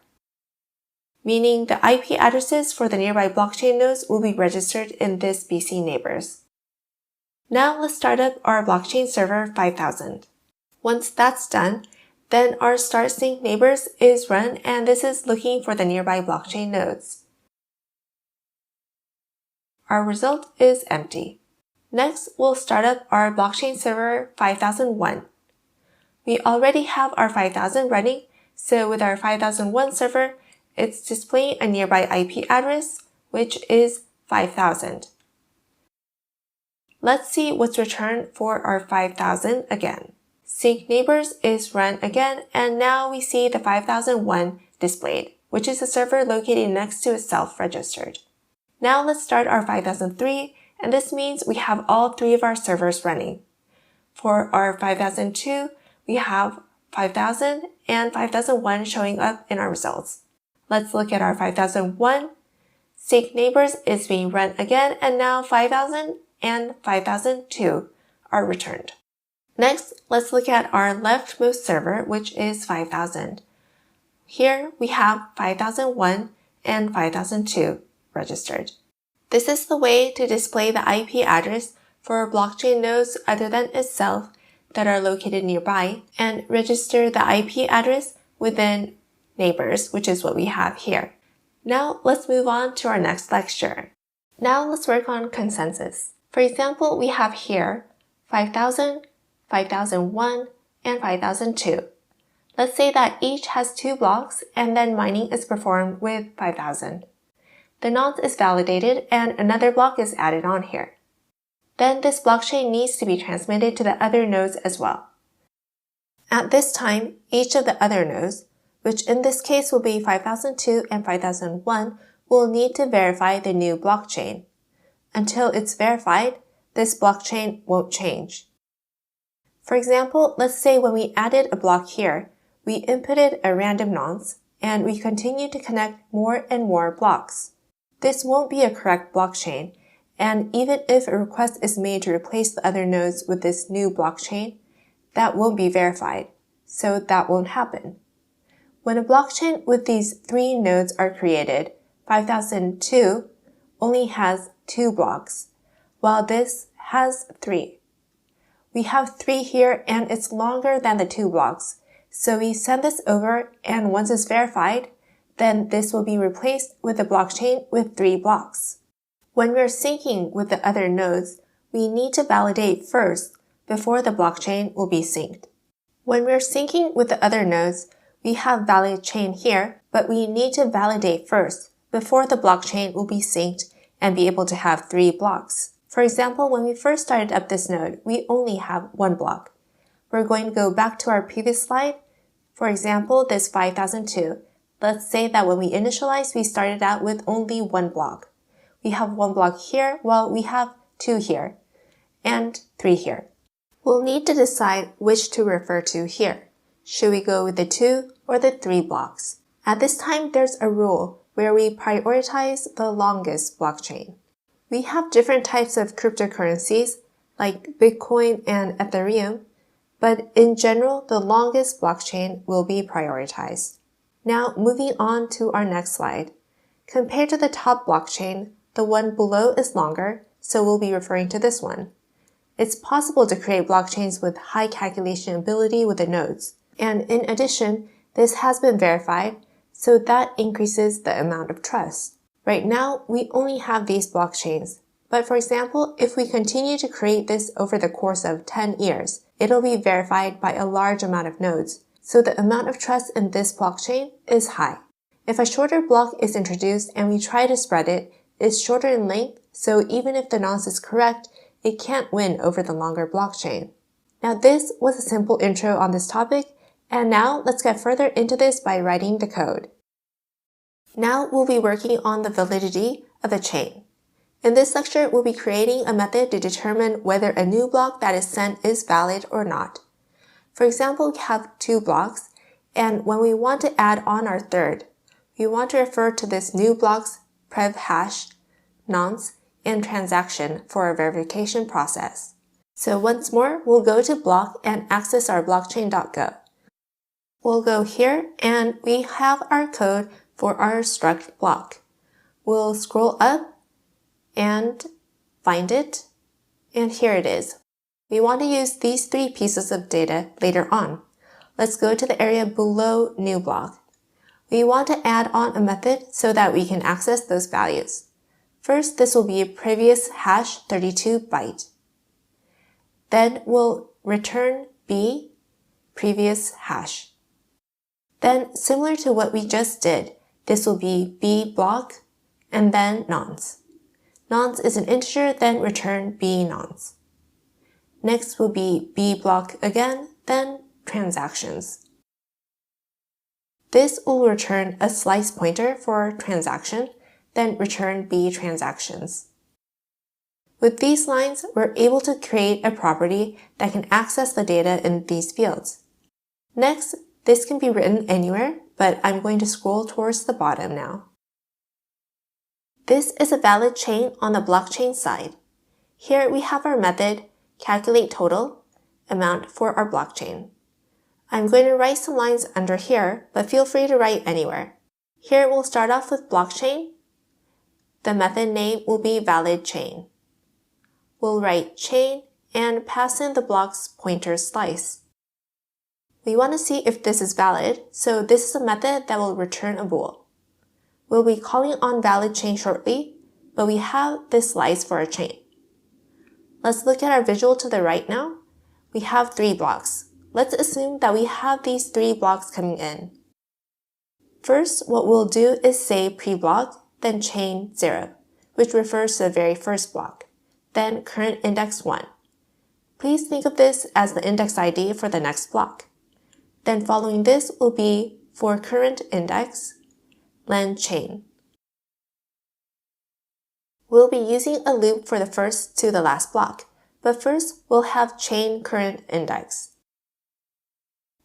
meaning the IP addresses for the nearby blockchain nodes will be registered in this BC neighbors. Now let's start up our blockchain server 5000. Once that's done, then our start sync neighbors is run, and this is looking for the nearby blockchain nodes. Our result is empty. Next, we'll start up our blockchain server 5001. We already have our 5000 running, so with our 5001 server, it's displaying a nearby IP address, which is 5000. Let's see what's returned for our 5000 again. Sync neighbors is run again, and now we see the 5001 displayed, which is a server located next to itself registered. Now let's start our 5003, and this means we have all three of our servers running. For our 5002, we have 5000 and 5001 showing up in our results. Let's look at our 5001. Sync neighbors is being run again, and now 5000 and 5002 are returned. Next, let's look at our leftmost server, which is 5000. Here we have 5001 and 5002 registered. This is the way to display the IP address for blockchain nodes other than itself that are located nearby and register the IP address within neighbors, which is what we have here. Now let's move on to our next lecture. Now let's work on consensus. For example, we have here 5000, 5001, and 5002. Let's say that each has 2 blocks and then mining is performed with 5000. The nonce is validated and another block is added on here. Then this blockchain needs to be transmitted to the other nodes as well. At this time, each of the other nodes, which in this case will be 5002 and 5001, will need to verify the new blockchain. Until it's verified, this blockchain won't change. For example, let's say when we added a block here, we inputted a random nonce, and we continue to connect more and more blocks. This won't be a correct blockchain, and even if a request is made to replace the other nodes with this new blockchain, that won't be verified, so that won't happen. When a blockchain with these 3 nodes are created, 5002 only has 2 blocks, while this has 3. We have 3 here, and it's longer than the 2 blocks, so we send this over, and once it's verified, then this will be replaced with a blockchain with 3 blocks. When we're syncing with the other nodes, we need to validate first before the blockchain will be synced. When we're syncing with the other nodes, we have valid chain here, but we need to validate first before the blockchain will be synced and be able to have 3 blocks. For example, when we first started up this node, we only have 1 block. We're going to go back to our previous slide. For example, this 5002. Let's say that when we initialized, we started out with only 1 block. We have 1 block here, while we have 2 here, and 3 here. We'll need to decide which to refer to here. Should we go with the 2 or the 3 blocks? At this time, there's a rule where we prioritize the longest blockchain. We have different types of cryptocurrencies, like Bitcoin and Ethereum, but in general, the longest blockchain will be prioritized. Now, moving on to our next slide. Compared to the top blockchain, the one below is longer, so we'll be referring to this one. It's possible to create blockchains with high calculation ability with the nodes. And in addition, this has been verified, so that increases the amount of trust. Right now, we only have these blockchains. But for example, if we continue to create this over the course of 10 years, it'll be verified by a large amount of nodes. So the amount of trust in this blockchain is high. If a shorter block is introduced and we try to spread it, it's shorter in length, so even if the nonce is correct, it can't win over the longer blockchain. Now this was a simple intro on this topic, and now let's get further into this by writing the code. Now we'll be working on the validity of a chain. In this lecture, we'll be creating a method to determine whether a new block that is sent is valid or not. For example, we have 2 blocks, and when we want to add on our third, we want to refer to this new block's prev hash nonce, and transaction for our verification process. So once more, we'll go to block and access our blockchain.go. We'll go here and we have our code for our struct block. We'll scroll up and find it, and here it is. We want to use these three pieces of data later on. Let's go to the area below new block. We want to add on a method so that we can access those values. First, this will be a previous hash 32 byte. Then we'll return b previous hash. Then, similar to what we just did, this will be b block and then nonce. Nonce is an integer, then return b nonce. Next will be b block again, then transactions. This will return a slice pointer for transaction, then return b transactions. With these lines, we're able to create a property that can access the data in these fields. Next, this can be written anywhere, but I'm going to scroll towards the bottom now. This is a valid chain on the blockchain side. Here we have our method, calculate total amount for our blockchain. I'm going to write some lines under here, but feel free to write anywhere. Here we'll start off with blockchain. The method name will be valid chain. We'll write chain and pass in the block's pointer slice. We want to see if this is valid, so this is a method that will return a bool. We'll be calling on valid chain shortly, but we have this slice for a chain. Let's look at our visual to the right now. We have 3 blocks. Let's assume that we have these 3 blocks coming in. First, what we'll do is say pre-block, then chain 0, which refers to the very first block, then current index 1. Please think of this as the index ID for the next block. Then following this will be for current index, then chain. We'll be using a loop for the first to the last block, but first we'll have chain current index.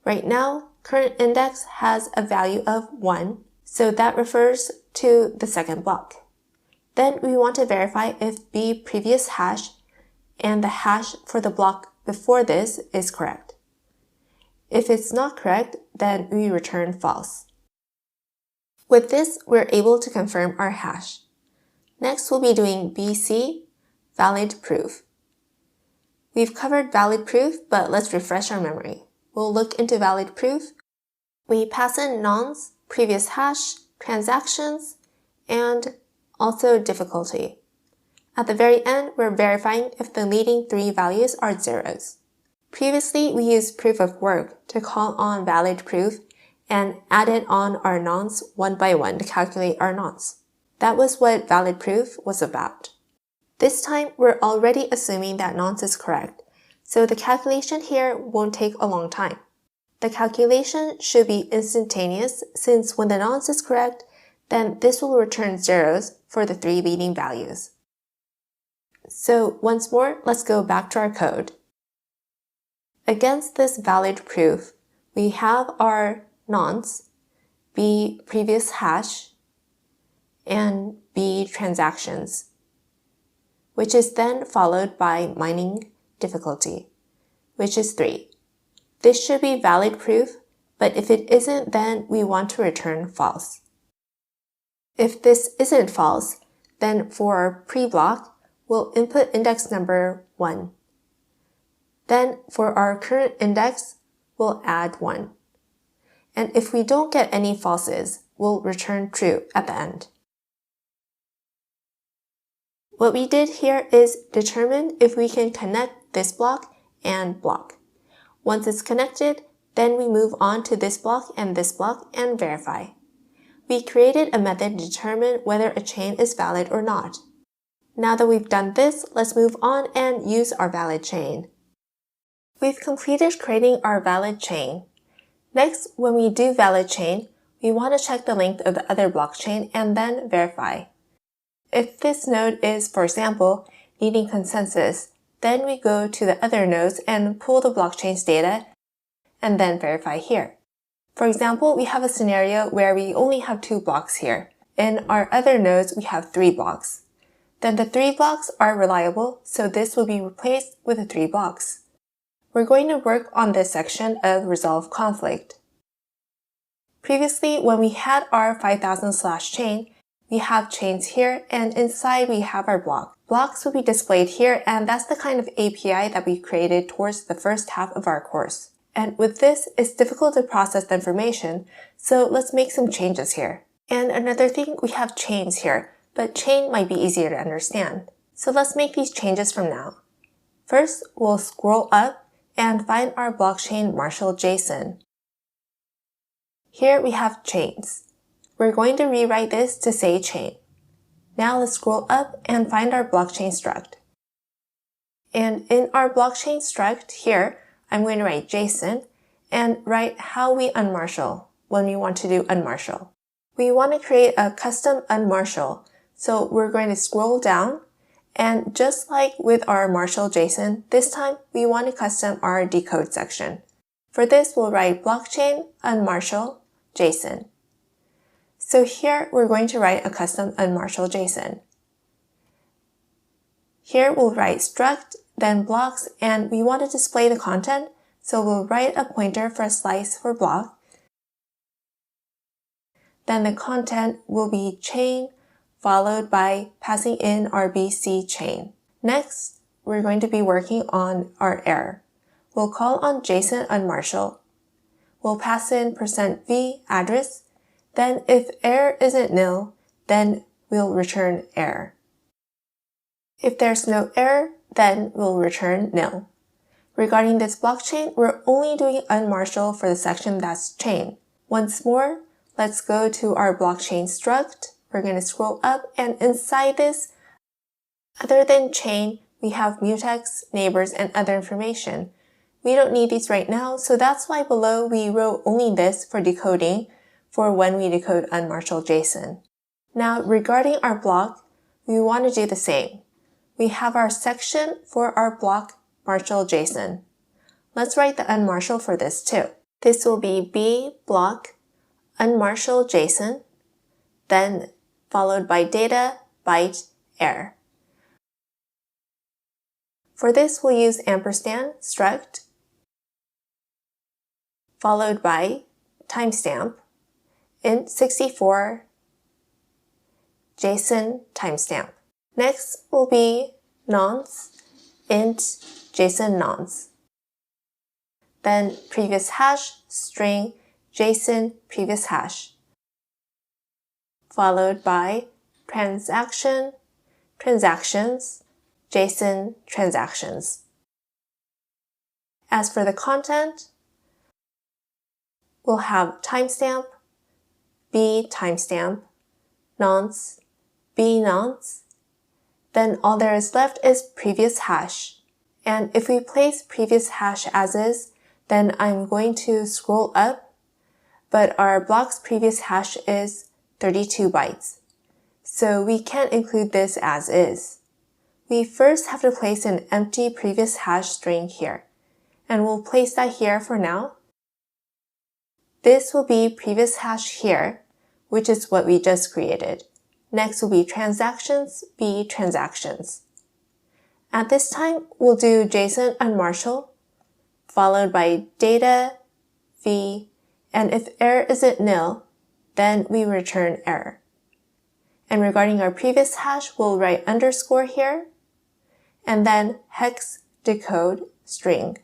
Right now, current index has a value of 1, so that refers to the second block. Then we want to verify if b previous hash and the hash for the block before this is correct. If it's not correct, then we return false. With this, we're able to confirm our hash. Next, we'll be doing BC, valid proof. We've covered valid proof, but let's refresh our memory. We'll look into valid proof. We pass in nonce, previous hash, transactions, and also difficulty. At the very end, we're verifying if the leading 3 values are zeros. Previously, we used proof of work to call on valid proof and added on our nonce one by one to calculate our nonce. That was what valid proof was about. This time, we're already assuming that nonce is correct, so the calculation here won't take a long time. The calculation should be instantaneous since when the nonce is correct, then this will return zeros for the 3 leading values. So once more, let's go back to our code. Against this valid proof, we have our nonce, b previous hash, and b transactions, which is then followed by mining difficulty, which is 3. This should be valid proof, but if it isn't, then we want to return false. If this isn't false, then for our pre-block, we'll input index number 1. Then for our current index, we'll add 1. And if we don't get any falses, we'll return true at the end. What we did here is determine if we can connect this block and block. Once it's connected, then we move on to this block and verify. We created a method to determine whether a chain is valid or not. Now that we've done this, let's move on and use our valid chain. We've completed creating our valid chain. Next, when we do valid chain, we want to check the length of the other blockchain and then verify. If this node is, for example, needing consensus, then we go to the other nodes and pull the blockchain's data and then verify here. For example, we have a scenario where we only have 2 blocks here. In our other nodes, we have 3 blocks. Then the 3 blocks are reliable, so this will be replaced with the 3 blocks. We're going to work on this section of resolve conflict. Previously, when we had our 5000/chain, we have chains here, and inside we have our block. Blocks will be displayed here, and that's the kind of API that we created towards the first half of our course. And with this, it's difficult to process the information, so let's make some changes here. And another thing, we have chains here, but chain might be easier to understand. So let's make these changes from now. First, we'll scroll up and find our blockchain Marshall JSON. Here we have chains. We're going to rewrite this to say chain. Now let's scroll up and find our blockchain struct. And in our blockchain struct here, I'm going to write JSON and write how we unmarshal when we want to do unmarshal. We want to create a custom unmarshal, so we're going to scroll down, and just like with our marshal JSON, this time we want to custom our decode section. For this, we'll write blockchain unmarshal JSON. So here we're going to write a custom unmarshal JSON. Here we'll write struct, then blocks, and we want to display the content, so we'll write a pointer for a slice for block. Then the content will be chain, followed by passing in our BC chain. Next, we're going to be working on our error. We'll call on JSON unmarshal. We'll pass in %v address. Then if error isn't nil, then we'll return error. If there's no error, then we'll return nil. Regarding this blockchain, we're only doing unmarshal for the section that's chain. Once more, let's go to our blockchain struct. We're going to scroll up, and inside this, other than chain, we have mutex, neighbors, and other information. We don't need these right now, so that's why below we wrote only this for decoding for when we decode unmarshal JSON. Now, regarding our block, we want to do the same. We have our section for our block marshal JSON. Let's write the unmarshal for this too. This will be b block unmarshal JSON, then followed by data byte error. For this, we'll use ampersand struct, followed by timestamp, int 64 JSON timestamp. Next will be nonce, int JSON nonce. Then previous hash, string, JSON previous hash, followed by transaction, transactions, JSON transactions. As for the content, we'll have timestamp, b timestamp, nonce, b nonce. Then all there is left is previous hash. And if we place previous hash as is, then I'm going to scroll up, but our block's previous hash is 32 bytes. So we can't include this as is. We first have to place an empty previous hash string here, and we'll place that here for now. This will be previous hash here, which is what we just created. Next will be transactions, b transactions. At this time, we'll do JSON unmarshal, followed by data, v, and if error isn't nil, then we return error. And regarding our previous hash, we'll write underscore here, and then hex decode string.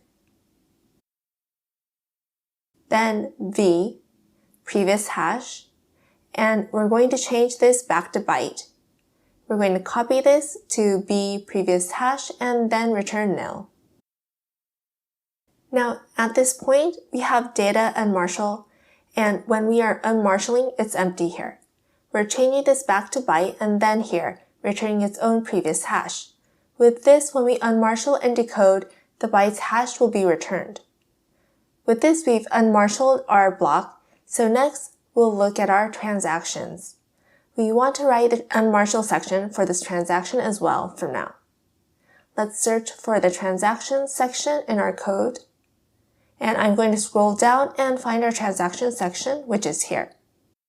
Then v, previous hash, and we're going to change this back to byte. We're going to copy this to b previous hash and then return nil. Now, at this point, we have data unmarshal, and when we are unmarshaling, it's empty here. We're changing this back to byte and then here, returning its own previous hash. With this, when we unmarshal and decode, the bytes hashed will be returned. With this, we've unmarshaled our block, so next, we'll look at our transactions. We want to write the unmarshal section for this transaction as well for now. Let's search for the transactions section in our code. And I'm going to scroll down and find our transaction section, which is here.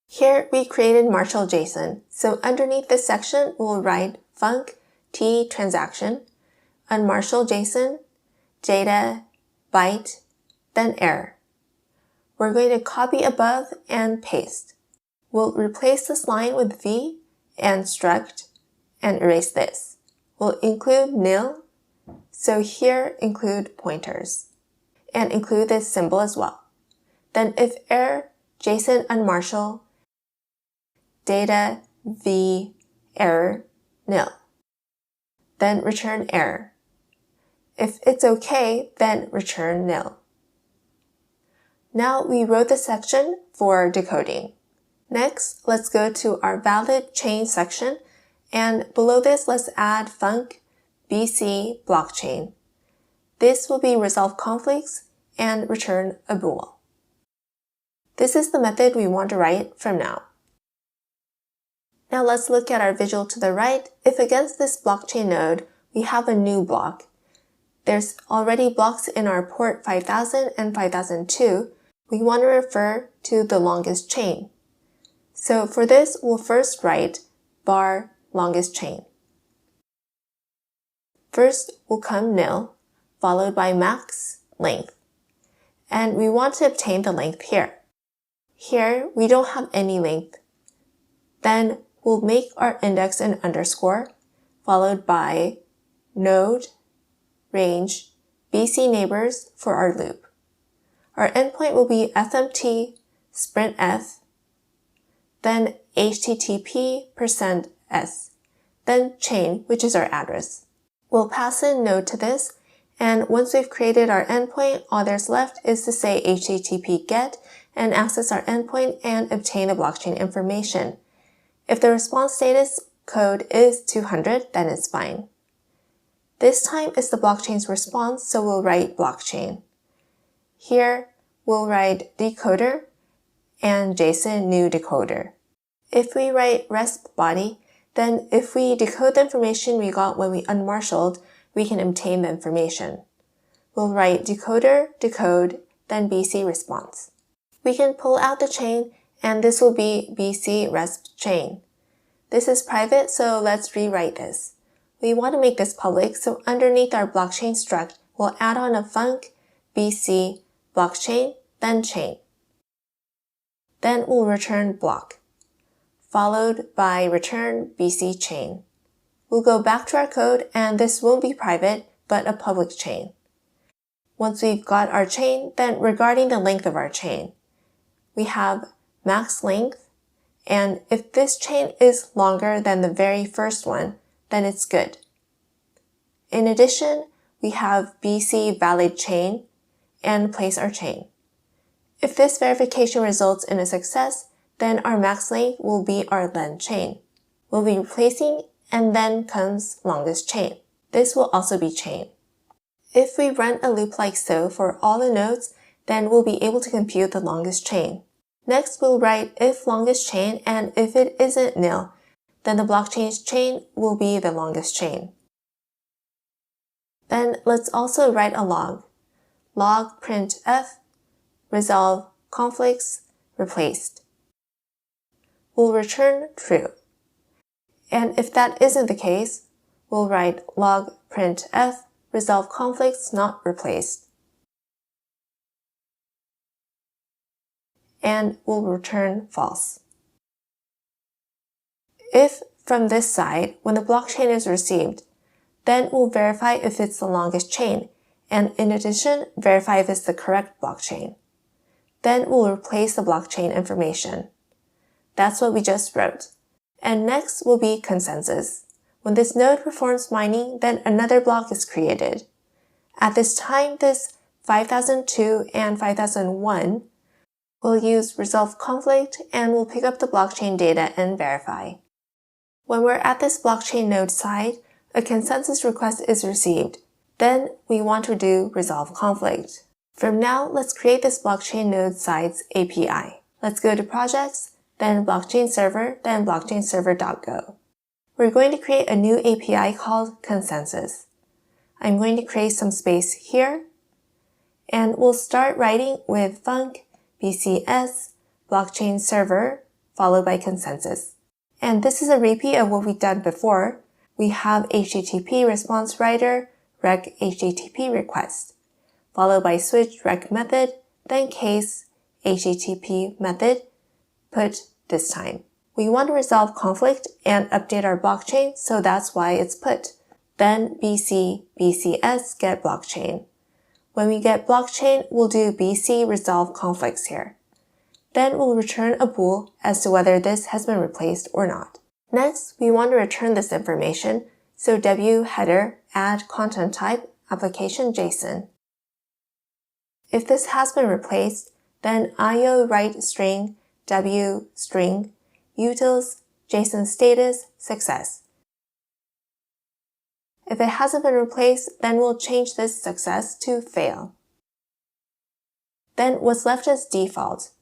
Here, we created marshal JSON. So underneath this section, we'll write func T transaction, unmarshal JSON, data, byte, then error. We're going to copy above and paste. We'll replace this line with V and struct and erase this. We'll include nil, so here include pointers, and include this symbol as well. Then if error, JSON unmarshal, data, V, error, nil. Then return error. If it's okay, then return nil. Now we wrote the section for decoding. Next, let's go to our valid chain section, and below this, let's add func BC blockchain. This will be resolve conflicts and return a bool. This is the method we want to write from now. Now let's look at our visual to the right. If against this blockchain node, we have a new block. There's already blocks in our port 5000 and 5002. We want to refer to the longest chain. So for this, we'll first write bar longest chain. First will come nil, followed by max length. And we want to obtain the length here. Here, we don't have any length. Then we'll make our index an underscore, followed by node, range, BC neighbors for our loop. Our endpoint will be fmt sprintf, then http%s, then chain, which is our address. We'll pass in node to this, and once we've created our endpoint, all there's left is to say http get and access our endpoint and obtain the blockchain information. If the response status code is 200, then it's fine. This time is the blockchain's response, so we'll write blockchain. Here, we'll write decoder and JSON new decoder. If we write RESP body, then if we decode the information we got when we unmarshaled, we can obtain the information. We'll write decoder, decode, then BC response. We can pull out the chain, and this will be BC RESP chain. This is private, so let's rewrite this. We want to make this public, so underneath our blockchain struct, we'll add on a func BC blockchain, then chain. Then we'll return block, followed by return BC chain. We'll go back to our code, and this won't be private, but a public chain. Once we've got our chain, then regarding the length of our chain, we have max length, and if this chain is longer than the very first one, then it's good. In addition, we have BC valid chain and place our chain. If this verification results in a success, then our max length will be our len chain. We'll be replacing, and then comes longest chain. This will also be chain. If we run a loop like so for all the nodes, then we'll be able to compute the longest chain. Next, we'll write if longest chain, and if it isn't nil, then the blockchain's chain will be the longest chain. Then let's also write a log. Log printf, resolve conflicts, replaced. We'll return true. And if that isn't the case, we'll write log printf, resolve conflicts not replaced. And we'll return false. If from this side, when the blockchain is received, then we'll verify if it's the longest chain, and in addition, verify if it's the correct blockchain. Then we'll replace the blockchain information. That's what we just wrote. And next will be consensus. When this node performs mining, then another block is created. At this time, this 5002 and 5001 will use resolve conflict, and we'll pick up the blockchain data and verify. When we're at this blockchain node side, a consensus request is received. Then we want to do resolve conflict. From now, let's create this blockchain node side's API. Let's go to projects, then blockchain server, then blockchain server.go. We're going to create a new API called consensus. I'm going to create some space here, and we'll start writing with func bcs blockchain server followed by consensus. And this is a repeat of what we've done before. we have HTTP response writer, rec HTTP request, followed by switch rec method, then case HTTP method, put this time. We want to resolve conflict and update our blockchain, so that's why it's put. Then BC, BCS get blockchain. When we get blockchain, we'll do BC resolve conflicts here. Then we'll return a bool as to whether this has been replaced or not. Next, we want to return this information, so W header add content type application JSON. If this has been replaced, then IO write string W string utils JSON status success. If it hasn't been replaced, then we'll change this success to fail. Then what's left is default.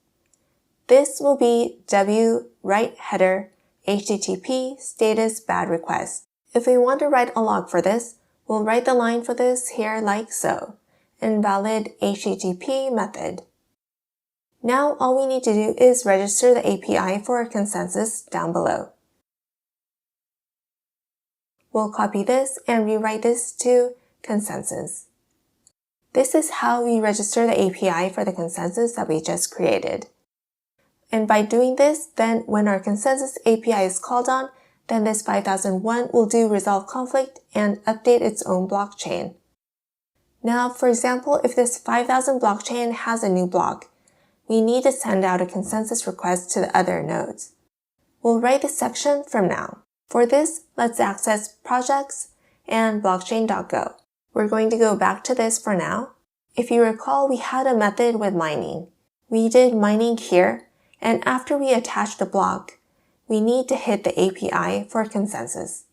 This will be W write header HTTP status bad request. If we want to write a log for this, we'll write the line for this here like so. Invalid HTTP method. Now all we need to do is register the API for a consensus down below. We'll copy this and rewrite this to consensus. This is how we register the API for the consensus that we just created. And by doing this, then when our consensus API is called on, then this 5001 will do resolve conflict and update its own blockchain. Now, for example, if this 5000 blockchain has a new block, we need to send out a consensus request to the other nodes. We'll write this section from now. For this, let's access projects and blockchain.go. We're going to go back to this for now. If you recall, we had a method with mining. We did mining here, and after we attach the block, we need to hit the API for consensus.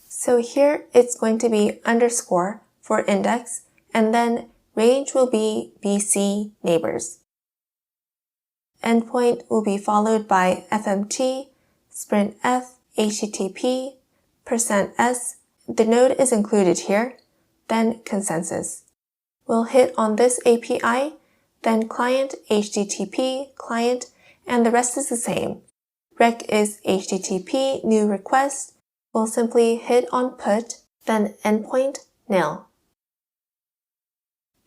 So here it's going to be underscore for index, and then range will be BC neighbors. Endpoint will be followed by FMT, sprintf, HTTP, %s. The node is included here, then consensus. We'll hit on this API, then client, HTTP, client, and the rest is the same. Rec is HTTP, new request. We'll simply hit on put, then endpoint, nil.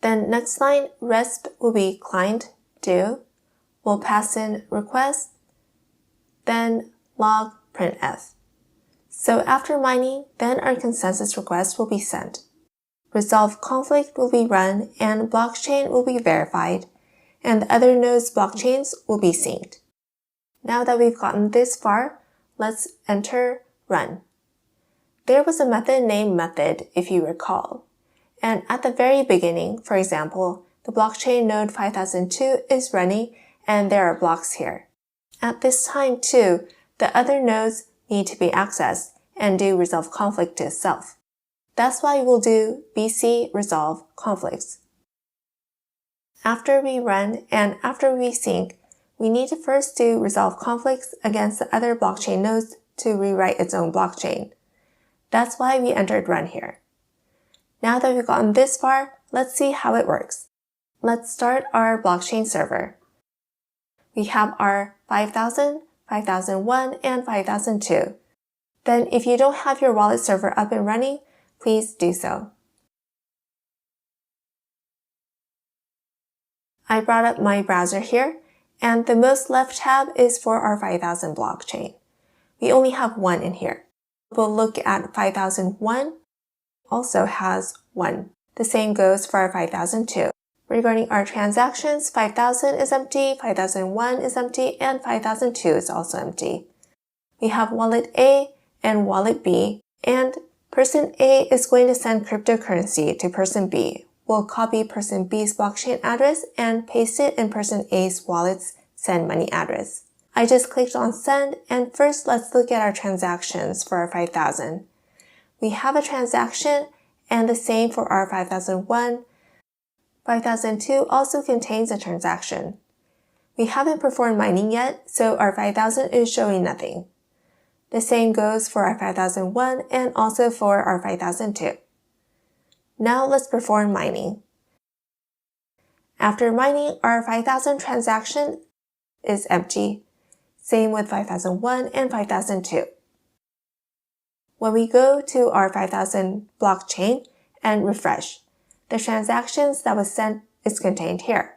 Then next line, resp will be client, do. We'll pass in request, then log printf. So after mining, then our consensus request will be sent. Resolve conflict will be run and blockchain will be verified, and the other nodes' blockchains will be synced. Now that we've gotten this far, let's enter run. There was a method named method, if you recall. And at the very beginning, for example, the blockchain node 5002 is running and there are blocks here. At this time too, the other nodes need to be accessed and do resolve conflict to itself. That's why we'll do BC resolve conflicts. After we run and after we sync, we need to first do resolve conflicts against the other blockchain nodes to rewrite its own blockchain. That's why we entered run here. Now that we've gotten this far, let's see how it works. Let's start our blockchain server. We have our 5000, 5001, and 5002. Then if you don't have your wallet server up and running, please do so. I brought up my browser here, and the most left tab is for our 5000 blockchain. We only have one in here. We'll look at 5001, also has one. The same goes for our 5002. Regarding our transactions, 5000 is empty, 5001 is empty, and 5002 is also empty. We have wallet A and wallet B, and person A is going to send cryptocurrency to person B. We'll copy person B's blockchain address and paste it in person A's wallet's send money address. I just clicked on send, and first let's look at our transactions for our 5000. We have a transaction, and the same for our 5001. 5002 also contains a transaction. We haven't performed mining yet, so our 5000 is showing nothing. The same goes for our 5001 and also for our 5002. Now let's perform mining. After mining, our 5000 transaction is empty. Same with 5001 and 5002. When we go to our 5000 blockchain and refresh, the transactions that was sent is contained here.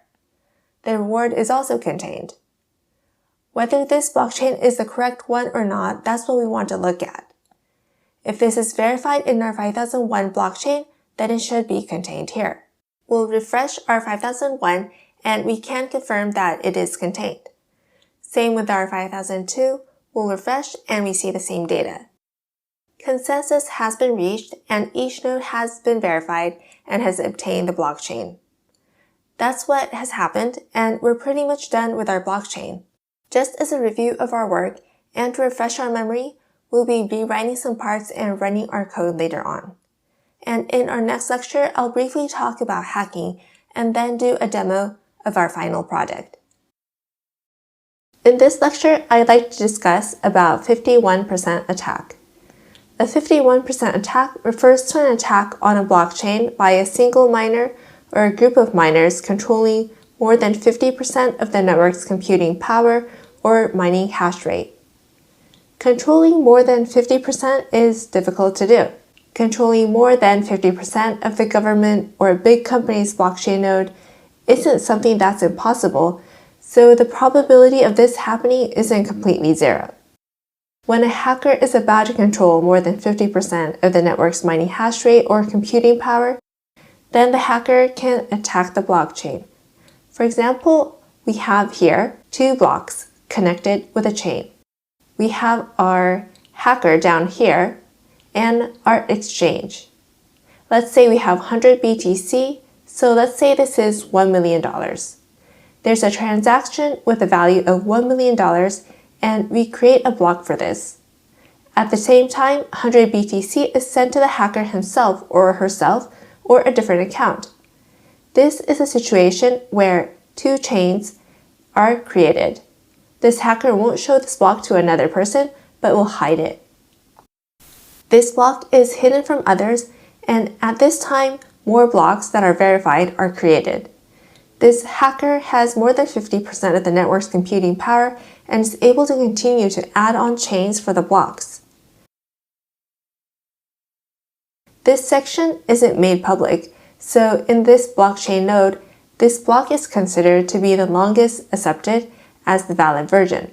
The reward is also contained. Whether this blockchain is the correct one or not, that's what we want to look at. If this is verified in our 5001 blockchain, then it should be contained here. We'll refresh our 5001 and we can confirm that it is contained. Same with our 5002, we'll refresh and we see the same data. Consensus has been reached and each node has been verified and has obtained the blockchain. That's what has happened and we're pretty much done with our blockchain. Just as a review of our work and to refresh our memory, we'll be rewriting some parts and running our code later on. And in our next lecture, I'll briefly talk about hacking and then do a demo of our final project. In this lecture, I'd like to discuss about 51% attack. A 51% attack refers to an attack on a blockchain by a single miner or a group of miners controlling more than 50% of the network's computing power or mining hash rate. Controlling more than 50% is difficult to do. Controlling more than 50% of the government or a big company's blockchain node isn't something that's impossible, so the probability of this happening isn't completely zero. When a hacker is about to control more than 50% of the network's mining hash rate or computing power, then the hacker can attack the blockchain. For example, we have here 2 blocks connected with a chain. We have our hacker down here and our exchange. Let's say we have 100 BTC, so let's say this is $1 million. There's a transaction with a value of $1 million and we create a block for this. At the same time, 100 BTC is sent to the hacker himself or herself or a different account. This is a situation where 2 chains are created. This hacker won't show this block to another person, but will hide it. This block is hidden from others, and at this time, more blocks that are verified are created. This hacker has more than 50% of the network's computing power and is able to continue to add on chains for the blocks. This section isn't made public, so in this blockchain node, this block is considered to be the longest accepted as the valid version.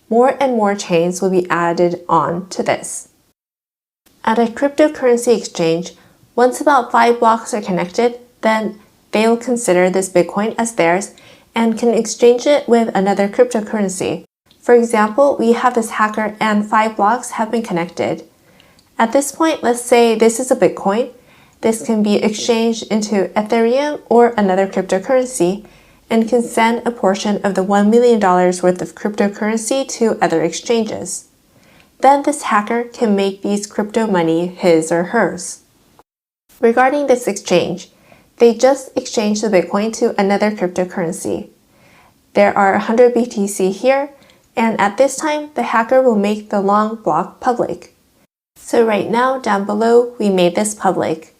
More and more chains will be added on to this. At a cryptocurrency exchange, once about 5 blocks are connected, then they'll consider this Bitcoin as theirs and can exchange it with another cryptocurrency. For example, we have this hacker and 5 blocks have been connected. At this point, let's say this is a Bitcoin. This can be exchanged into Ethereum or another cryptocurrency and can send a portion of the $1 million worth of cryptocurrency to other exchanges. Then this hacker can make these crypto money his or hers. Regarding this exchange, they just exchanged the Bitcoin to another cryptocurrency. There are 100 BTC here, and at this time, the hacker will make the long block public. So right now, down below, we made this public.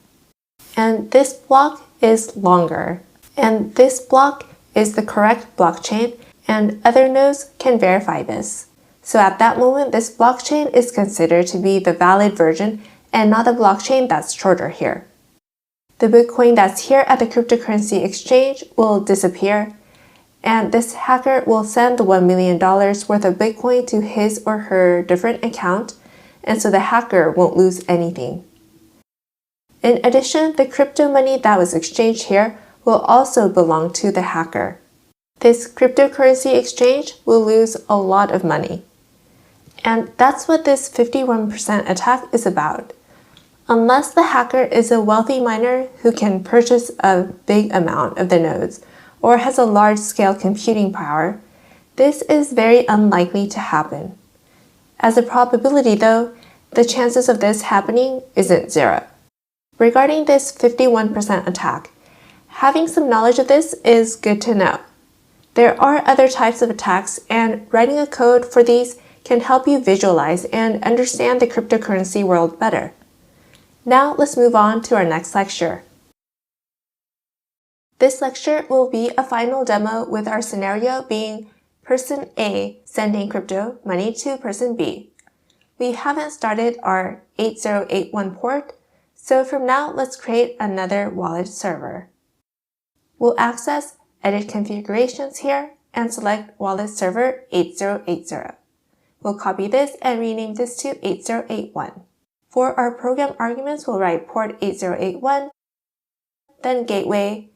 And this block is longer. And this block is the correct blockchain, and other nodes can verify this. So at that moment, this blockchain is considered to be the valid version and not the blockchain that's shorter here. The Bitcoin that's here at the cryptocurrency exchange will disappear, and this hacker will send the $1 million worth of Bitcoin to his or her different account, and so the hacker won't lose anything. In addition, the crypto money that was exchanged here will also belong to the hacker. This cryptocurrency exchange will lose a lot of money. And that's what this 51% attack is about. Unless the hacker is a wealthy miner who can purchase a big amount of the nodes or has a large-scale computing power, this is very unlikely to happen. As a probability though, the chances of this happening isn't zero. Regarding this 51% attack, having some knowledge of this is good to know. There are other types of attacks, and writing a code for these can help you visualize and understand the cryptocurrency world better. Now let's move on to our next lecture. This lecture will be a final demo with our scenario being person A sending crypto money to person B. We haven't started our 8081 port, so from now let's create another wallet server. We'll access Edit Configurations here and select Wallet Server 8080. We'll copy this and rename this to 8081. For our program arguments, we'll write port 8081, then gateway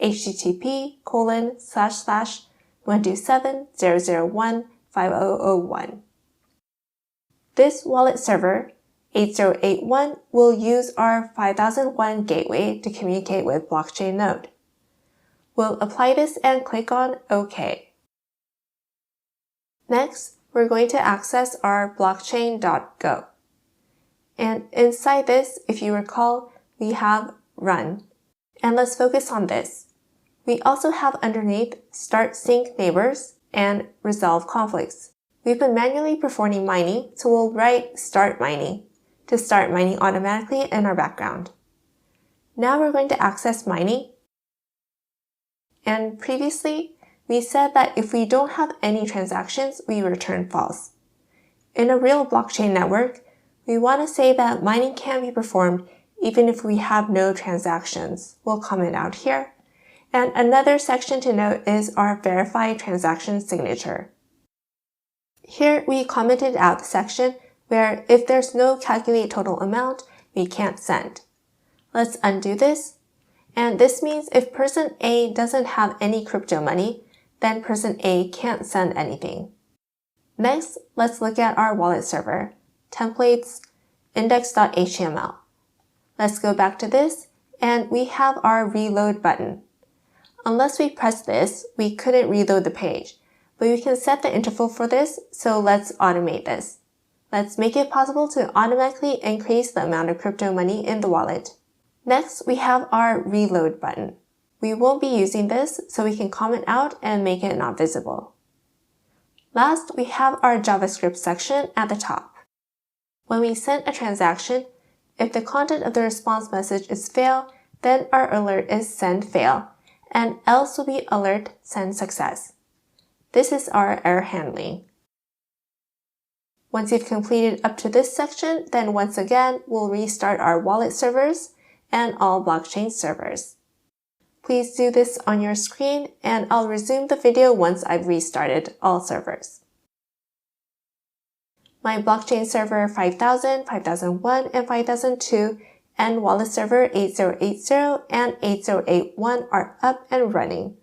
http://127.001.5001. This wallet server, 8081, will use our 5001 gateway to communicate with blockchain node. We'll apply this and click on OK. Next, we're going to access our blockchain.go. And inside this, if you recall, we have run. And let's focus on this. We also have underneath start sync neighbors and resolve conflicts. We've been manually performing mining, so we'll write start mining to start mining automatically in our background. Now we're going to access mining. And previously, we said that if we don't have any transactions, we return false. In a real blockchain network, we want to say that mining can be performed even if we have no transactions. We'll comment out here. And another section to note is our verify transaction signature. Here we commented out the section where if there's no calculate total amount, we can't send. Let's undo this. And this means if person A doesn't have any crypto money, then person A can't send anything. Next, let's look at our wallet server, templates, index.html. Let's go back to this, and we have our reload button. Unless we press this, we couldn't reload the page, but we can set the interval for this, so let's automate this. Let's make it possible to automatically increase the amount of crypto money in the wallet. Next, we have our reload button. We won't be using this, so we can comment out and make it not visible. Last, we have our JavaScript section at the top. When we send a transaction, if the content of the response message is fail, then our alert is send fail, and else will be alert send success. This is our error handling. Once you've completed up to this section, then once again, we'll restart our wallet servers and all blockchain servers. Please do this on your screen, and I'll resume the video once I've restarted all servers. My blockchain server 5000, 5001, and 5002 and wallet server 8080 and 8081 are up and running.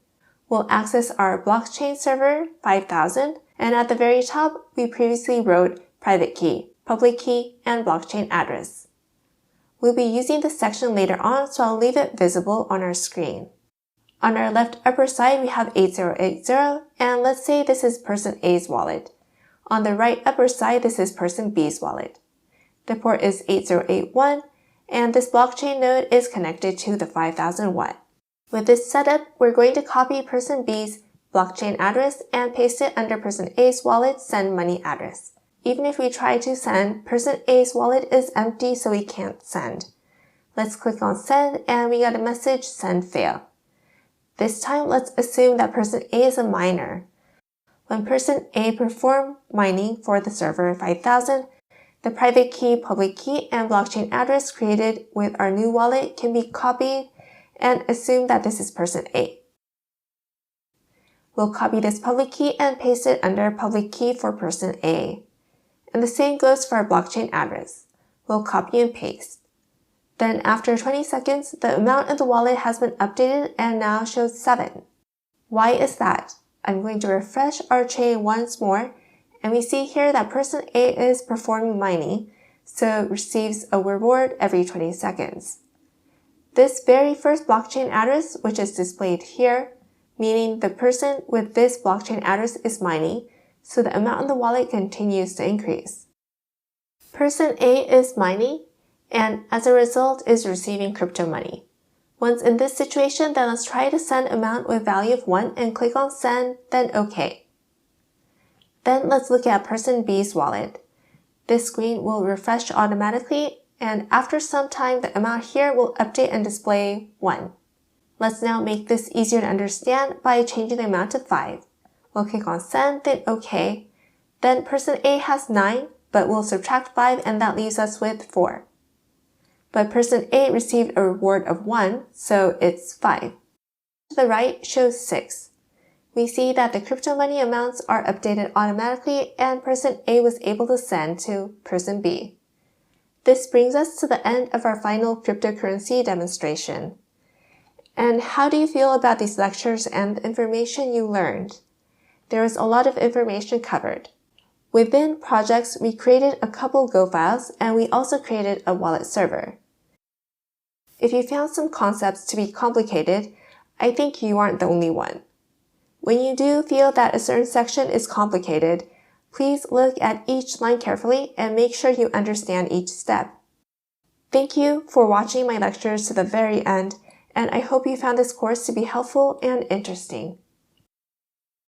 We'll access our blockchain server 5000, and at the very top, we previously wrote private key, public key, and blockchain address. We'll be using this section later on, so I'll leave it visible on our screen. On our left upper side, we have 8080, and let's say this is person A's wallet. On the right upper side, this is person B's wallet. The port is 8081, and this blockchain node is connected to the 5001. With this setup, we're going to copy person B's blockchain address and paste it under person A's wallet send money address. Even if we try to send, person A's wallet is empty, so we can't send. Let's click on send, and we got a message send fail. This time, let's assume that person A is a miner. When person A performed mining for the server 5000, the private key, public key, and blockchain address created with our new wallet can be copied and assume that this is person A. We'll copy this public key and paste it under public key for person A. And the same goes for our blockchain address. We'll copy and paste. Then after 20 seconds, the amount in the wallet has been updated and now shows 7. Why is that? I'm going to refresh our chain once more, and we see here that person A is performing mining, so receives a reward every 20 seconds. This very first blockchain address, which is displayed here, meaning the person with this blockchain address is mining, so the amount in the wallet continues to increase. Person A is mining, and as a result is receiving crypto money. Once in this situation, then let's try to send amount with value of 1 and click on send, then OK. Then let's look at person B's wallet. This screen will refresh automatically, and after some time, the amount here will update and display 1. Let's now make this easier to understand by changing the amount to 5. We'll click on send, then OK. Then person A has 9, but we'll subtract 5 and that leaves us with 4. But person A received a reward of 1, so it's 5. To the right shows 6. We see that the crypto money amounts are updated automatically and person A was able to send to person B. This brings us to the end of our final cryptocurrency demonstration. And how do you feel about these lectures and the information you learned? There was a lot of information covered. Within projects, we created a couple Go files and we also created a wallet server. If you found some concepts to be complicated, I think you aren't the only one. When you do feel that a certain section is complicated, please look at each line carefully and make sure you understand each step. Thank you for watching my lectures to the very end, and I hope you found this course to be helpful and interesting.